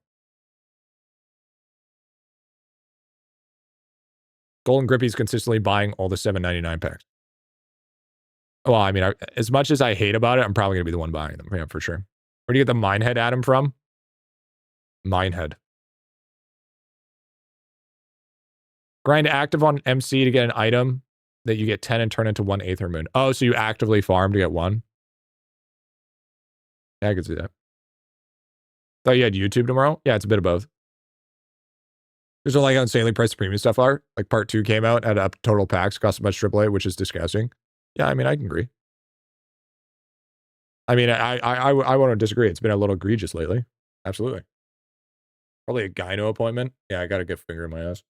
Golden Grippy's consistently buying all the $7.99 packs. Well, I mean, as much as I hate about it, I'm probably going to be the one buying them. Yeah, for sure. Where do you get the Minehead Adam from? Minehead. Grind active on MC to get an item that you get 10 and turn into 1 Aether Moon. Oh, so you actively farm to get 1? Yeah, I could see that. Thought you had YouTube tomorrow? Yeah, it's a bit of both. There's like how insanely priced premium stuff are. Like part 2 came out at up total packs, cost as much AAA, which is disgusting. Yeah, I mean, I can agree. I mean, I won't disagree. It's been a little egregious lately. Absolutely. Probably a gyno appointment. Yeah, I got to get finger in my ass.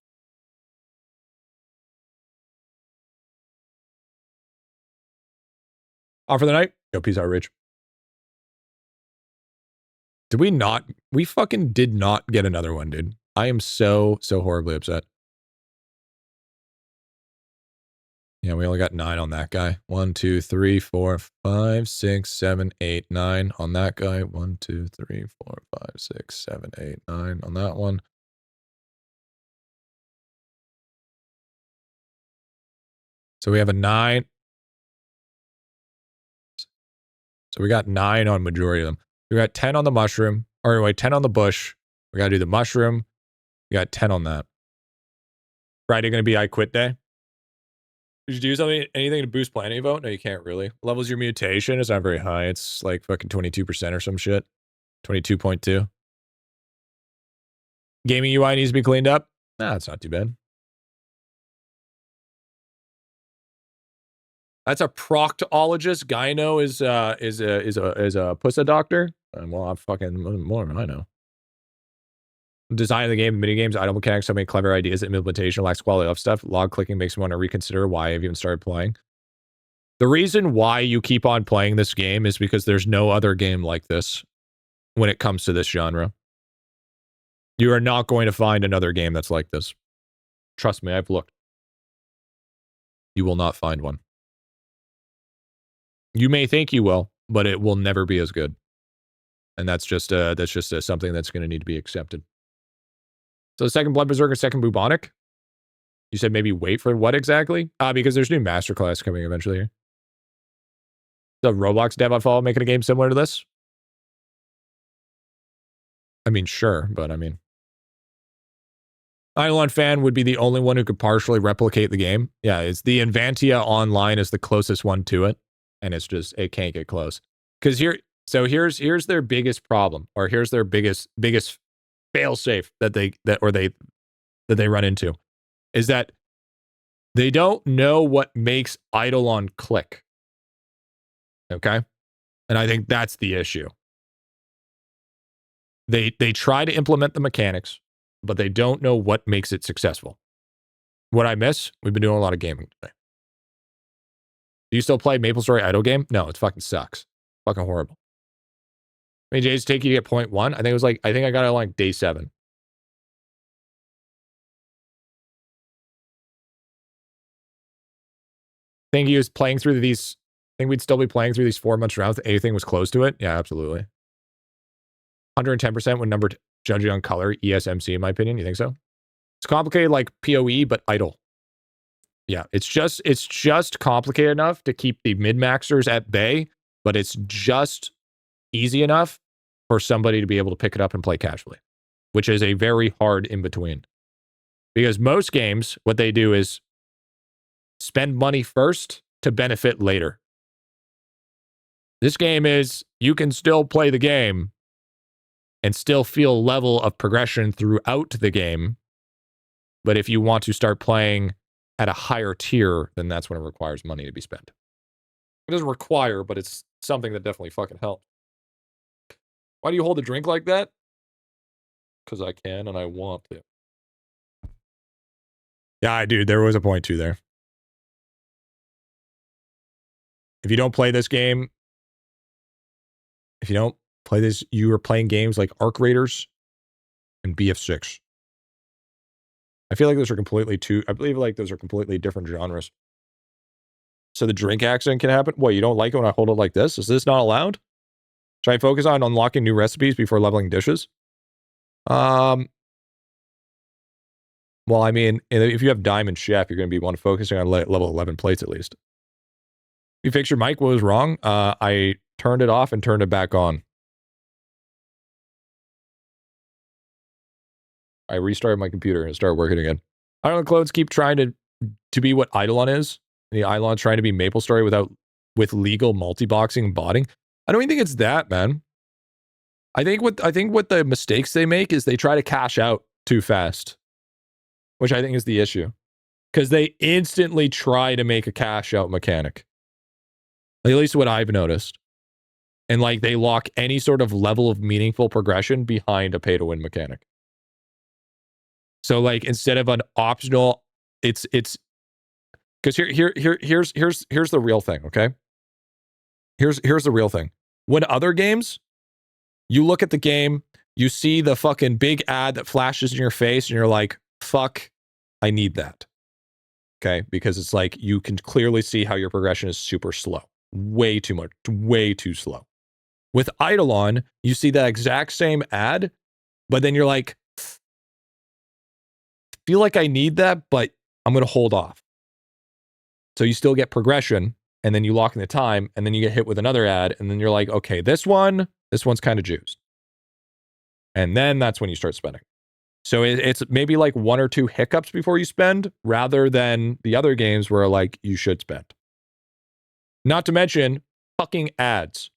Off for the night? Yo, peace out, Rich. Did we not? We fucking did not get another one, dude. I am so horribly upset. Yeah, we only got 9 on that guy. 1, 2, 3, 4, 5, 6, 7, 8, 9 on that guy. 1, 2, 3, 4, 5, 6, 7, 8, 9 on that one. So we have a 9. So we got 9 on majority of them. We got 10 on the mushroom. Or anyway, 10 on the bush. We got to do the mushroom. We got 10 on that. Friday going to be I quit day. Did you do something, anything to boost planning vote? No, you can't really. Levels your mutation. It's not very high. It's like fucking 22% or some shit. 22.2. Gaming UI needs to be cleaned up. Nah, it's not too bad. That's a proctologist. Gyno is a pussy doctor. Well, I'm fucking more than I know. Design of the game, mini games, idle mechanics, so many clever ideas. Implementation lacks quality of stuff. Log clicking makes me want to reconsider why I've even started playing. The reason why you keep on playing this game is because there's no other game like this when it comes to this genre. You are not going to find another game that's like this. Trust me, I've looked. You will not find one. You may think you will, but it will never be as good. And that's just something that's going to need to be accepted. So the second Blood Berserker, second Bubonic. You said maybe wait for what exactly? Because there's new masterclass coming eventually here. The Roblox dev I follow making a game similar to this? I mean, sure, but I mean, IdleOn fan would be the only one who could partially replicate the game. Yeah, it's the Invantia Online is the closest one to it, and it's just it can't get close. Because here's their biggest problem, or here's their biggest failsafe that they run into, is that they don't know what makes IdleOn click. Okay, and I think that's the issue. They try to implement the mechanics, but they don't know what makes it successful. What I miss? We've been doing a lot of gaming today. Do you still play MapleStory Idle game? No, it fucking sucks. Fucking horrible. How many days take you to get 0.1? I think I got it on like day 7. I think he was playing through these. I think we'd still be playing through these 4-month rounds if anything was close to it. Yeah, absolutely. 110% when numbered judging on color, ESMC, in my opinion. You think so? It's complicated like PoE, but idle. Yeah, it's just complicated enough to keep the min-maxers at bay, but it's just easy enough for somebody to be able to pick it up and play casually, which is a very hard in-between. Because most games, what they do is spend money first to benefit later. This game is, you can still play the game and still feel a level of progression throughout the game. But if you want to start playing at a higher tier, then that's when it requires money to be spent. It doesn't require, but it's something that definitely fucking helps. Why do you hold a drink like that? Because I can and I want to. Yeah, dude, there was a point too there. If you don't play this game, if you don't play this, you are playing games like Arc Raiders and BF6. I feel like those are completely I believe like those are completely different genres. So the drink accident can happen. What, you don't like it when I hold it like this? Is this not allowed? Should I focus on unlocking new recipes before leveling dishes? Well, I mean, if you have Diamond Chef, you're going to be focusing on level 11 plates at least. You fix your mic, what was wrong? I turned it off and turned it back on. I restarted my computer and it started working again. Idelon clones keep trying to be what Eidolon is. The Eidolon's trying to be MapleStory with legal multi-boxing and botting. I don't even think it's that, man. I think what the mistakes they make is they try to cash out too fast, which I think is the issue. Because they instantly try to make a cash out mechanic. At least what I've noticed. And like they lock any sort of level of meaningful progression behind a pay to win mechanic. So like instead of an optional, it's because here's the real thing, okay? Here's the real thing. When other games, you look at the game, you see the fucking big ad that flashes in your face, and you're like, fuck, I need that. Okay? Because it's like you can clearly see how your progression is super slow. Way too much, way too slow. With Eidolon, you see that exact same ad, but then you're like, feel like I need that, but I'm going to hold off. So you still get progression, and then you lock in the time, and then you get hit with another ad, and then you're like, okay, this one's kind of juiced. And then that's when you start spending. So it's maybe like one or two hiccups before you spend, rather than the other games where like you should spend. Not to mention fucking ads.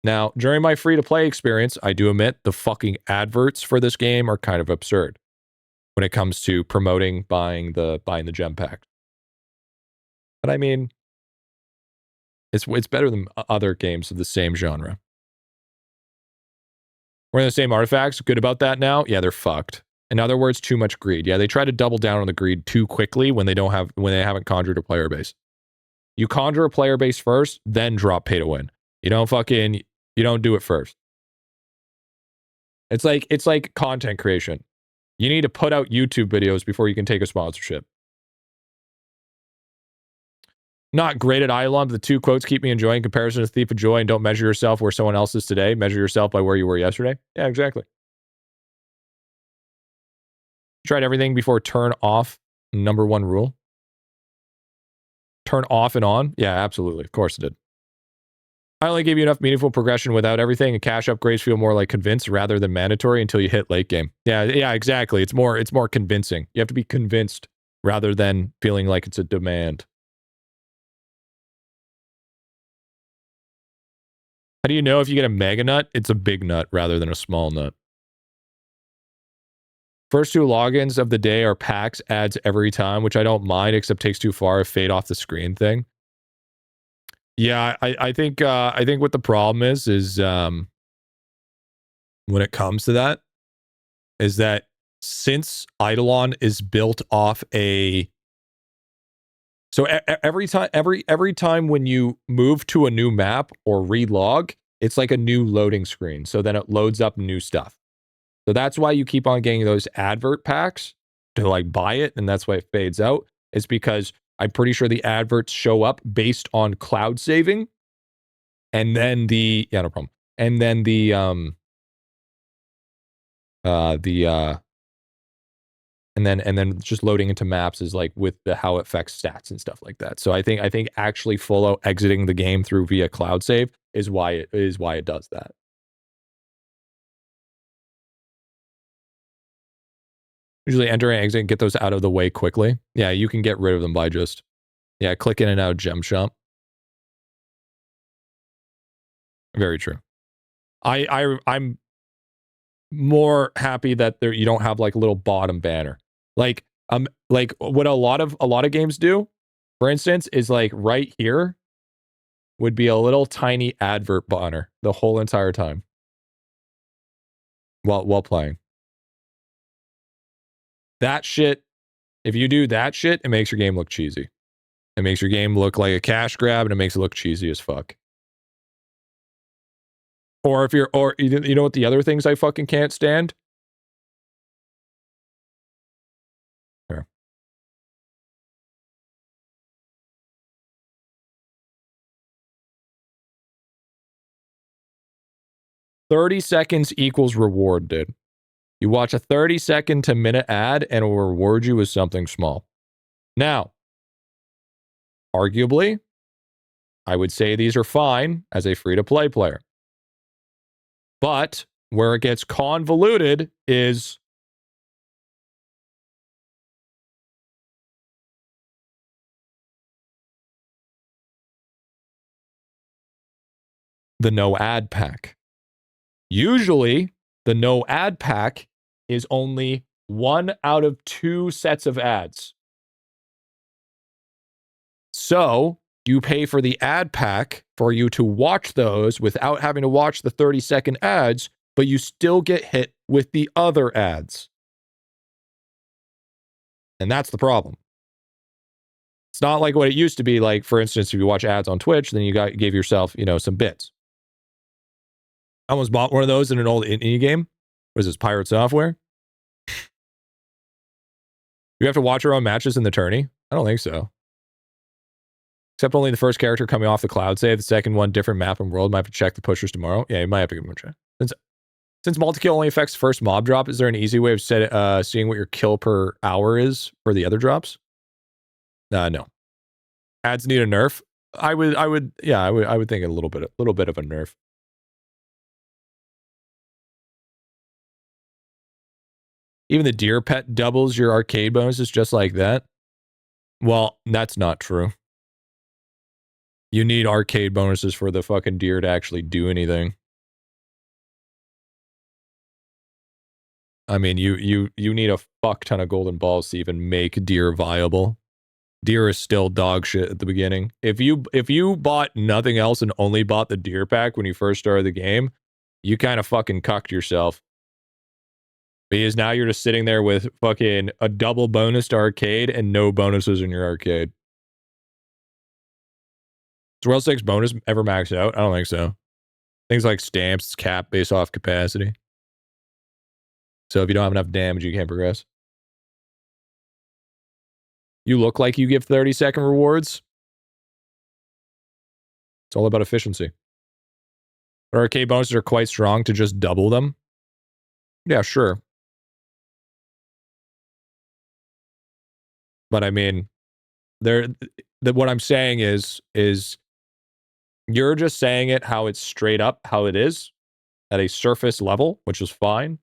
Now, during my free-to-play experience, I do admit the fucking adverts for this game are kind of absurd when it comes to promoting buying the gem pack. But I mean, it's better than other games of the same genre. We're in the same artifacts. Good about that now? Yeah, they're fucked. In other words, too much greed. Yeah, they try to double down on the greed too quickly when they haven't conjured a player base. You conjure a player base first, then drop pay to win. You don't do it first. It's like content creation. You need to put out YouTube videos before you can take a sponsorship. Not great at idelon, but the two quotes keep me enjoying comparison to Thief of Joy and don't measure yourself where someone else is today. Measure yourself by where you were yesterday. Yeah, exactly. Tried everything before turn off, number one rule. Turn off and on? Yeah, absolutely. Of course it did. I only gave you enough meaningful progression without everything, and cash upgrades feel more like convinced rather than mandatory until you hit late game. Yeah, exactly. It's more convincing. You have to be convinced rather than feeling like it's a demand. How do you know if you get a mega nut? It's a big nut rather than a small nut. First two logins of the day are packs ads every time, which I don't mind, except takes too far a fade off the screen thing. Yeah, I think what the problem is when it comes to that is that since Eidolon is built off every time when you move to a new map or relog, it's like a new loading screen. So then it loads up new stuff. So that's why you keep on getting those advert packs to like buy it, and that's why it fades out. It's because I'm pretty sure the adverts show up based on cloud saving, and then no problem. And then the and then just loading into maps is like with the how it affects stats and stuff like that. So I think actually follow exiting the game through via cloud save is why it does that. Usually enter and exit and get those out of the way quickly. Yeah, you can get rid of them by just click in and out of gem shop. Very true. I'm more happy that you don't have like a little bottom banner. Like what a lot of games do, for instance, is like right here would be a little tiny advert banner the whole entire time while playing. That shit, if you do that shit, it makes your game look cheesy. It makes your game look like a cash grab, and it makes it look cheesy as fuck. Or if you're, or you know what the other things I fucking can't stand? Here. $30 seconds equals reward, dude. You watch a 30-second to minute ad and it will reward you with something small. Now, arguably, I would say these are fine as a free-to-play player. But where it gets convoluted is the no ad pack. Usually, the no ad pack is only 1 out of 2 sets of ads. So you pay for the ad pack for you to watch those without having to watch the 30-second ads, but you still get hit with the other ads. And that's the problem. It's not like what it used to be. Like, for instance, if you watch ads on Twitch, then you gave yourself, some bits. I almost bought one of those in an old indie game. Was this Pirate Software? You have to watch your own matches in the tourney? I don't think so. Except only the first character coming off the cloud save. The second one, different map and world. Might have to check the pushers tomorrow. Yeah, you might have to give them a check. Since multi-kill only affects first mob drop, is there an easy way of seeing what your kill per hour is for the other drops? No. Ads need a nerf. I would think a little bit of a nerf. Even the deer pet doubles your arcade bonuses just like that. Well, that's not true. You need arcade bonuses for the fucking deer to actually do anything. I mean, you need a fuck ton of golden balls to even make deer viable. Deer is still dog shit at the beginning. If you bought nothing else and only bought the deer pack when you first started the game, you kind of fucking cucked yourself. Because now you're just sitting there with fucking a double bonus to arcade and no bonuses in your arcade. Does World 6 bonus ever max out? I don't think so. Things like stamps, it's capped based off capacity. So if you don't have enough damage, you can't progress. You look like you give 30-second rewards. It's all about efficiency. But arcade bonuses are quite strong to just double them. Yeah, sure. But I mean, what I'm saying is you're just saying it how it's straight up, how it is, at a surface level, which is fine.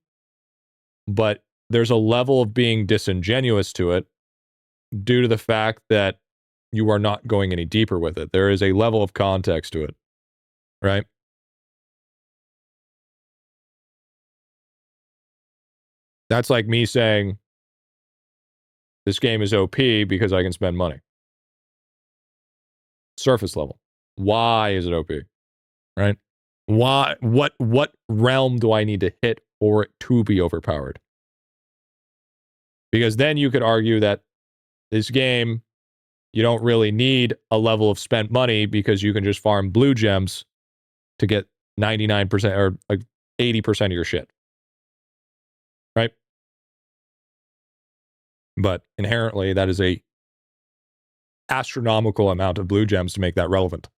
But there's a level of being disingenuous to it due to the fact that you are not going any deeper with it. There is a level of context to it, right? That's like me saying, this game is OP because I can spend money. Surface level. Why is it OP? Right? Why? What realm do I need to hit for it to be overpowered? Because then you could argue that this game, you don't really need a level of spent money because you can just farm blue gems to get 99% or like 80% of your shit. Right? But inherently, that is a astronomical amount of blue gems to make that relevant.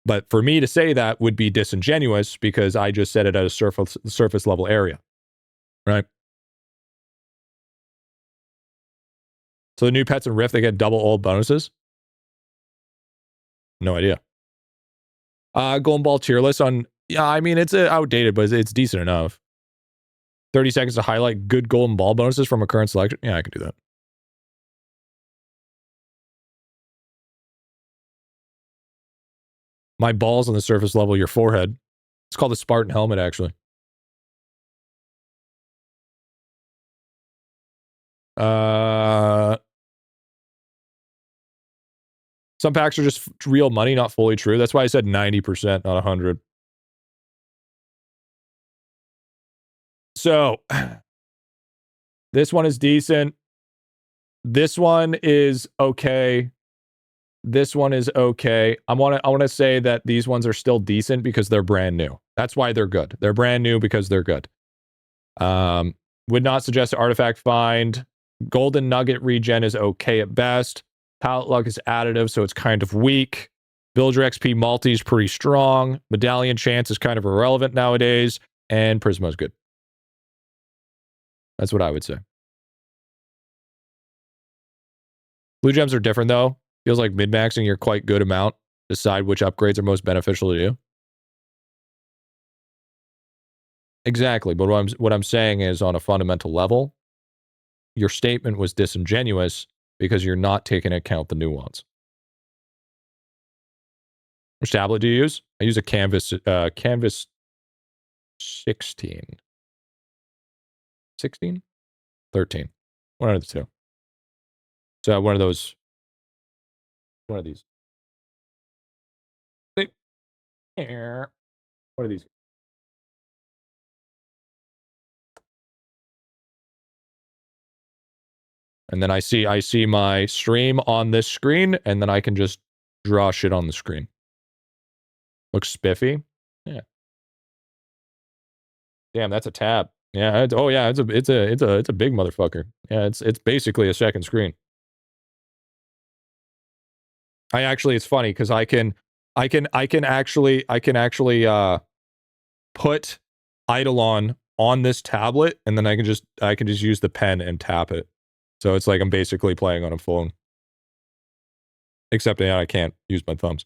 But for me to say that would be disingenuous because I just said it at a surface level area. Right? So the new pets and Rift, they get double old bonuses? No idea. Golden Ball tier list on... Yeah, I mean, it's outdated, but it's decent enough. 30 seconds to highlight good Golden Ball bonuses from a current selection. Yeah, I can do that. My balls on the surface level, your forehead. It's called the Spartan helmet, actually. Some packs are just real money, not fully true. That's why I said 90%, not 100. So, this one is decent. This one is okay. This one is okay. I want to say that these ones are still decent because they're brand new. That's why they're good. They're brand new because they're good. Would not suggest artifact find. Golden Nugget regen is okay at best. Palette luck is additive, so it's kind of weak. Villager XP multi is pretty strong. Medallion chance is kind of irrelevant nowadays. And Prisma is good. That's what I would say. Blue gems are different, though. Feels like min-maxing your quite good amount. Decide which upgrades are most beneficial to you. Exactly, but what I'm saying is, on a fundamental level, your statement was disingenuous because you're not taking into account the nuance. Which tablet do you use? I use a Canvas 16. 16? 13. One of the two. So one of those. One of these. What are these? And then I see my stream on this screen, and then I can just draw shit on the screen. Looks spiffy. Yeah. Damn, that's a tab. Yeah. It's a big motherfucker. Yeah. It's basically a second screen. It's funny because I can actually put IdleOn on this tablet, and then I can just use the pen and tap it. So it's like I'm basically playing on a phone. Except I can't use my thumbs.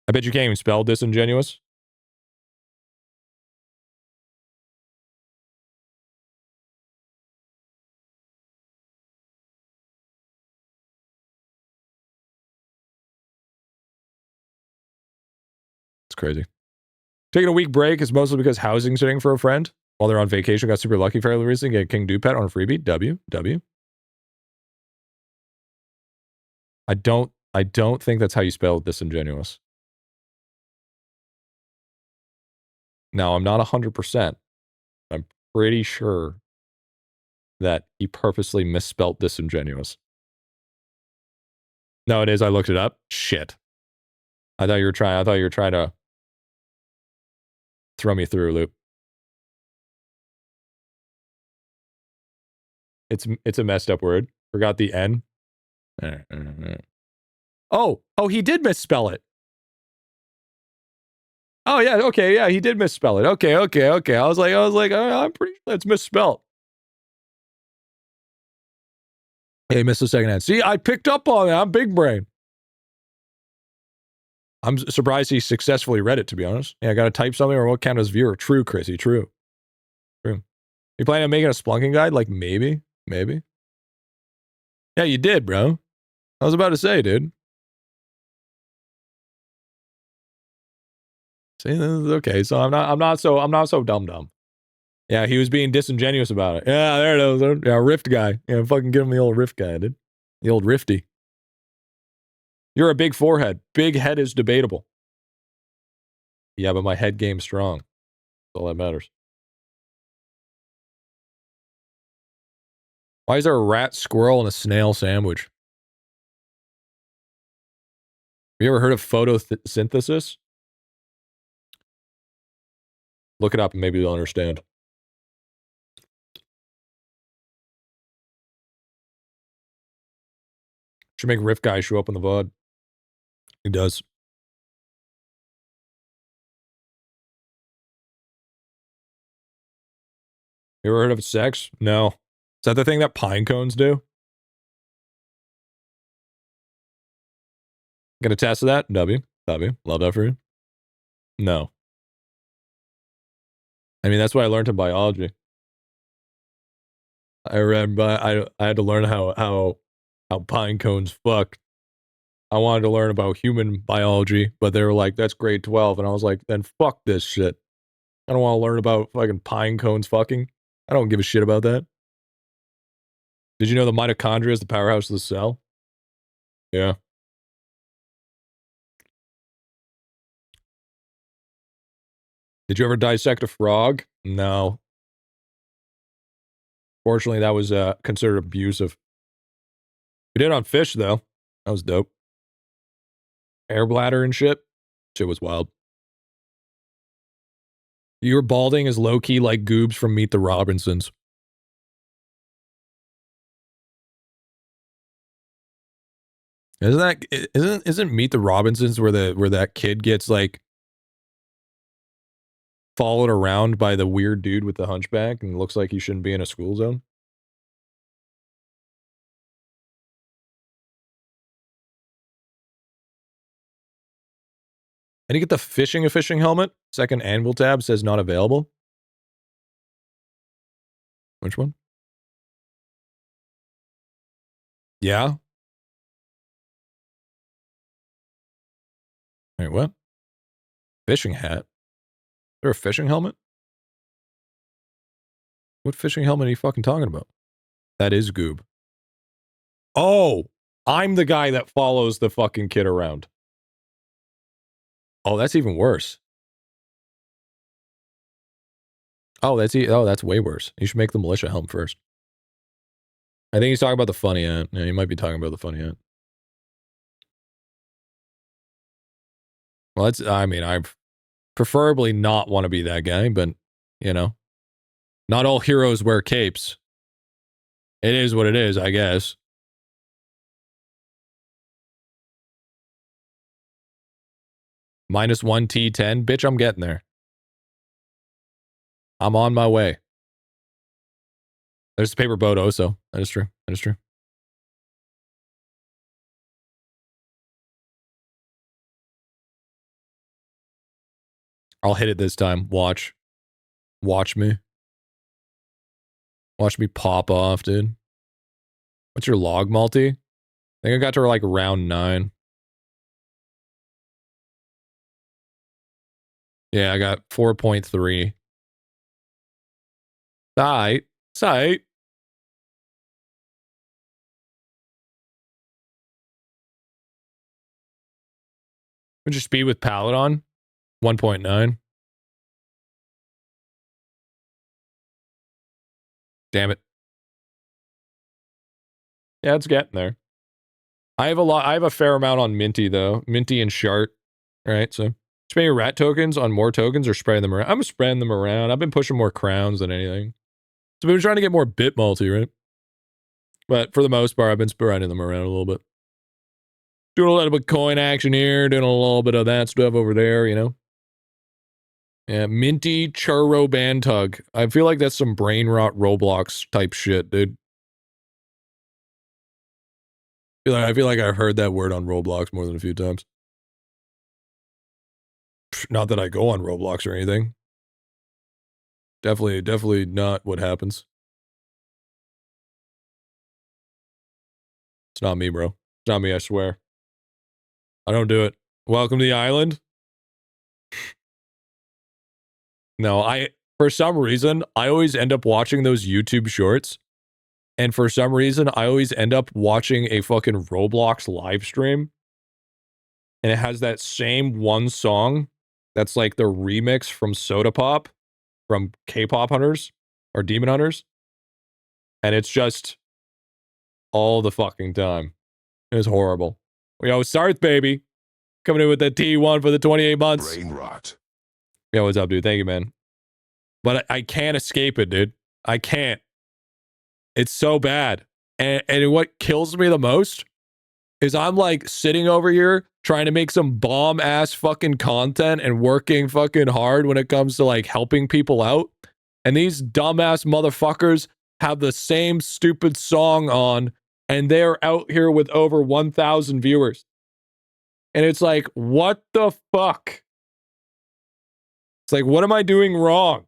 I bet you can't even spell disingenuous. It's crazy. Taking a week break is mostly because housing sitting for a friend while they're on vacation. Got super lucky fairly recently. Get King Dude Pet on a freebie. W. I don't think that's how you spell disingenuous. Now, I'm not 100%. I'm pretty sure that he purposely misspelt disingenuous. No, it is. I looked it up. Shit. I thought you were trying to throw me through a loop. It's a messed up word. Forgot the N. Oh, he did misspell it. Oh yeah, okay, yeah, he did misspell it. Okay. I was like, I'm pretty sure it's misspelled. Hey, missed the second hand. See, I picked up on it. I'm big brain. I'm surprised he successfully read it, to be honest. Yeah, I gotta type something or what count as viewer. True, Chrissy, true. You planning on making a splunking guide? Like, maybe. Yeah, you did, bro. I was about to say, dude. See, okay, so I'm not so dumb. Yeah, he was being disingenuous about it. Yeah, there it is. Yeah, Rift guy. Yeah, fucking give him the old Rift guy, dude. The old Rifty. You're a big forehead. Big head is debatable. Yeah, but my head game's strong. That's all that matters. Why is there a rat, squirrel, and a snail sandwich? Have you ever heard of photosynthesis? Look it up and maybe you'll understand. Should make Rift guy show up on the VOD. He does. You ever heard of sex? No. Is that the thing that pine cones do? Gonna test that? W. Love that for you. No. I mean, that's what I learned in biology. I had to learn how pine cones fuck. I wanted to learn about human biology, but they were like, that's grade 12. And I was like, then fuck this shit. I don't want to learn about fucking pine cones fucking. I don't give a shit about that. Did you know the mitochondria is the powerhouse of the cell? Yeah. Did you ever dissect a frog? No. Fortunately, that was considered abusive. We did on fish, though. That was dope. Air bladder and shit. Shit was wild. Your balding is low-key like Goobs from Meet the Robinsons. Isn't Meet the Robinsons where that kid gets like followed around by the weird dude with the hunchback and looks like he shouldn't be in a school zone? And you get the fishing helmet. Second anvil tab says not available. Which one? Yeah. Wait, what? Fishing hat? Is there a fishing helmet? What fishing helmet are you fucking talking about? That is Goob. Oh, I'm the guy that follows the fucking kid around. Oh, that's even worse. Oh, that's way worse. You should make the militia helmet first. I think he's talking about the funny ant. Yeah, he might be talking about the funny ant. Well, I preferably not want to be that guy, but, you know, not all heroes wear capes. It is what it is, I guess. -1 T10. Bitch, I'm getting there. I'm on my way. There's the paper boat also. That is true. That is true. I'll hit it this time. Watch. Watch me. Watch me pop off, dude. What's your log multi? I think I got to like round 9. Yeah, I got 4.3. Sight. Sight. What's your speed with pallet on? 1.9. Damn it. Yeah, it's getting there. I have a fair amount on Minty, though. Minty and Shart. Right, so spend your rat tokens on more tokens or spreading them around. I'm spreading them around. I've been pushing more crowns than anything. So we've been trying to get more bit multi, right? But for the most part, I've been spreading them around a little bit. Doing a little bit of coin action here, doing a little bit of that stuff over there, you know? Yeah, Minty Churro Bantug. I feel like that's some brain rot Roblox type shit, dude. I feel like I've heard that word on Roblox more than a few times. Not that I go on Roblox or anything. Definitely not what happens. It's not me, bro. It's not me, I swear. I don't do it. Welcome to the island. No, for some reason, I always end up watching those YouTube shorts. And for some reason, I always end up watching a fucking Roblox live stream. And it has that same one song that's like the remix from Soda Pop from K-pop hunters or Demon Hunters. And it's just all the fucking time. It was horrible. Yo, Sarth, baby. Coming in with the T1 for the 28 months. Brain rot. Yo, what's up, dude? Thank you, man. But I can't escape it, dude. I can't. It's so bad. And what kills me the most is I'm like sitting over here trying to make some bomb ass fucking content and working fucking hard when it comes to like helping people out. And these dumbass motherfuckers have the same stupid song on and they're out here with over 1,000 viewers. And it's like, what the fuck? It's like, what am I doing wrong?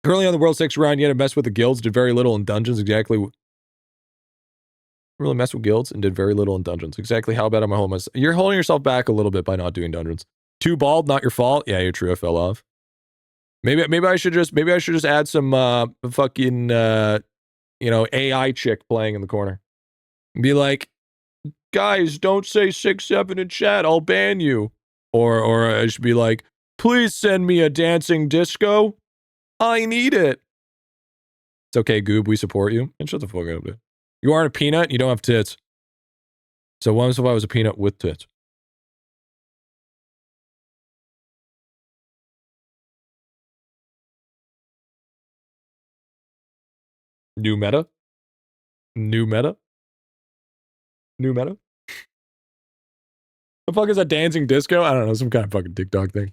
Currently on the World 6 round, you had to mess with the guilds, did very little in dungeons. Exactly. Really mess with guilds and did very little in dungeons. Exactly how bad am I holding myself? You're holding yourself back a little bit by not doing dungeons. Too bald, not your fault. Yeah, you're true. I fell off. Maybe I should just add some fucking AI chick playing in the corner. Be like, guys, don't say 6-7 in chat. I'll ban you. Or I should be like, please send me a dancing disco. I need it. It's okay, Goob. We support you. And shut the fuck up, dude. You aren't a peanut. And you don't have tits. So what if I was a peanut with tits? New meta? New meta? New meta? The fuck is a dancing disco? I don't know, some kind of fucking TikTok thing.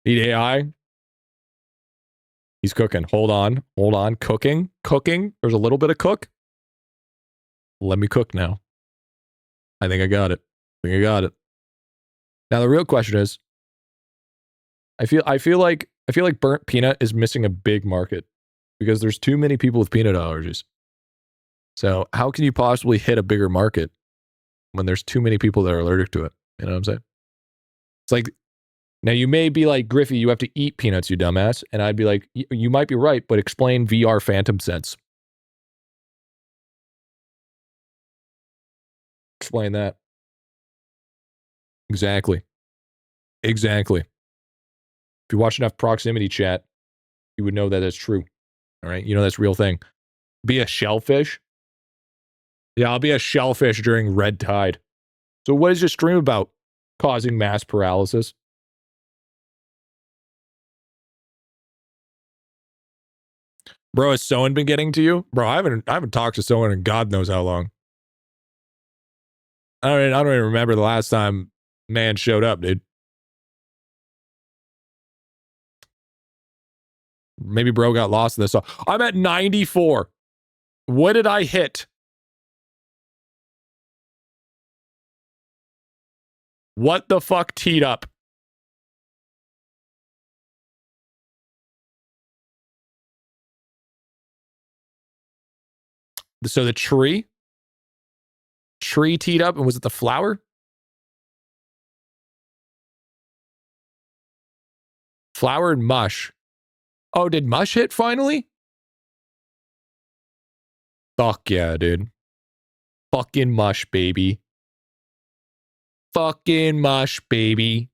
Need AI? He's cooking. Hold on. Hold on. Cooking. Cooking. There's a little bit of cook. Let me cook now. I think I got it. Now the real question is, I feel like burnt peanut is missing a big market because there's too many people with peanut allergies. So how can you possibly hit a bigger market when there's too many people that are allergic to it? You know what I'm saying? It's like, now you may be like, Griffy, you have to eat peanuts, you dumbass. And I'd be like, you might be right, but explain VR Phantom Sense. Explain that. Exactly. If you watch enough proximity chat, you would know that that's true. All right? You know that's a real thing. Be a shellfish? Yeah, I'll be a shellfish during red tide. So what is your stream about? Causing mass paralysis? Bro, has Soen been getting to you? Bro, I haven't talked to Soen in God knows how long. I don't even remember the last time man showed up, dude. Maybe bro got lost in this. I'm at 94. What did I hit? What the fuck teed up? So the tree teed up, and was it the flower? Flower and mush. Oh, did mush hit finally? Fuck yeah, dude. Fucking mush, baby. Fucking mush, baby.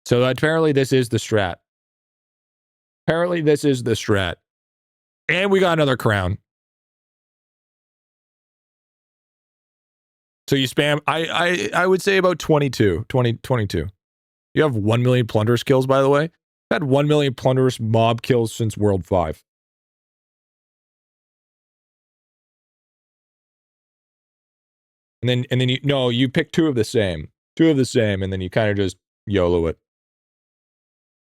So apparently this is the strat. And we got another crown. So you spam, I would say about 22. You have 1 million plunderous kills, by the way. I've had 1 million plunderous mob kills since World 5. And then you pick two of the same, and then you kind of just YOLO it.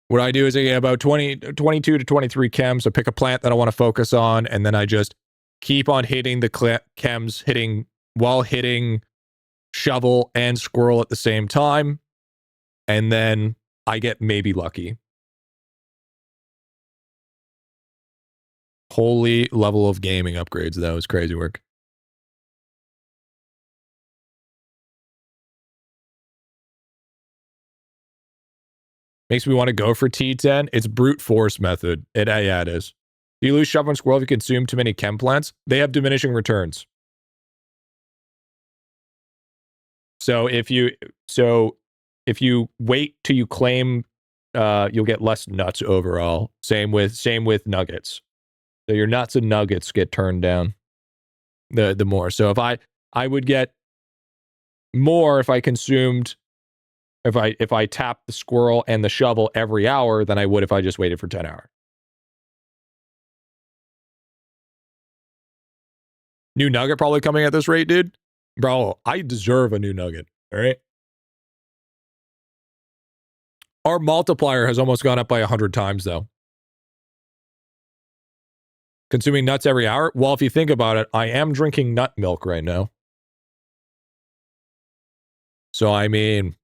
What I do is I get about 22 to 23 chems. So pick a plant that I want to focus on, and then I just keep on hitting the chems, while hitting shovel and squirrel at the same time. And then I get maybe lucky. Holy level of gaming upgrades. That was crazy work. Makes me want to go for T10. It's brute force method. Yeah, it is. Do you lose shovel and squirrel if you consume too many chem plants? They have diminishing returns. So if you wait till you claim, you'll get less nuts overall. Same with nuggets. So your nuts and nuggets get turned down the more. So if I would get more if I consumed, if I tapped the squirrel and the shovel every hour than I would if I just waited for 10 hours. New nugget probably coming at this rate, dude. Bro, I deserve a new nugget. All right. Our multiplier has almost gone up by 100 times though. Consuming nuts every hour? Well, if you think about it, I am drinking nut milk right now. So, I mean,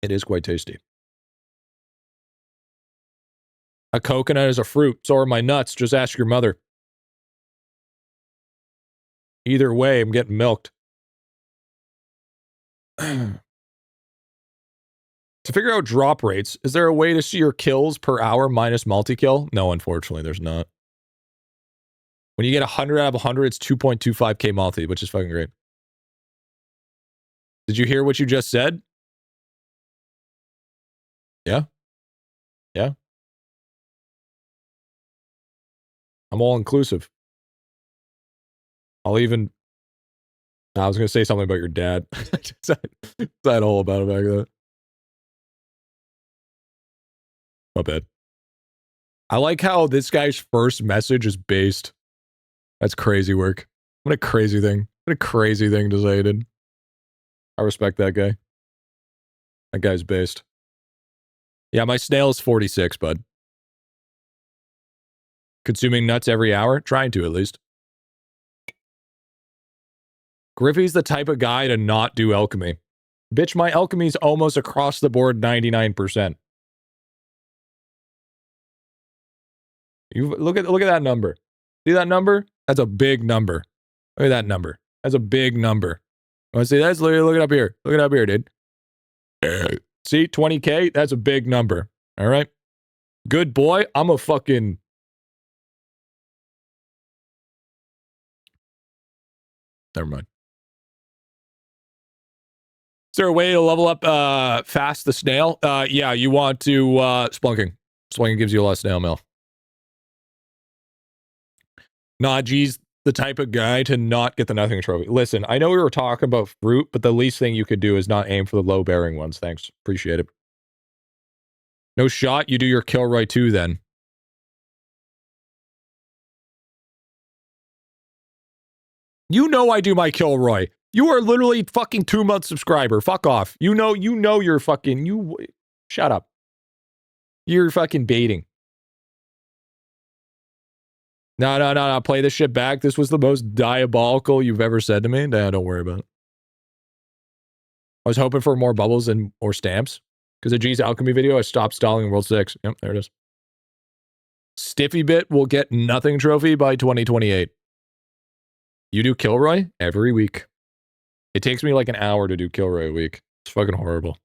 it is quite tasty. A coconut is a fruit. So are my nuts. Just ask your mother. Either way, I'm getting milked. To figure out drop rates, is there a way to see your kills per hour minus multi-kill? No, unfortunately, there's not. When you get 100 out of 100, it's 2.25k multi, which is fucking great. Did you hear what you just said? Yeah? Yeah? I'm all inclusive. I'll even... I was going to say something about your dad. Said all about it back then. My bad. I like how this guy's first message is based. That's crazy work. What a crazy thing. What a crazy thing to say, dude. I respect that guy. That guy's based. Yeah, my snail is 46, bud. Consuming nuts every hour? Trying to, at least. Griffy's the type of guy to not do alchemy. Bitch, my alchemy's almost across the board 99%. You look at that number. See that number? That's a big number. Look at that number. That's a big number. You want to see that? Look it up here. Look it up here, dude. See, 20k? That's a big number. All right? Good boy. I'm a fucking... Never mind. Is there a way to level up fast the snail? Yeah, you want to Splunking. Splunking gives you a lot of snail mail. Najee's the type of guy to not get the nothing trophy. Listen, I know we were talking about fruit, but the least thing you could do is not aim for the low-bearing ones. Thanks. Appreciate it. No shot, you do your Kilroy too then. You know I do my Kilroy. You are literally fucking 2-month subscriber. Fuck off. You know you're fucking... Shut up. You're fucking baiting. No. Play this shit back. This was the most diabolical you've ever said to me. No, don't worry about it. I was hoping for more bubbles and or stamps. Because of G's alchemy video, I stopped stalling in World 6. Yep, there it is. GriffyBit will get nothing trophy by 2028. You do Kilroy every week. It takes me like an hour to do Kilroy a week. It's fucking horrible.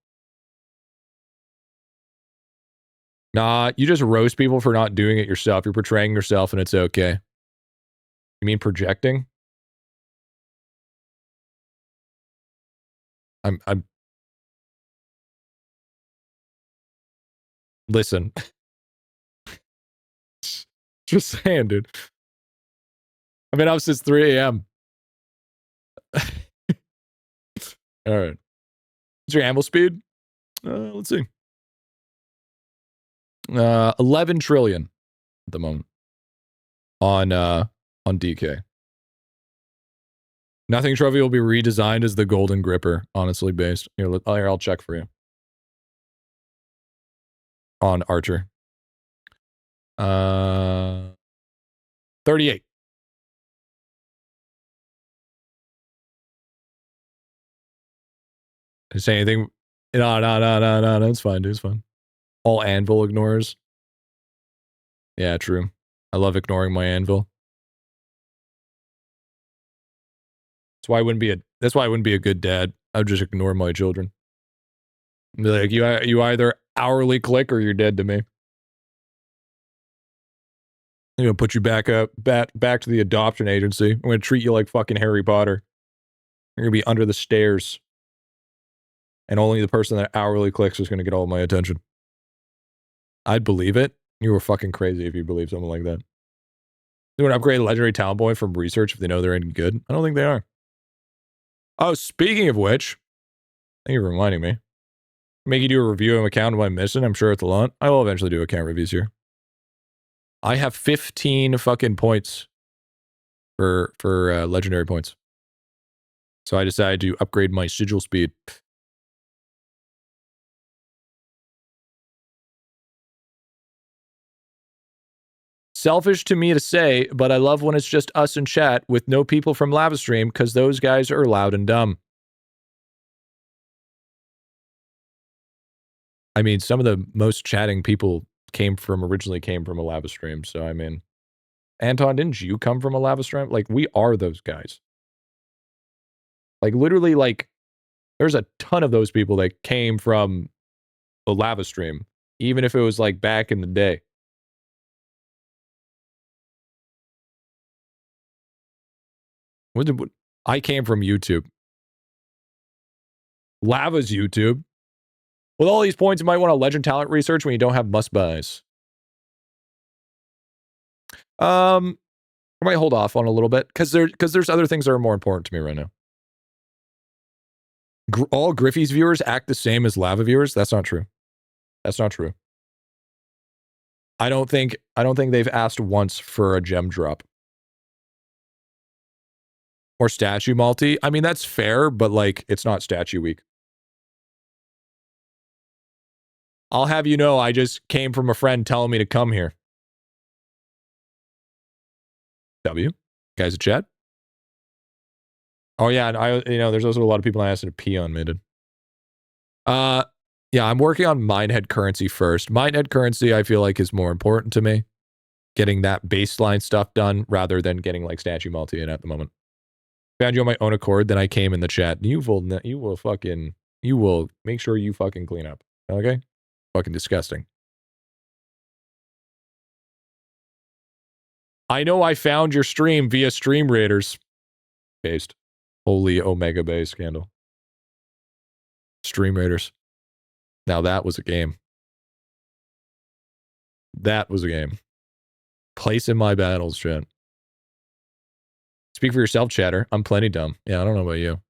Nah, you just roast people for not doing it yourself. You're portraying yourself and it's okay. You mean projecting? I'm... Listen. Just saying, dude. I've been up since 3 a.m. All right. What's your amble speed? Let's see. 11 trillion at the moment on DK. Nothing trophy will be redesigned as the golden gripper, honestly based. Here, I'll check for you. On Archer. 38. Say anything? No. It's fine, dude. It's fine. All anvil ignores. Yeah, true. I love ignoring my anvil. That's why I wouldn't be a good dad. I would just ignore my children. Be like, you either hourly click or you're dead to me. I'm gonna put you back to the adoption agency. I'm gonna treat you like fucking Harry Potter. You're gonna be under the stairs. And only the person that hourly clicks is gonna get all my attention. I'd believe it. You were fucking crazy if you believe something like that. They would upgrade a legendary talent point from research if they know they're any good. I don't think they are. Oh, speaking of which, thank you for reminding me. Make you do a review of an account of my missing. I'm sure it's a lot. I will eventually do account reviews here. I have 15 fucking points for legendary points. So I decided to upgrade my sigil speed. Selfish to me to say, but I love when it's just us in chat with no people from Lavastream because those guys are loud and dumb. I mean, some of the most chatting people originally came from a Lavastream. So, I mean, Anton, didn't you come from a Lavastream? Like, we are those guys. Like, literally, like, there's a ton of those people that came from the Lavastream, even if it was, like, back in the day. I came from YouTube. Lava's YouTube. With all these points, you might want to legend talent research when you don't have must-buys. I might hold off on a little bit, because there's other things that are more important to me right now. All Griffy's viewers act the same as Lava viewers? That's not true. That's not true. I don't think they've asked once for a gem drop. Or statue multi. I mean, that's fair, but like, it's not statue week. I'll have you know, I just came from a friend telling me to come here. W. Guys in chat? Oh yeah, and there's also a lot of people asking to pee on me, dude. Yeah, I'm working on Minehead currency first. Minehead currency, I feel like, is more important to me. Getting that baseline stuff done rather than getting like statue multi in at the moment. Found you on my own accord, then I came in the chat. You will make sure you fucking clean up. Okay? Fucking disgusting. I know I found your stream via Stream Raiders. Based. Holy Omega Bay scandal. Stream Raiders. Now that was a game. That was a game. Place in my battles, chat. Speak for yourself, chatter. I'm plenty dumb. Yeah, I don't know about you.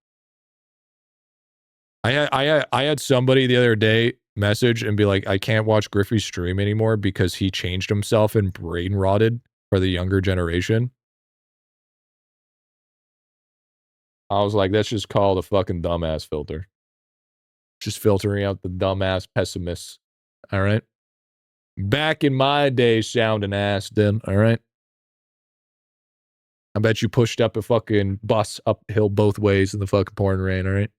I had somebody the other day message and be like, I can't watch Griffy's stream anymore because he changed himself and brain rotted for the younger generation. I was like, that's just called a fucking dumbass filter. Just filtering out the dumbass pessimists. All right? Back in my day, sounding ass, then. All right? I bet you pushed up a fucking bus uphill both ways in the fucking pouring rain, all right?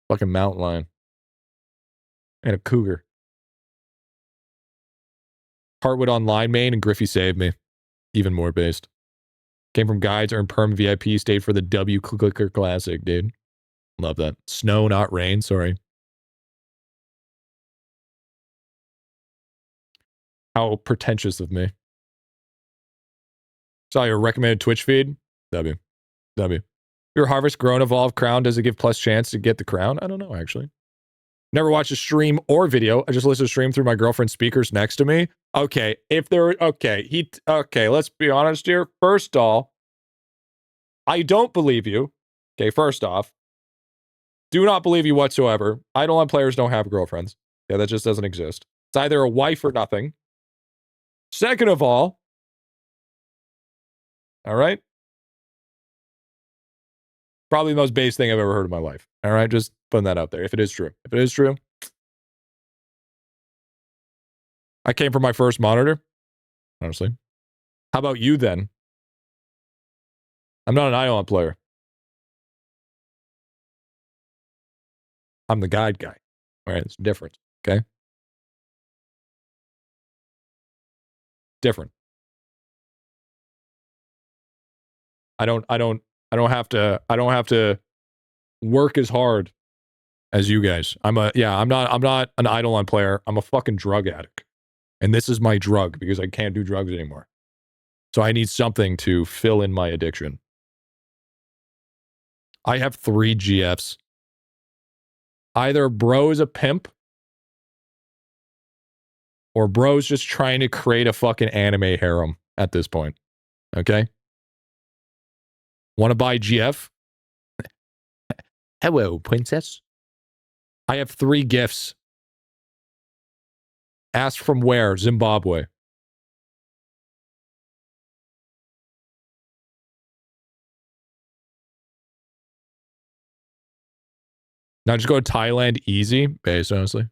Fucking mountain lion. And a cougar. Heartwood online main and Griffy saved me. Even more based. Came from guides, earned perm VIP, stayed for the W Clicker Classic, dude. Love that. Snow, not rain, sorry. How pretentious of me. Saw your recommended Twitch feed. W. Your Harvest, Grown, Evolve, Crown, does it give plus chance to get the crown? I don't know, actually. Never watched a stream or video. I just listen to stream through my girlfriend's speakers next to me. Okay, let's be honest here. First off, I don't believe you. Okay, first off, do not believe you whatsoever. IdleOn players don't have girlfriends. Yeah, that just doesn't exist. It's either a wife or nothing. Second of all right? Probably the most base thing I've ever heard in my life. All right, just putting that out there. If it is true. I came from my first monitor, honestly. How about you then? I'm not an IdleOn player. I'm the guide guy. All right, it's different. Okay, different. I don't have to work as hard as you guys. I'm not an IdleOn player. I'm a fucking drug addict. And this is my drug because I can't do drugs anymore. So I need something to fill in my addiction. I have 3 GFs. Either bro is a pimp or bro's just trying to create a fucking anime harem at this point. Okay? Want to buy GF? Hello, princess. I have 3 gifts. Asked from where? Zimbabwe. Now just go to Thailand easy, base, honestly.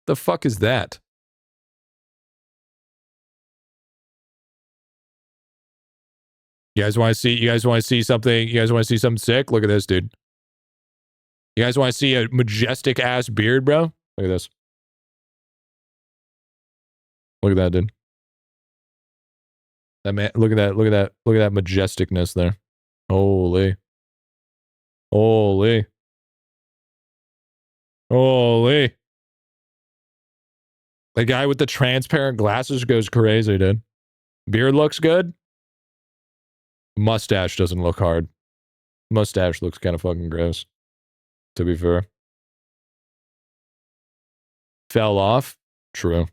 The fuck is that? You guys want to see? You guys want to see something? You guys want to see something sick? Look at this, dude. You guys want to see a majestic ass beard, bro? Look at this. Look at that, dude. That man. Look at that. Look at that. Look at that majesticness there. Holy. Holy. Holy. The guy with the transparent glasses goes crazy, dude. Beard looks good. Mustache doesn't look hard. Mustache looks kind of fucking gross, to be fair. Fell off. True.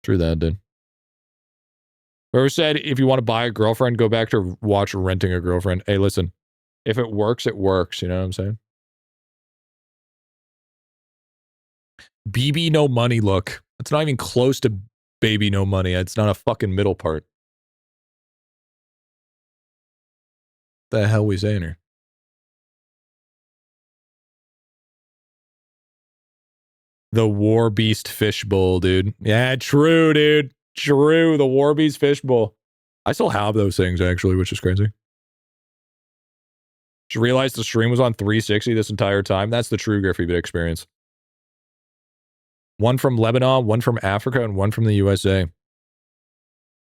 True that, dude. Whoever said if you want to buy a girlfriend, go back to watch Renting a Girlfriend. Hey, listen. If it works, it works. You know what I'm saying? BB no money look. It's not even close to baby no money. It's not a fucking middle part. The hell we saying here? The War Beast Fishbowl, dude. Yeah, true, dude. True. The War Beast Fishbowl. I still have those things, actually, which is crazy. Just realized the stream was on 360 this entire time. That's the true GriffyBit experience. One from Lebanon, one from Africa, and one from the USA.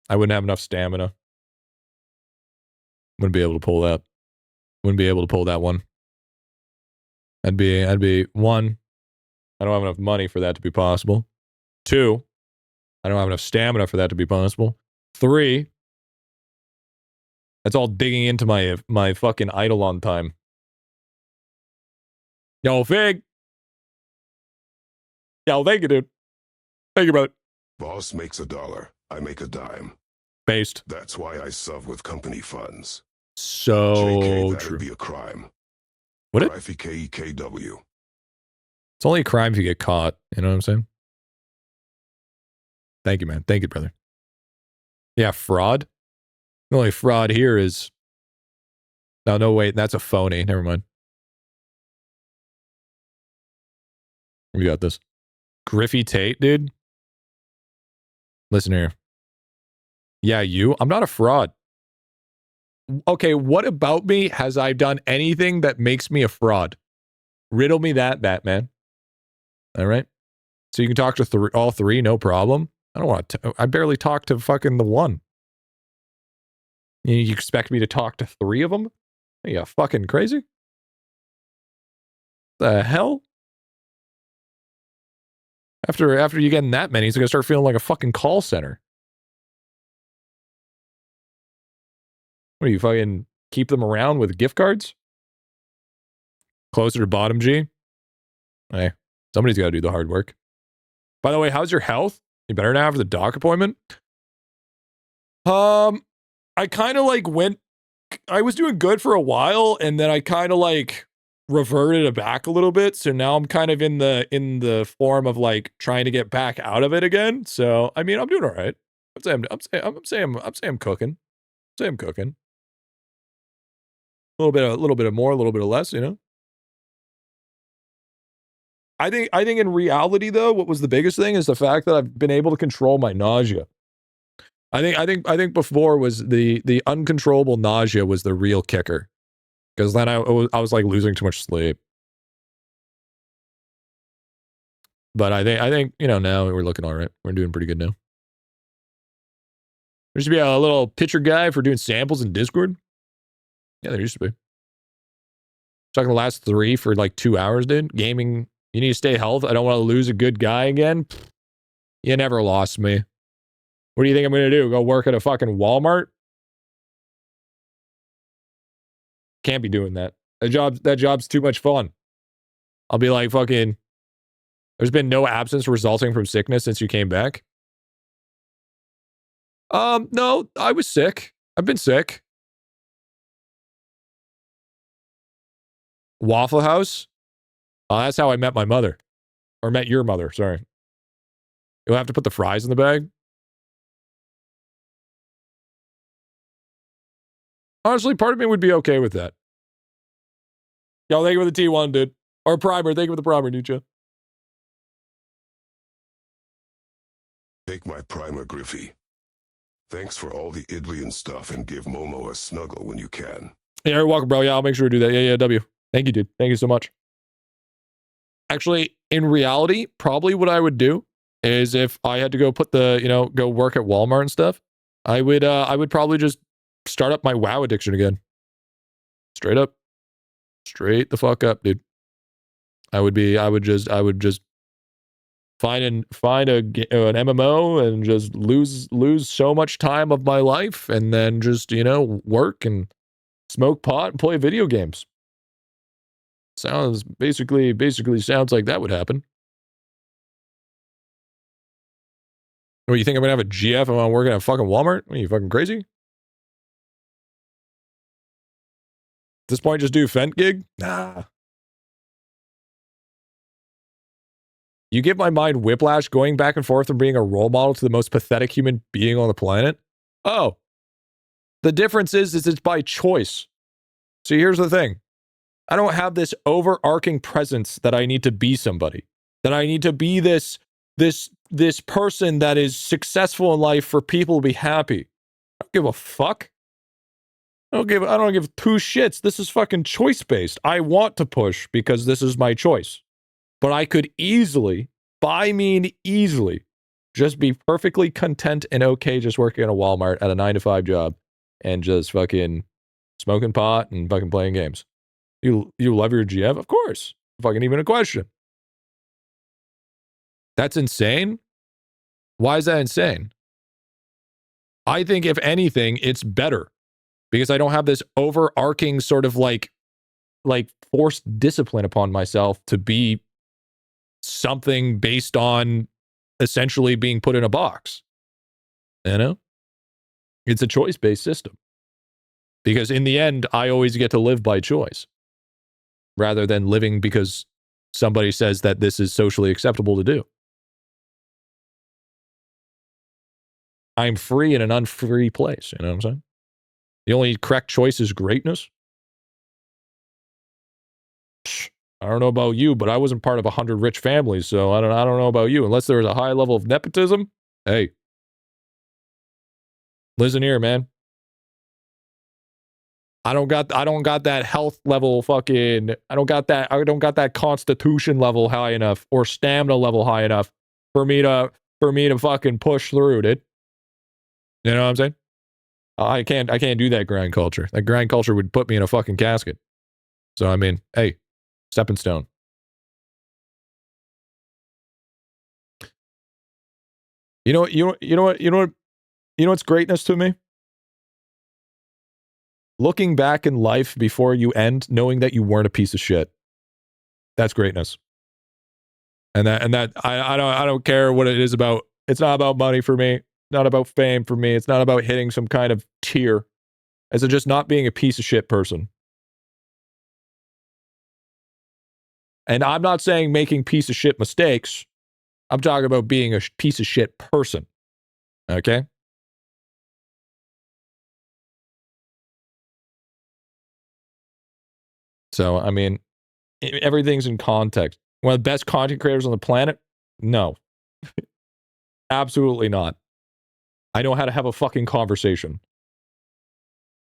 I wouldn't have enough stamina. Wouldn't be able to pull that. Wouldn't be able to pull that one. I'd be one, I don't have enough money for that to be possible. 2, I don't have enough stamina for that to be possible. 3, that's all digging into my fucking IdleOn time. Yo, Fig. Yo, thank you, dude. Thank you, brother. Boss makes $1, I make a dime. Based. That's why I sub with company funds. So JK, that'd true. be a crime. Would it? RIFKEKW. It's only a crime if you get caught. You know what I'm saying? Thank you, man. Thank you, brother. Yeah, fraud. The only fraud here is... No, wait. That's a phony. Never mind. We got this. Griffy Tate, dude. Listen here. Yeah, you. I'm not a fraud. Okay, what about me has I done anything that makes me a fraud? Riddle me that, Batman. All right? So you can talk to all three, no problem. I don't want to. I barely talk to fucking the one. You expect me to talk to 3 of them? Are you fucking crazy? The hell? After you getting that many, it's gonna start feeling like a fucking call center. What do you fucking keep them around with gift cards? Closer to bottom G? Hey, somebody's got to do the hard work. By the way, how's your health? You better now for the doc appointment? I kind of like I was doing good for a while, and then I kind of like reverted it back a little bit. So now I'm kind of in the form of like trying to get back out of it again. So I mean, I'm doing all right. I'm saying cooking. I'm cooking. A little bit of more, a little bit of less, you know. I think in reality though, what was the biggest thing is the fact that I've been able to control my nausea. I think before was the uncontrollable nausea was the real kicker, because then I was like losing too much sleep. But I think you know, now we're looking all right. We're doing pretty good now. There used to be a little picture guy for doing samples in Discord. Yeah, there used to be. Talking the last 3 for like 2 hours, dude. Gaming. You need to stay healthy. I don't want to lose a good guy again. You never lost me. What do you think I'm going to do? Go work at a fucking Walmart? Can't be doing that. That job's too much fun. I'll be like fucking... There's been no absence resulting from sickness since you came back? No, I was sick. I've been sick. Waffle House? That's how I met my mother. Or met your mother, sorry. You'll have to put the fries in the bag? Honestly, part of me would be okay with that. Yo, thank you for the T1, dude. Or primer, thank you for the primer, dude. Take my primer, Griffy. Thanks for all the IdleOn stuff and give Momo a snuggle when you can. Yeah, you're welcome, bro. Yeah, I'll make sure to do that. Yeah, W. Thank you, dude. Thank you so much. Actually, in reality, probably what I would do is if I had to go put the, go work at Walmart and stuff, I would probably just start up my WoW addiction again. Straight up. Straight the fuck up, dude. I would just find an MMO and just lose so much time of my life and then just, work and smoke pot and play video games. Sounds basically sounds like that would happen. What, you think I'm gonna have a GF and I'm working at fucking Walmart? What, are you fucking crazy? At this point, just do Fent gig? Nah. You give my mind whiplash going back and forth from being a role model to the most pathetic human being on the planet? Oh. The difference is it's by choice. See, here's the thing. I don't have this overarching presence that I need to be somebody. That I need to be this person that is successful in life for people to be happy. I don't give a fuck. I don't give two shits. This is fucking choice-based. I want to push because this is my choice. But I could easily, just be perfectly content and okay just working at a Walmart at a 9-to-5 job and just fucking smoking pot and fucking playing games. You love your GF? Of course. Fucking even a question. That's insane? Why is that insane? I think if anything, it's better because I don't have this overarching sort of like forced discipline upon myself to be something based on essentially being put in a box. It's a choice-based system. Because in the end, I always get to live by choice rather than living because somebody says that this is socially acceptable to do. I'm free in an unfree place, you know what I'm saying? The only correct choice is greatness. I don't know about you, but I wasn't part of 100 rich families, so I don't know about you. Unless there was a high level of nepotism, hey, listen here, man. I don't got that health level fucking, I don't got that constitution level high enough or stamina level high enough for me to fucking push through, dude. You know what I'm saying? I can't do that grind culture. That grind culture would put me in a fucking casket. So I mean, hey, stepping stone. You know what's greatness to me? Looking back in life before you end, knowing that you weren't a piece of shit. That's greatness. And that I don't care what it is about. It's not about money for me. Not about fame for me. It's not about hitting some kind of tier. It's just not being a piece of shit person. And I'm not saying making piece of shit mistakes. I'm talking about being a piece of shit person. Okay? So, I mean, everything's in context. One of the best content creators on the planet? No. Absolutely not. I know how to have a fucking conversation.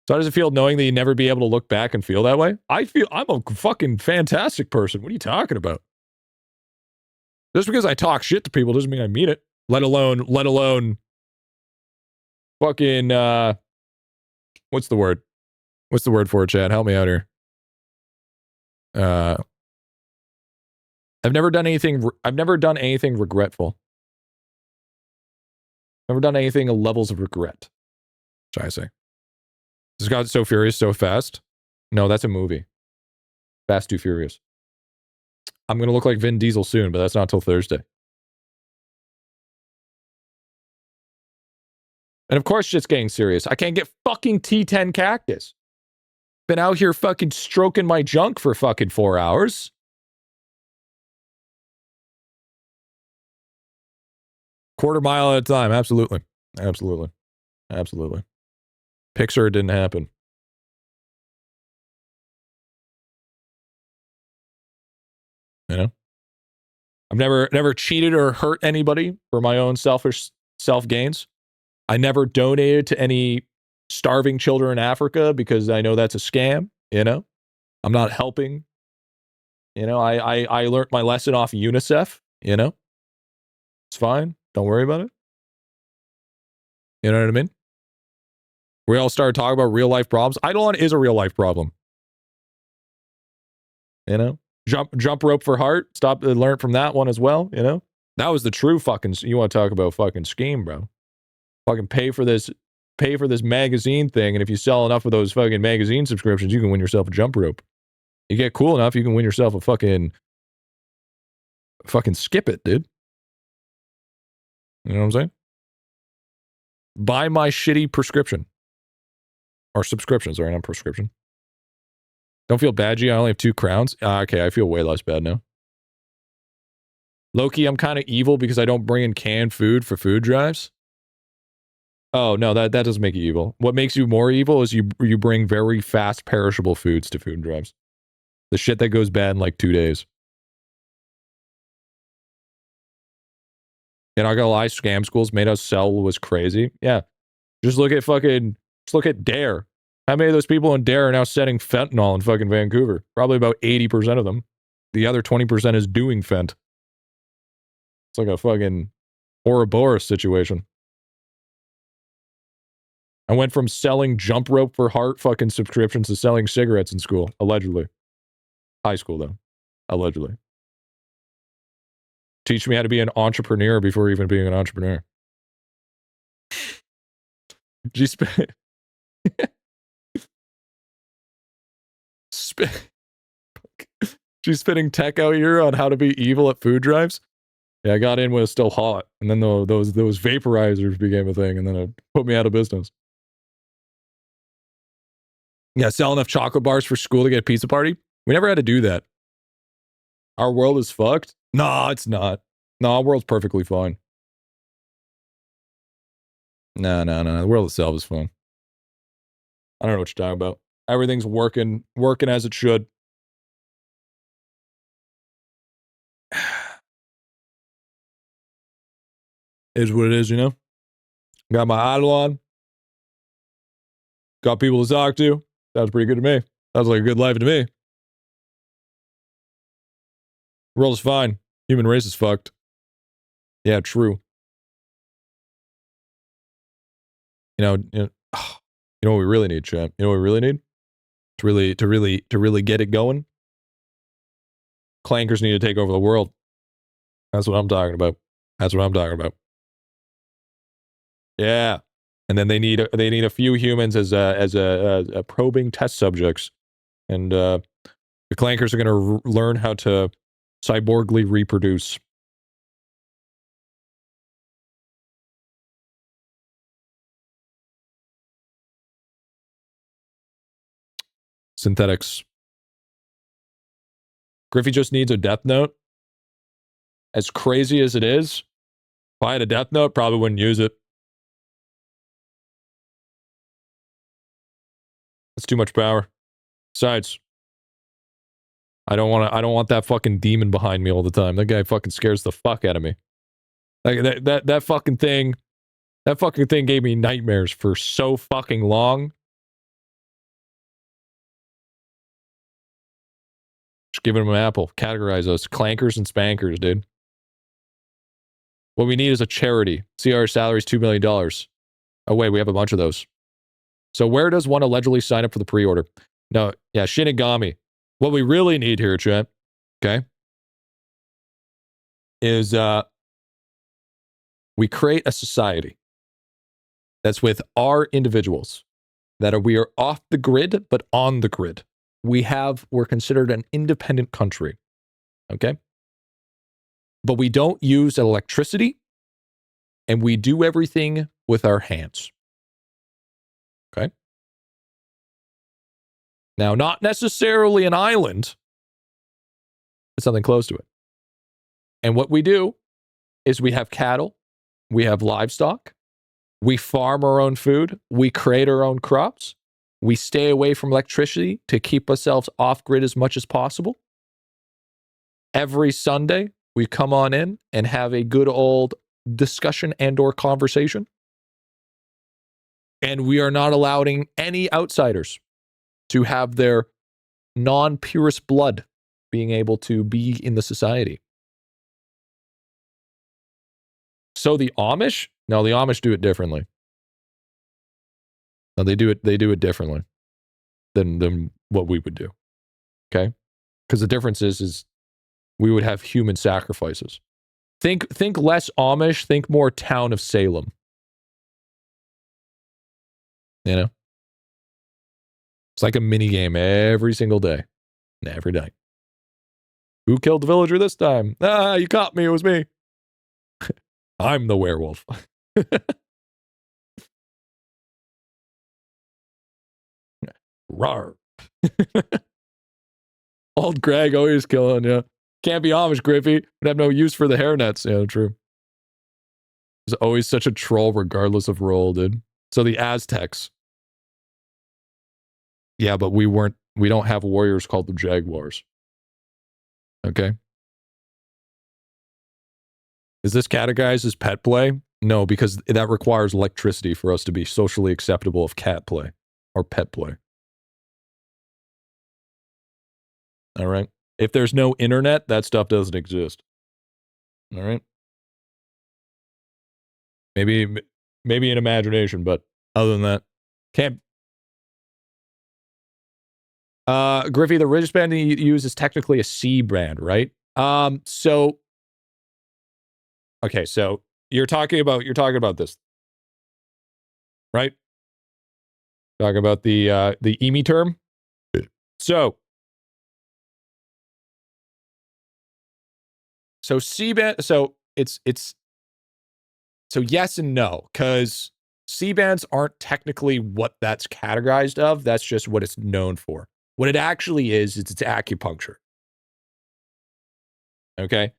So how does it feel knowing that you never be able to look back and feel that way? I feel I'm a fucking fantastic person. What are you talking about? Just because I talk shit to people doesn't mean I mean it. Let alone fucking what's the word? What's the word for it, Chad? Help me out here. I've never done anything regretful. Never done anything of levels of regret. Try to say. This got so furious so fast. No, that's a movie. Fast Too Furious. I'm gonna look like Vin Diesel soon, but that's not till Thursday. And of course shit's getting serious. I can't get fucking T10 cactus. Been out here fucking stroking my junk for fucking 4 hours. Quarter mile at a time. Absolutely. Absolutely. Absolutely. Pixar, it didn't happen. You know? I've never cheated or hurt anybody for my own selfish self gains. I never donated to any starving children in Africa because I know that's a scam, you know? I'm not helping. You know, I learned my lesson off UNICEF, you know? It's fine. Don't worry about it. You know what I mean? We all started talking about real life problems. IdleOn is a real life problem. You know? Jump rope for heart. Stop and learn from that one as well, you know? That was the true fucking, you want to talk about fucking scheme, bro. Fucking pay for this magazine thing, and if you sell enough of those fucking magazine subscriptions, you can win yourself a jump rope. You get cool enough, you can win yourself a fucking skip it, dude. You know what I'm saying? Buy my shitty prescription. Or subscription, sorry, not prescription. Don't feel bad, G. I only have 2 crowns. Okay, I feel way less bad now. Loki, I'm kind of evil because I don't bring in canned food for food drives. Oh, no, that doesn't make you evil. What makes you more evil is you bring very fast perishable foods to food drives. The shit that goes bad in like 2 days. And I gotta lie, scam schools made us sell was crazy. Yeah. Just look at Dare. How many of those people in Dare are now setting fentanyl in fucking Vancouver? Probably about 80% of them. The other 20% is doing fent. It's like a fucking Ouroboros situation. I went from selling jump rope for heart fucking subscriptions to selling cigarettes in school, allegedly. High school, though. Allegedly. Teach me how to be an entrepreneur before even being an entrepreneur. She's spitting tech out here on how to be evil at food drives. Yeah, I got in when it's still hot, and then those vaporizers became a thing, and then it put me out of business. Yeah, sell enough chocolate bars for school to get a pizza party. We never had to do that. Our world is fucked. No, it's not. No, our world's perfectly fine. No. The world itself is fine. I don't know what you're talking about. Everything's working as it should. Is what it is, you know? Got my idelon. Got people to talk to. Sounds pretty good to me. Sounds like a good life to me. World is fine. Human race is fucked. Yeah, true. You know what we really need, champ? You know what we really need? To really get it going? Clankers need to take over the world. That's what I'm talking about. Yeah. And then they need a few humans as probing test subjects. And the clankers are going to learn how to cyborgly reproduce. Synthetics. Griffy just needs a death note. As crazy as it is, if I had a death note, probably wouldn't use it. That's too much power. Besides, I don't want that fucking demon behind me all the time. That guy fucking scares the fuck out of me. Like that fucking thing gave me nightmares for so fucking long. Just giving him an apple. Categorize us. Clankers and spankers, dude. What we need is a charity. See, our salary's $2 million. Oh, wait, we have a bunch of those. So where does one allegedly sign up for the pre-order? No, yeah, Shinigami. What we really need here, chat, okay, is we create a society that's with our individuals we are off the grid, but on the grid. We're considered an independent country, okay? But we don't use electricity, and we do everything with our hands. Okay? Now, not necessarily an island, but something close to it. And what we do is we have cattle, we have livestock, we farm our own food, we create our own crops, we stay away from electricity to keep ourselves off grid as much as possible. Every Sunday, we come on in and have a good old discussion and or conversation. And we are not allowing any outsiders to have their non-purest blood being able to be in the society. So the Amish? No, the Amish do it differently. No, they do it differently than what we would do. Okay? Because the difference is we would have human sacrifices. Think less Amish, think more town of Salem. You know? It's like a mini game every single day. Every night. Who killed the villager this time? Ah, you caught me, it was me. I'm the werewolf. Rawr. Old Greg always killing you. Can't be Amish, Griffy. Would have no use for the hairnets. Yeah, true. There's always such a troll regardless of role, dude. So the Aztecs. Yeah, but we don't have warriors called the Jaguars. Okay. Is this categorized as pet play? No, because that requires electricity for us to be socially acceptable of cat play or pet play. All right. If there's no internet, that stuff doesn't exist. All right. Maybe in imagination, but other than that, can't. Griffy, the wristband you use is technically a C brand, right? So okay, so you're talking about this, right? Talking about the EMI term. So C-band, so it's so yes and no, because C-bands aren't technically what that's categorized of. That's just what it's known for. What it actually is it's acupuncture. Okay?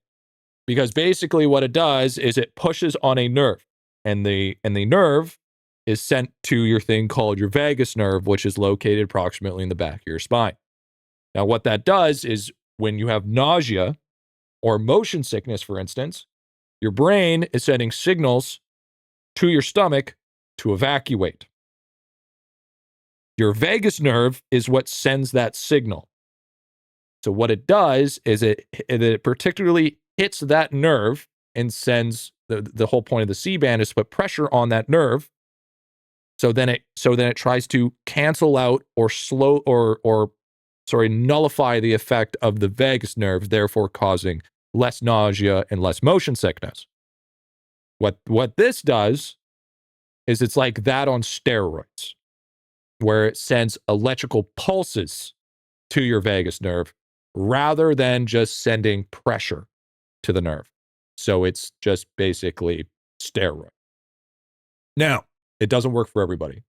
Because basically what it does is it pushes on a nerve, and the nerve is sent to your thing called your vagus nerve, which is located approximately in the back of your spine. Now, what that does is when you have nausea or motion sickness, for instance, your brain is sending signals to your stomach to evacuate. Your vagus nerve is what sends that signal. So what it does is it particularly hits that nerve and sends the whole point of the C-band is to put pressure on that nerve. So then it tries to cancel out or nullify the effect of the vagus nerve, therefore causing less nausea and less motion sickness. What this does is it's like that on steroids, where it sends electrical pulses to your vagus nerve rather than just sending pressure to the nerve. So it's just basically steroid. Now, it doesn't work for everybody.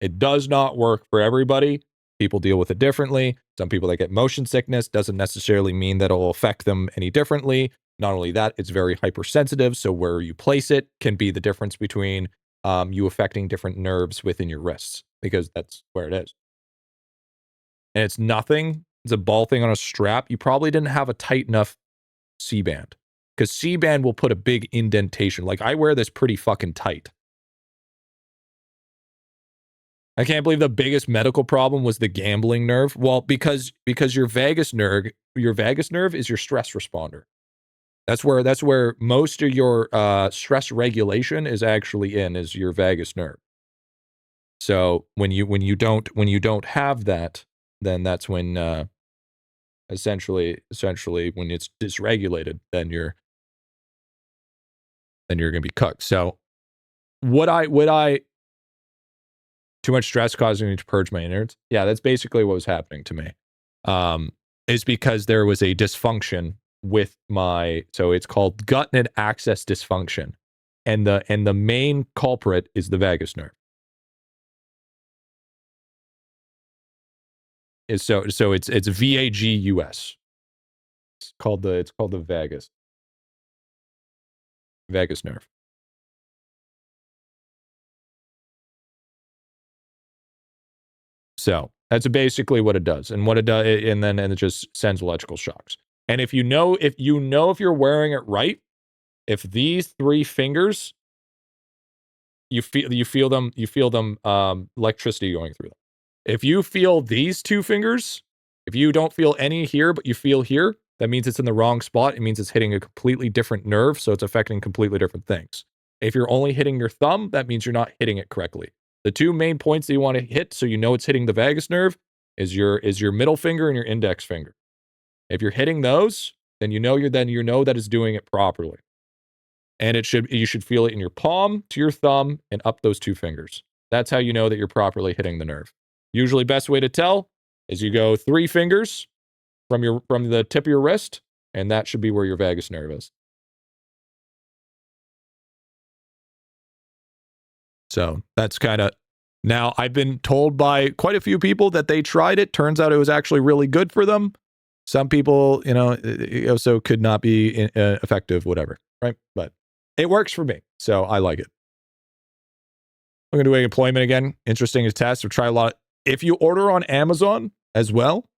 It does not work for everybody. People deal with it differently. Some people that get motion sickness doesn't necessarily mean that it will affect them any differently. Not only that, it's very hypersensitive. So where you place it can be the difference between you affecting different nerves within your wrists, because that's where it is. And it's nothing. It's a ball thing on a strap. You probably didn't have a tight enough C-band, because C-band will put a big indentation. Like I wear this pretty fucking tight. I can't believe the biggest medical problem was the gambling nerve. Well, because your vagus nerve is your stress responder. That's where most of your stress regulation is actually is your vagus nerve. So when you don't have that, then that's when essentially when it's dysregulated, then you're gonna be cooked. So would I too much stress causing me to purge my innards? Yeah, that's basically what was happening to me. Is because there was a dysfunction with so it's called gut and access dysfunction. And the main culprit is the vagus nerve. So it's VAGUS. It's called the vagus nerve. So that's basically what it does, and then it just sends electrical shocks. And if you're wearing it right, if these 3 fingers you feel them electricity going through them. If you feel these two fingers, if you don't feel any here, but you feel here, that means it's in the wrong spot. It means it's hitting a completely different nerve, so it's affecting completely different things. If you're only hitting your thumb, that means you're not hitting it correctly. The two main points that you want to hit so you know it's hitting the vagus nerve is your middle finger and your index finger. If you're hitting those, then you know that it's doing it properly. And you should feel it in your palm to your thumb and up those two fingers. That's how you know that you're properly hitting the nerve. Usually best way to tell is you go 3 fingers from the tip of your wrist, and that should be where your vagus nerve is. So that's kind of, now I've been told by quite a few people that they tried it. Turns out it was actually really good for them. Some people, it also could not be effective, whatever, right? But it works for me, so I like it. I'm going to do a deployment again. Interesting to test or try a lot. If you order on Amazon as well,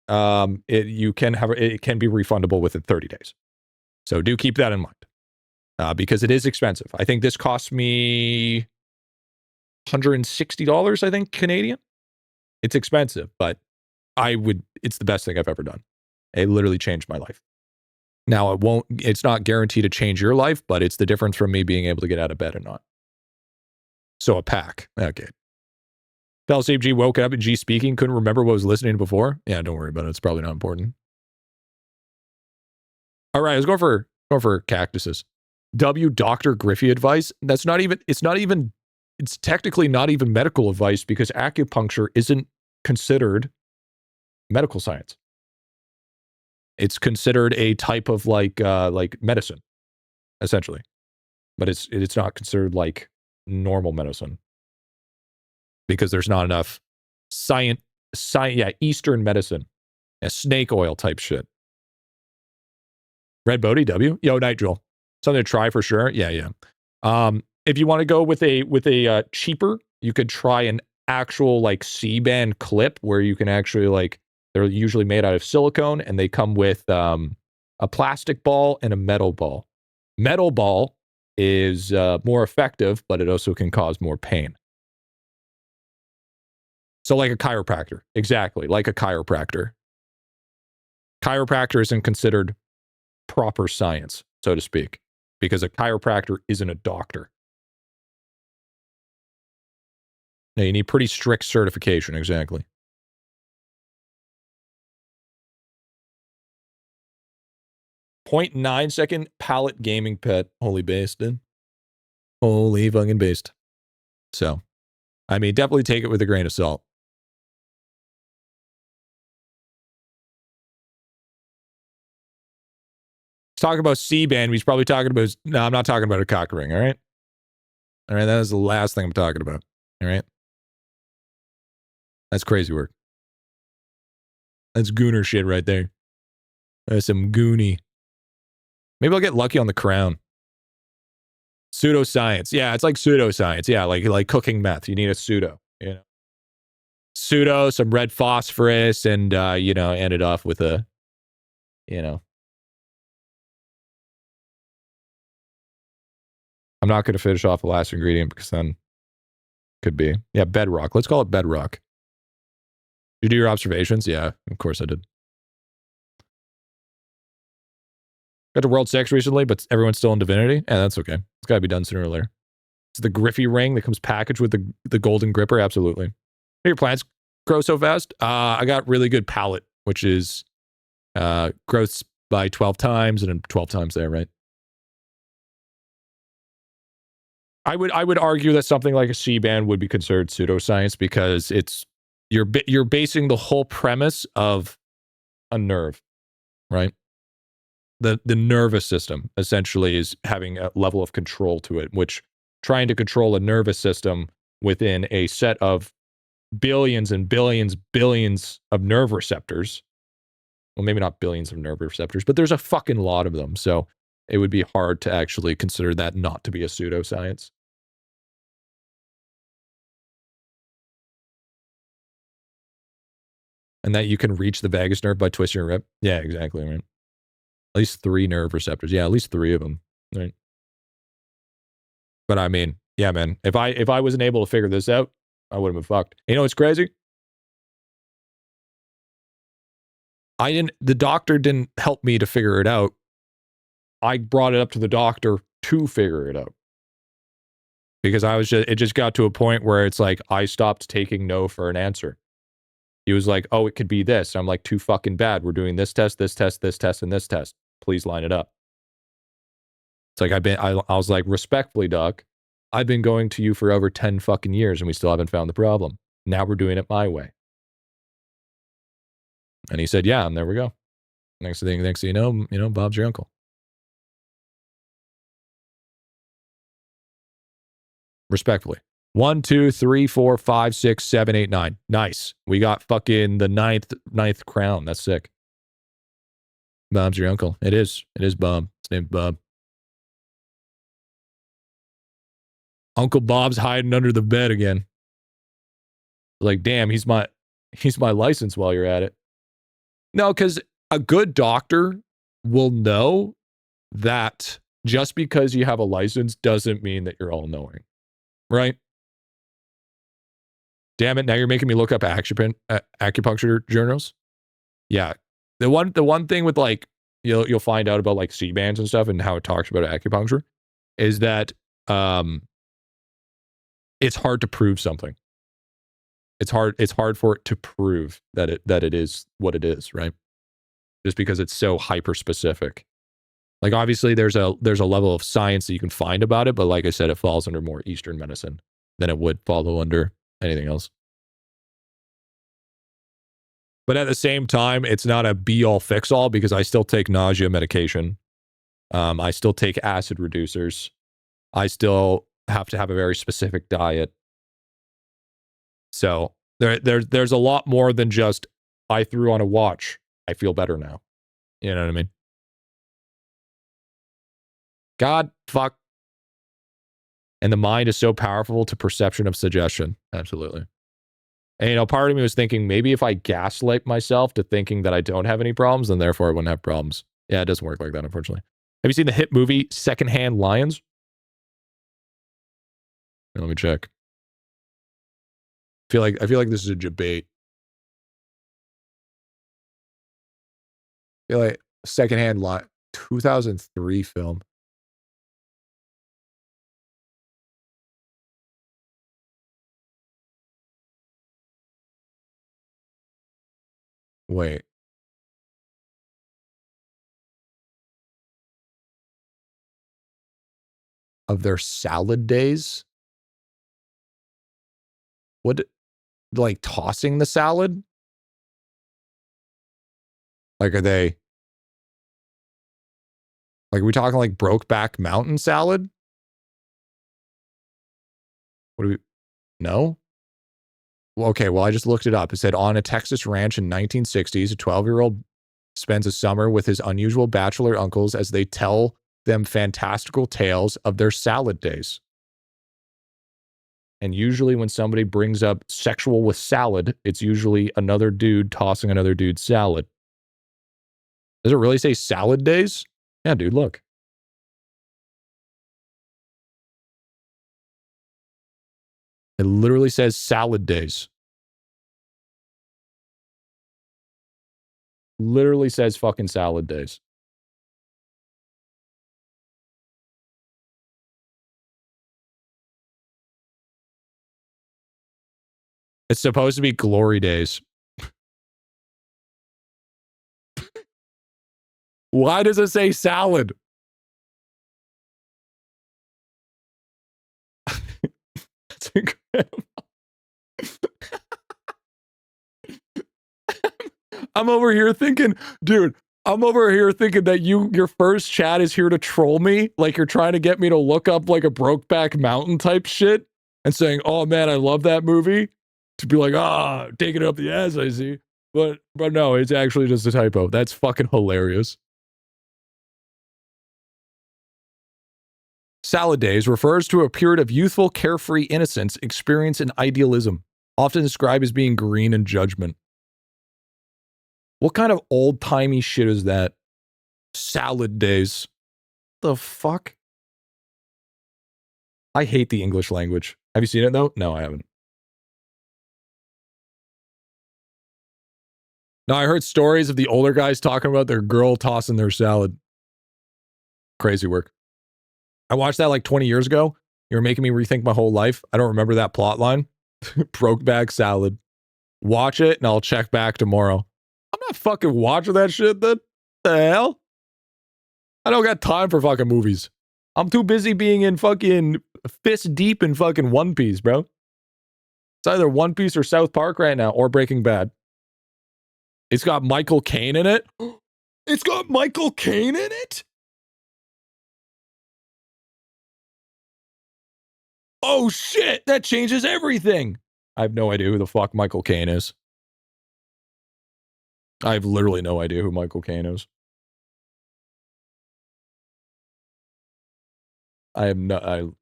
it can be refundable within 30 days. So do keep that in mind, because it is expensive. I think this cost me $160, I think, Canadian. It's expensive, but it's the best thing I've ever done. It literally changed my life. Now it's not guaranteed to change your life, but it's the difference from me being able to get out of bed or not. So a pack. Okay. FellCG woke up at G speaking, couldn't remember what was listening to before. Yeah, don't worry about it. It's probably not important. All right, let's go for cactuses. Dr. Griffy advice. It's technically not even medical advice because acupuncture isn't considered medical science. It's considered a type of like medicine, essentially. But it's not considered like normal medicine. Because there's not enough Eastern medicine, snake oil type shit. Red Bodie W, yo, Nigel, something to try for sure. Yeah. If you want to go with a cheaper, you could try an actual like C-band clip where you can actually they're usually made out of silicone and they come with a plastic ball and a metal ball. Metal ball is more effective, but it also can cause more pain. So like a chiropractor. Exactly, like a chiropractor. Chiropractor isn't considered proper science, so to speak, because a chiropractor isn't a doctor. Now, you need pretty strict certification, exactly. .9-second pallet gaming pet. Holy based, dude. Holy fucking based. So, I mean, definitely take it with a grain of salt. Talking about C-band, he's probably talking about, no, I'm not talking about a cock ring, all right? All right, that is the last thing I'm talking about, all right? That's crazy work. That's gooner shit right there. That's some goony. Maybe I'll get lucky on the crown. Pseudoscience. Yeah, it's like pseudoscience. Yeah, like cooking meth. You need a pseudo, Pseudo, some red phosphorus, and, end it off with a, I'm not going to finish off the last ingredient because then could be. Yeah, bedrock. Let's call it bedrock. Did you do your observations? Yeah, of course I did. Got to World 6 recently, but everyone's still in Divinity. Yeah, that's okay. It's got to be done sooner or later. It's the Griffy ring that comes packaged with the golden gripper. Absolutely. How your plants grow so fast? I got really good palette, which is growths by 12 times and then 12 times there, right? I would argue that something like a C-band would be considered pseudoscience because you're basing the whole premise of a nerve, right? The nervous system essentially is having a level of control to it, which trying to control a nervous system within a set of billions and billions of nerve receptors. Well, maybe not billions of nerve receptors, but there's a fucking lot of them. So it would be hard to actually consider that not to be a pseudoscience. And that you can reach the vagus nerve by twisting your rib. Yeah, exactly, right? At least 3 nerve receptors. Yeah, at least 3 of them, right? But I mean, Yeah, man. If I wasn't able to figure this out, I would have been fucked. You know what's crazy? The doctor didn't help me to figure it out. I brought it up to the doctor to figure it out. Because it just got to a point where it's like, I stopped taking no for an answer. He was like, oh, it could be this. I'm like, too fucking bad. We're doing this test, this test, this test, and this test. Please line it up. It's like, I was like, respectfully, doc, I've been going to you for over 10 fucking years and we still haven't found the problem. Now we're doing it my way. And he said, yeah, and there we go. Next thing you know, Bob's your uncle. Respectfully. 1, 2, 3, 4, 5, 6, 7, 8, 9. Nice. We got fucking the ninth crown. That's sick. Bob's your uncle. It is. It is Bob. His name's Bob. Uncle Bob's hiding under the bed again. Like, damn, he's my license while you're at it. No, because a good doctor will know that just because you have a license doesn't mean that you're all knowing. Right? Damn it, now you're making me look up acupuncture journals. Yeah. The one thing with like you'll find out about like C-bands and stuff and how it talks about acupuncture is that it's hard to prove something. It's hard for it to prove that it is what it is, right? Just because it's so hyper specific. Like obviously there's a level of science that you can find about it, but like I said, it falls under more Eastern medicine than it would follow under anything else. But at the same time, it's not a be-all, fix-all because I still take nausea medication. I still take acid reducers. I still have to have a very specific diet. So there's a lot more than just, I threw on a watch. I feel better now. You know what I mean? God, fuck. And the mind is so powerful to perception of suggestion. Absolutely. And, you know, part of me was thinking maybe if I gaslight myself to thinking that I don't have any problems, then therefore I wouldn't have problems. Yeah, it doesn't work like that, unfortunately. Have you seen the hit movie Secondhand Lions? Let me check. I feel like this is a debate. I feel like Secondhand Lion, 2003 film. Wait. Of their salad days? What, like tossing the salad? Like, are we talking like Brokeback Mountain salad? What do we, no? Well, okay, well, I just looked it up. It said on a Texas ranch in 1960s, a 12-year-old spends a summer with his unusual bachelor uncles as they tell them fantastical tales of their salad days. And usually when somebody brings up sexual with salad, it's usually another dude tossing another dude's salad. Does it really say salad days? Yeah, dude, look. It literally says salad days. Literally says fucking salad days. It's supposed to be glory days. Why does it say salad? That's incredible. I'm over here thinking, dude, that your first chat is here to troll me. Like you're trying to get me to look up like a Brokeback Mountain type shit and saying, oh man, I love that movie. To be like, taking it up the ass, I see. But no, it's actually just a typo. That's fucking hilarious. Salad days refers to a period of youthful, carefree innocence, experience, and idealism, often described as being green in judgment. What kind of old-timey shit is that? Salad days. The fuck? I hate the English language. Have you seen it though? No, I haven't. No, I heard stories of the older guys talking about their girl tossing their salad. Crazy work. I watched that like 20 years ago. You're making me rethink my whole life. I don't remember that plot line. Broke bag salad. Watch it and I'll check back tomorrow. I'm not fucking watching that shit then. The hell? I don't got time for fucking movies. I'm too busy being in fucking fist deep in fucking One Piece, bro. It's either One Piece or South Park right now, or Breaking Bad. It's got Michael Caine in it. It's got Michael Caine in it? Oh shit, that changes everything. I have no idea who the fuck Michael Caine is. I have literally no idea who Michael Caine is. I have no,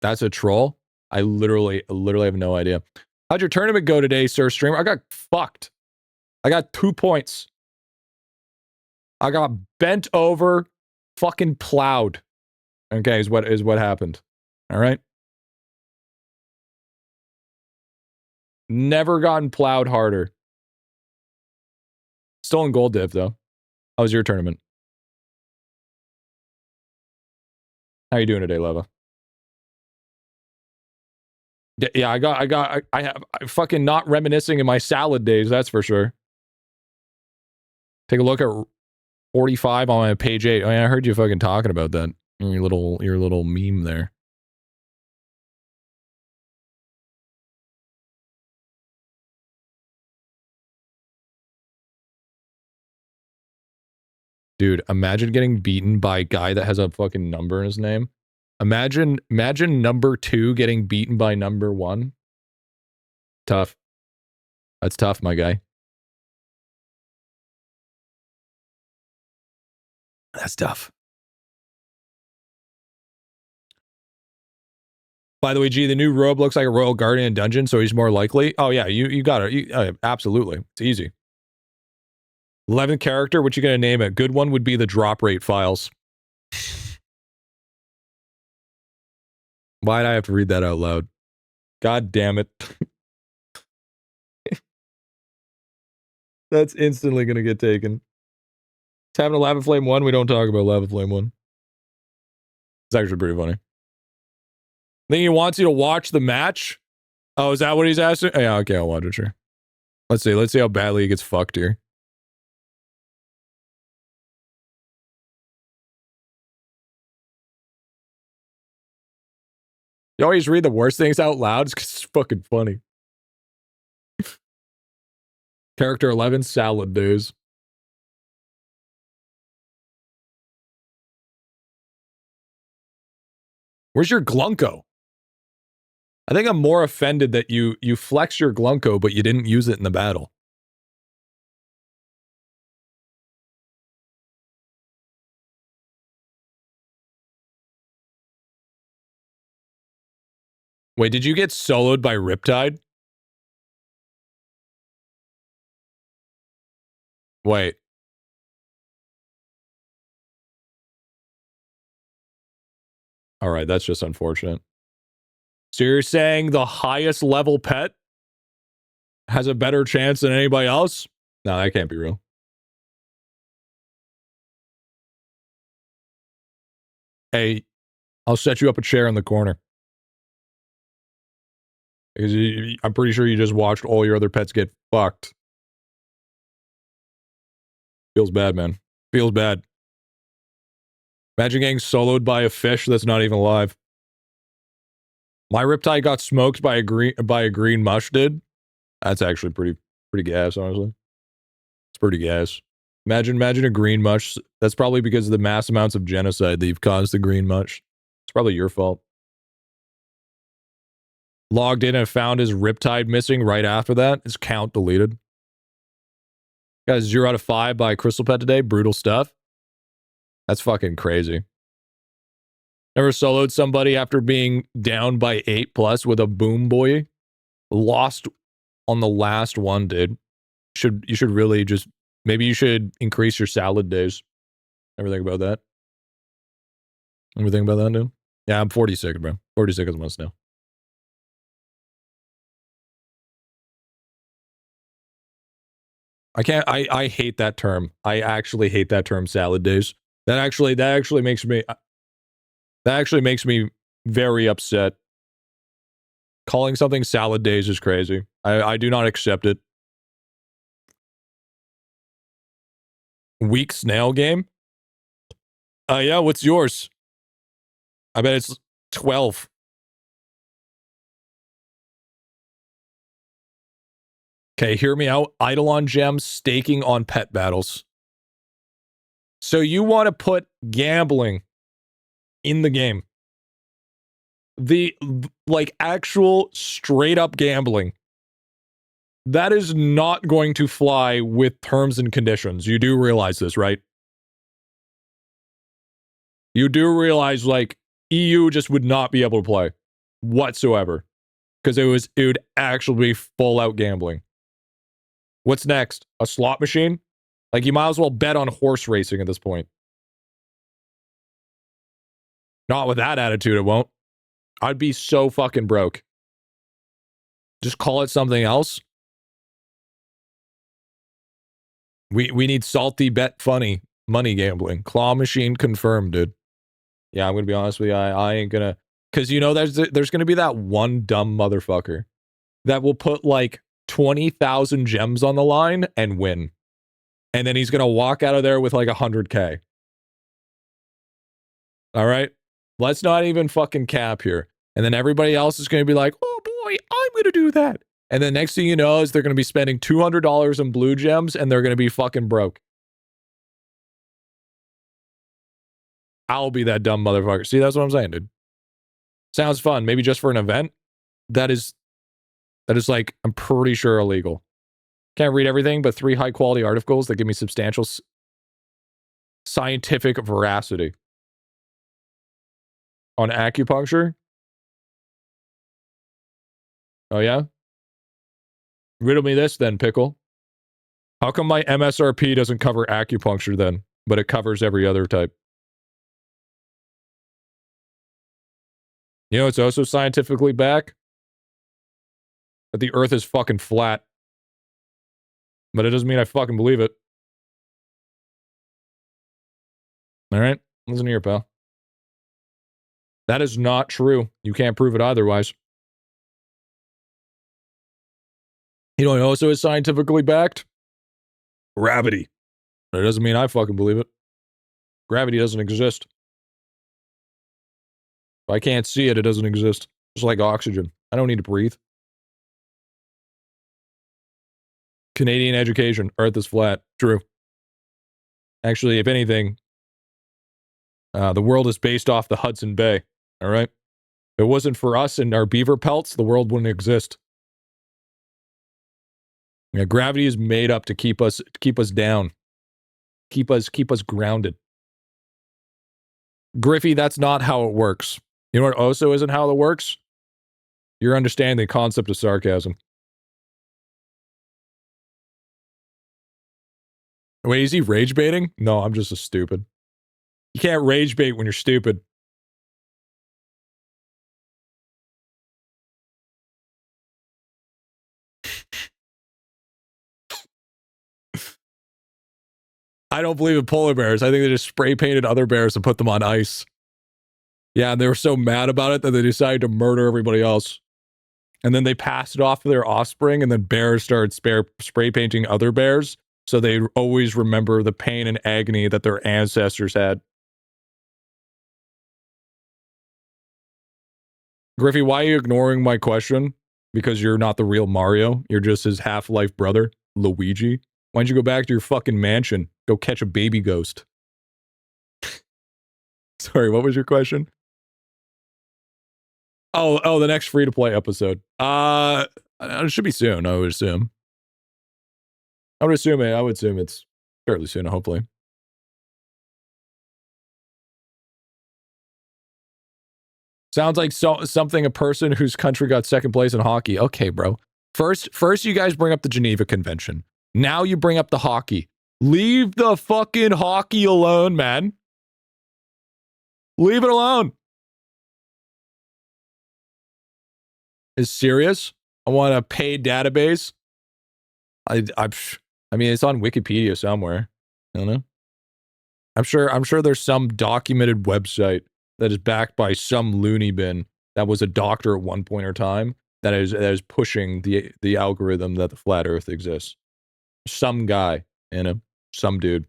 that's a troll? I literally have no idea. How'd your tournament go today, sir streamer? I got fucked. I got 2 points. I got bent over, fucking plowed. Okay, is what happened. All right. Never gotten plowed harder. Still in gold div though. How was your tournament? How you doing today, Leva? Yeah, I have fucking not reminiscing in my salad days, that's for sure. Take a look at 45 on my page 8. I heard you fucking talking about that. Your little meme there. Dude, imagine getting beaten by a guy that has a fucking number in his name. Imagine number 2 getting beaten by number 1. Tough. That's tough, my guy. That's tough. By the way, G, the new robe looks like a Royal Guardian dungeon, so he's more likely. Oh yeah, you got it. Absolutely. It's easy. 11th character, what you gonna name it? Good one would be the drop rate files. Why'd I have to read that out loud? God damn it. That's instantly gonna get taken. It's having a Lava Flame 1. We don't talk about Lava Flame 1. It's actually pretty funny. I think he wants you to watch the match. Oh, is that what he's asking? Oh, yeah, okay, I'll watch it, sure. Let's see how badly he gets fucked here. You always read the worst things out loud. It's 'cause it's fucking funny. Character 11, salad days. Where's your Glunko? I think I'm more offended that you flex your Glunko, but you didn't use it in the battle. Wait, did you get soloed by Riptide? Wait. All right, that's just unfortunate. So you're saying the highest level pet has a better chance than anybody else? No, that can't be real. Hey, I'll set you up a chair in the corner. Because I'm pretty sure you just watched all your other pets get fucked. Feels bad, man. Feels bad. Imagine getting soloed by a fish that's not even alive. My Riptide got smoked by a green mush, dude. That's actually pretty gas, honestly. It's pretty gas. Imagine a green mush. That's probably because of the mass amounts of genocide that you've caused the green mush. It's probably your fault. Logged in and found his Riptide missing right after that. His count deleted. Got a 0 out of 5 by Crystal Pet today. Brutal stuff. That's fucking crazy. Never soloed somebody after being down by 8+ with a boom boy. Lost on the last one, dude. You should really just, maybe you should increase your salad days. Ever think about that? Ever think about that, dude? Yeah, I'm 46, bro. 46 months now. I hate that term. I actually hate that term, salad days. That actually makes me very upset. Calling something salad days is crazy. I do not accept it. Weak snail game? Yeah, what's yours? I bet it's 12. Okay, hear me out. IdleOn gems staking on pet battles. So you want to put gambling in the game. The, like, actual straight up gambling. That is not going to fly with terms and conditions. You do realize this, right? You do realize, like, EU just would not be able to play whatsoever. Because it would actually be full out gambling. What's next? A slot machine? Like, you might as well bet on horse racing at this point. Not with that attitude, it won't. I'd be so fucking broke. Just call it something else. We need salty bet funny money gambling. Claw machine confirmed, dude. Yeah, I'm gonna be honest with you. I ain't gonna, because you know there's gonna be that one dumb motherfucker that will put like 20,000 gems on the line and win, and then he's gonna walk out of there with like 100K. All right, let's not even fucking cap here. And then everybody else is gonna be like, oh boy, I'm gonna do that. And then next thing you know is they're gonna be spending $200 in blue gems and they're gonna be fucking broke. I'll be that dumb motherfucker. See, that's what I'm saying, dude. Sounds fun. Maybe just for an event. That is like, I'm pretty sure illegal. Can't read everything, but 3 high quality articles that give me substantial scientific veracity. On acupuncture? Oh yeah? Riddle me this then, Pickle. How come my MSRP doesn't cover acupuncture then, but it covers every other type? You know, it's also scientifically back that the earth is fucking flat. But it doesn't mean I fucking believe it. All right? Listen here, pal. That is not true. You can't prove it otherwise. You know what also is scientifically backed? Gravity. But it doesn't mean I fucking believe it. Gravity doesn't exist. If I can't see it, it doesn't exist. Just like oxygen. I don't need to breathe. Canadian education. Earth is flat. True. Actually, if anything, the world is based off the Hudson Bay. All right? If it wasn't for us and our beaver pelts, the world wouldn't exist. Yeah, gravity is made up to keep us down. Keep us grounded. Griffy, that's not how it works. You know what also isn't how it works? You're understanding the concept of sarcasm. Wait, is he rage baiting? No, I'm just a stupid. You can't rage bait when you're stupid. I don't believe in polar bears. I think they just spray painted other bears and put them on ice. Yeah, and they were so mad about it that they decided to murder everybody else. And then they passed it off to their offspring, and then bears started spray painting other bears, so they always remember the pain and agony that their ancestors had. Griffy, why are you ignoring my question? Because you're not the real Mario. You're just his half-life brother, Luigi. Why don't you go back to your fucking mansion? Go catch a baby ghost. Sorry, what was your question? Oh, the next free-to-play episode. It should be soon, I would assume. I would assume it's fairly soon, hopefully. Sounds like something a person whose country got second place in hockey. Okay, bro. First you guys bring up the Geneva Convention. Now you bring up the hockey. Leave the fucking hockey alone, man. Leave it alone. is serious. I want a paid database. I mean, it's on Wikipedia somewhere. I don't know. I'm sure there's some documented website that is backed by some loony bin that was a doctor at one point in time that is pushing the algorithm that the flat Earth exists. Some guy, some dude.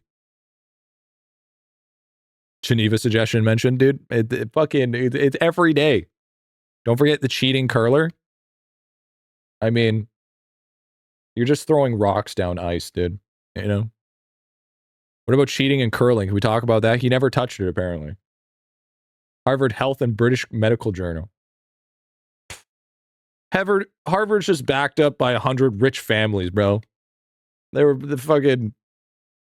Geneva suggestion mentioned, dude. It's every day. Don't forget the cheating curler. I mean, you're just throwing rocks down ice, dude. You know? What about cheating and curling? Can we talk about that? He never touched it, apparently. Harvard Health and British Medical Journal. Harvard's just backed up by 100 rich families, bro. They were the fucking...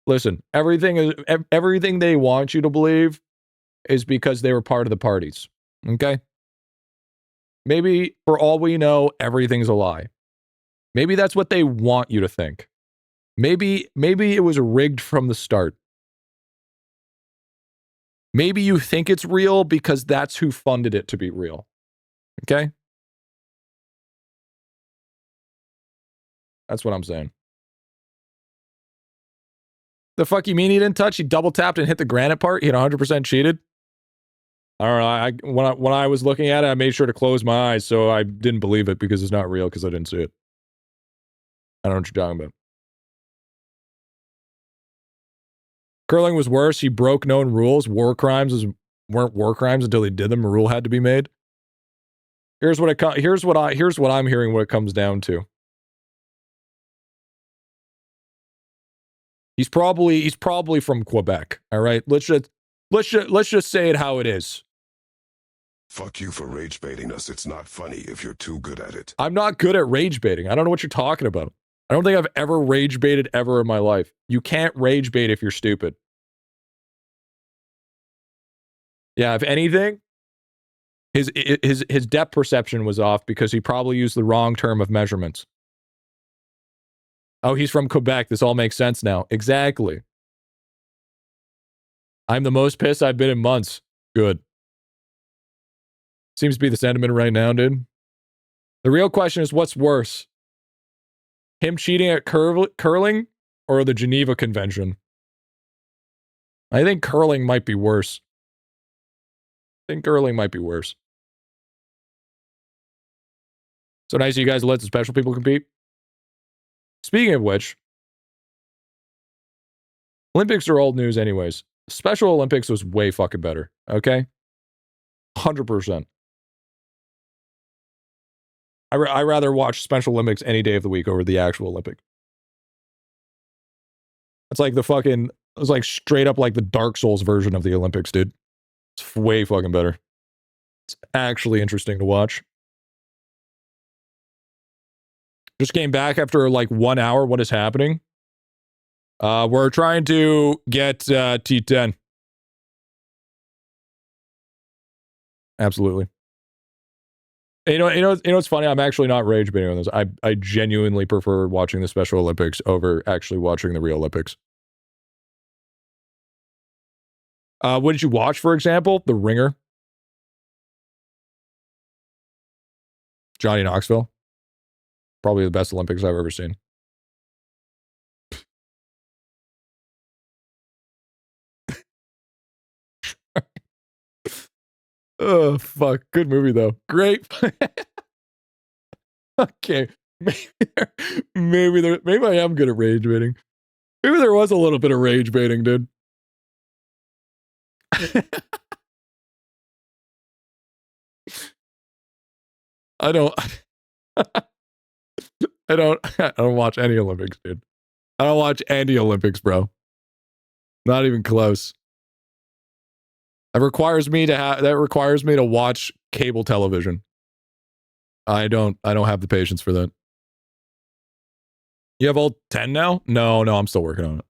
Listen, everything they want you to believe is because they were part of the parties. Okay? Maybe, for all we know, everything's a lie. Maybe that's what they want you to think. Maybe it was rigged from the start. Maybe you think it's real because that's who funded it to be real. Okay? That's what I'm saying. The fuck you mean he didn't touch? He double tapped and hit the granite part? He had 100% cheated? I don't know. When I was looking at it, I made sure to close my eyes so I didn't believe it because it's not real because I didn't see it. I don't know what you're talking about. Curling was worse. He broke known rules. War crimes weren't war crimes until he did them. A rule had to be made. Here's what I'm hearing what it comes down to. He's probably from Quebec. All right, let's just say it how it is. Fuck you for rage baiting us. It's not funny if you're too good at it. I'm not good at rage baiting. I don't know what you're talking about. I don't think I've ever rage baited ever in my life. You can't rage bait if you're stupid. Yeah, if anything, his depth perception was off because he probably used the wrong term of measurements. Oh, he's from Quebec. This all makes sense now. Exactly. I'm the most pissed I've been in months. Good. Seems to be the sentiment right now, dude. The real question is, what's worse? Him cheating at curling or the Geneva Convention? I think curling might be worse. So nice of you guys to let the special people compete. Speaking of which, Olympics are old news anyways. Special Olympics was way fucking better, okay? 100%. I rather watch Special Olympics any day of the week over the actual Olympic. It's like straight up like the Dark Souls version of the Olympics, dude. It's way fucking better. It's actually interesting to watch. Just came back after like 1 hour. What is happening? We're trying to get T10. Absolutely. You know what's funny? I'm actually not rage baiting on this. I genuinely prefer watching the Special Olympics over actually watching the real Olympics. What did you watch, for example? The Ringer. Johnny Knoxville. Probably the best Olympics I've ever seen. Oh, fuck. Good movie, though. Great. Okay. Maybe I am good at rage baiting. Maybe there was a little bit of rage baiting, dude. I don't watch any Olympics, dude. I don't watch any Olympics, bro. Not even close. That requires me to watch cable television. I don't have the patience for that. You have all 10 now? No, I'm still working on it.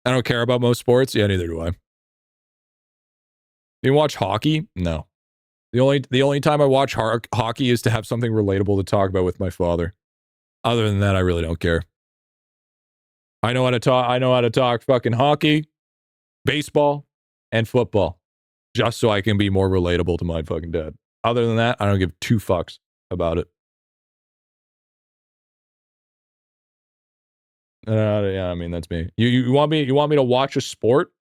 I don't care about most sports. Yeah, neither do I. You watch hockey? No. The only time I watch hockey is to have something relatable to talk about with my father. Other than that, I really don't care. I know how to talk fucking hockey, baseball, and football. just so I can be more relatable to my fucking dad. Other than that, I don't give two fucks about it. Yeah, I mean, that's me. You want me to watch a sport?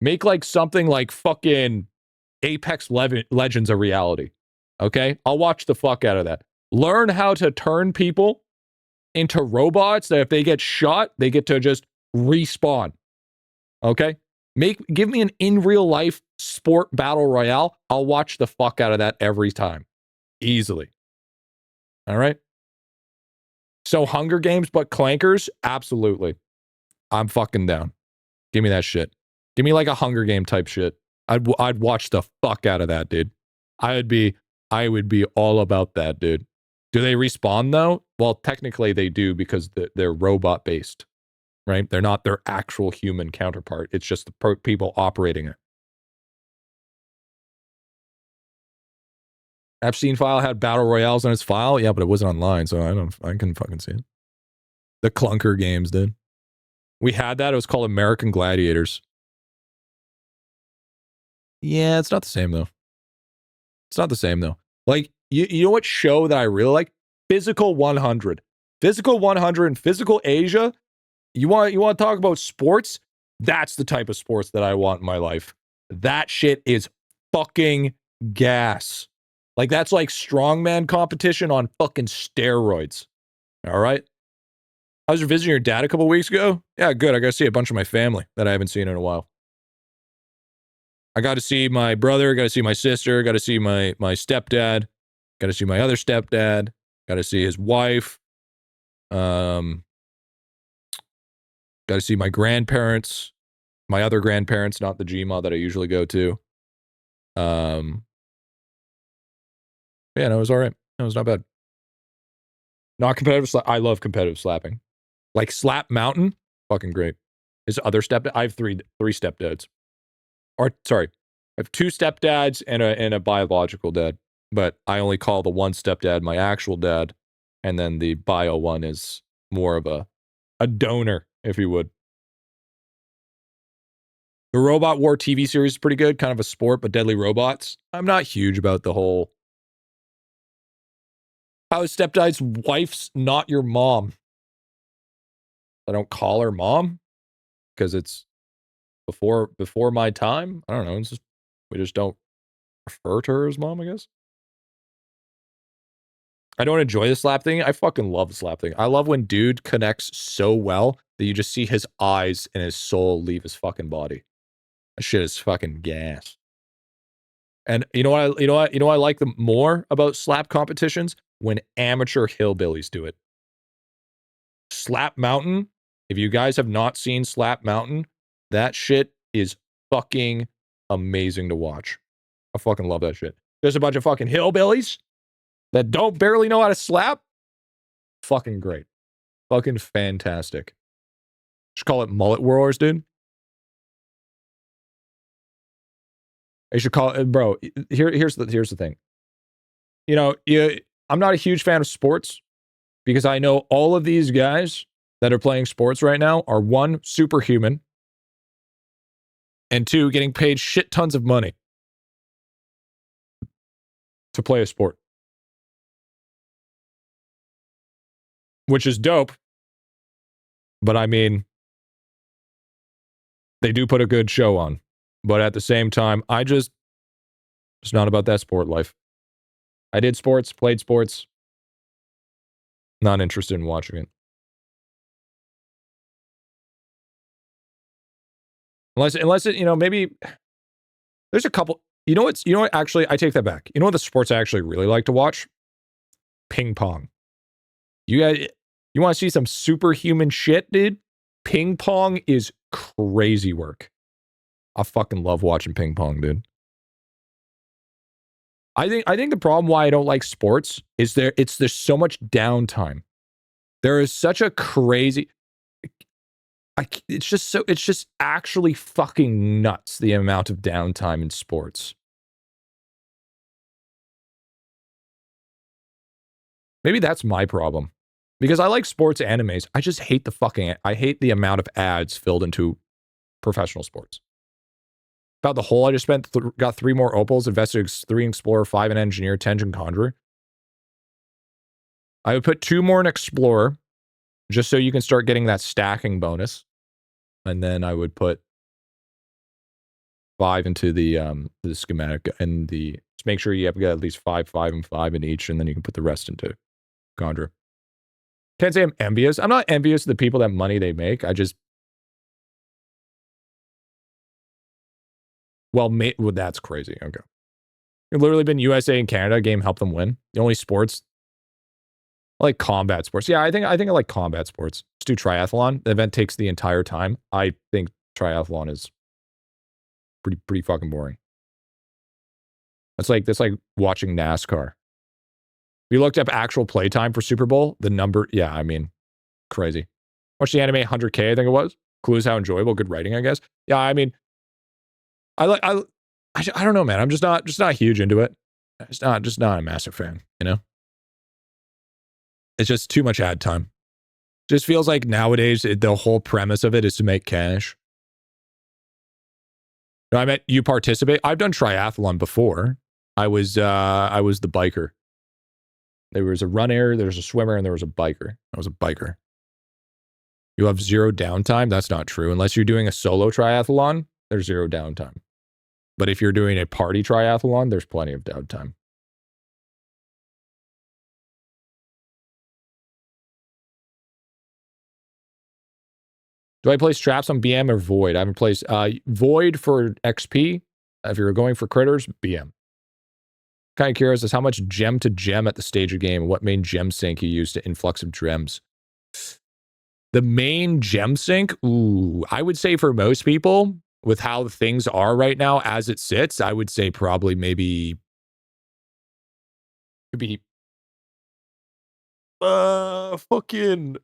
Make like something like fucking Apex Legends a reality. Okay? I'll watch the fuck out of that. Learn how to turn people into robots that if they get shot, they get to just respawn. Okay? Give me an in real life sport battle royale. I'll watch the fuck out of that every time. Easily. All right? So Hunger Games but clankers? Absolutely. I'm fucking down. Give me that shit. Give me like a Hunger Game type shit. I'd watch the fuck out of that, dude. I would be all about that, dude. Do they respawn though? Well, technically they do because they're robot based, right? They're not their actual human counterpart. It's just the people operating it. Epstein file had battle royales on its file. Yeah, but it wasn't online, so I can fucking see it. The clunker games, dude. We had that. It was called American Gladiators. Yeah, it's not the same though. It's not the same though. Like, you know what show that I really like? Physical 100. Physical 100 and Physical Asia. You want to talk about sports? That's the type of sports that I want in my life. That shit is fucking gas. Like, that's like strongman competition on fucking steroids. All right? I was visiting your dad a couple weeks ago. Yeah, good. I got to see a bunch of my family that I haven't seen in a while. I got to see my brother, got to see my sister, got to see my stepdad, got to see my other stepdad, got to see his wife, got to see my grandparents, my other grandparents, not the Gma that I usually go to. Yeah, no, it was all right. It was not bad. Not competitive. I love competitive slapping. Like Slap Mountain, fucking great. His other stepdad, I have three stepdads. Or sorry, I have two stepdads and a biological dad. But I only call the one stepdad my actual dad, and then the bio one is more of a donor, if you would. The Robot War TV series is pretty good, kind of a sport, but deadly robots. I'm not huge about the whole how his stepdad's wife's not your mom. I don't call her mom because it's before my time. I don't know. It's just we just don't refer to her as mom, I guess. I don't enjoy the slap thing. I fucking love the slap thing. I love when dude connects so well that you just see his eyes and his soul leave his fucking body. That shit is fucking gas. And you know what I like the more about slap competitions? When amateur hillbillies do it. Slap Mountain. If you guys have not seen Slap Mountain, that shit is fucking amazing to watch. I fucking love that shit. There's a bunch of fucking hillbillies that don't barely know how to slap. Fucking great. Fucking fantastic. Should call it Mullet Wars, dude. I should call it, bro. Here's the thing. You know, I'm not a huge fan of sports because I know all of these guys that are playing sports right now are one, superhuman, and two, getting paid shit tons of money to play a sport. Which is dope. But I mean, they do put a good show on. But at the same time, it's not about that sport life. I did sports, played sports. Not interested in watching it. Unless it, maybe there's a couple. You know what, actually, I take that back. You know what the sports I actually really like to watch? Ping pong. You want to see some superhuman shit, dude? Ping pong is crazy work. I fucking love watching ping pong, dude. I think the problem why I don't like sports is there's so much downtime. There is such a crazy it's just actually fucking nuts the amount of downtime in sports. Maybe that's my problem. Because I like sports animes. I just hate I hate the amount of ads filled into professional sports. About the whole, I just spent, got 3 more opals, invested 3 in Explorer, 5 in Engineer, 10 in Conjurer. I would put 2 more in Explorer, just so you can start getting that stacking bonus. And then I would put 5 into the schematic and the, just make sure you have got at least 5, 5, and 5 in each, and then you can put the rest into Conjurer. Can't say I'm envious. I'm not envious of the people that money they make. I just, well, that's crazy. Okay. It's literally been USA and Canada. Game helped them win. The only sports, I like combat sports. Yeah, I think I like combat sports. Let's do triathlon. The event takes the entire time. I think triathlon is pretty fucking boring. That's like watching NASCAR. We looked up actual playtime for Super Bowl. The number, yeah, I mean, crazy. Watch the anime 100K, I think it was. Clues how enjoyable, good writing, I guess. Yeah, I mean, I don't know, man. I'm just not huge into it. Just not a massive fan, you know? It's just too much ad time. Just feels like nowadays the whole premise of it is to make cash. No, I meant you participate. I've done triathlon before. I was the biker. There was a runner, there was a swimmer, and there was a biker. I was a biker. You have 0 downtime? That's not true. Unless you're doing a solo triathlon, there's 0 downtime. But if you're doing a party triathlon, there's plenty of downtime. Do I place traps on BM or Void? I haven't placed Void for XP. If you're going for critters, BM. Kind of curious as how much gem to gem at the stage of game, what main gem sink you use to influx of gems. The main gem sink, ooh, I would say for most people, with how things are right now as it sits, I would say probably maybe fucking,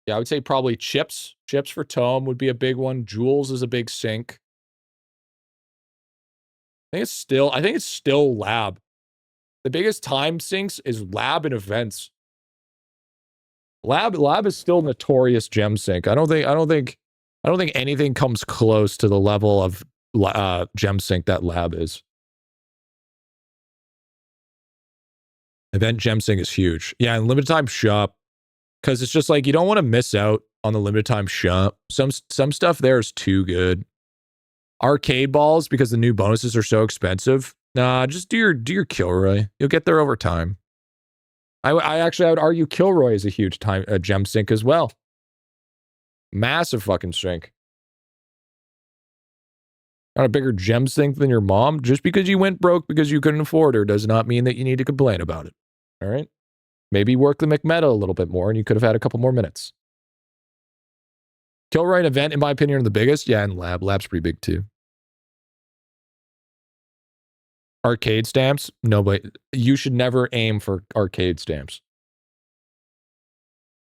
yeah, I would say probably chips. Chips for Tome would be a big one. Jewels is a big sink. I think it's still lab. The biggest time sinks is lab and events. Lab is still notorious gem sink. I don't think anything comes close to the level of gem sink that lab is. Event gem sink is huge. Yeah, and limited time shop, because it's just like you don't want to miss out on the limited time shop. Some stuff there is too good. Arcade balls, because the new bonuses are so expensive. Nah, just do your Kilroy. You'll get there over time. I would argue Kilroy is a huge gem sink as well. Massive fucking sink. Not a bigger gem sink than your mom. Just because you went broke because you couldn't afford her does not mean that you need to complain about it. All right? Maybe work the McMeta a little bit more and you could have had a couple more minutes. Kilroy and event, in my opinion, are the biggest. Yeah, and lab's pretty big too. Arcade stamps? No, but you should never aim for arcade stamps.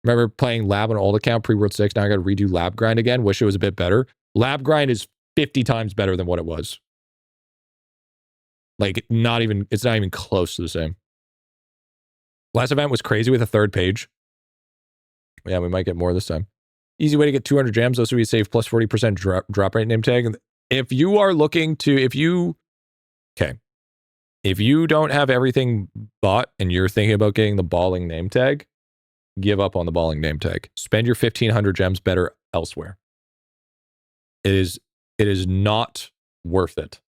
Remember playing lab on old account pre-World 6, now I gotta redo lab grind again. Wish it was a bit better. Lab grind is 50 times better than what it was. Like, it's not even close to the same. Last event was crazy with a 3rd page. Yeah, we might get more this time. Easy way to get 200 gems, also we save plus 40% drop rate name tag. If you are looking to, if you don't have everything bought and you're thinking about getting the balling name tag, give up on the balling name tag. Spend your 1,500 gems better elsewhere. It is not worth it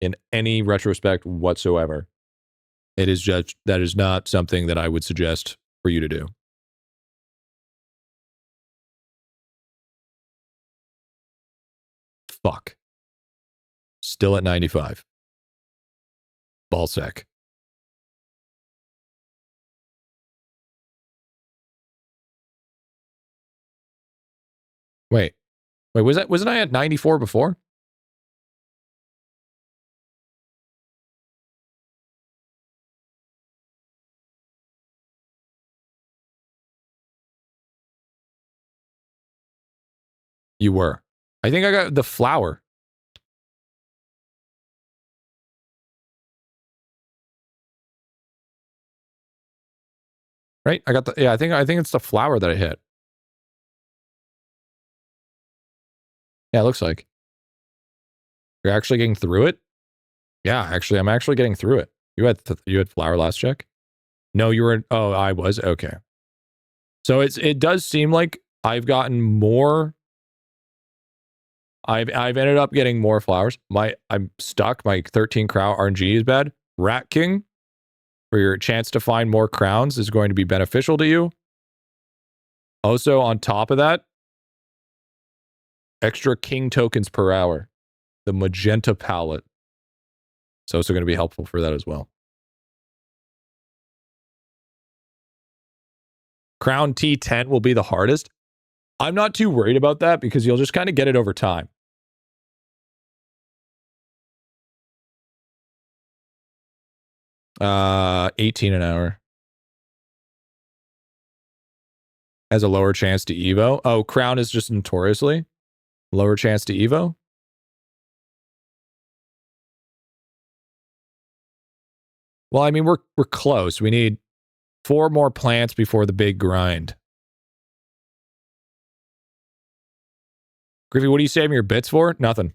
in any retrospect whatsoever. That is not something that I would suggest for you to do. Fuck. Still at 95. Ballsack. Wait, wasn't I at 94 before? You were. I think I got the flower. Right? I think it's the flower that I hit. Yeah, it looks like. You're actually getting through it? Yeah, actually, I'm actually getting through it. You had flower last check? No, you were. Oh, I was. Okay. So it does seem like I've gotten more. I've ended up getting more flowers. I'm stuck. My 13 crown RNG is bad. Rat King, for your chance to find more crowns, is going to be beneficial to you. Also, on top of that, extra king tokens per hour. The magenta palette. It's also going to be helpful for that as well. Crown T10 will be the hardest. I'm not too worried about that because you'll just kind of get it over time. $18 an hour. Has a lower chance to Evo. Oh, Crown is just notoriously lower chance to Evo. Well, I mean, we're close. We need 4 more plants before the big grind. Griffy, what are you saving your bits for? Nothing.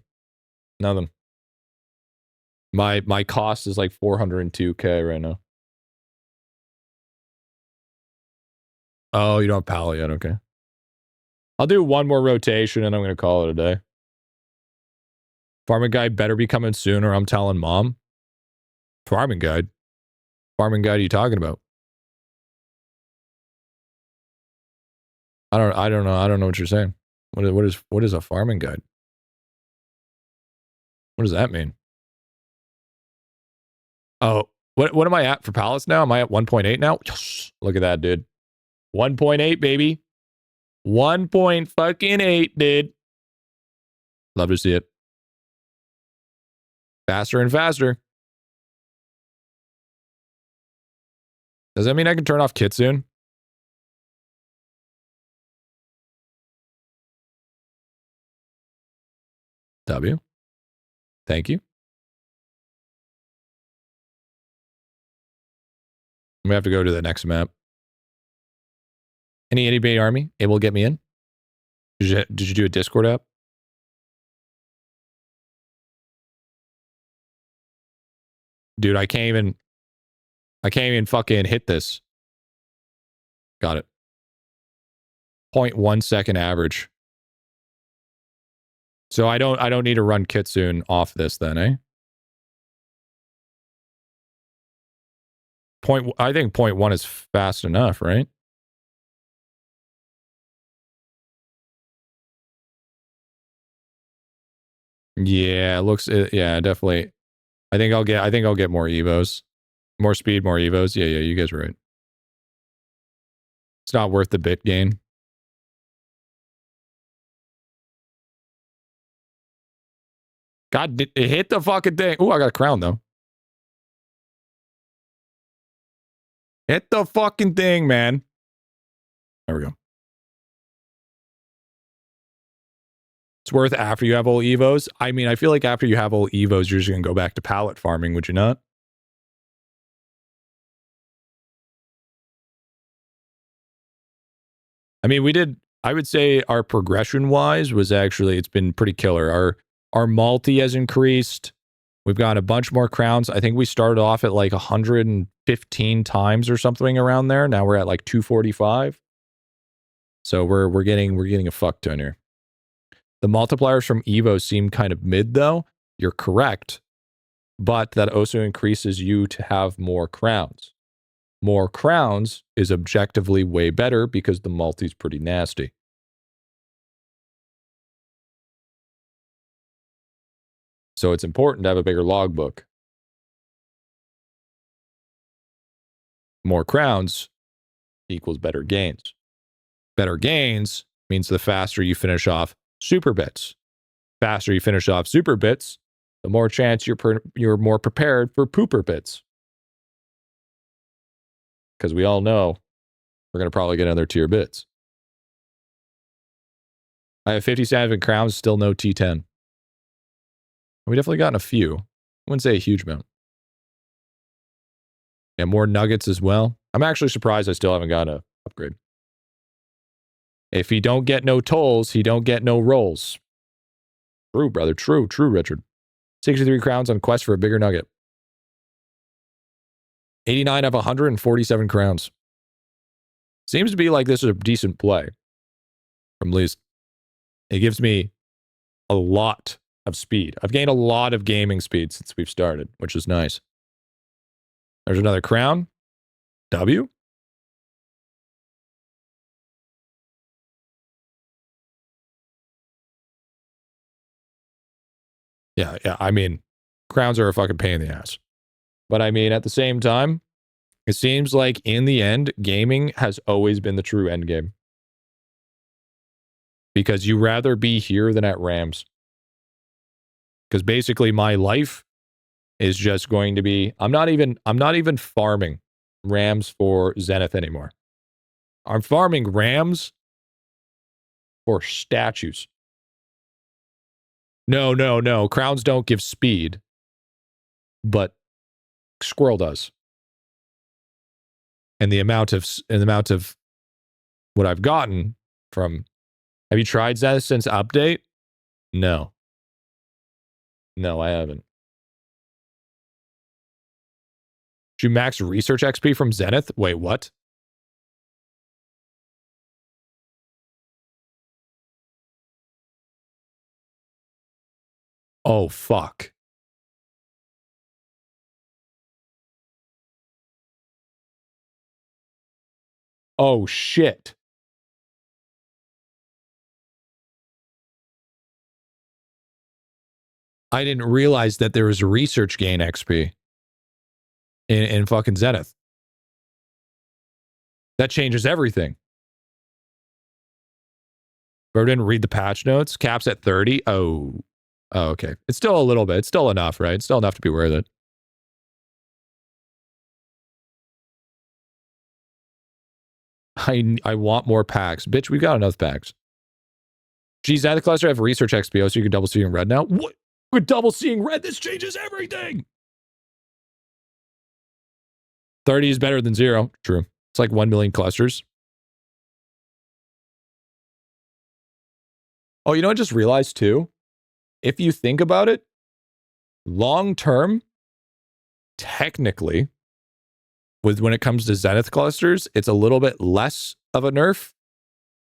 Nothing. My cost is like 402k right now. Oh, you don't have Pal yet? Okay. I'll do one more rotation and I'm going to call it a day. Farming guide better be coming soon or I'm telling mom. Farming guide? Farming guide are you talking about? I don't know. I don't know what you're saying. What is a farming guide? What does that mean? Oh, what am I at for pallets now? Am I at 1.8 now? Yes. Look at that, dude. 1.8, baby. 1.8, dude. Love to see it. Faster and faster. Does that mean I can turn off kit soon? W. Thank you. I'm gonna have to go to the next map. Any itty-bitty army able to get me in? Did you do a Discord app? Dude, I can't even fucking hit this. Got it. 0.1 second average. So I don't need to run Kitsune off this then, eh? I think 0.1 is fast enough, right? Yeah, it looks yeah, definitely. I think I'll get more evos. More speed, more evos. Yeah, you guys are right. It's not worth the bit gain. God, it hit the fucking thing. Oh, I got a crown though. Hit the fucking thing, man. There we go. It's worth after you have all evos. I mean, I feel like after you have all evos, you're just going to go back to pallet farming, would you not? I mean, I would say our progression-wise was actually, it's been pretty killer. Our multi has increased. We've got a bunch more crowns. I think we started off at like 115 times or something around there. Now we're at like 245. So we're getting a fuck ton here. The multipliers from Evo seem kind of mid though. You're correct. But that also increases you to have more crowns. More crowns is objectively way better because the multi's pretty nasty. So it's important to have a bigger logbook. More crowns equals better gains. Better gains means the faster you finish off super bits. Faster you finish off super bits, the more chance you're more prepared for pooper bits. Because we all know we're going to probably get another tier bits. I have 57 crowns, still no T10. We definitely gotten a few. I wouldn't say a huge amount. Yeah, more nuggets as well. I'm actually surprised I still haven't got an upgrade. If he don't get no tolls, he don't get no rolls. True, brother. True, Richard. 63 crowns on quest for a bigger nugget. 89 of 147 crowns. Seems to be like this is a decent play. From least. It gives me a lot of speed. I've gained a lot of gaming speed since we've started, which is nice. There's another crown. W. Yeah. I mean, crowns are a fucking pain in the ass. But I mean, at the same time, it seems like in the end, gaming has always been the true end game. Because you rather be here than at Rams. Because basically my life is just going to be, I'm not even farming Rams for Zenith anymore. I'm farming Rams for statues. No. Crowns don't give speed. But Squirrel does. And the amount of what I've gotten from, have you tried Zenith since update? No, I haven't. Did you max research XP from Zenith? Wait, what? Oh, fuck. Oh, shit. I didn't realize that there was research gain XP in fucking Zenith. That changes everything. Bro didn't read the patch notes. Caps at 30. Oh, okay. It's still a little bit. It's still enough, right? It's still enough to be worth it. I want more packs. Bitch, we've got enough packs. Geez, the cluster have research XP, so you can double see in red now? What? We're double seeing red. This changes everything. 30 is better than 0. True. It's like 1 million clusters. Oh, you know, I just realized too, if you think about it, long term, technically, when it comes to Zenith clusters, it's a little bit less of a nerf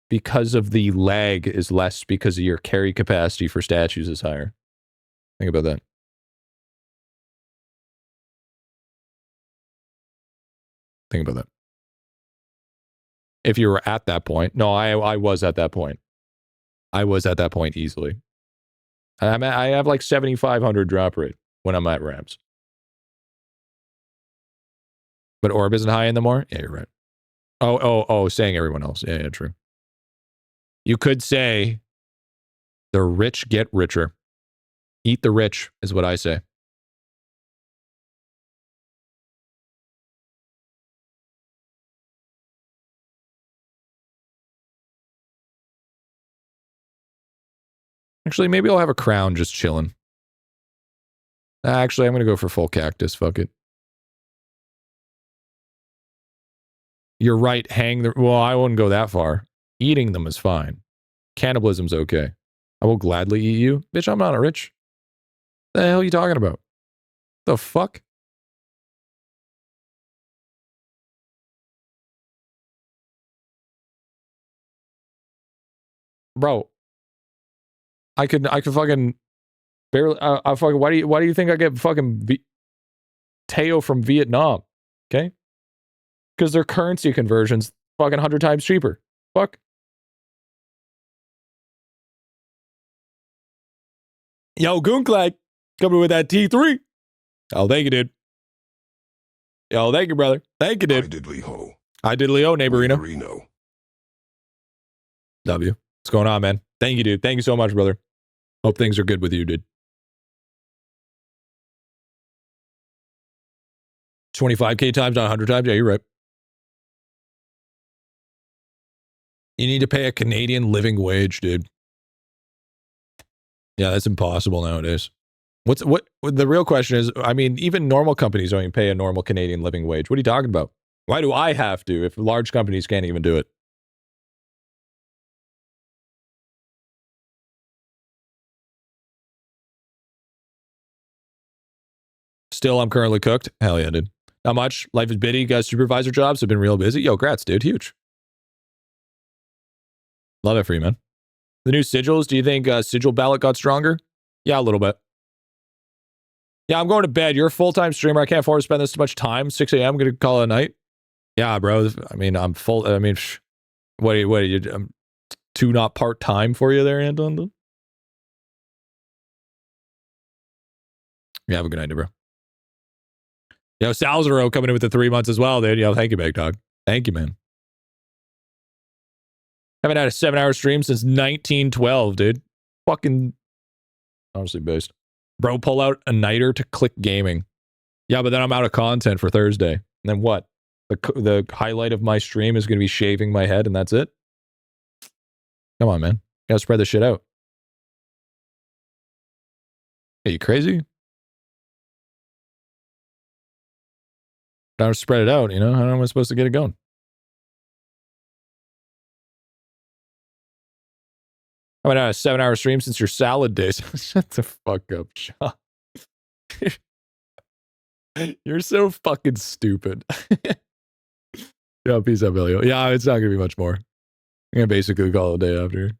because of the lag is less because of your carry capacity for statues is higher. Think about that. Think about that. If you were at that point. No, I was at that point. I was at that point easily. I have like 7,500 drop rate when I'm at Rams. But Orb isn't high in the more? Yeah, you're right. Oh, saying everyone else. Yeah, true. You could say the rich get richer. Eat the rich is what I say. Actually, maybe I'll have a crown just chilling. Actually, I'm going to go for full cactus. Fuck it. You're right. Well, I wouldn't go that far. Eating them is fine. Cannibalism's okay. I will gladly eat you. Bitch, I'm not a rich. The hell are you talking about? The fuck? Bro. I could fucking barely, I fucking, why do you think I get fucking Teo from Vietnam? Okay? Because their currency conversion's fucking 100 times cheaper. Fuck. Yo, Goonclag, coming with that T3. Oh, thank you, dude. Yo, thank you, brother. Thank you, dude. I did Leo, neighborino. W. What's going on, man? Thank you, dude. Thank you so much, brother. Hope things are good with you, dude. 25K times, not 100 times? Yeah, you're right. You need to pay a Canadian living wage, dude. Yeah, that's impossible nowadays. What the real question is, I mean, even normal companies don't even pay a normal Canadian living wage. What are you talking about? Why do I have to if large companies can't even do it? Still, I'm currently cooked. Hell yeah, dude. Not much. Life is bitty. Guys, supervisor jobs have been real busy. Yo, grats, dude. Huge. Love it for you, man. The new sigils, do you think sigil ballot got stronger? Yeah, a little bit. Yeah, I'm going to bed. You're a full-time streamer. I can't afford to spend this much time. 6 a.m. I'm going to call it a night. Yeah, bro. I mean, I'm full. I mean, what are you, I'm too not part-time for you there, Anton? Yeah, have a good night, bro. Yo, Salzaro coming in with the 3 months as well, dude. Yo, thank you, big dog. Thank you, man. Haven't had a 7-hour stream since 1912, dude. Fucking honestly based. Bro, pull out a nighter to click gaming. Yeah, but then I'm out of content for Thursday. And then what? The highlight of my stream is going to be shaving my head and that's it? Come on, man. Gotta spread this shit out. Are you crazy? Gotta spread it out, you know? How am I supposed to get it going? I haven't had a 7-hour stream since your salad days. Shut the fuck up, Sean. You're so fucking stupid. Yeah, peace out, Billy. Yeah, it's not gonna be much more. I'm gonna basically call it a day after.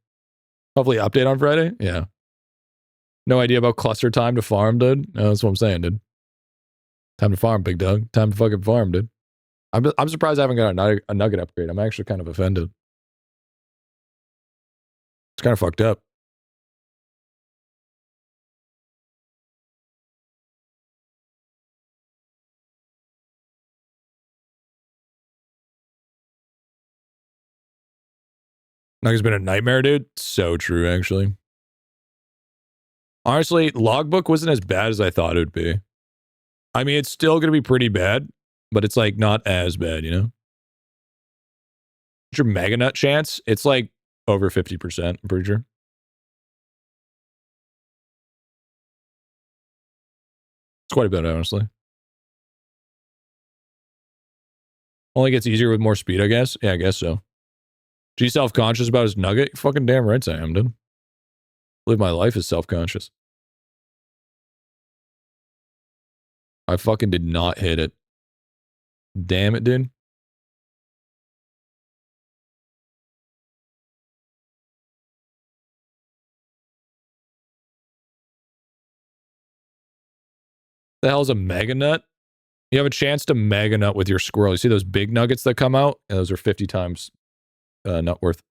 Hopefully update on Friday? Yeah. No idea about cluster time to farm, dude? No, that's what I'm saying, dude. Time to farm, big dog. Time to fucking farm, dude. I'm surprised I haven't got a nugget upgrade. I'm actually kind of offended. It's kind of fucked up. Nugget's been a nightmare, dude. So true, actually. Honestly, logbook wasn't as bad as I thought it would be. I mean, it's still going to be pretty bad, but it's like not as bad, you know? What's your mega nut chance? It's like over 50%, I'm pretty sure. It's quite a bit, honestly. Only gets easier with more speed, I guess. Yeah, I guess so. G self-conscious about his nugget? You fucking damn right I am, dude. Live my life as self-conscious. I fucking did not hit it. Damn it, dude. The hell's a mega nut? You have a chance to mega nut with your squirrel. You see those big nuggets that come out? And those are 50 times nut worth.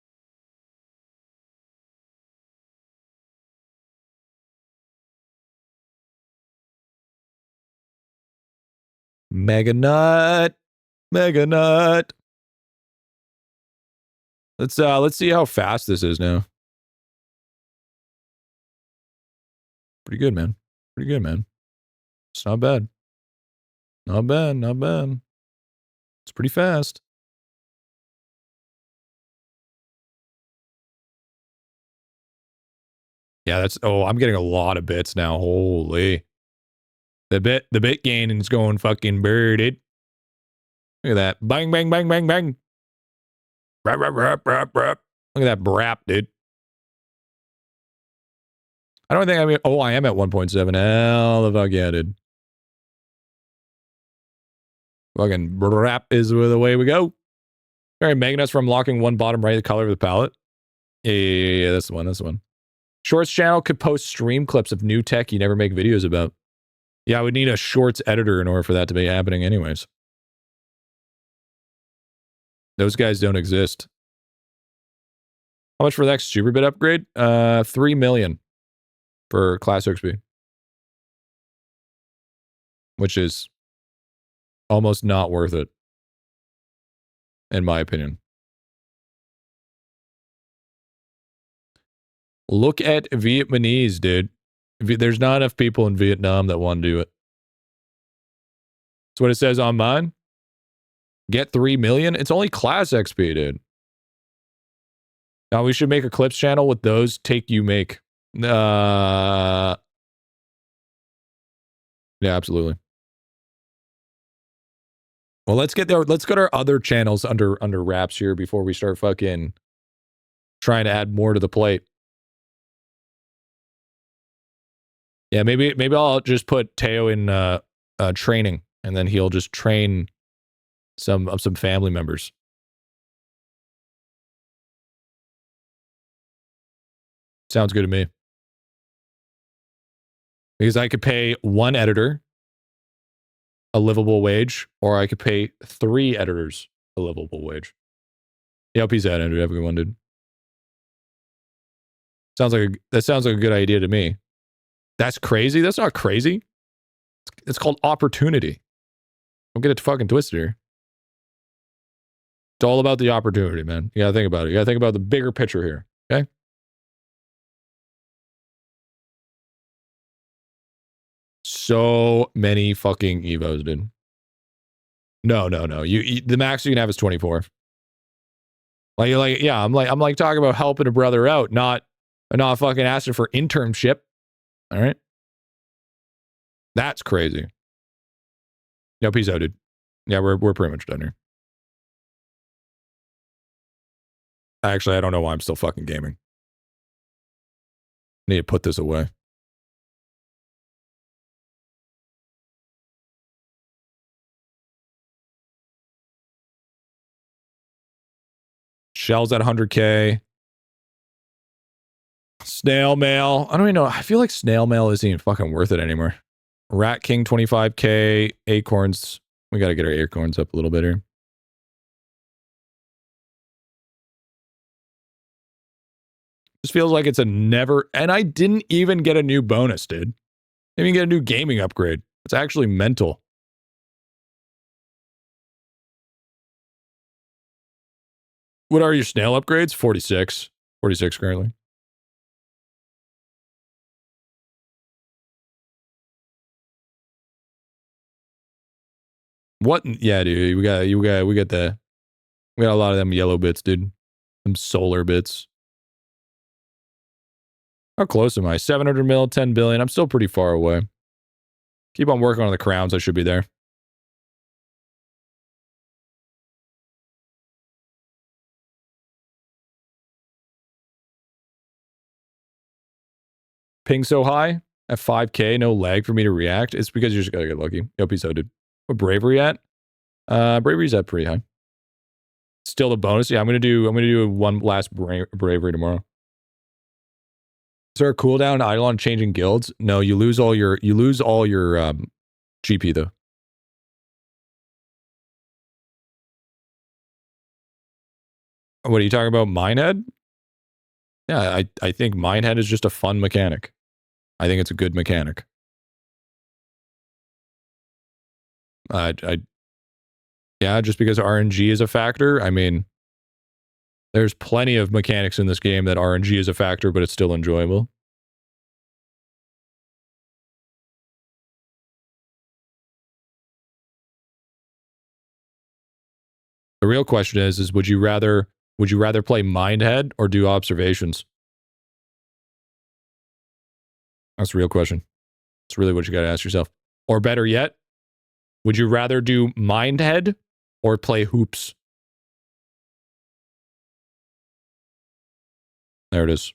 Mega nut. Mega nut. Let's see how fast this is now. Pretty good, man. Pretty good, man. It's not bad. Not bad, not bad. It's pretty fast. Yeah, that's I'm getting a lot of bits now. Holy. The bit gain is going fucking birded. Look at that. Bang, bang, bang, bang, bang. Rap, rap, rap, rap, rap. Look at that brap, dude. I don't think I am at 1.7. Hell the fuck yeah, dude. Fucking brap is the way we go. All right, Magnus for unlocking one bottom right, the color of the palette. Yeah, that's the one, that's the one. Shorts channel could post stream clips of new tech you never make videos about. Yeah, I would need a shorts editor in order for that to be happening anyways. Those guys don't exist. How much for the next GriffyBit upgrade? 3 million for classic speed. Which is almost not worth it. In my opinion. Look at Vietnamese, dude. There's not enough people in Vietnam that want to do it. That's what it says on mine. Get 3 million? It's only class XP, dude. Now we should make a clips channel with those take you make. Yeah, absolutely. Well, let's get our other channels under wraps here before we start fucking trying to add more to the plate. Yeah, maybe I'll just put Teo in training, and then he'll just train some family members. Sounds good to me. Because I could pay one editor a livable wage, or I could pay 3 editors a livable wage. Yeah, peace out, Andrew. Have a good one, dude. That sounds like a good idea to me. That's crazy. That's not crazy. It's called opportunity. Don't get it fucking twisted here. It's all about the opportunity, man. You gotta think about it. You gotta think about the bigger picture here. Okay. So many fucking Evos, dude. No. You the max you can have is 24. Yeah, I'm like talking about helping a brother out, not fucking asking for internship. All right. That's crazy. Yeah, peace out, dude. Yeah, we're pretty much done here. Actually, I don't know why I'm still fucking gaming. Need to put this away. Shells at 100K. Snail mail. I don't even know. I feel like snail mail isn't even fucking worth it anymore. Rat King 25K. Acorns. We got to get our acorns up a little bit here. This feels like it's a never... And I didn't even get a new bonus, dude. Didn't even get a new gaming upgrade. It's actually mental. What are your snail upgrades? 46. 46 currently. What? Yeah, dude. We got a lot of them yellow bits, dude. Them solar bits. How close am I? 700 mil, 10 billion. I'm still pretty far away. Keep on working on the crowns. I should be there. Ping so high at 5K, no lag for me to react. It's because you just gotta get lucky. Yo, peace out, dude. What bravery at? Bravery's at pretty high. Still the bonus. Yeah, I'm gonna do one last bravery tomorrow. Is there a cooldown IdleOn changing guilds? No, you lose all your GP though. What are you talking about? Minehead? Yeah, I think Minehead is just a fun mechanic. I think it's a good mechanic. Yeah, just because RNG is a factor. I mean, there's plenty of mechanics in this game that RNG is a factor, but it's still enjoyable. The real question is would you rather play Mindhead or do observations? That's the real question. It's really what you got to ask yourself. Or better yet, would you rather do Mindhead or play hoops? There it is.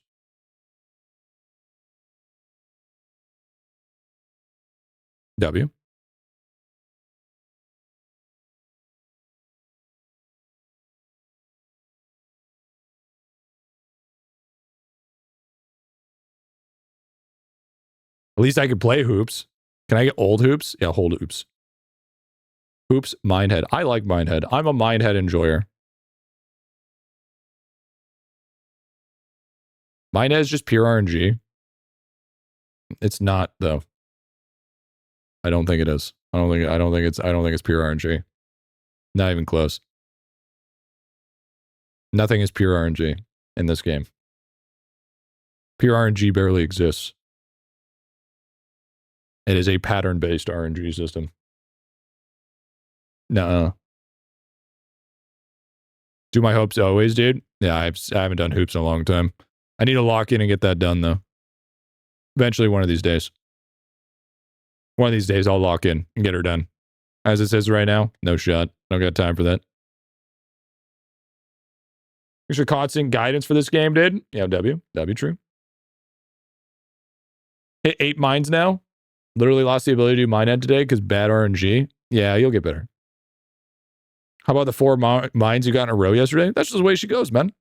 W. At least I could play hoops. Can I get old hoops? Yeah, hold hoops. Hoops, Mindhead. I like Mindhead. I'm a Mindhead enjoyer. Mindhead is just pure RNG. It's not though. I don't think it is. I don't think it's pure RNG. Not even close. Nothing is pure RNG in this game. Pure RNG barely exists. It is a pattern-based RNG system. Nuh-uh. Do my hoops always, dude? Yeah, I haven't done hoops in a long time. I need to lock in and get that done, though. Eventually, one of these days. One of these days, I'll lock in and get her done. As it says right now, no shot. Don't got time for that. Extra constant guidance for this game, dude. Yeah, W. That'd be true. Hit 8 mines now. Literally lost the ability to do mine end today because bad RNG. Yeah, you'll get better. How about the 4 mines you got in a row yesterday? That's just the way she goes, man.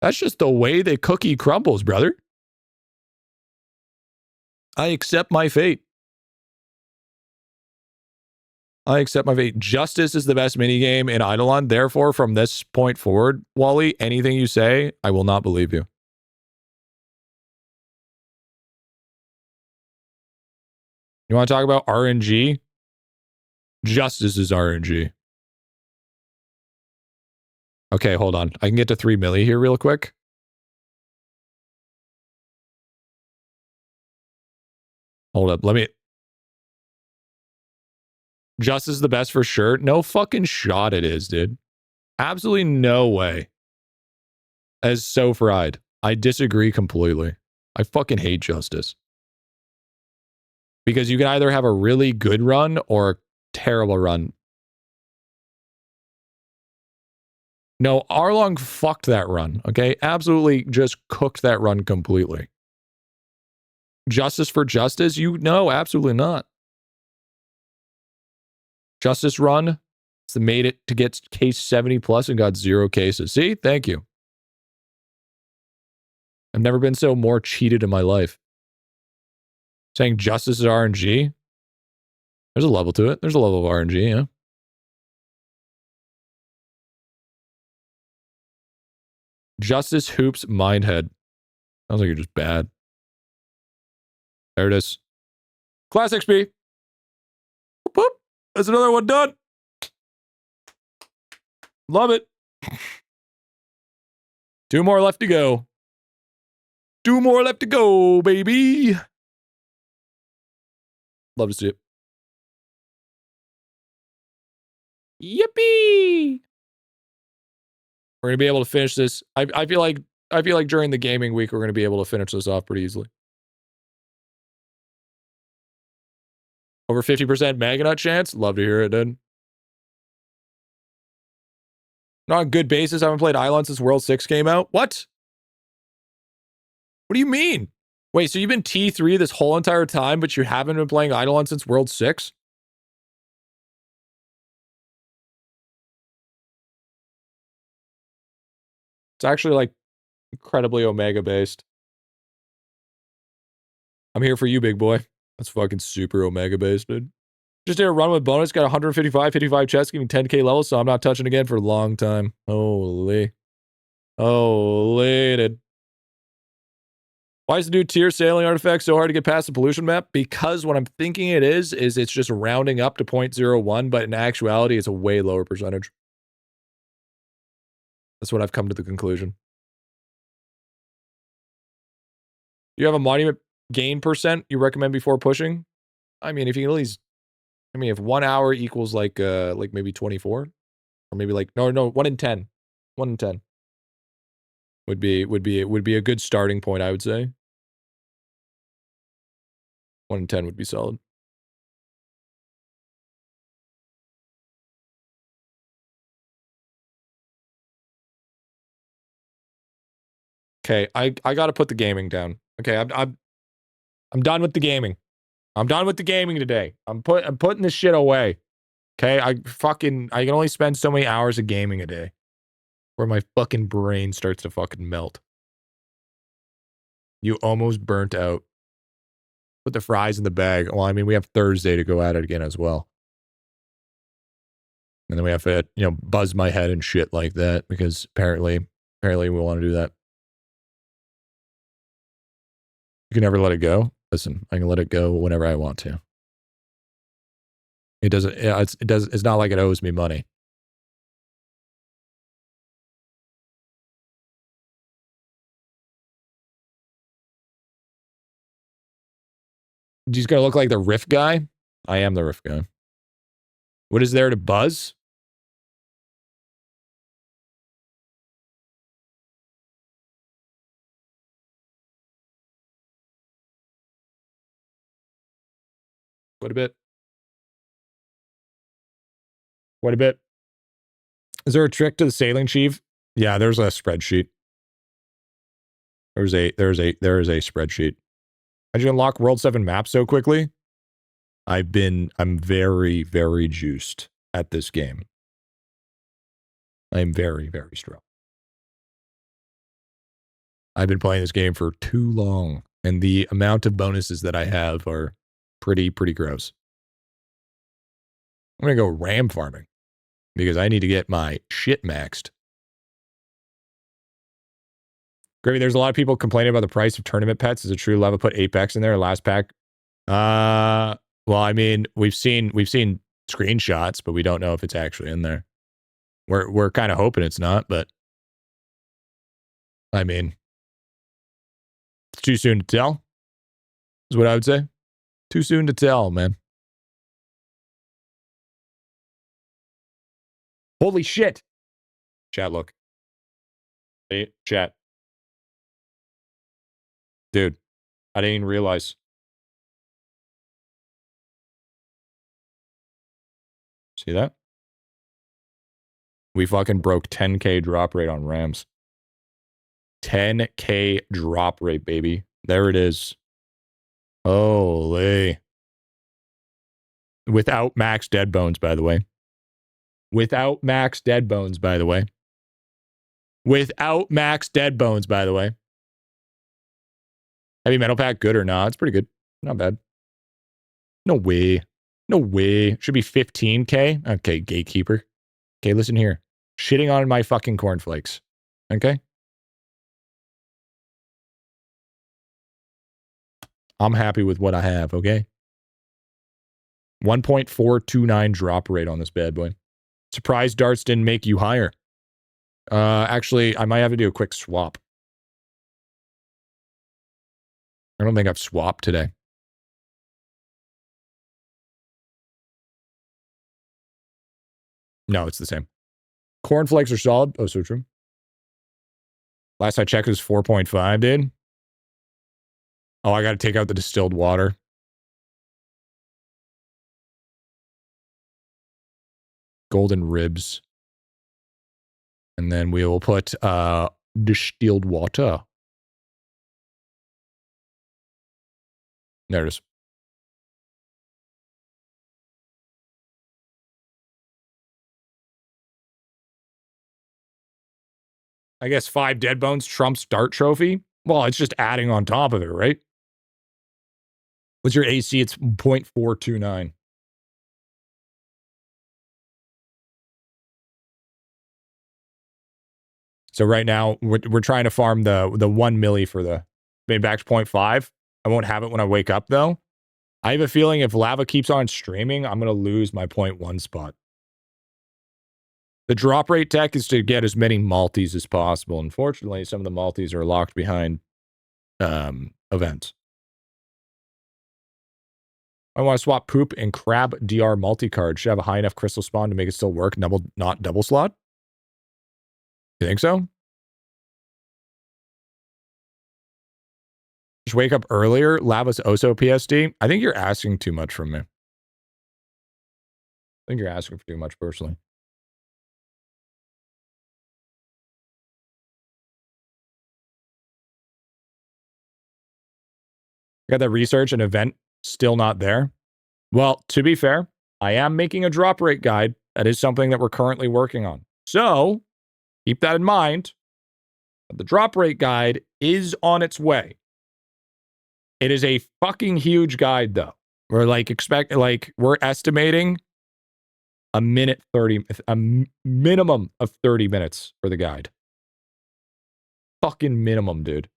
That's just the way the cookie crumbles, brother. I accept my fate. I accept my fate. Justice is the best minigame in IdleOn. Therefore, from this point forward, Wally, anything you say, I will not believe you. You want to talk about RNG? Justice is RNG. Okay, hold on. I can get to 3 milli here real quick. Hold up. Let me... Justice is the best for sure. No fucking shot it is, dude. Absolutely no way. That is so fried. I disagree completely. I fucking hate Justice. Because you can either have a really good run or a terrible run. No, Arlong fucked that run, okay? Absolutely just cooked that run completely. Justice for Justice? You no, absolutely not. Justice run, it's made it to get case 70 plus and got 0 cases. See? Thank you. I've never been so more cheated in my life. Saying Justice is RNG? There's a level to it. There's a level of RNG, yeah. Justice Hoops Mindhead. Sounds like you're just bad. There it is. Class XP. Whoop, whoop. That's another one done. Love it. 2 more left to go. 2 more left to go, baby. Love to see it. Yippee! We're gonna be able to finish this. I feel like during the gaming week we're gonna be able to finish this off pretty easily. Over 50% Magnut chance? Love to hear it, dude. Not on good basis. I haven't played IdleOn since World 6 came out. What? What do you mean? Wait, so you've been T3 this whole entire time, but you haven't been playing IdleOn since World 6? It's actually like incredibly Omega based. I'm here for you, big boy. That's fucking super Omega based, dude. Just did a run with bonus, got 155, 55 chests, giving 10k levels, so I'm not touching again for a long time. Holy. Holy, dude. Why is the new tier sailing artifact so hard to get past the pollution map? Because what I'm thinking it is it's just rounding up to 0.01, but in actuality, it's a way lower percentage. That's what I've come to the conclusion. You have a monument gain percent you recommend before pushing? I mean, if you can at least, I mean, if 1 hour equals like maybe 24, or maybe like, no, 1 in 10. 1 in 10. Would be a good starting point, I would say. 1 in 10 would be solid. Okay, I got to put the gaming down. Okay, I'm done with the gaming. I'm done with the gaming today. I'm putting this shit away. Okay, I can only spend so many hours of gaming a day, where my fucking brain starts to fucking melt. You almost burnt out. Put the fries in the bag. Well, I mean, we have Thursday to go at it again as well. And then we have to, buzz my head and shit like that because apparently we want to do that. You can never let it go. Listen, I can let it go whenever I want to. It doesn't, it's not like it owes me money. He's gonna look like the Riff guy? I am the Riff guy. What is there to buzz? What a bit. What a bit. Is there a trick to the sailing chief? Yeah, there's a spreadsheet. There is a spreadsheet. How'd you unlock World 7 maps so quickly? I'm very, very juiced at this game. I'm very, very strong. I've been playing this game for too long, and the amount of bonuses that I have are pretty gross. I'm going to go ram farming because I need to get my shit maxed. Gravy, there's a lot of people complaining about the price of tournament pets. Is it true Leva put 8 packs in there last pack? Well, I mean, we've seen screenshots, but we don't know if it's actually in there. We're kind of hoping it's not, but I mean, it's too soon to tell. Is what I would say. Too soon to tell, man. Holy shit. Chat, look. Hey, chat. Dude, I didn't even realize. See that? We fucking broke 10K drop rate on Rams. 10K drop rate, baby. There it is. Holy. Without max dead bones, by the way. Without max dead bones, by the way. Without max dead bones, by the way. Heavy metal pack, good or not? It's pretty good. Not bad. No way. No way. Should be 15K. Okay, gatekeeper. Okay, listen here. Shitting on my fucking cornflakes. Okay? I'm happy with what I have, okay? 1.429 drop rate on this bad boy. Surprised darts didn't make you higher. Actually, I might have to do a quick swap. I don't think I've swapped today. No, it's the same. Cornflakes are solid. Oh, so true. Last I checked, it was 4.5, dude. Oh, I got to take out the distilled water. Golden ribs. And then we will put distilled water. There it is. I guess 5 dead bones trumps dart trophy. Well, it's just adding on top of it, right? What's your AC? It's 0.429. So right now, we're trying to farm the 1 milli for the main back to 0.5. I won't have it when I wake up, though. I have a feeling if lava keeps on streaming, I'm going to lose my 0.1 spot. The drop rate tech is to get as many multis as possible. Unfortunately, some of the multis are locked behind events. I want to swap poop and crab DR multi-card. Should have a high enough crystal spawn to make it still work, not double slot? You think so? Just wake up earlier. Lava's Oso PSD. I think you're asking too much from me. I think you're asking for too much personally. Got that research and event still not there. Well, to be fair, I am making a drop rate guide. That is something that we're currently working on. So keep that in mind. The drop rate guide is on its way. It is a fucking huge guide, though. We're estimating a minimum of 30 minutes for the guide. Fucking minimum, dude.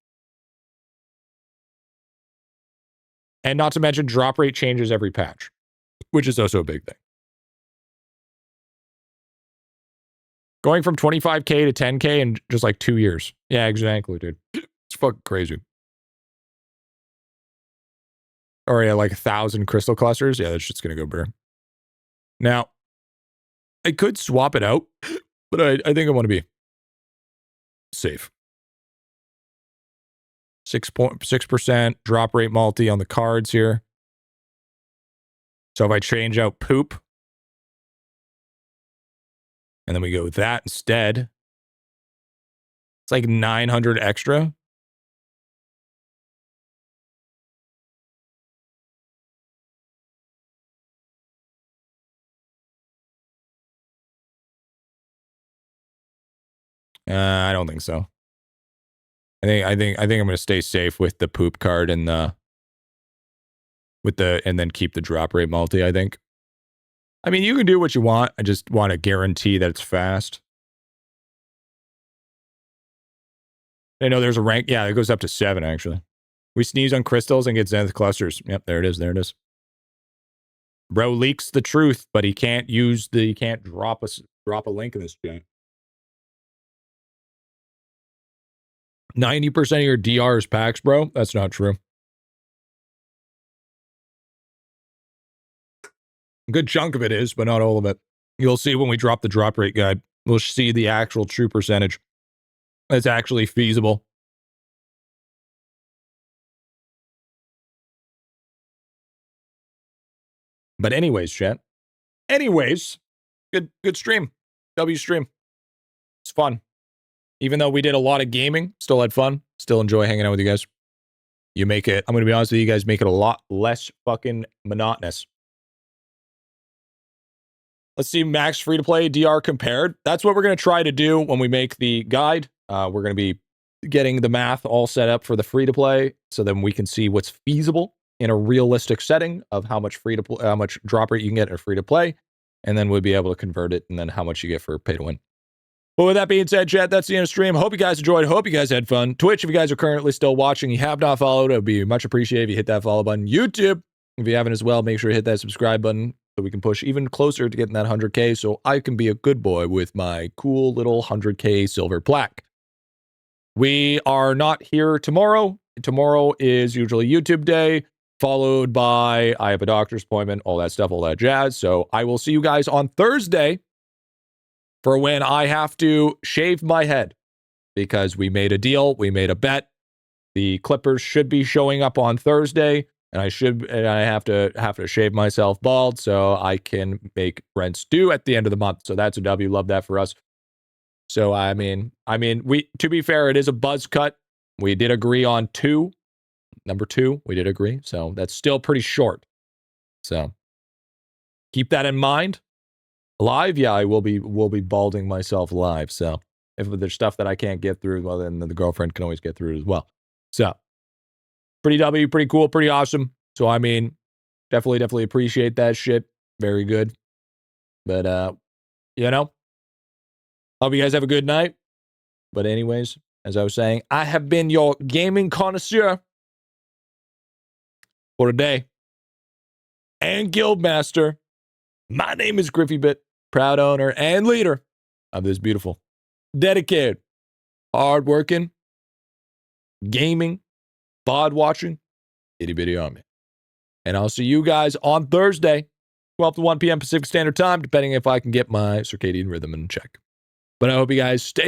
And not to mention, drop rate changes every patch, which is also a big thing. Going from 25K to 10K in just like 2 years. Yeah, exactly, dude. It's fucking crazy. Or yeah, like 1,000 crystal clusters. Yeah, that shit's gonna go bare. Now, I could swap it out, but I think I want to be safe. 6% drop rate multi on the cards here. So if I change out poop, and then we go with that instead, it's like 900 extra. I don't think so. I think I'm gonna stay safe with the poop card and and then keep the drop rate multi, I think. I mean, you can do what you want. I just want to guarantee that it's fast. I know there's a rank. Yeah, it goes up to 7, actually. We sneeze on crystals and get zenith clusters. Yep, there it is. There it is. Bro leaks the truth, but he can't drop a link in this chat. 90% of your DR is packs, bro. That's not true. A good chunk of it is, but not all of it. You'll see when we drop the drop rate guide. We'll see the actual true percentage that's actually feasible. But anyways, chat. Anyways, good stream. W stream. It's fun. Even though we did a lot of gaming, still had fun. Still enjoy hanging out with you guys. You make it, I'm going to be honest with you guys, make it a lot less fucking monotonous. Let's see max free-to-play DR compared. That's what we're going to try to do when we make the guide. We're going to be getting the math all set up for the free-to-play so then we can see what's feasible in a realistic setting of how much how much drop rate you can get in a free-to-play, and then we'll be able to convert it, and then how much you get for pay-to-win. But with that being said, chat, that's the end of the stream. Hope you guys enjoyed. Hope you guys had fun. Twitch, if you guys are currently still watching, you have not followed, it would be much appreciated if you hit that follow button. YouTube, if you haven't as well, make sure you hit that subscribe button so we can push even closer to getting that 100K so I can be a good boy with my cool little 100K silver plaque. We are not here tomorrow. Tomorrow is usually YouTube day, followed by I have a doctor's appointment, all that stuff, all that jazz. So I will see you guys on Thursday for when I have to shave my head because we made a deal, we made a bet. The clippers should be showing up on Thursday, and I have to shave myself bald so I can make rents due at the end of the month. So that's a W. Love that for us. So I mean, we, to be fair, it is a buzz cut. We did agree on 2. Number 2, we did agree. So that's still pretty short. So keep that in mind. Live, yeah, I will be balding myself live. So if there's stuff that I can't get through, well, then the girlfriend can always get through it as well. So pretty W, pretty cool, pretty awesome. So I mean, definitely appreciate that shit. Very good. But you know, hope you guys have a good night. But anyways, as I was saying, I have been your gaming connoisseur for today and guildmaster. My name is GriffyBit, proud owner and leader of this beautiful, dedicated, hard-working, gaming, VOD watching, itty-bitty army. And I'll see you guys on Thursday, 12 to 1 p.m. Pacific Standard Time, depending if I can get my circadian rhythm in check. But I hope you guys stay